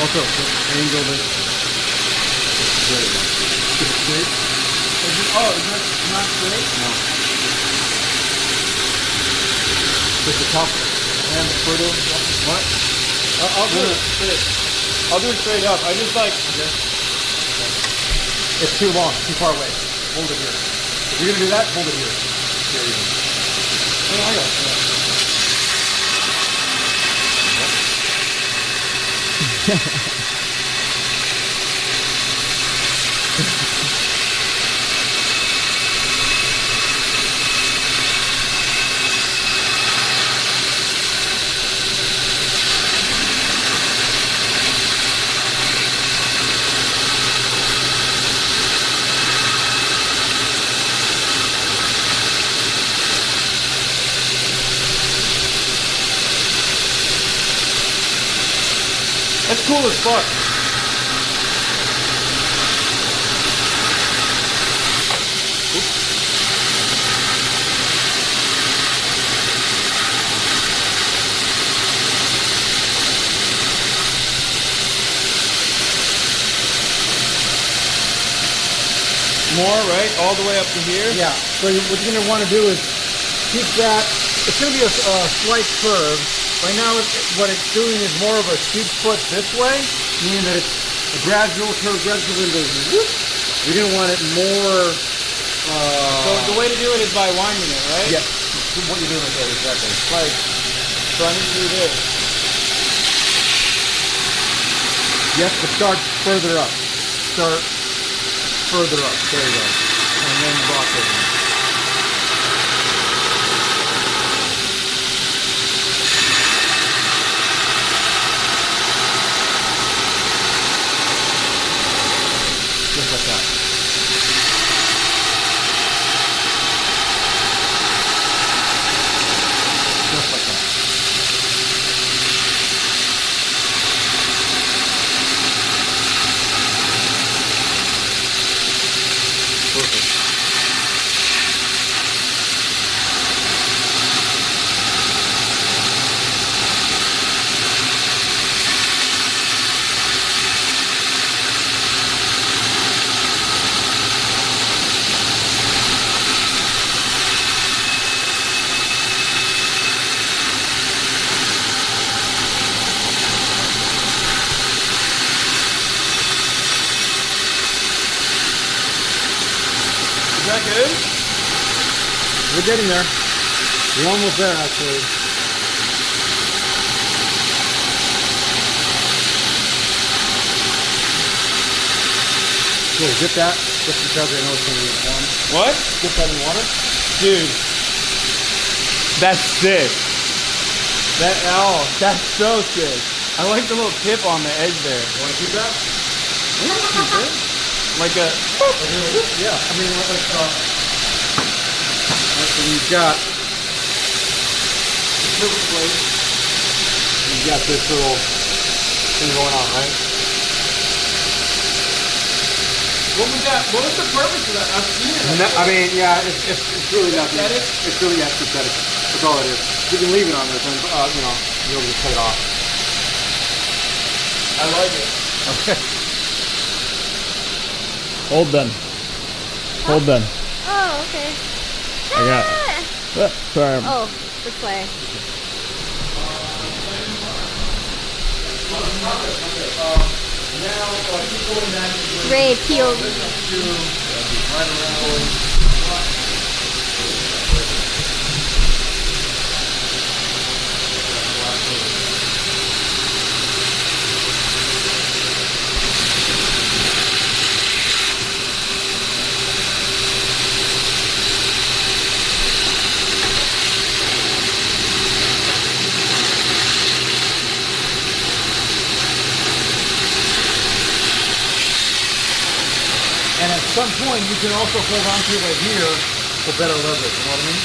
Also, angle this. There you go. Is it straight? Oh, is that not straight? No. Just the top and the further. What? I'll do it straight. I'll do it straight up. I just like. Okay. It's too long, too far away. Hold it here. If you're gonna do that, hold it here. There you go. Oh, I got it. That's cool as fuck. More, right? All the way up to here? Yeah. So what you're going to want to do is keep that. It's going to be a slight curve. Right now, what it's doing is more of a steep foot this way, meaning that it's a gradual curve, gradually goes whoop. You're going to want it more... so the way to do it is by winding it, right? Yes. What you're doing right there, exactly. Like, so I need to do this. You have to start further up. Start further up. There you go. And then block it. Just like that. Just like that. Perfect. Is that good? We're getting there. We're almost there, actually. Cool, dip that. Just because I know it's going to be warm. What? Dip that in water. Dude. That's sick. That's so sick. I like the little tip on the edge there. You want to keep that? Like a... Yeah, I mean, like so you've got the pivot plate, and you've got this little thing going on, right? What was that? What was the purpose of that? I've seen it. I mean, yeah, it's really nothing. It's really aesthetic. That's all it is. You can leave it on there, then you'll just cut it off. I like it. Okay. Hold them. Hold them. Oh, okay. I got it. Sorry. Oh, this way. Ray peeled. at some point, you can also hold on to it right here for better leverage. You know what I mean?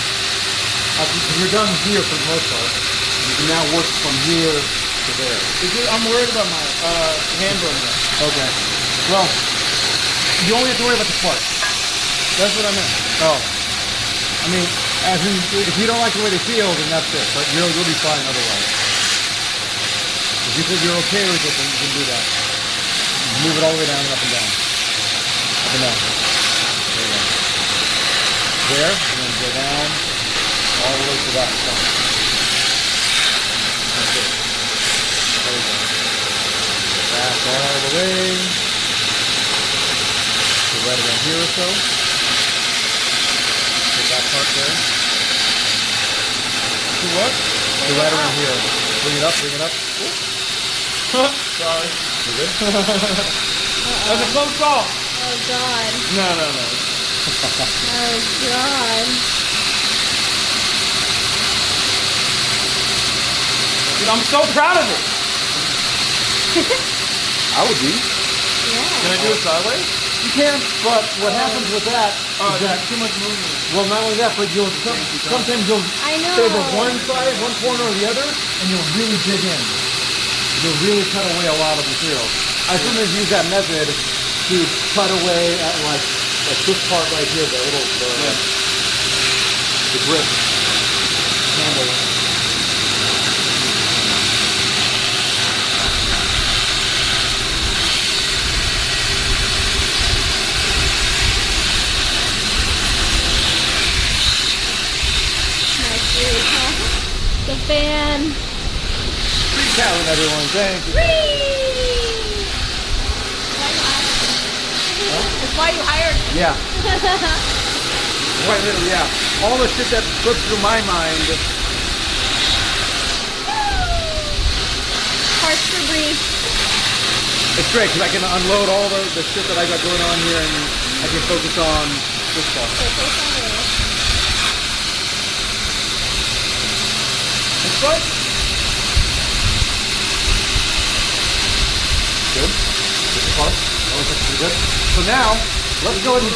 You're done here for the most part. You can now work from here to there. I'm worried about my hand burning. Okay. Well, you only have to worry about the spark. That's what I meant. Oh. I mean, as in, if you don't like the way they feel, then that's it. But you'll be fine otherwise. If you think you're okay with it, then you can do that. Move it all the way down and up and down. Up and down. There you go. There, and then go down all the way to that spot. That's it. There we go. Back all the way to right around here or so. Get that part there. To what? To right around here. Bring it up, bring it up. Sorry. You good? That's a close call. Oh God. No. Oh God. Dude, I'm so proud of it. I would be. Can I do it sideways? You can, but what happens with that is that Too much movement. well, not only that, but sometimes you'll I know. favor one side, one corner or the other, and you'll really dig in. You'll really cut away a lot of material. I sometimes use that method to cut away at like this part right here, the little the grip handle. Nice dude, huh? The fan. Free talent, everyone. Thank you. That's why you hired me. Yeah. Quite literally, yeah. All the shit that flips through my mind. Hearts for brief. It's great because I can unload all the shit that I got going on here and I can focus on this stuff. This part? Good. This part. That looks like pretty good. So now, let's go ahead and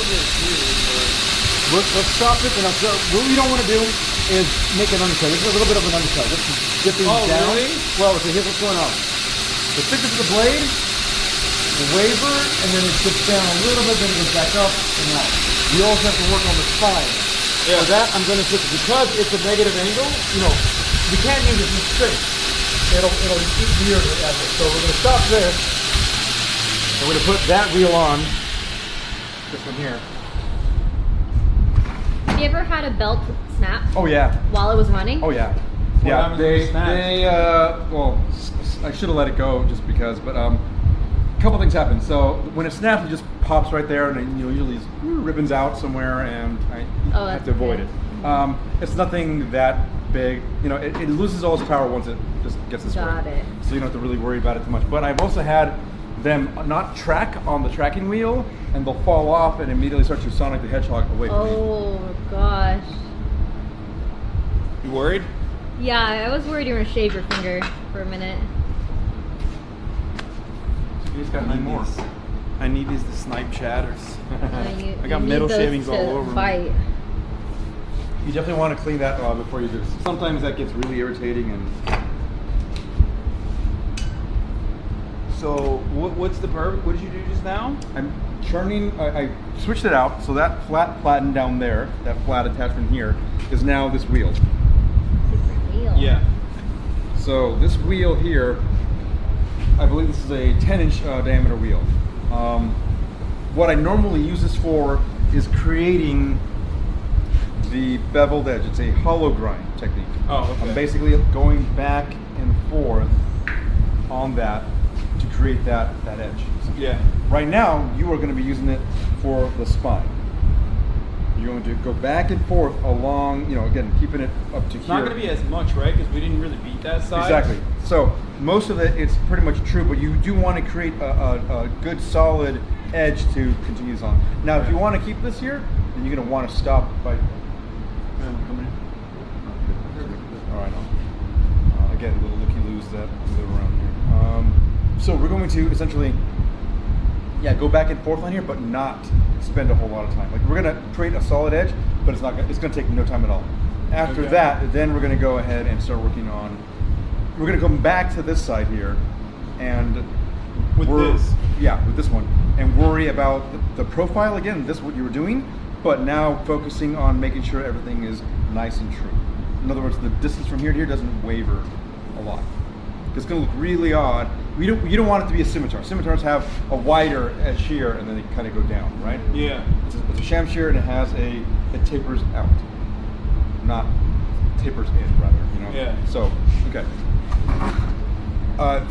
let's stop it. And what we don't want to do is make an undercut. This is a little bit of an undercut. Let's get things down. Really? Well, okay, here's what's going on. The thickness of the blade, the waver, and then it dips down a little bit, then it goes back up and out. We also have to work on the spine. Yeah. For that, I'm going to switch because it's a negative angle. You know, we can't use it in straight. It'll eat the ear to the effort. So we're going to stop this. And we're going to put that wheel on. This one here. Have you ever had a belt snap Oh yeah. while it was running? Oh yeah. What Yeah. happens when it snaps? Well, I should have let it go just because, but a couple things happen. So when it snaps, it just pops right there, and then, usually these ribbons out somewhere, and I have to avoid it. It's nothing that big. It loses all its power once it just gets this way. Got it. So you don't have to really worry about it too much. But I've also had them not track on the tracking wheel, and they'll fall off and immediately start to Sonic the Hedgehog away from me. Oh gosh. You worried? Yeah, I was worried you were gonna shave your finger for a minute. You just got 9 more. I need these to snipe chatters. I got metal shavings all over me. bite. You definitely want to clean that before you do this. Sometimes that gets really irritating and... So what's the purpose? What did you do just now? I'm churning, I switched it out, so that flat platen down there, that flat attachment here, is now this wheel. Different wheel. Yeah. So this wheel here, I believe this is a 10-inch diameter wheel. What I normally use this for is creating the beveled edge. It's a hollow grind technique. Oh, okay. I'm basically going back and forth on that to create that edge. Yeah. Right now, you are going to be using it for the spine. You're going to go back and forth along, again, keeping it up to It's here. not going to be as much, right? Because we didn't really beat that side. Exactly. So most of it's pretty much true, but you do want to create a good solid edge to continue this on. Now, if you want to keep this here, then you're going to want to stop by coming in. All right. Again, a little looky-loos that live around here. So we're going to essentially, go back and forth on here, but not spend a whole lot of time. Like we're gonna create a solid edge, but it's not. It's gonna take no time at all. After that, then we're gonna go ahead and start working on. We're gonna come back to this side here, and with this one, and worry about the profile again. This is what you were doing, but now focusing on making sure everything is nice and true. In other words, the distance from here to here doesn't waver a lot. It's going to look really odd. You don't want it to be a scimitar. Scimitars have a wider edge here, and then they kind of go down, right? Yeah. It's a sham shear, and it tapers out, not tapers in, rather. You know. Yeah. So, okay.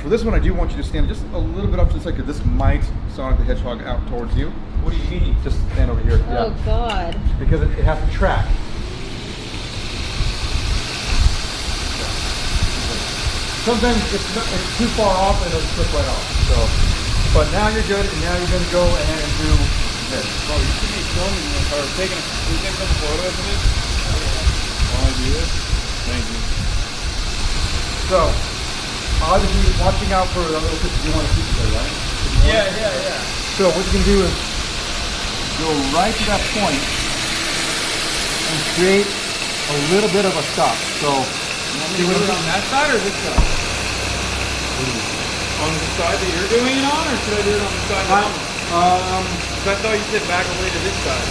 For this one, I do want you to stand just a little bit up to the side, because this might Sonic the Hedgehog out towards you. What do you mean? Just stand over here. Oh God. Because it has to track. Sometimes it's too far off and it'll slip right off. So, but now you're good, and now you're going to go ahead and do this. Bro, you should be filming this or taking a couple photos of it. While I do this. Thank you. So, obviously, watching out for the little pictures you want to keep there, right? Yeah. So what you can do is go right to that point and create a little bit of a stop. So, you want me to do it on that side or this side? On the side that you're doing it on, or should I do it on the side that I'm on? I thought you said back away to this side.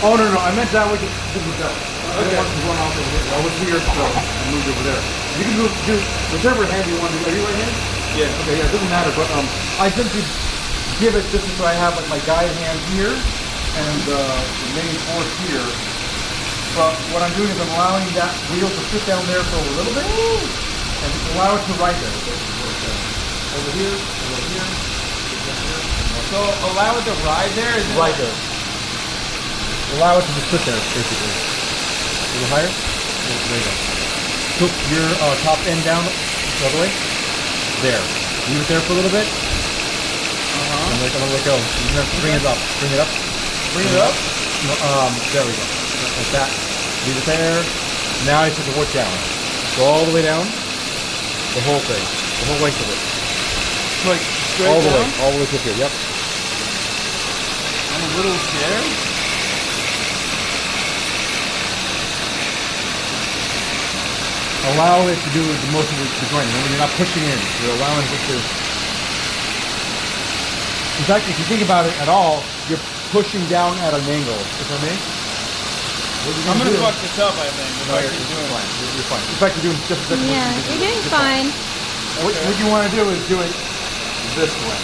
Oh no, I meant that way. This is that. I didn't want to run off over here. I was here, so I moved over there. You can do whichever hand you want to do. Are you right hand? Yeah. Okay, yeah, it doesn't matter, but I simply give it just so I have like my guide hand here and the main force here. But what I'm doing is I'm allowing that wheel to sit down there for a little bit and allow it to ride there. Over here, over here. So allow it to ride there? Right there. Allow it to just sit there, basically. A little higher. There you go. Took your top end down the other way. There. Leave it there for a little bit. I'm gonna let go. You're gonna bring it up. Bring it up. Bring it up? No, there we go. Like that. Leave it there. Now you put the wood down. Go all the way down. The whole thing. The whole length of it. Like straight all the down? way. All the way to here. Yep. I'm a little scared. Allow it to do the most of the joining. Remember, you're not pushing in. You're allowing it to. In fact, if you think about it at all, you're pushing down at an angle. You know what I mean? I'm gonna fuck this up, I think. No, you're fine. You're fine. In fact, you're doing just Yeah, you're doing fine. What you want to do is do it this way.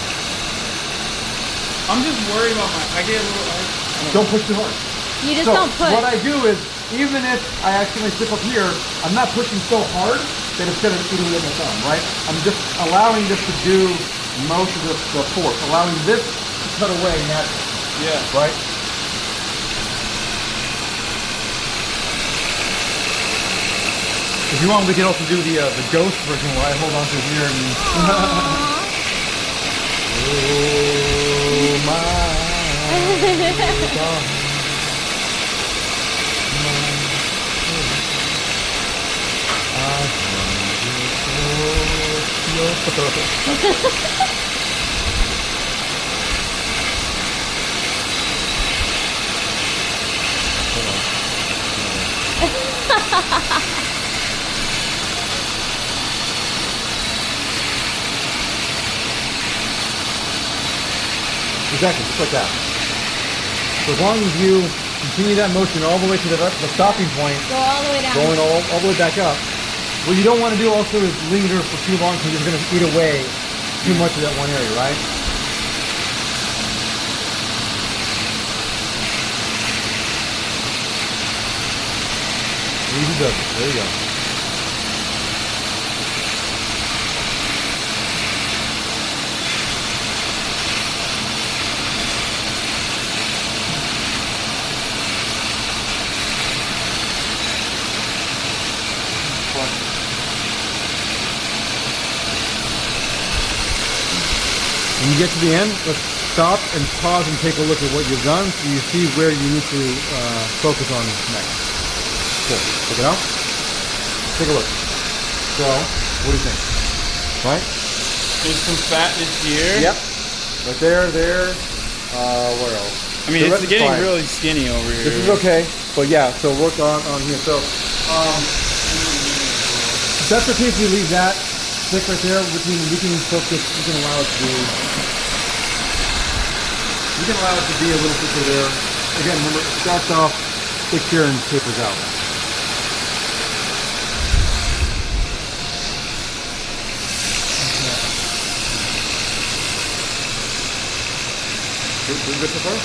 I'm just worried about I get a little. Don't push too hard. You just don't push. What I do is, even if I accidentally slip up here, I'm not pushing so hard that it's going to eat away my thumb, right? I'm just allowing this to do most of the force, allowing this to cut away naturally. Yeah. Right? If you want, we can also do the ghost version where I hold on to here and. Oh my God. Exactly, just like that. So as long as you continue that motion all the way to the stopping point, Go all the way down. going all the way back up. What you don't want to do also is linger for too long because you're going to eat away too much of that one area, right? Easy does it. There you go. When you get to the end, let's stop and pause and take a look at what you've done so you see where you need to focus on next. Cool. Check it out. Take a look. So, what do you think? Right? There's some fatness here. Yep. Right there. Where else? I mean, The it's rest is getting fine. really skinny over here. This is okay, but yeah, so work on here. So that's okay if you leave that stick right there. We can focus. We can allow it to be. We can allow it to be a little thicker there. Again, remember, it starts off thick here and tapers out. Doing good so far?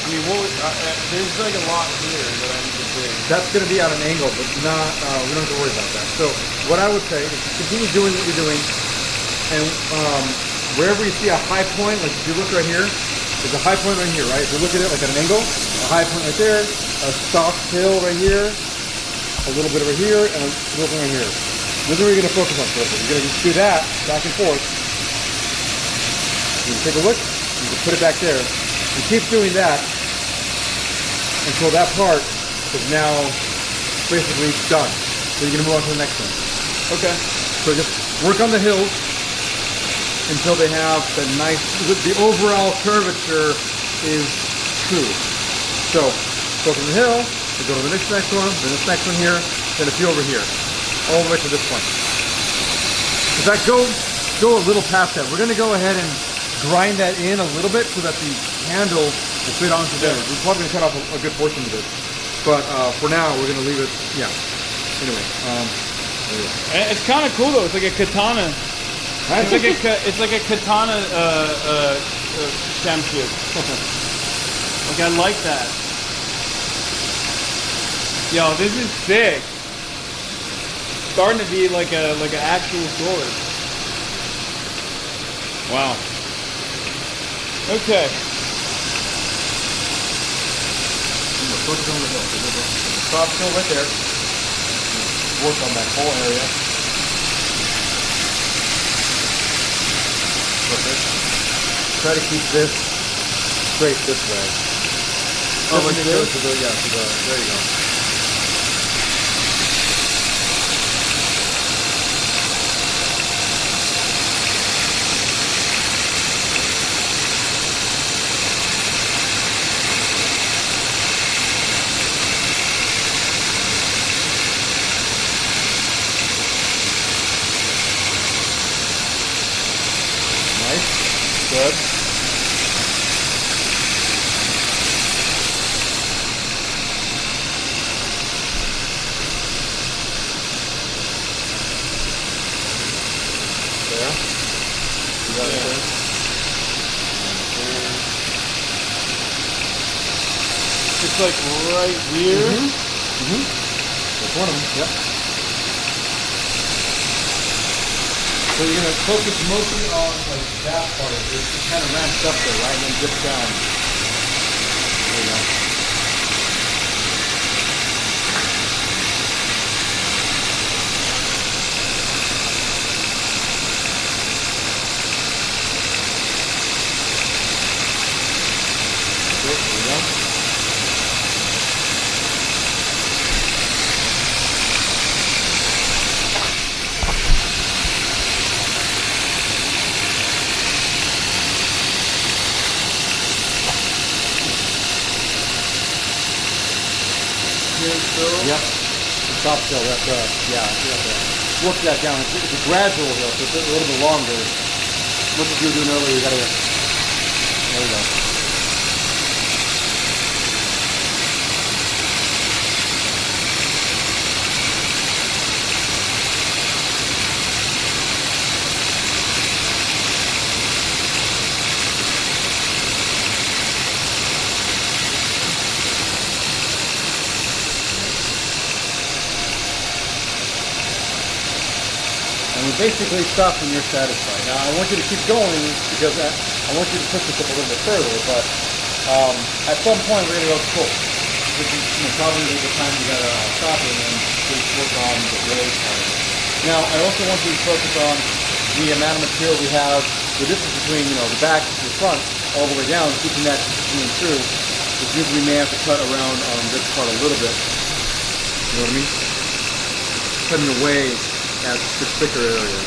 I mean, there's like a lot here that I need to do. That's going to be at an angle, but not. We don't have to worry about that. So what I would say is continue doing what you're doing, and wherever you see a high point, like if you look right here, there's a high point right here, right? If you look at it like at an angle, a high point right there, a soft hill right here, a little bit over here, and a little bit right here. This is where you're going to focus on first. You're going to just do that back and forth. You can take a look, you can put it back there, and keep doing that until that part is now basically done. So you're going to move on to the next one. Okay. So just work on the hills until they have the nice, the overall curvature is true. So focus on the hill, we go to the next one, then this next one here, then a few over here, all the way to this point. In fact, go a little past that. We're going to go ahead and grind that in a little bit so that the handle will fit onto there. We're probably going to cut off a good portion of this. But for now, we're going to leave it, yeah. Anyway, It's kind of cool though. It's like a katana. It's like a katana championship. Like I like that. Yo, this is sick. Starting to be like an actual sword. Wow. Okay. focus on the hill. Soft hill right there. Work on that whole area. Perfect. Try to keep this straight this way. Oh, like this? There you go. Good. There. You got it there. It's like right here. That's one of them. Yep. So you're going to focus mostly on like that part of it. It kind of ramps up there, right? And then dips down. There you go. There you go. Yep. Top hill. That's yeah. You have to work that down. It's a gradual hill, so it's a little bit longer. What you were doing earlier, you gotta. There we go. Basically stop when you're satisfied. Now I want you to keep going because I want you to push this up a little bit further, but at some point we're going to go full. Which is probably the time you got to stop it and just work on the blade part of it. Now I also want you to focus on the amount of material we have, the distance between the back to the front all the way down, keeping that continuing through, which means we may have to cut around on this part a little bit. You know what I mean? Cutting away at the thicker area.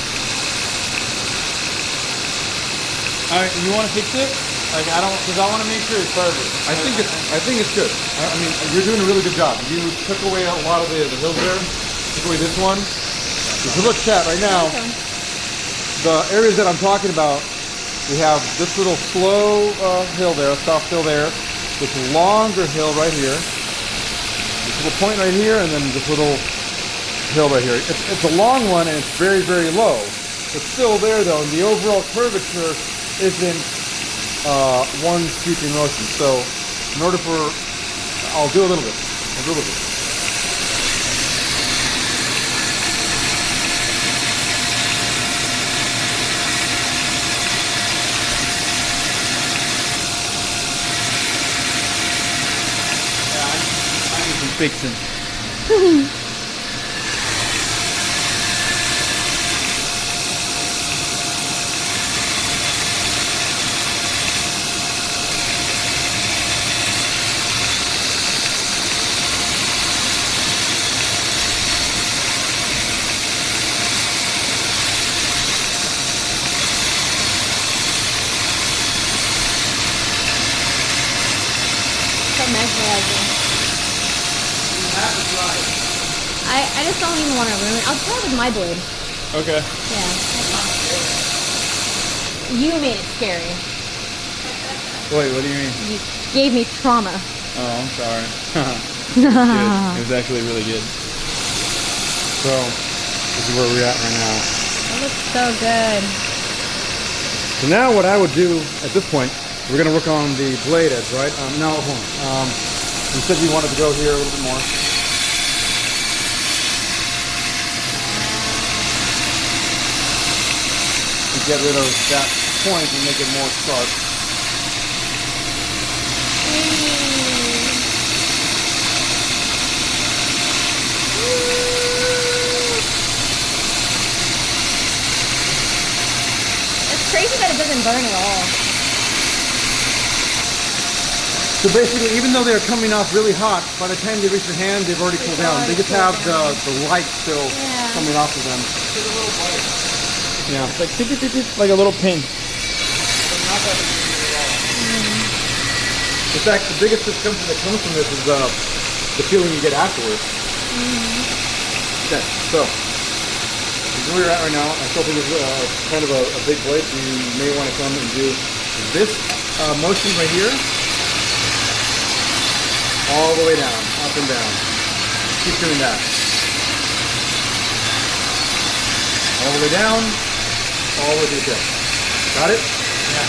Alright, you want to fix it? Like, I don't, because I want to make sure it's perfect. I think it's good. I mean, you're doing a really good job. You took away a lot of the hills there. Took away this one. If you look, chat, right now, the areas that I'm talking about, we have this little slow hill there, soft hill there, this longer hill right here, this little point right here, and then this little hill right here. It's a long one and it's very, very low. It's still there though, and the overall curvature isn't one sweeping motion. So in order for, I'll do a little bit. Fixing. So mesmerizing. I just don't even want to ruin it. I'll try with my blade. Okay. Yeah. You made it scary. Wait, what do you mean? You gave me trauma. Oh, I'm sorry. Good. It was actually really good. So this is where we're at right now. It looks so good. So now what I would do at this point, we're going to work on the blade edge, right? Now, hold on. You said you wanted to go here a little bit more. To get rid of that point and make it more sharp. It's crazy that it doesn't burn at all. So basically, even though they're coming off really hot, by the time they reach your hand, they've already cooled down. They just have the light still coming off of them. It's a little bite. Yeah. It's like, like a little pin. In fact, the biggest discomfort that comes from this is the feeling you get afterwards. Okay, so this is where you're at right now. I still think it's kind of a big blade, so you may want to come and do this motion right here. All the way down, up and down. Keep doing that. All the way down, all the way to the tip. Got it? Yeah.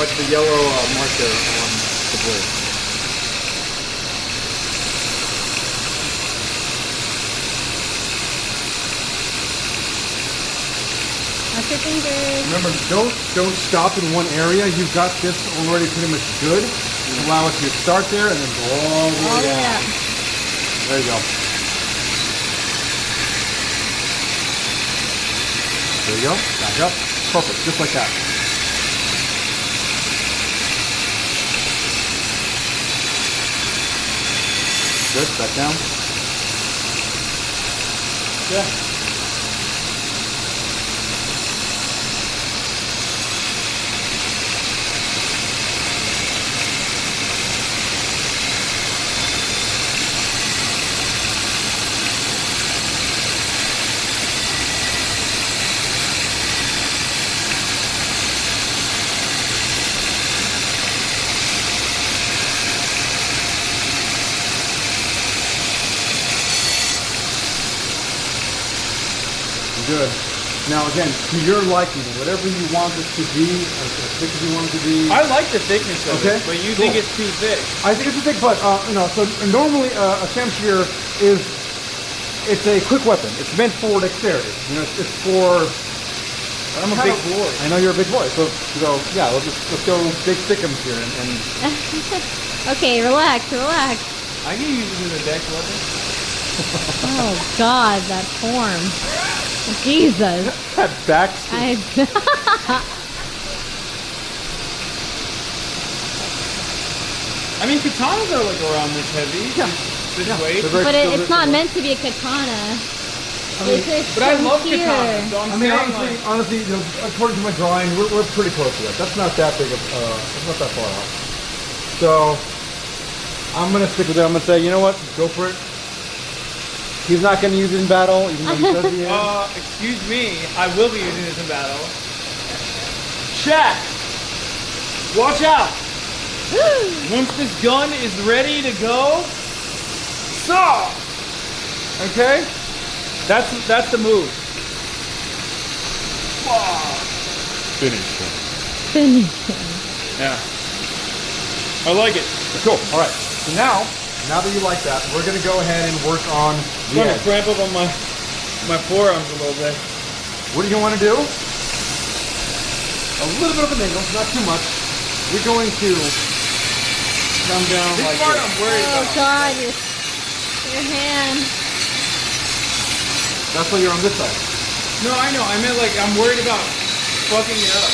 Right to the yellow mark there on the blade. Watch your fingers. Remember, don't stop in one area. You've got this already pretty much good. Allow it to start there and then go all the way down. There you go. There you go. Back up. Perfect. Just like that. Good. Back down. Yeah. Good. Now again, to your liking, whatever you want it to be, as thick as you want it to be. I like the thickness of it, but you think it's too thick. I think it's too thick, but so normally a Shamshir it's a quick weapon. It's meant for dexterity. You know, it's for. I'm a big boy. I know you're a big boy, so yeah, let's go big thickums here and. Okay, relax. I can use it as a dex weapon. Oh God, that form. Jesus. That back. I mean, katanas are like around this heavy. Yeah. This weight. But it's not meant to be a katana. But I love katana, so I'm saying honestly, you know, according to my drawing, we're pretty close to that. That's not that big of, that's not that far out. So, I'm gonna stick with it. I'm gonna say, you know what? Go for it. He's not gonna use it in battle, even though he says he is. Excuse me, I will be using this in battle. Chat! Watch out! Once this gun is ready to go, saw! Okay? That's the move. Finish him. Yeah. I like it. Cool. All right. So now that you like that, we're gonna go ahead and work on the I'm gonna edge. cramp up on my forearms a little bit. What are you gonna want to do? A little bit of an angle, not too much. We're going to come down This like part this. I'm worried Oh about. God, your hand. That's why you're on this side. No, I know. I meant like I'm worried about fucking it up.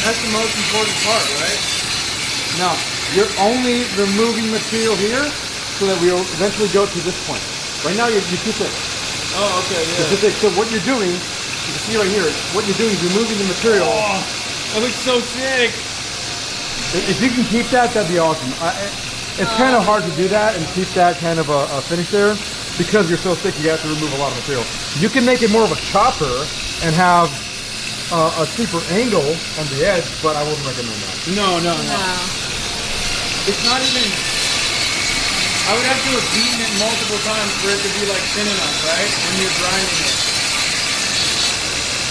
That's the most important part, right? Now, you're only removing material here so that we'll eventually go to this point. Right now, you're too thick. Oh, okay, You're too thick. So what you're doing, you can see right here, what you're doing is removing the material. Oh, that looks so sick. If you can keep that, that'd be awesome. It's kind of hard to do that and keep that kind of a finish there because you're so thick. You have to remove a lot of material. You can make it more of a chopper and have a steeper angle on the edge, but I wouldn't recommend that. No. It's not even. I would have to have beaten it multiple times for it to be like thin enough, right? When you're grinding it.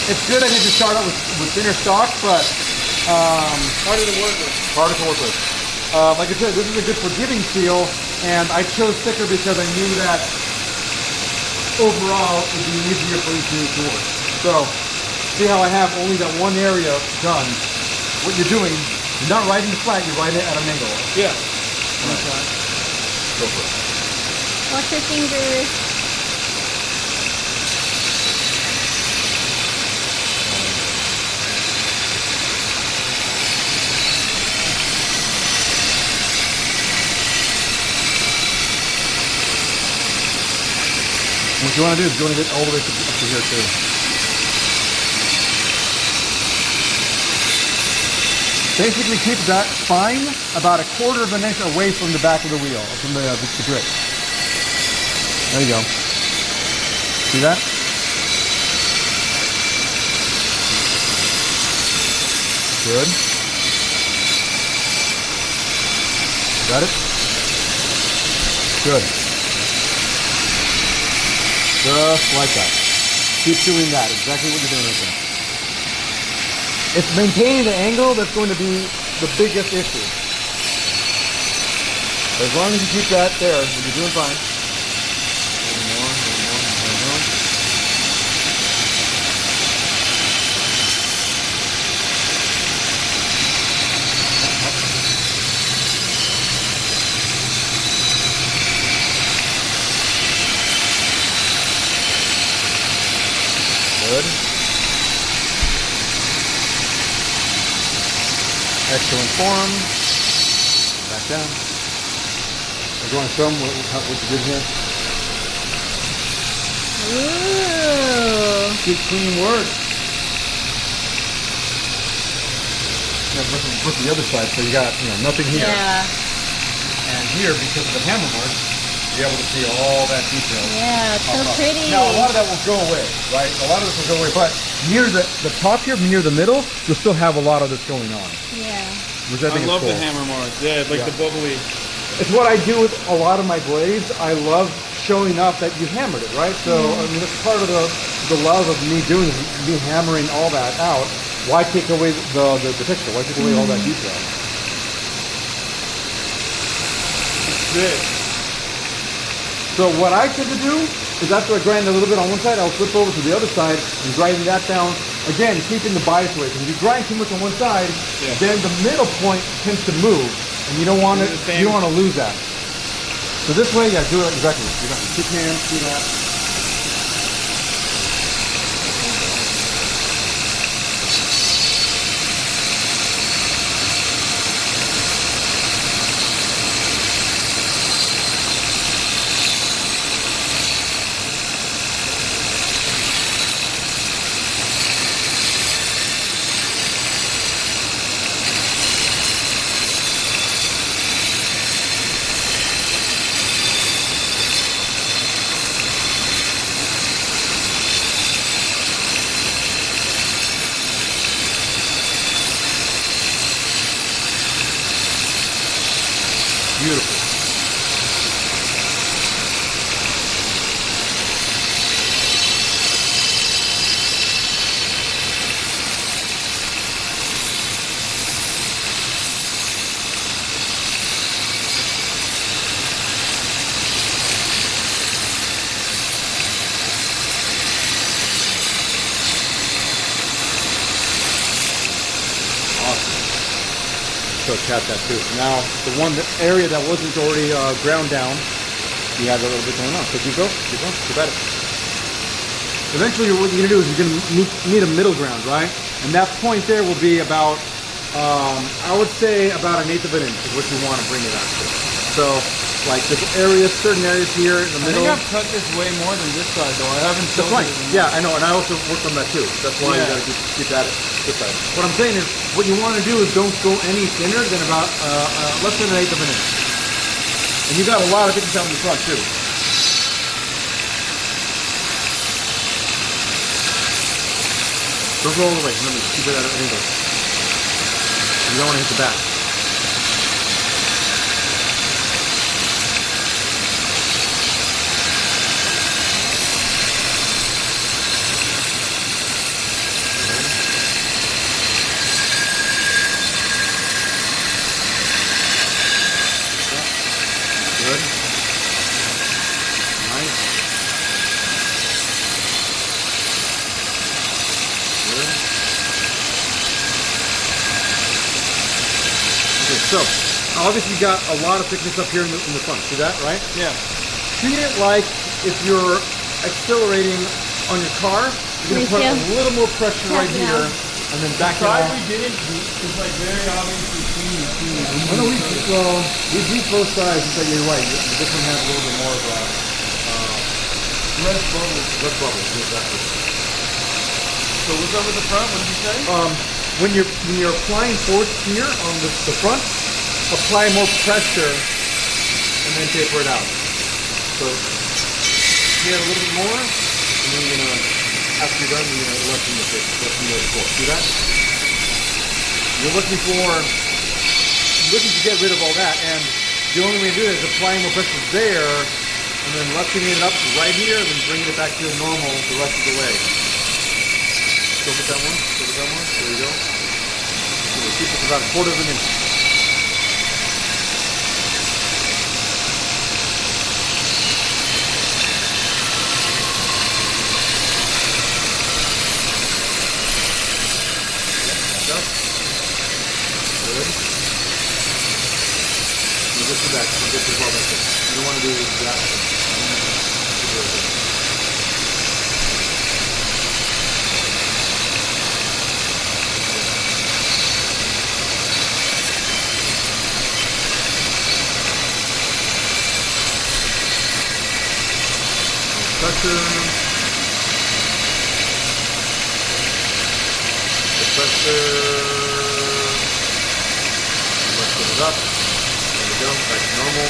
It's good, I think, to start out with thinner stock, but Harder to work with. harder to work with. Like I said, this is a good forgiving steel, and I chose thicker because I knew that overall it would be easier for you to work. So, see how I have only that one area done. What you're doing, you're not riding it flat, you're riding it at an angle. Yeah. Go for it. Watch your fingers. What you want to do is you want to get all the way up to here too. Basically keep that spine about 1/4 of an inch away from the back of the wheel, from the grip. There you go. See that? Good. Got it? Good. Just like that. Keep doing that. Exactly what you're doing right there. It's maintaining the angle that's going to be the biggest issue. As long as you keep that there, you're doing fine. More. Good. Excellent form. Back down. We're going to show them what you did here. Ooh. Good clean work. Now look at the other side, so you got nothing here. Yeah. And here, because of the hammer mark, you're able to see all that detail. Yeah, it's so pretty. Now a lot of that will go away, right? A lot of this will go away, but near the top here, near the middle, you'll still have a lot of this going on. Yeah. Which I think I love is cool. the hammer marks. Yeah, like the bubbly. It's what I do with a lot of my blades. I love showing off that you hammered it, right? So I mean, that's part of the love of me doing is me hammering all that out. Why take away the picture? Why take away all that detail? Sick. So what I tend to do is after I grind a little bit on one side, I'll flip over to the other side and grinding that down. Again, keeping the bias away. Because if you grind too much on one side, then the middle point tends to move, and you don't want to lose that. So this way, yeah, do it exactly. You got 2 hands, do that. Beautiful. So chat that too. Now, the area that wasn't already ground down, you have a little bit going on. So keep going, keep at it. Eventually, what you're gonna do is you're gonna need a middle ground, right? And that point there will be about, I would say about 1/8 of an inch is what you want to bring it out to. So, like this area, certain areas here in the middle. I think I've cut this way more than this side though. I haven't. That's right. Yeah, I know, and I also worked on that too. That's why you gotta keep at it. This side. What I'm saying is, what you want to do is don't go any thinner than about less than 1/8 of an inch. And you got a lot of thickness out in the front too. Don't go all the way. Remember, keep it at an angle. You don't want to hit the back. So, obviously you got a lot of thickness up here in the front. See that, right? Yeah. Treat it like if you're accelerating on your car, you're going to put a little more pressure right here, and then back it off. We didn't do is like very obviously clean. Oh, no, we beat both sides, but you're right. This one has a little bit more of a less bubbles. less bubbles, exactly. So what's up with the front? What did you say? When you're applying force here on the front, apply more pressure and then taper it out. So here a little bit more, and then you're gonna, after you're done, you're gonna lessen the force. See that? You're looking to get rid of all that, and the only way to do it is applying more pressure there, and then lessening it up right here, and then bringing it back to normal the rest of the way. Go with that one. There you go. So we'll keep it about 1/4 of an inch. Back up. Good. You get to that. You get to the ball back there. You don't want to do that. Pressure. The pressure. Let's put it up. There we go. Back to normal.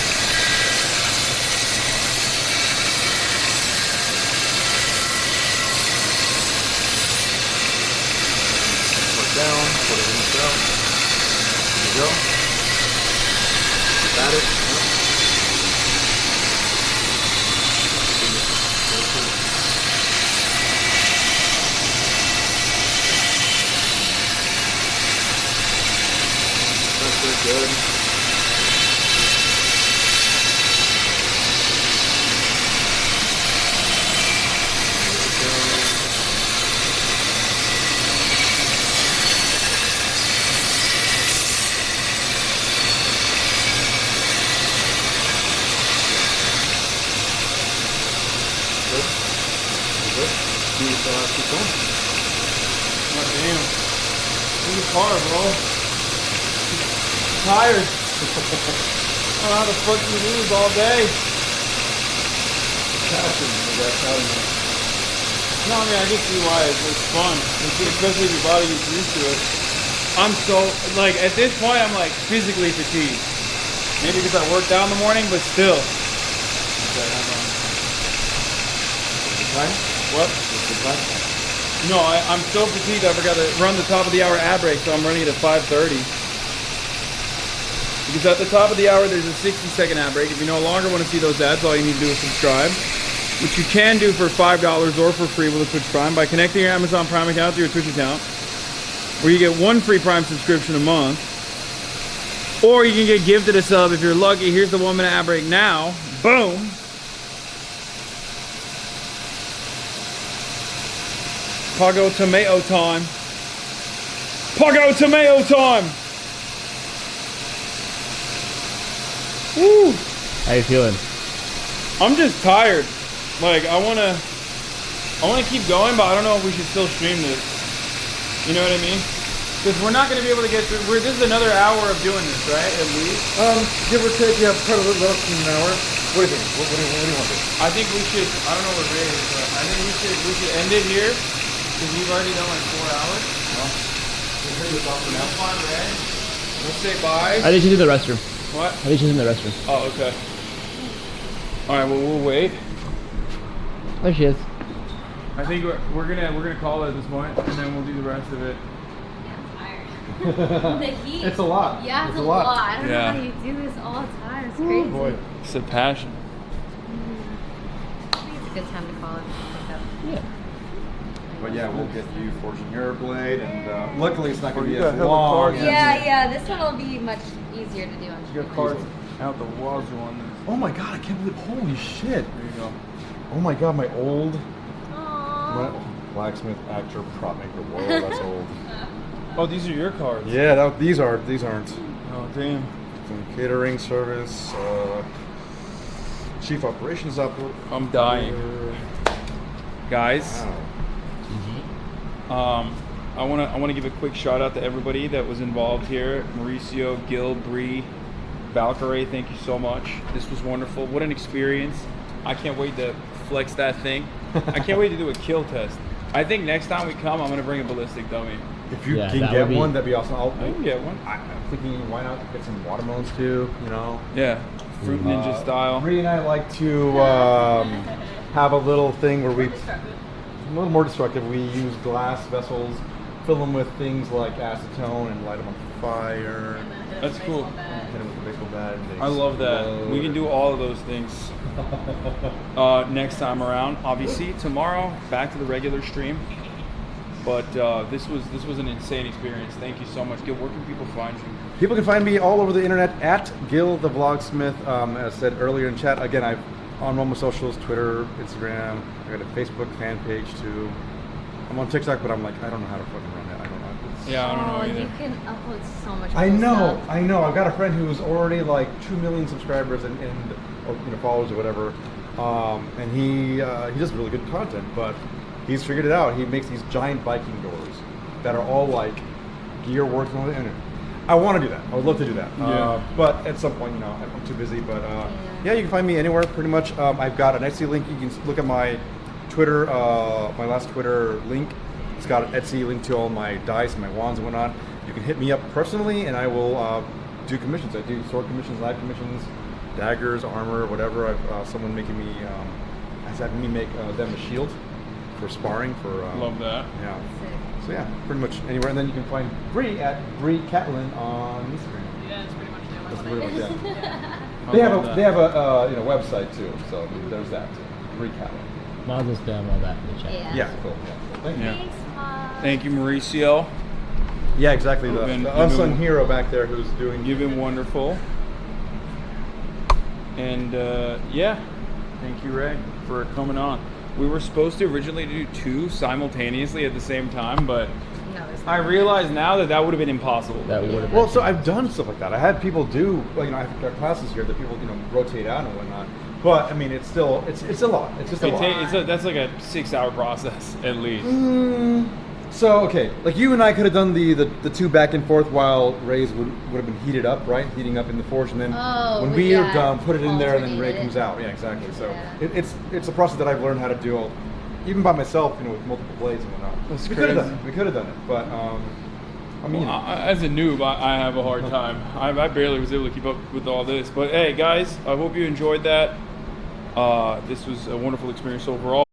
Put it down. Put it in the out. There we go. Keep at it. Good. Keep going. God damn. In the car, bro. Tired. I don't know how the fuck you lose all day. Passion. No, I mean, I can see why it's fun. Especially if your body gets used to it. I'm so, like, at this point, I'm like physically fatigued. Maybe because I worked out in the morning, but still. Okay, Time? what? No, I'm so fatigued I forgot to run the top of the hour ad break, so I'm running it at 5:30. Because at the top of the hour, there's a 60-second ad break. If you no longer want to see those ads, all you need to do is subscribe, which you can do for $5 or for free with a Twitch Prime by connecting your Amazon Prime account to your Twitch account, where you get 1 free Prime subscription a month. Or you can get gifted a sub if you're lucky. Here's the 1-minute ad break now. Boom. Pogo tomato time. Pogo tomato time. Woo. How you feeling? I'm just tired. Like I wanna keep going, but I don't know if we should still stream this. You know what I mean? Because we're not gonna be able to get through. This is another hour of doing this, right? At least. Give or take, yeah, probably less than an hour. What do you think? What do you want to do? I think we should. I don't know what Ray is, but I think we should end it here because we've already done like 4 hours. Well, we'll hear this off for now. Come on, Ray. We'll say bye. I think she's in the restroom. What? I think she's in the restroom. Oh, okay. All right. Well, we'll wait. There she is. I think we're gonna call it at this point, and then we'll do the rest of it. The heat. It's a lot. Yeah, it's a lot. I don't Yeah. know how you do this all the time. It's crazy. Boy. It's a passion. I think it's a good time to call it. Yeah. But yeah, we'll get you Fortune Hero Blade, and luckily it's not going to be you got as hella long. cards. as- Yeah, this one will be much easier to do on You got cards out the wazoo on this. Oh my god, I can't believe, holy shit. There you go. Oh my god, my old Aww. blacksmith, actor, prop maker. Whoa, that's old. Oh, these are your cards. Yeah, these aren't. Oh, damn. Some catering service, chief operations operator. I'm dying. Guys, Wow. I wanna give a quick shout out to everybody that was involved here. Mauricio, Gil, Bree, Valkyrie, thank you so much. This was wonderful. What an experience. I can't wait to flex that thing. I can't wait to do a kill test. I think next time we come, I'm gonna bring a ballistic dummy. If you Yeah, can that get would be- one, that'd be awesome. I can get one. I'm thinking, why not get some watermelons too? You know. Yeah, Fruit Ninja style. Bree and I like to have a little thing where a little more destructive. We use glass vessels, fill them with things like acetone, and light them on fire. That's cool. Hit them with a baseball bat. And they I love that. explode. We can do all of those things next time around. Obviously, tomorrow back to the regular stream. But this was an insane experience. Thank you so much, Gil. Where can people find you? People can find me all over the internet at Gil the Vlogsmith. As I said earlier in chat, again, I'm on Momo Socials, Twitter, Instagram. I got a Facebook fan page too. I'm on TikTok, but I'm like, I don't know how to fucking run it. I don't know. Yeah, I don't know Oh, either. you can upload so much. I cool know, stuff. I know. I've got a friend who's already like 2 million subscribers and or, followers or whatever, and he does really good content. But he's figured it out. He makes these giant Viking doors that are all like gear works on the internet. I want to do that. I would love to do that. Yeah. But at some point, I'm too busy. But yeah, you can find me anywhere pretty much. I've got an Etsy link. You can look at my Twitter, my last Twitter link. It's got an Etsy link to all my dice and my wands and whatnot. You can hit me up personally, and I will do commissions. I do sword commissions, live commissions, daggers, armor, whatever. I've someone making me has had me make them a shield for sparring. For Love that. Yeah. So yeah, pretty much anywhere. And then you can find Bree at Bree Catlin on Instagram. Yeah, that's pretty much it. That's pretty much it. I They have love a that. website too. So there's that too. Bree Catlin. I'll just spam all that in the chat. Yeah. Yeah, cool. Yeah, cool. Thank you. Yeah. Thanks, Mom. Thank you, Mauricio. Yeah, exactly. The You've been unsung hero back there who's doing. You've been wonderful. And yeah, thank you, Ray, for coming on. We were supposed to originally do 2 simultaneously at the same time, but No, there's I realize now that would have been impossible. That would have Well, been. so I've done stuff like that. I had people do, I've got classes here that people, rotate out and whatnot. But I mean, it's still, it's a lot. It's just a lot. That's like a 6-hour process at least. So okay, like you and I could have done the 2 back and forth while Ray's would have been heated up, right? Heating up in the forge, and then Oh, when but we yeah, are done, put it in there, and then Ray alternate comes it. out. Yeah, exactly. So Yeah. it's a process that I've learned how to do, even by myself, with multiple blades and whatnot. That's we could have crazy. done it. We could have done it, but I mean, As a noob, I have a hard time. I barely was able to keep up with all this. But hey, guys, I hope you enjoyed that. This was a wonderful experience overall.